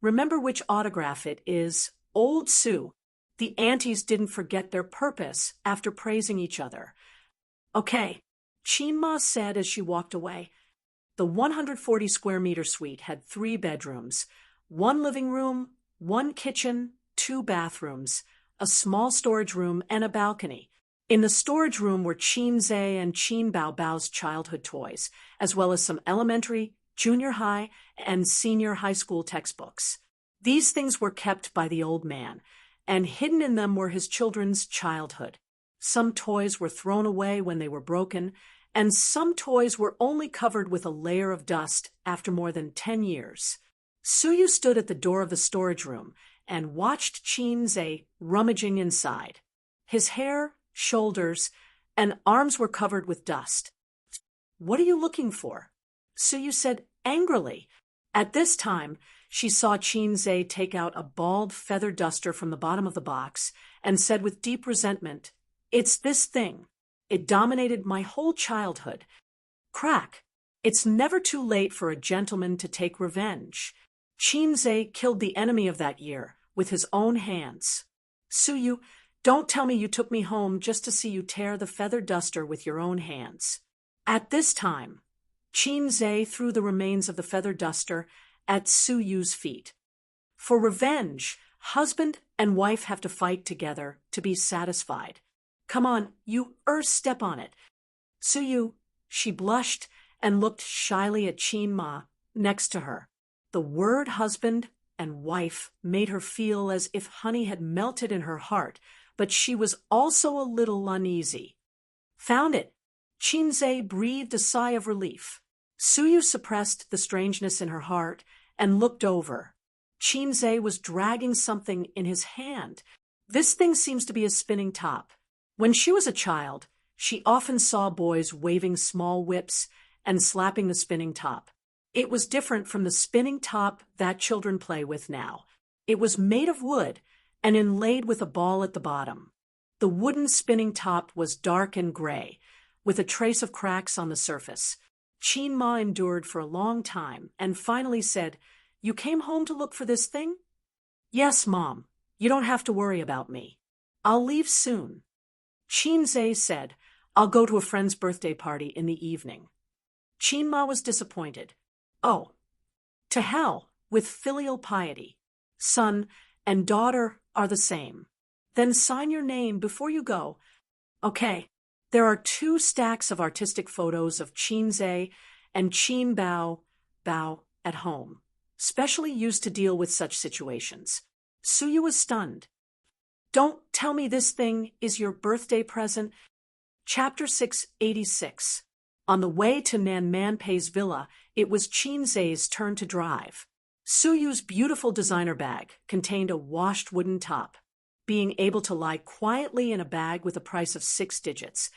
Remember which autograph it is. Old Sue. The aunties didn't forget their purpose after praising each other. "Okay," Chinma said as she walked away. The 140 square meter suite had 3 bedrooms, 1 living room, 1 kitchen, 2 bathrooms, a small storage room, and a balcony. In the storage room were Chin Zai and Chin Bao Bao's childhood toys, as well as some elementary, junior high, and senior high school textbooks. These things were kept by the old man, and hidden in them were his children's childhood. Some toys were thrown away when they were broken, and some toys were only covered with a layer of dust after more than 10 years. Suyu stood at the door of the storage room and watched Chin Zai rummaging inside. His hair, shoulders, and arms were covered with dust. "What are you looking for?" Suyu said angrily. At this time, she saw Chin Zai take out a bald feather duster from the bottom of the box and said with deep resentment, "It's this thing. It dominated my whole childhood. Crack. It's never too late for a gentleman to take revenge. Chin Zai killed the enemy of that year with his own hands. Suyu, don't tell me you took me home just to see you tear the feather duster with your own hands." At this time, Chin Zai threw the remains of the feather duster at Suyu's feet. For revenge, husband and wife have to fight together to be satisfied. "Come on, you step on it." Suyu, she blushed and looked shyly at Chinma next to her. The word husband and wife made her feel as if honey had melted in her heart, but she was also a little uneasy. "Found it." Chin Zai breathed a sigh of relief. Suyu suppressed the strangeness in her heart and looked over. Chin Zai was dragging something in his hand. "This thing seems to be a spinning top." When she was a child, she often saw boys waving small whips and slapping the spinning top. It was different from the spinning top that children play with now. It was made of wood and inlaid with a ball at the bottom. The wooden spinning top was dark and gray, with a trace of cracks on the surface. Chinma endured for a long time and finally said, "You came home to look for this thing?" "Yes, Mom. You don't have to worry about me. I'll leave soon." Chin Zai said, "I'll go to a friend's birthday party in the evening." Chinma was disappointed. "Oh, to hell with filial piety. Son and daughter are the same. Then sign your name before you go." "Okay." There are 2 stacks of artistic photos of Qinze and Qin Bao at home, specially used to deal with such situations. Suyu was stunned. Don't tell me this thing is your birthday present. Chapter 686. On the way to Nan Manpei's villa, it was Qinze's turn to drive. Suyu's beautiful designer bag contained a washed wooden top. Being able to lie quietly in a bag with a price of 6 digits,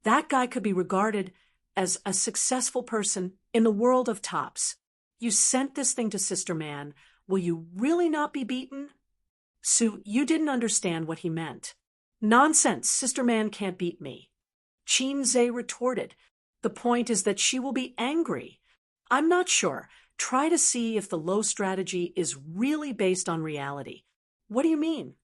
that guy could be regarded as a successful person in the world of tops. You sent this thing to Sister Man. Will you really not be beaten? Su, you didn't understand what he meant. Nonsense, Sister Man can't beat me. Qinze retorted. The point is that she will be angry. I'm not sure. Try to see if the low strategy is really based on reality. What do you mean?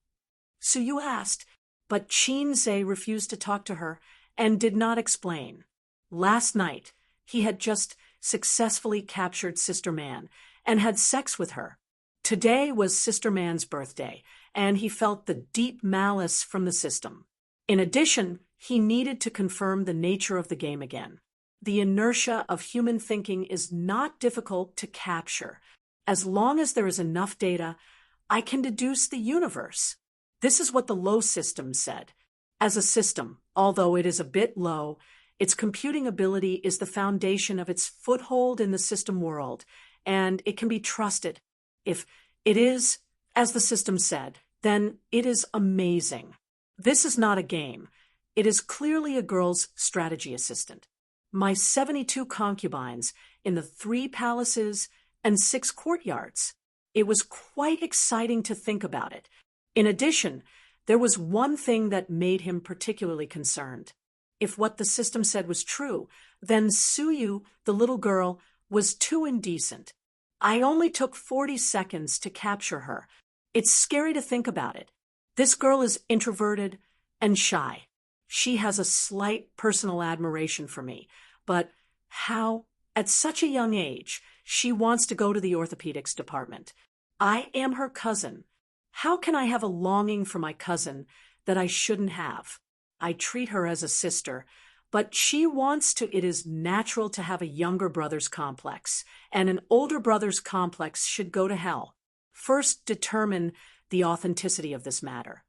Suyu asked, but Qinze refused to talk to her and did not explain. Last night, he had just successfully captured Sister Man and had sex with her. Today was Sister Man's birthday, and he felt the deep malice from the system. In addition, he needed to confirm the nature of the game again. The inertia of human thinking is not difficult to capture. As long as there is enough data, I can deduce the universe. This is what the low system said. As a system, although it is a bit low, its computing ability is the foundation of its foothold in the system world, and it can be trusted. If it is, as the system said, then it is amazing. This is not a game. It is clearly a girl's strategy assistant. My 72 concubines in the 3 palaces and 6 courtyards. It was quite exciting to think about it. In addition, there was one thing that made him particularly concerned. If what the system said was true, then Suyu, the little girl, was too indecent. I only took 40 seconds to capture her. It's scary to think about it. This girl is introverted and shy. She has a slight personal admiration for me, but how, at such a young age, she wants to go to the orthopedics department. I am her cousin. How can I have a longing for my cousin that I shouldn't have? I treat her as a sister, but she wants to. It is natural to have a younger brother's complex, and an older brother's complex should go to hell. First, determine the authenticity of this matter,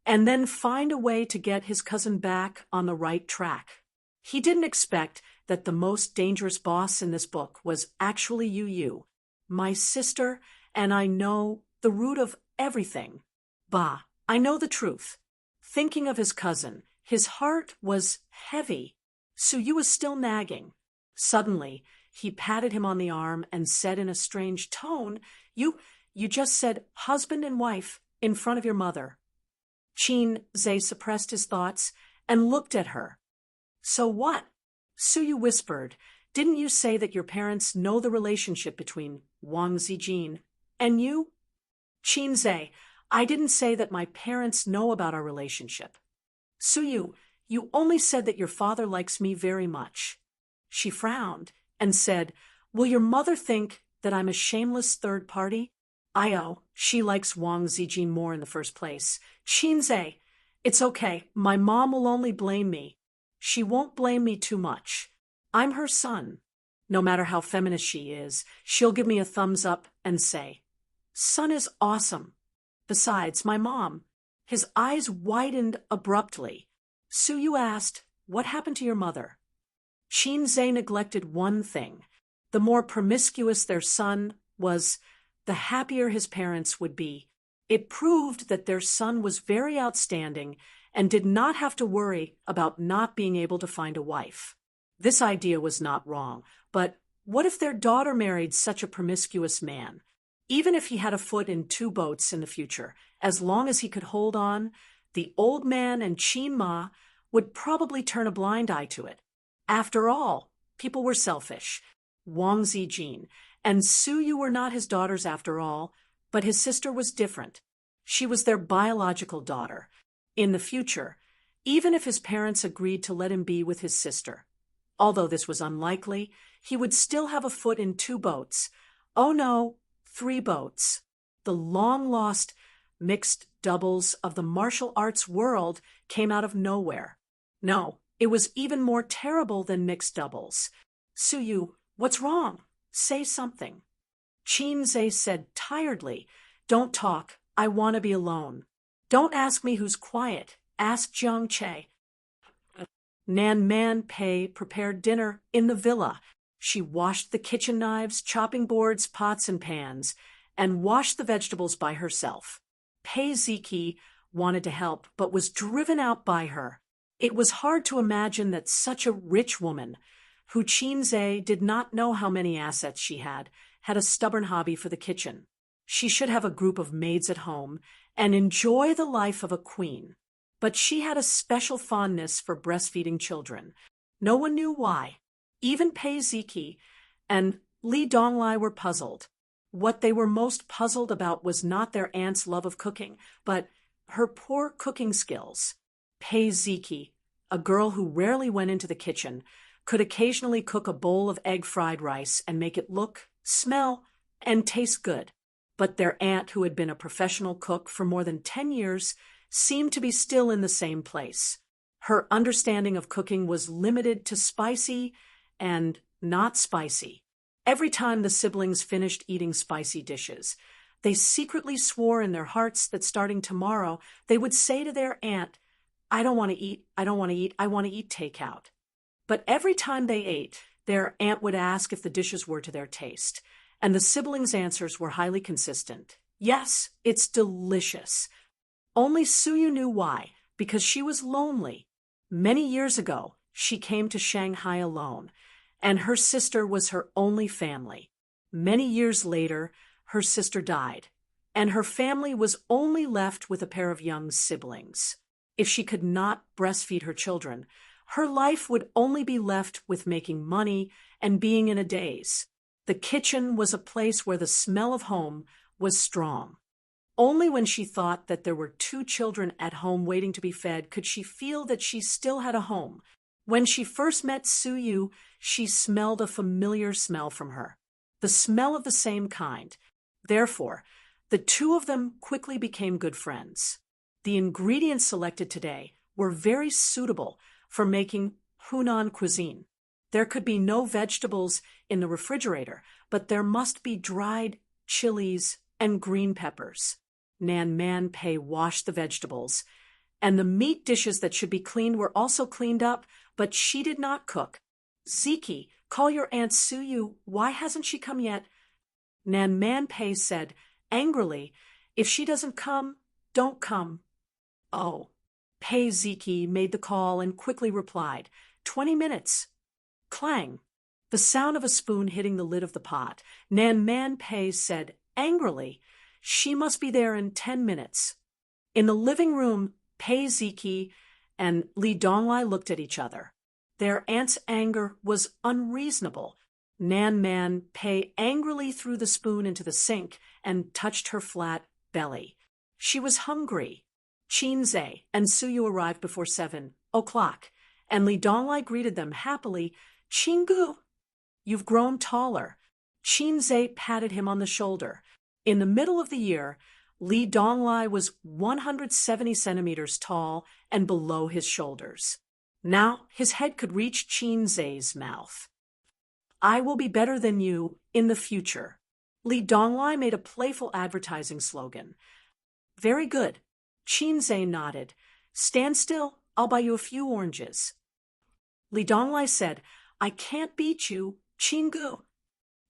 and then find a way to get his cousin back on the right track. He didn't expect that the most dangerous boss in this book was actually Yu, my sister, and I know the root of everything. Bah, I know the truth. Thinking of his cousin, his heart was heavy. Suyu was still nagging. Suddenly, he patted him on the arm and said in a strange tone, You just said husband and wife in front of your mother. Qinze suppressed his thoughts and looked at her. So what? Suyu whispered, Didn't you say that your parents know the relationship between Wang Zijin and you? Qinze, I didn't say that my parents know about our relationship. Suyu, you only said that your father likes me very much. She frowned and said, Will your mother think that I'm a shameless third party? She likes Wang Zijin more in the first place. Qinze, it's okay. My mom will only blame me. She won't blame me too much. I'm her son. No matter how feminist she is, she'll give me a thumbs up and say, Son is awesome. Besides, my mom. His eyes widened abruptly. Suyu asked, What happened to your mother? Qinze neglected one thing. The more promiscuous their son was, the happier his parents would be. It proved that their son was very outstanding and did not have to worry about not being able to find a wife. This idea was not wrong, but what if their daughter married such a promiscuous man? Even if he had a foot in 2 boats in the future, as long as he could hold on, the old man and Qin Ma would probably turn a blind eye to it. After all, people were selfish. Wang Zijin and Suyu were not his daughters after all, but his sister was different. She was their biological daughter. In the future, even if his parents agreed to let him be with his sister, although this was unlikely, he would still have a foot in 2 boats. Oh no, 3 boats. The long-lost mixed doubles of the martial arts world came out of nowhere. No, It was even more terrible than mixed doubles. Suyu, what's wrong? Say something. Chin-zae said tiredly, Don't talk, I want to be alone. Don't ask me who's quiet, ask Jiang Che. Nan Man Pei prepared dinner in the villa. She washed the kitchen knives, chopping boards, pots, and pans, and washed the vegetables by herself. Pei Ziki wanted to help, but was driven out by her. It was hard to imagine that such a rich woman, who Chin-zae did not know how many assets she had a stubborn hobby for the kitchen. She should have a group of maids at home and enjoy the life of a queen. But she had a special fondness for breastfeeding children. No one knew why. Even Pei Ziki and Li Donglai were puzzled. What they were most puzzled about was not their aunt's love of cooking, but her poor cooking skills. Pei Ziki, a girl who rarely went into the kitchen, could occasionally cook a bowl of egg fried rice and make it look, smell, and taste good. But their aunt, who had been a professional cook for more than 10 years, seemed to be still in the same place. Her understanding of cooking was limited to spicy and not spicy. Every time the siblings finished eating spicy dishes, they secretly swore in their hearts that starting tomorrow they would say to their aunt, I don't want to eat, I don't want to eat, I want to eat takeout. But every time they ate, their aunt would ask if the dishes were to their taste, and the siblings' answers were highly consistent. Yes, it's delicious. Only Suyu knew why, because she was lonely. Many years ago, she came to Shanghai alone, and her sister was her only family. Many years later, her sister died, and her family was only left with a pair of young siblings. If she could not breastfeed her children, her life would only be left with making money and being in a daze. The kitchen was a place where the smell of home was strong. Only when she thought that there were 2 children at home waiting to be fed could she feel that she still had a home. When she first met Suyu, she smelled a familiar smell from her, the smell of the same kind. Therefore, the 2 of them quickly became good friends. The ingredients selected today were very suitable for making Hunan cuisine. There could be no vegetables in the refrigerator, but there must be dried chilies and green peppers. Nan Man Pei washed the vegetables, and the meat dishes that should be cleaned were also cleaned up, but she did not cook. Ziki, call your Aunt Suyu. Why hasn't she come yet? Nan Man Pei said angrily, If she doesn't come, don't come. Oh. Pei Ziki made the call and quickly replied, 20 minutes. Clang. The sound of a spoon hitting the lid of the pot. Nan Man Pei said angrily, She must be there in 10 minutes. In the living room, Pei Ziki and Li Donglai looked at each other. Their aunt's anger was unreasonable. Nan Man Pei angrily threw the spoon into the sink and touched her flat belly. She was hungry. Chin-zae and Suyu arrived before 7 o'clock, and Li Donglai greeted them happily. Chingu, you've grown taller. Chin-zae patted him on the shoulder. In the middle of the year, Li Donglai was 170 centimeters tall and below his shoulders. Now his head could reach Chin-zae's mouth. I will be better than you in the future. Li Donglai made a playful advertising slogan. Very good. Chin-zae nodded. Stand still, I'll buy you a few oranges. Li Donglai said, I can't beat you, Chingu.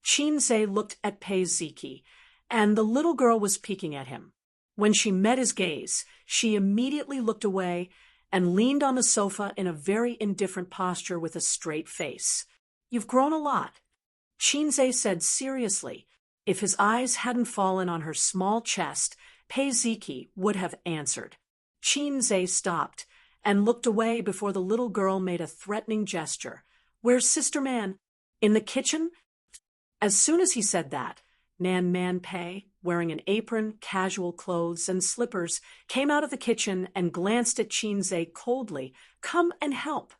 Chin-zae looked at Pei Ziki, and the little girl was peeking at him. When she met his gaze, she immediately looked away and leaned on the sofa in a very indifferent posture with a straight face. You've grown a lot. Chin-zae said seriously. If his eyes hadn't fallen on her small chest, Pei Ziki would have answered. Chin-zae stopped and looked away before the little girl made a threatening gesture. Where's Sister Man? In the kitchen? As soon as he said that, Nan Man Pei, wearing an apron, casual clothes, and slippers, came out of the kitchen and glanced at Chin-zae coldly. Come and help.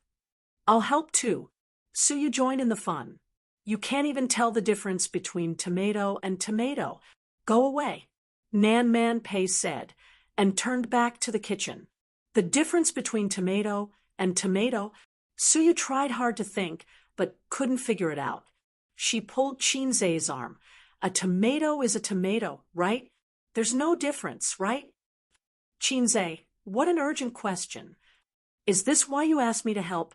I'll help too. Suyu joined in the fun. You can't even tell the difference between tomato and tomato. Go away. Nan Man Pei said, and turned back to the kitchen. The difference between tomato and tomato, Suyu tried hard to think, but couldn't figure it out. She pulled Chinze's arm. A tomato is a tomato, right? There's no difference, right? Chinze, what an urgent question. Is this why you asked me to help?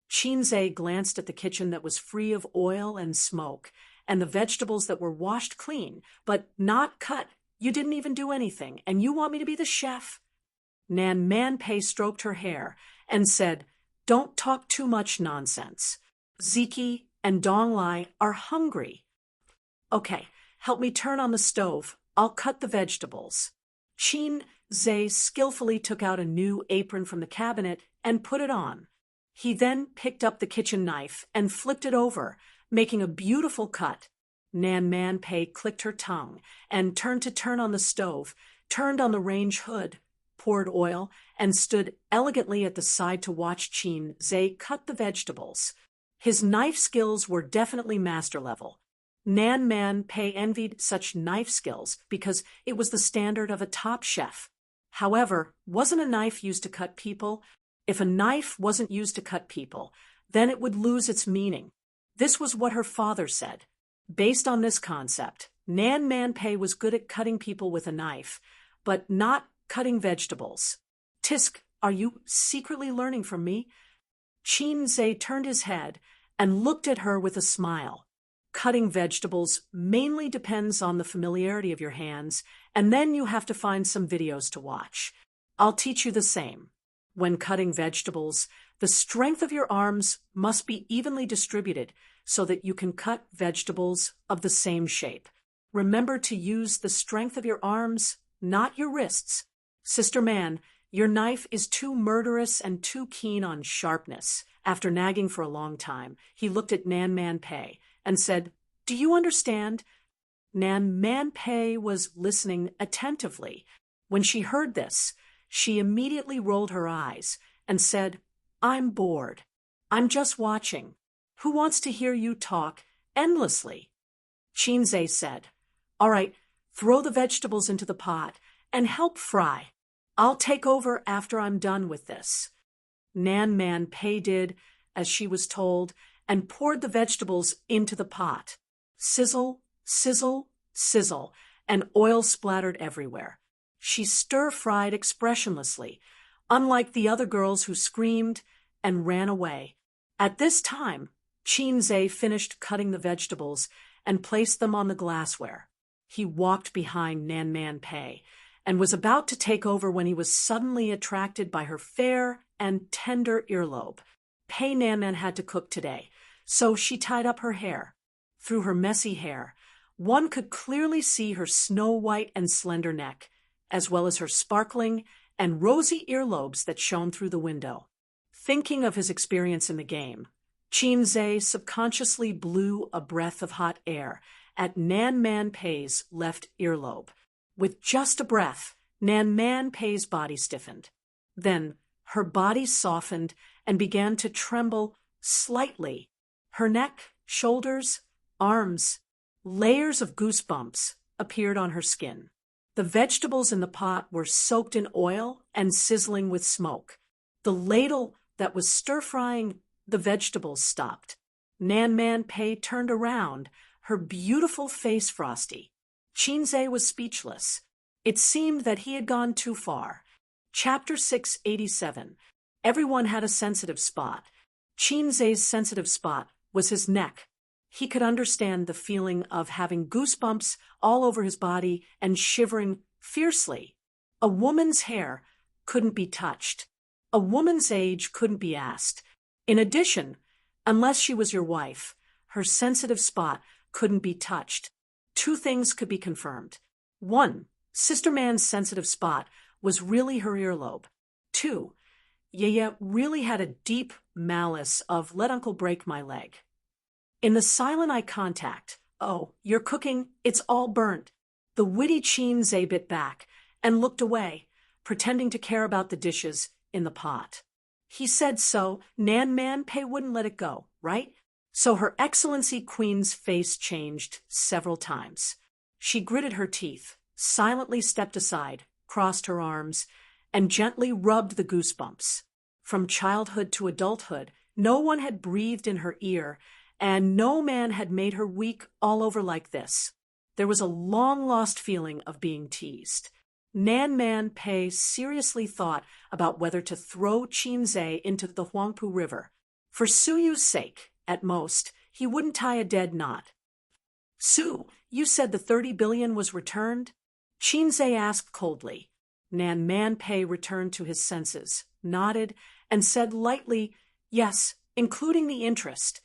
Chinze glanced at the kitchen that was free of oil and smoke, and the vegetables that were washed clean, but not cut. You didn't even do anything, and you want me to be the chef? Nan Manpei stroked her hair and said, "Don't talk too much nonsense. Ziki and Donglai are hungry." "Okay, help me turn on the stove. I'll cut the vegetables." Chin Zhe skillfully took out a new apron from the cabinet and put it on. He then picked up the kitchen knife and flipped it over, making a beautiful cut. Nan Manpei clicked her tongue and turned to turn on the stove, turned on the range hood, poured oil, and stood elegantly at the side to watch Chin Zhe cut the vegetables. His knife skills were definitely master level. Nan Manpei envied such knife skills because it was the standard of a top chef. However, wasn't a knife used to cut people? If a knife wasn't used to cut people, then it would lose its meaning. This was what her father said. Based on this concept, Nan Manpei was good at cutting people with a knife, but not cutting vegetables. Tisk, are you secretly learning from me? Chin Zhe turned his head and looked at her with a smile. Cutting vegetables mainly depends on the familiarity of your hands, and then you have to find some videos to watch. I'll teach you the same. When cutting vegetables, the strength of your arms must be evenly distributed so that you can cut vegetables of the same shape. Remember to use the strength of your arms, not your wrists. Sister Man, your knife is too murderous and too keen on sharpness. After nagging for a long time, he looked at Nan Manpei and said, "Do you understand?" Nan Manpei was listening attentively. When she heard this, she immediately rolled her eyes and said, "I'm bored. I'm just watching. Who wants to hear you talk endlessly?" Chinze said, "All right, throw the vegetables into the pot and help fry. I'll take over after I'm done with this." Nan Manpei did as she was told and poured the vegetables into the pot. Sizzle, sizzle, sizzle, and oil splattered everywhere. She stir-fried expressionlessly, unlike the other girls who screamed and ran away. At this time, Chinze finished cutting the vegetables and placed them on the glassware. He walked behind Nan Manpei and was about to take over when he was suddenly attracted by her fair and tender earlobe. Pei Nanman had to cook today, so she tied up her hair. Through her messy hair, one could clearly see her snow-white and slender neck, as well as her sparkling and rosy earlobes that shone through the window. Thinking of his experience in the game, Chinze subconsciously blew a breath of hot air at Nan Manpei's left earlobe. With just a breath, Nan Manpei's body stiffened. Then her body softened and began to tremble slightly. Her neck, shoulders, arms, layers of goosebumps appeared on her skin. The vegetables in the pot were soaked in oil and sizzling with smoke. The ladle that was stir-frying the vegetables stopped. Nan Manpei turned around, her beautiful face frosty. Chinze was speechless. It seemed that he had gone too far. Chapter 687. Everyone had a sensitive spot. Chinze's sensitive spot was his neck. He could understand the feeling of having goosebumps all over his body and shivering fiercely. A woman's hair couldn't be touched. A woman's age couldn't be asked. In addition, unless she was your wife, her sensitive spot couldn't be touched. Two things could be confirmed. One, Sister Man's sensitive spot was really her earlobe. Two, Yaya really had a deep malice of let Uncle break my leg. In the silent eye contact, "Oh, you're cooking, it's all burnt," the witty Chinze bit back and looked away, pretending to care about the dishes in the pot. He said so, Nan Manpei wouldn't let it go, right? So Her Excellency Queen's face changed several times. She gritted her teeth, silently stepped aside, crossed her arms, and gently rubbed the goosebumps. From childhood to adulthood, No one had breathed in her ear, and no man had made her weak all over like this. There was a long-lost feeling of being teased. Nan Man Pei seriously thought about whether to throw Qinzhe into the Huangpu River. For Suyu's sake, at most, he wouldn't tie a dead knot. "Su, you said the 30 billion was returned?" Qinzhe asked coldly. Nan Man Pei returned to his senses, nodded, and said lightly, "Yes, including the interest."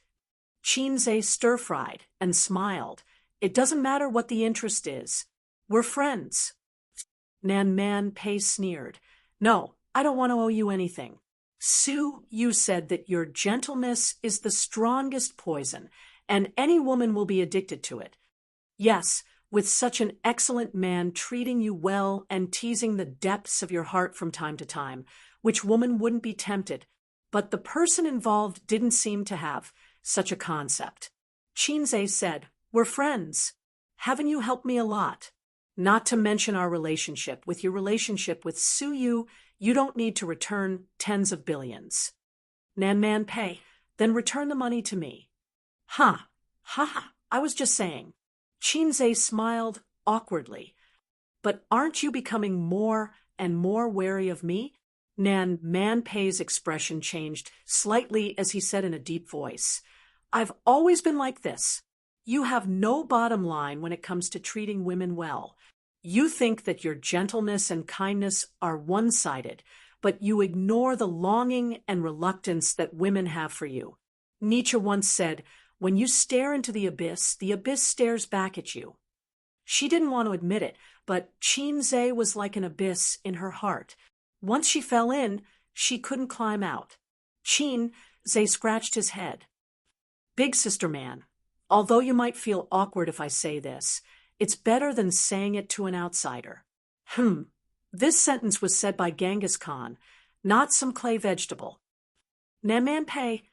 Qinzhe stir-fried and smiled. "It doesn't matter what the interest is. We're friends." Nan Man Pei sneered. "No, I don't want to owe you anything. Su, you said that your gentleness is the strongest poison, and any woman will be addicted to it. Yes, with such an excellent man treating you well and teasing the depths of your heart from time to time, which woman wouldn't be tempted? But the person involved didn't seem to have such a concept." Qinzhe said, "We're friends. Haven't you helped me a lot? Not to mention our relationship. With your relationship with Suyu, you don't need to return tens of billions." Nan Man Pei, "Then return the money to me." "Ha, ha, I was just saying." Qinzhe smiled awkwardly. "But aren't you becoming more and more wary of me?" Nan Man Pei's expression changed slightly as he said in a deep voice, "I've always been like this. You have no bottom line when it comes to treating women well. You think that your gentleness and kindness are one-sided, but you ignore the longing and reluctance that women have for you. Nietzsche once said, 'When you stare into the abyss stares back at you.'" She didn't want to admit it, but Qinzhe was like an abyss in her heart. Once she fell in, she couldn't climb out. Qinzhe scratched his head. "Big sister man, although you might feel awkward if I say this, it's better than saying it to an outsider." This sentence was said by Genghis Khan, not some clay vegetable. Nan Man Pei,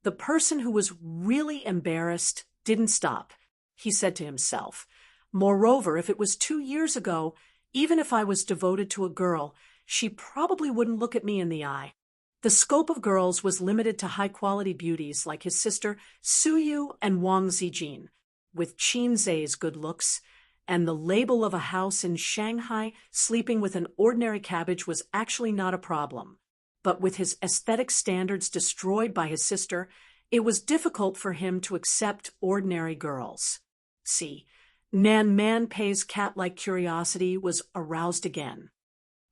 the person who was really embarrassed, didn't stop, he said to himself. Moreover, if it was 2 years ago, even if I was devoted to a girl, she probably wouldn't look at me in the eye. The scope of girls was limited to high-quality beauties like his sister Suyu and Wang Zijin. With Qinzhe's good looks, and the label of a house in Shanghai, sleeping with an ordinary cabbage was actually not a problem. But with his aesthetic standards destroyed by his sister, it was difficult for him to accept ordinary girls. See, Nan Man Pei's cat-like curiosity was aroused again.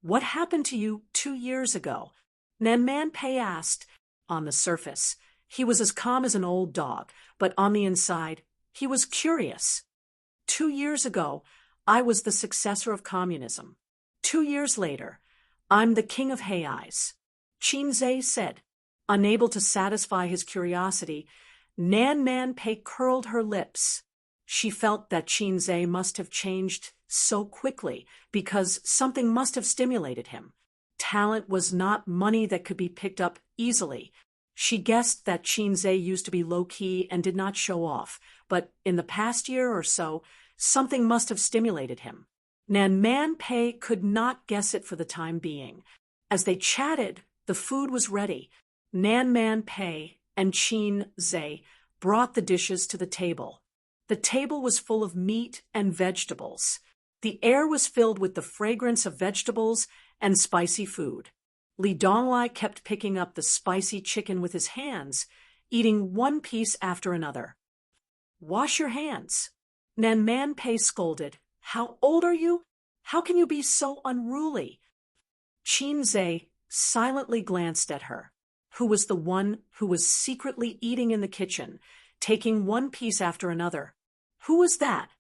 "What happened to you 2 years ago?" Nan Man Pei asked. On the surface, he was as calm as an old dog, but on the inside, he was curious. 2 years ago, I was the successor of communism. 2 years later, I'm the king of Hei's. Qinzhe said. Unable to satisfy his curiosity, Nan Man Pei curled her lips. She felt that Qinzhe must have changed so quickly because something must have stimulated him. Talent was not money that could be picked up easily. She guessed that Qinzhe used to be low-key and did not show off, but in the past year or so, something must have stimulated him. Nan Man Pei could not guess it for the time being. As they chatted, the food was ready. Nan Man Pei and Qinzhe brought the dishes to the table. The table was full of meat and vegetables. The air was filled with the fragrance of vegetables and spicy food. Li Donglai kept picking up the spicy chicken with his hands, eating one piece after another. "Wash your hands." Nan Man Pei scolded. "How old are you? How can you be so unruly?" Qinzhe silently glanced at her, who was the one who was secretly eating in the kitchen, taking one piece after another. Who was that?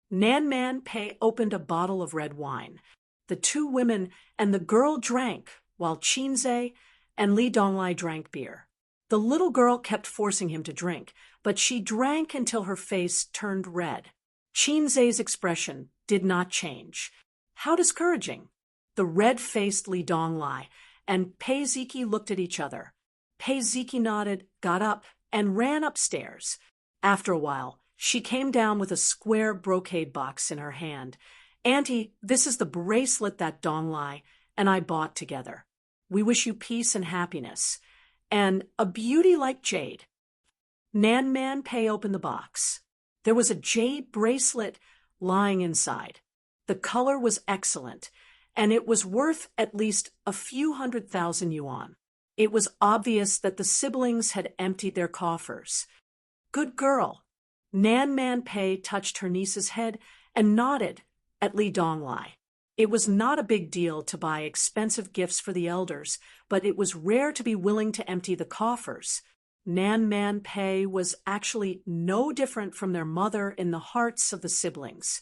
Nan Man Pei opened a bottle of red wine. The two women and the girl drank, while Qinzhe and Li Donglai drank beer. The little girl kept forcing him to drink, but she drank until her face turned red. Qinzhe's expression did not change. How discouraging! The red-faced Li Donglai and Pei Ziki looked at each other. Pei Ziki nodded, got up, and ran upstairs. After a while, she came down with a square brocade box in her hand. "Auntie, this is the bracelet that Donglai and I bought together. We wish you peace and happiness." and a beauty like jade. Nan Man Pei opened the box. There was a jade bracelet lying inside. The color was excellent, and it was worth at least a few 100,000 yuan. It was obvious that the siblings had emptied their coffers. Good girl. Nan Man Pei touched her niece's head and nodded at Li Donglai. It was not a big deal to buy expensive gifts for the elders, but it was rare to be willing to empty the coffers. Nan Man Pei was actually no different from their mother in the hearts of the siblings.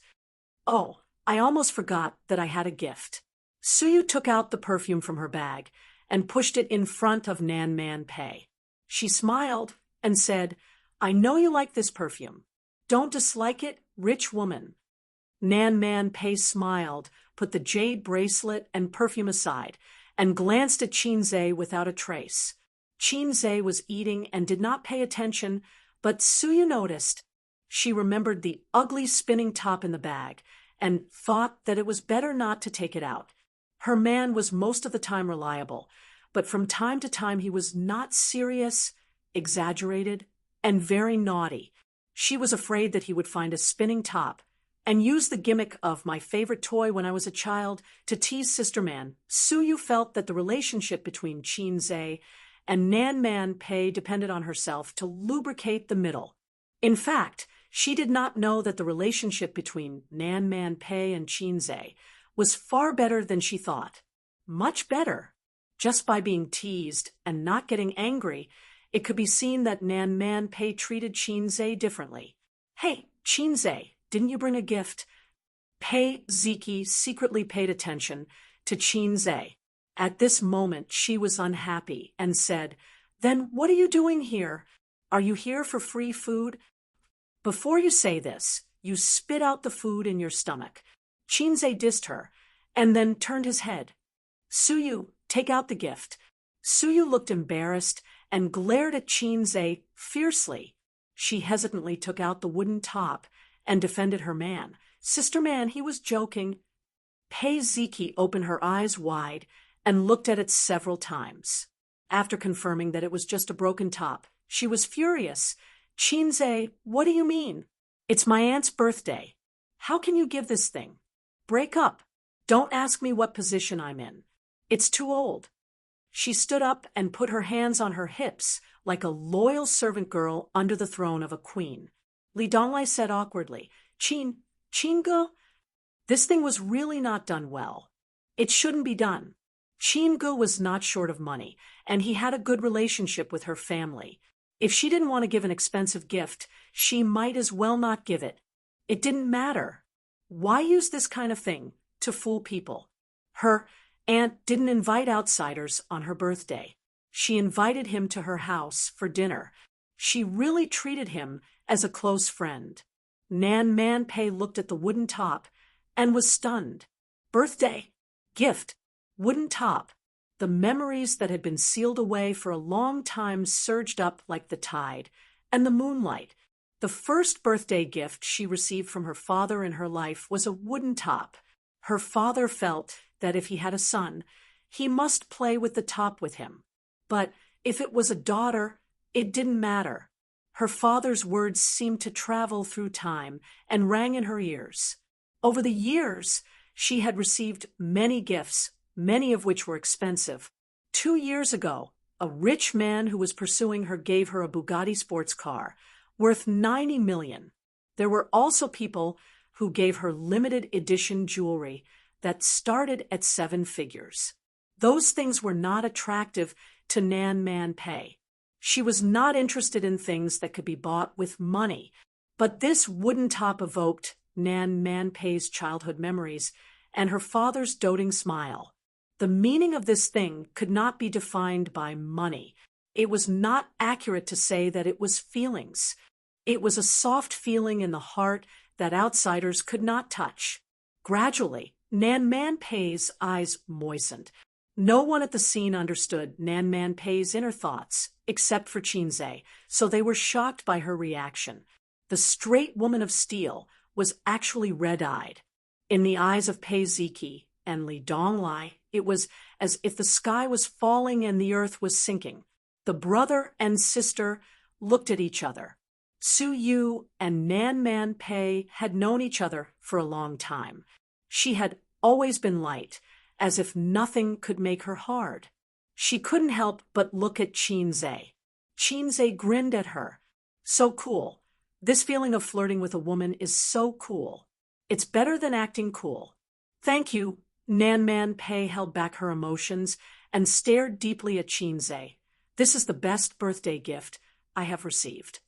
Oh, I almost forgot that I had a gift. Suyu took out the perfume from her bag and pushed it in front of Nan Man Pei. She smiled and said, "I know you like this perfume. Don't dislike it, rich woman." Nan Man Pei smiled, put the jade bracelet and perfume aside, and glanced at Qinze without a trace. Qinze was eating and did not pay attention, but Suyu noticed. She remembered the ugly spinning top in the bag and thought that it was better not to take it out. Her man was most of the time reliable, but from time to time he was not serious, exaggerated, and very naughty. She was afraid that he would find a spinning top and use the gimmick of my favorite toy when I was a child to tease Sister Man. Suyu felt that the relationship between Qinze and Nan Man Pei depended on herself to lubricate the middle. In fact, she did not know that the relationship between Nan Man Pei and Qinze was far better than she thought. Much better. Just by being teased and not getting angry, it could be seen that Nan Man Pei treated Qinze differently. "Hey, Qinze, didn't you bring a gift?" Pei Ziki secretly paid attention to Qinze. At this moment, she was unhappy and said, "Then what are you doing here? Are you here for free food?" "Before you say this, you spit out the food in your stomach." Qinze dissed her, and then turned his head. "Suyu, take out the gift." Suyu looked embarrassed and glared at Qinze fiercely. She hesitantly took out the wooden top and defended her man. "Sister Man, he was joking." Pei Ziki opened her eyes wide and looked at it several times. After confirming that it was just a broken top, she was furious. "Qinze, what do you mean? It's my aunt's birthday. How can you give this thing? Break up. Don't ask me what position I'm in. It's too old." She stood up and put her hands on her hips like a loyal servant girl under the throne of a queen. Li Donglai said awkwardly, Qinge? This thing was really not done well. It shouldn't be done. Qinge was not short of money, and he had a good relationship with her family. If she didn't want to give an expensive gift, she might as well not give it. It didn't matter. Why use this kind of thing to fool people? Her aunt didn't invite outsiders on her birthday. She invited him to her house for dinner. She really treated him as a close friend. Nan Man Pei looked at the wooden top and was stunned. Birthday, gift, wooden top. The memories that had been sealed away for a long time surged up like the tide, and the moonlight. The first birthday gift she received from her father in her life was a wooden top. Her father felt that if he had a son, he must play with the top with him. But if it was a daughter, it didn't matter. Her father's words seemed to travel through time and rang in her ears. Over the years, she had received many gifts, many of which were expensive. 2 years ago, a rich man who was pursuing her gave her a Bugatti sports car, worth 90 million. There were also people who gave her limited edition jewelry that started at 7 figures. Those things were not attractive to Nan Man Pei. She was not interested in things that could be bought with money, but this wooden top evoked Nan Man Pei's childhood memories and her father's doting smile. The meaning of this thing could not be defined by money. It was not accurate to say that it was feelings. It was a soft feeling in the heart that outsiders could not touch. Gradually, Nan Man Pei's eyes moistened. No one at the scene understood Nan Man Pei's inner thoughts, except for Qinze, so they were shocked by her reaction. The straight woman of steel was actually red-eyed. In the eyes of Pei Ziki and Li Donglai, it was as if the sky was falling and the earth was sinking. The brother and sister looked at each other. Su Yu and Nan Man Pei had known each other for a long time. She had always been light, as if nothing could make her hard. She couldn't help but look at Qinze. Qinze grinned at her. So cool. This feeling of flirting with a woman is so cool. It's better than acting cool. Thank you. Nan Man Pei held back her emotions and stared deeply at Qinze. This is the best birthday gift I have received.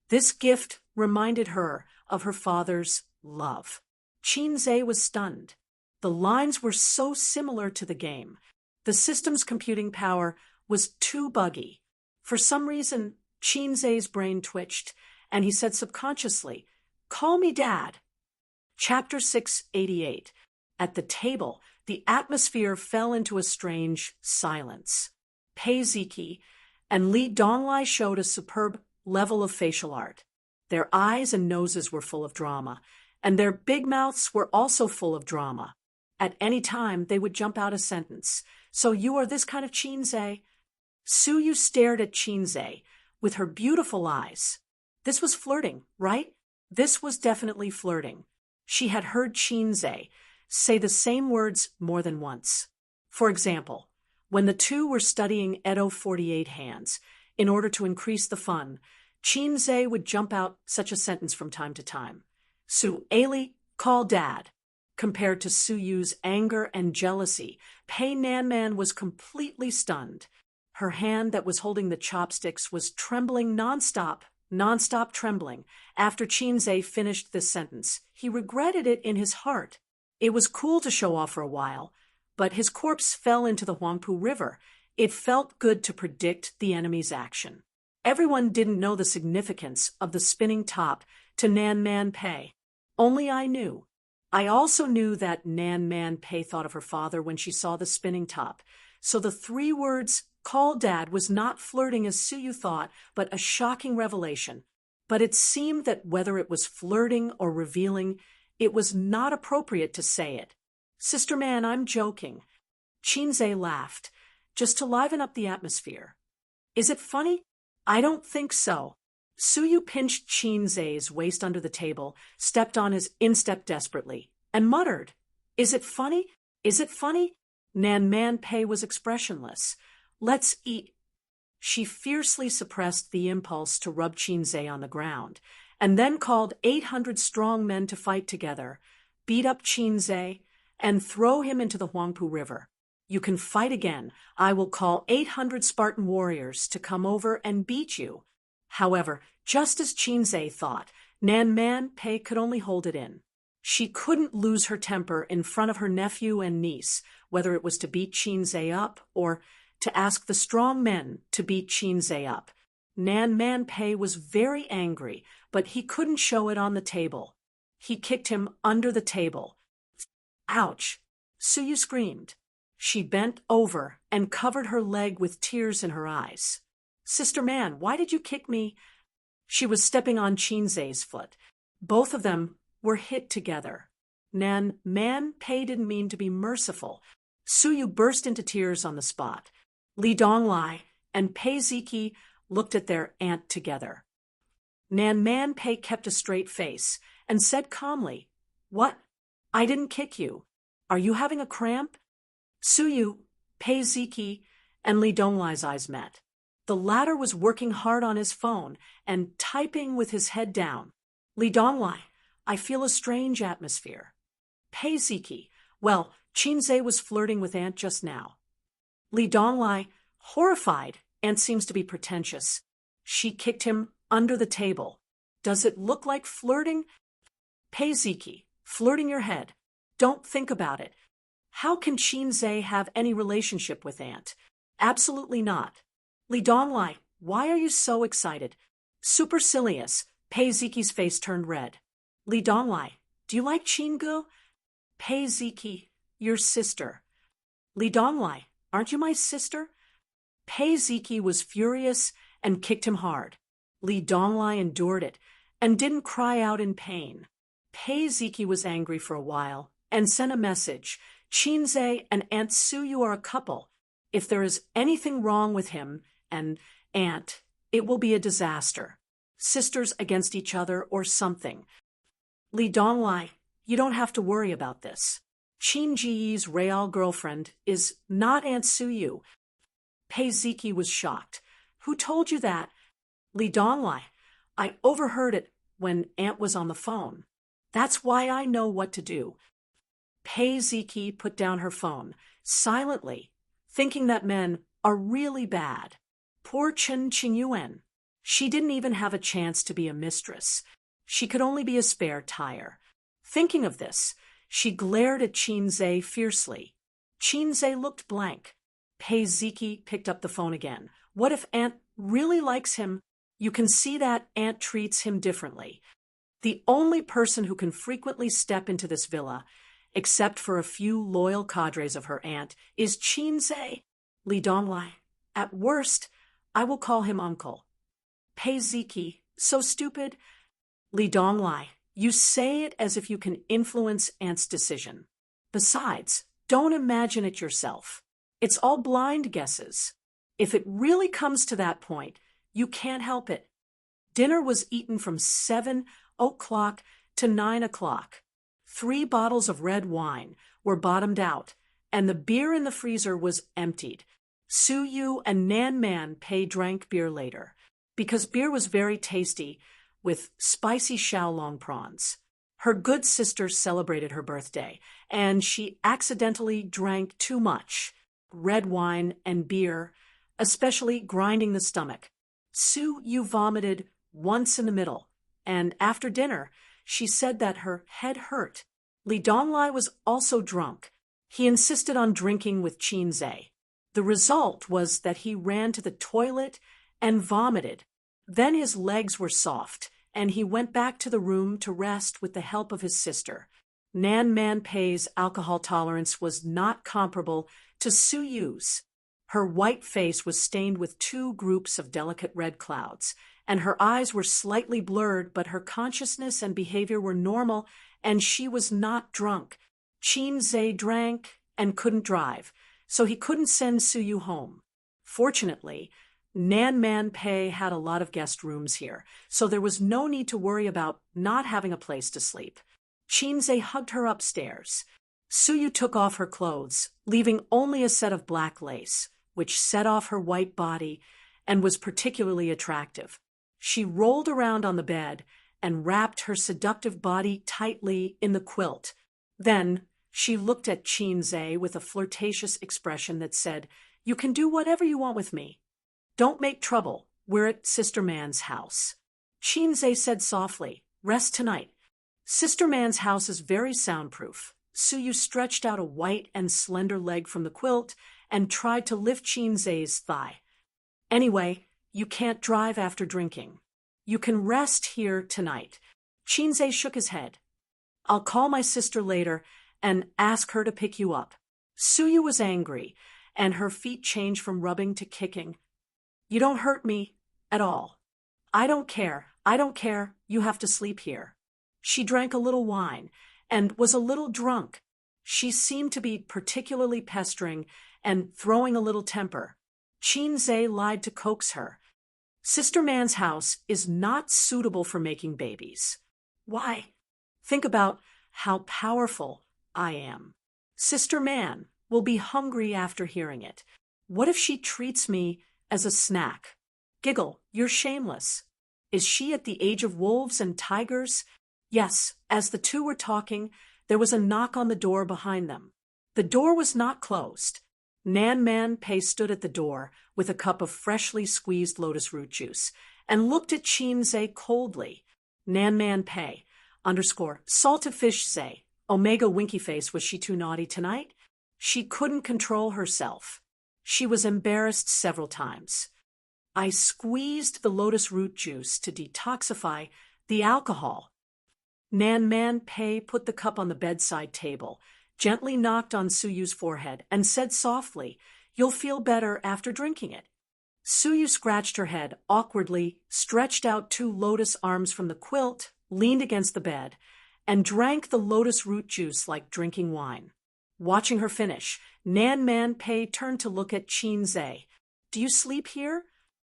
This gift reminded her of her father's love. Qinze was stunned. The lines were so similar to the game. The system's computing power was too buggy. For some reason, Qinze's brain twitched, and he said subconsciously, "Call me Dad." Chapter 688. At the table, the atmosphere fell into a strange silence. Pei Ziki and Li Donglai showed a superb level of facial art. Their eyes and noses were full of drama, and their big mouths were also full of drama. At any time, they would jump out a sentence. "So you are this kind of Qinze?" Su Yu stared at Qinze with her beautiful eyes. This was flirting, right? This was definitely flirting. She had heard Qinze say the same words more than once. For example, when the two were studying Edo 48 hands, in order to increase the fun, Qinze would jump out such a sentence from time to time. "Su Ali, call Dad." Compared to Su Yu's anger and jealousy, Pei Nanman was completely stunned. Her hand that was holding the chopsticks was trembling nonstop trembling. After Qinze finished this sentence, he regretted it in his heart. It was cool to show off for a while, but his corpse fell into the Huangpu River. It felt good to predict the enemy's action. Everyone didn't know the significance of the spinning top to Nan Man Pei. Only I knew. I also knew that Nan Man Pei thought of her father when she saw the spinning top. So the 3 words, "Call Dad," was not flirting as Su Yu thought, but a shocking revelation. But it seemed that whether it was flirting or revealing, it was not appropriate to say it. "Sister Man, I'm joking." Qinze laughed, just to liven up the atmosphere. "Is it funny?" "I don't think so." Su Yu pinched Qinze's waist under the table, stepped on his instep desperately, and muttered, "Is it funny? Is it funny?" Nan Man Pei was expressionless. "Let's eat." She fiercely suppressed the impulse to rub Qinze on the ground, and then called 800 strong men to fight together, beat up Qinze, and throw him into the Huangpu River. "You can fight again. I will call 800 Spartan warriors to come over and beat you." However, just as Qinze thought, Nan Man Pei could only hold it in. She couldn't lose her temper in front of her nephew and niece, whether it was to beat Qinze up or to ask the strong men to beat Qinze up. Nan Man Pei was very angry, but he couldn't show it on the table. He kicked him under the table. "Ouch!" Su Yu screamed. She bent over and covered her leg with tears in her eyes. "Sister Man, why did you kick me?" She was stepping on Qinze's foot. Both of them were hit together. Nan Man Pei didn't mean to be merciful. Su Yu burst into tears on the spot. Li Donglai and Pei Ziki looked at their aunt together. Nan Man Pei kept a straight face and said calmly, "What? I didn't kick you. Are you having a cramp?" Su Yu, Pei Ziki, and Li Donglai's eyes met. The latter was working hard on his phone and typing with his head down. Li Donglai, "I feel a strange atmosphere." Pei Ziki, "Well, Qinze was flirting with Aunt just now." Li Donglai, horrified, Aunt seems to be pretentious. She kicked him under the table. Does it look like flirting? Pei Ziki, "Flirting your head. Don't think about it. How can Qinze have any relationship with Aunt? Absolutely not." Li Donglai, "Why are you so excited?" Supercilious, Pei Ziki's face turned red. Li Donglai, "Do you like Qingu?" Pei Ziki, "Your sister." Li Donglai, "Aren't you my sister?" Pei Ziki was furious and kicked him hard. Li Donglai endured it and didn't cry out in pain. Pei Ziki was angry for a while and sent a message. "Qinze and Aunt Su Yu are a couple. If there is anything wrong with him, and Aunt, it will be a disaster. Sisters against each other or something. Li Donglai, you don't have to worry about this. Qin Ji's real girlfriend is not Aunt Suyu. Pei Ziki was shocked. Who told you that? Li Donglai, I overheard it when Aunt was on the phone. That's why I know what to do. Pei Ziki put down her phone, silently, thinking that men are really bad. Poor Chen Qingyuan. She didn't even have a chance to be a mistress. She could only be a spare tire. Thinking of this, she glared at Qin Zhe fiercely. Qin Zhe looked blank. Pei Ziki picked up the phone again. What if Aunt really likes him? You can see that Aunt treats him differently. The only person who can frequently step into this villa, except for a few loyal cadres of her aunt, is Qin Zhe. Li Donglai. At worst, I will call him uncle. Pei Ziki, so stupid. Li Donglai, you say it as if you can influence Aunt's decision. Besides, don't imagine it yourself. It's all blind guesses. If it really comes to that point, you can't help it. Dinner was eaten from 7 o'clock to 9 o'clock. 3 bottles of red wine were bottomed out, and the beer in the freezer was emptied. Suyu and Nan Man Pei drank beer later, because beer was very tasty with spicy Shaolong prawns. Her good sister celebrated her birthday, and she accidentally drank too much red wine and beer, especially grinding the stomach. Suyu vomited once in the middle, and after dinner, she said that her head hurt. Li Donglai was also drunk. He insisted on drinking with Qin Zhe. The result was that he ran to the toilet and vomited. Then his legs were soft, and he went back to the room to rest with the help of his sister. Nan Man Pei's alcohol tolerance was not comparable to Suyu's. Her white face was stained with 2 groups of delicate red clouds, and her eyes were slightly blurred, but her consciousness and behavior were normal, and she was not drunk. Qin Zhe drank and couldn't drive, so he couldn't send Suyu home. Fortunately, Nan Man Pei had a lot of guest rooms here, so there was no need to worry about not having a place to sleep. Qin Zhe hugged her upstairs. Suyu took off her clothes, leaving only a set of black lace, which set off her white body and was particularly attractive. She rolled around on the bed and wrapped her seductive body tightly in the quilt. Then she looked at Qin Zhe with a flirtatious expression that said, "You can do whatever you want with me. Don't make trouble. We're at Sister Man's house." Qin Zhe said softly, "Rest tonight. Sister Man's house is very soundproof." Suyu stretched out a white and slender leg from the quilt and tried to lift Qin Zhe's thigh. "Anyway, you can't drive after drinking. You can rest here tonight." Qin Zhe shook his head. "I'll call my sister later and ask her to pick you up." Suyu was angry, and her feet changed from rubbing to kicking. "You don't hurt me at all. I don't care. You have to sleep here." She drank a little wine and was a little drunk. She seemed to be particularly pestering and throwing a little temper. Qin Zhe lied to coax her. "Sister Man's house is not suitable for making babies." "Why? Think about how powerful I am. Sister Man will be hungry after hearing it. What if she treats me as a snack?" "Giggle, you're shameless. Is she at the age of wolves and tigers?" Yes, as the two were talking, there was a knock on the door behind them. The door was not closed. Nan Man Pei stood at the door with a cup of freshly squeezed lotus root juice and looked at Qin Zhe coldly. Nan Man Pei, _salted fish Zhe, Omega Winky Face, was she too naughty tonight? She couldn't control herself. She was embarrassed several times. "I squeezed the lotus root juice to detoxify the alcohol." Nan Man Pei put the cup on the bedside table, gently knocked on Suyu's forehead, and said softly, "You'll feel better after drinking it." Suyu scratched her head awkwardly, stretched out 2 lotus arms from the quilt, leaned against the bed, and drank the lotus root juice like drinking wine. Watching her finish, Nan Man Pei turned to look at Qin Zhe. "Do you sleep here?"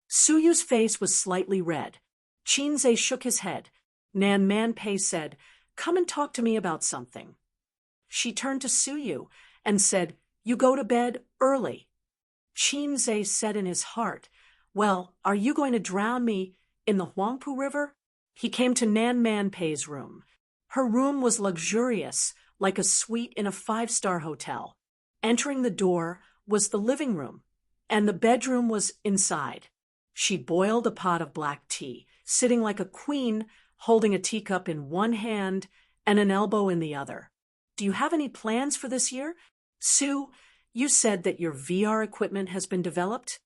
Suyu's face was slightly red. Chinze shook his head. Nan Manpei said, "Come and talk to me about something." She turned to Suyu and said, "You go to bed early." Chinze said in his heart, "Well, are you going to drown me in the Huangpu River?" He came to Nan Manpei's room. Her room was luxurious, like a suite in a five-star hotel. Entering the door was the living room, and the bedroom was inside. She boiled a pot of black tea, sitting like a queen, holding a teacup in one hand and an elbow in the other. "Do you have any plans for this year? Sue, you said that your VR equipment has been developed?"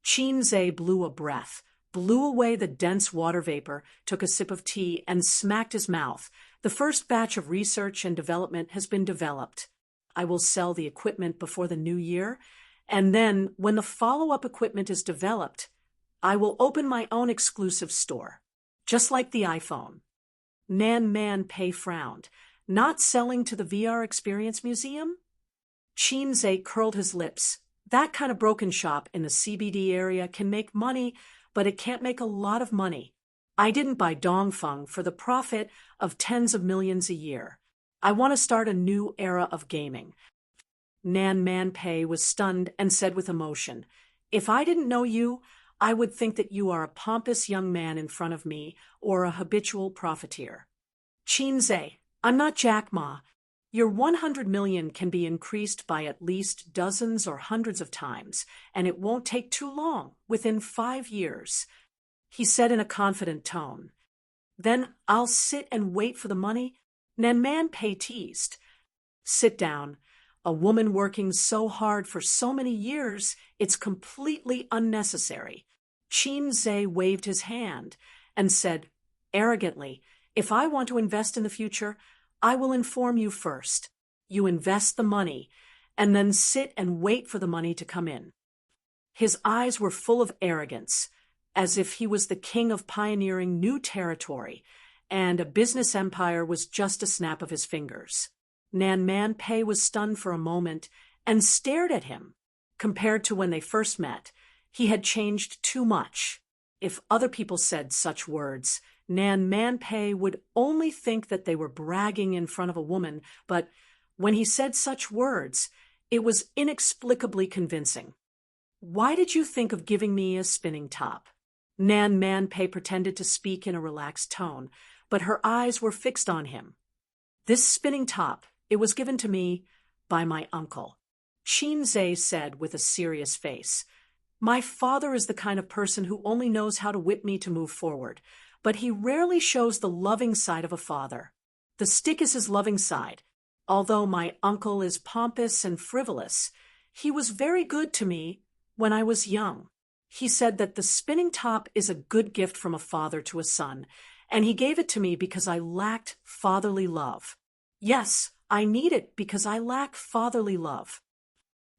Chinze blew a breath, blew away the dense water vapor, took a sip of tea, and smacked his mouth. "The first batch of research and development has been developed. I will sell the equipment before the new year, and then, when the follow-up equipment is developed, I will open my own exclusive store, just like the iPhone." Nan Manpei frowned. "Not selling to the VR Experience Museum?" Chinze curled his lips. "That kind of broken shop in the CBD area can make money, but it can't make a lot of money. I didn't buy Dongfeng for the profit of tens of millions a year. I want to start a new era of gaming." Nan Manpei was stunned and said with emotion, "If I didn't know you, I would think that you are a pompous young man in front of me or a habitual profiteer." "Chinze, I'm not Jack Ma. Your 100 million can be increased by at least dozens or hundreds of times, and it won't take too long, within 5 years," he said in a confident tone. "Then I'll sit and wait for the money?" Nan Manpei teased. "Sit down. A woman working so hard for so many years, it's completely unnecessary." Chinze waved his hand and said, arrogantly, "If I want to invest in the future, I will inform you first. You invest the money, and then sit and wait for the money to come in." His eyes were full of arrogance, as if he was the king of pioneering new territory, and a business empire was just a snap of his fingers. Nan Manpei was stunned for a moment and stared at him. Compared to when they first met, he had changed too much. If other people said such words, Nan Manpei would only think that they were bragging in front of a woman, but when he said such words, it was inexplicably convincing. "Why did you think of giving me a spinning top?" Nan Manpei pretended to speak in a relaxed tone, but her eyes were fixed on him. "This spinning top, it was given to me by my uncle," Chinze said with a serious face. "My father is the kind of person who only knows how to whip me to move forward, but he rarely shows the loving side of a father. The stick is his loving side. Although my uncle is pompous and frivolous, he was very good to me when I was young. He said that the spinning top is a good gift from a father to a son, and he gave it to me because I lacked fatherly love. Yes, I need it because I lack fatherly love."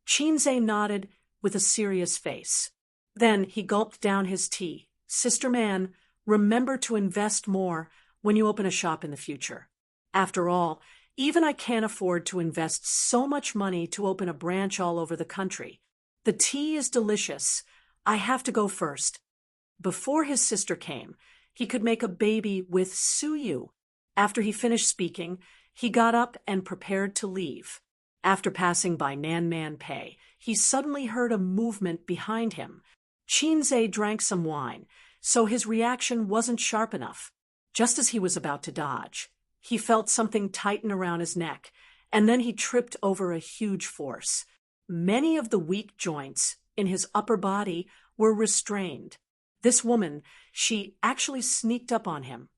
Chinze nodded with a serious face. Then he gulped down his tea. "Sister Man, remember to invest more when you open a shop in the future. After all, even I can't afford to invest so much money to open a branch all over the country. The tea is delicious. I have to go first." Before his sister came, he could make a baby with Suyu. After he finished speaking, he got up and prepared to leave. After passing by Nan Manpei, he suddenly heard a movement behind him. Chinze drank some wine, so his reaction wasn't sharp enough. Just as he was about to dodge, he felt something tighten around his neck, and then he tripped over a huge force. Many of the weak joints in his upper body were restrained. This woman, she actually sneaked up on him.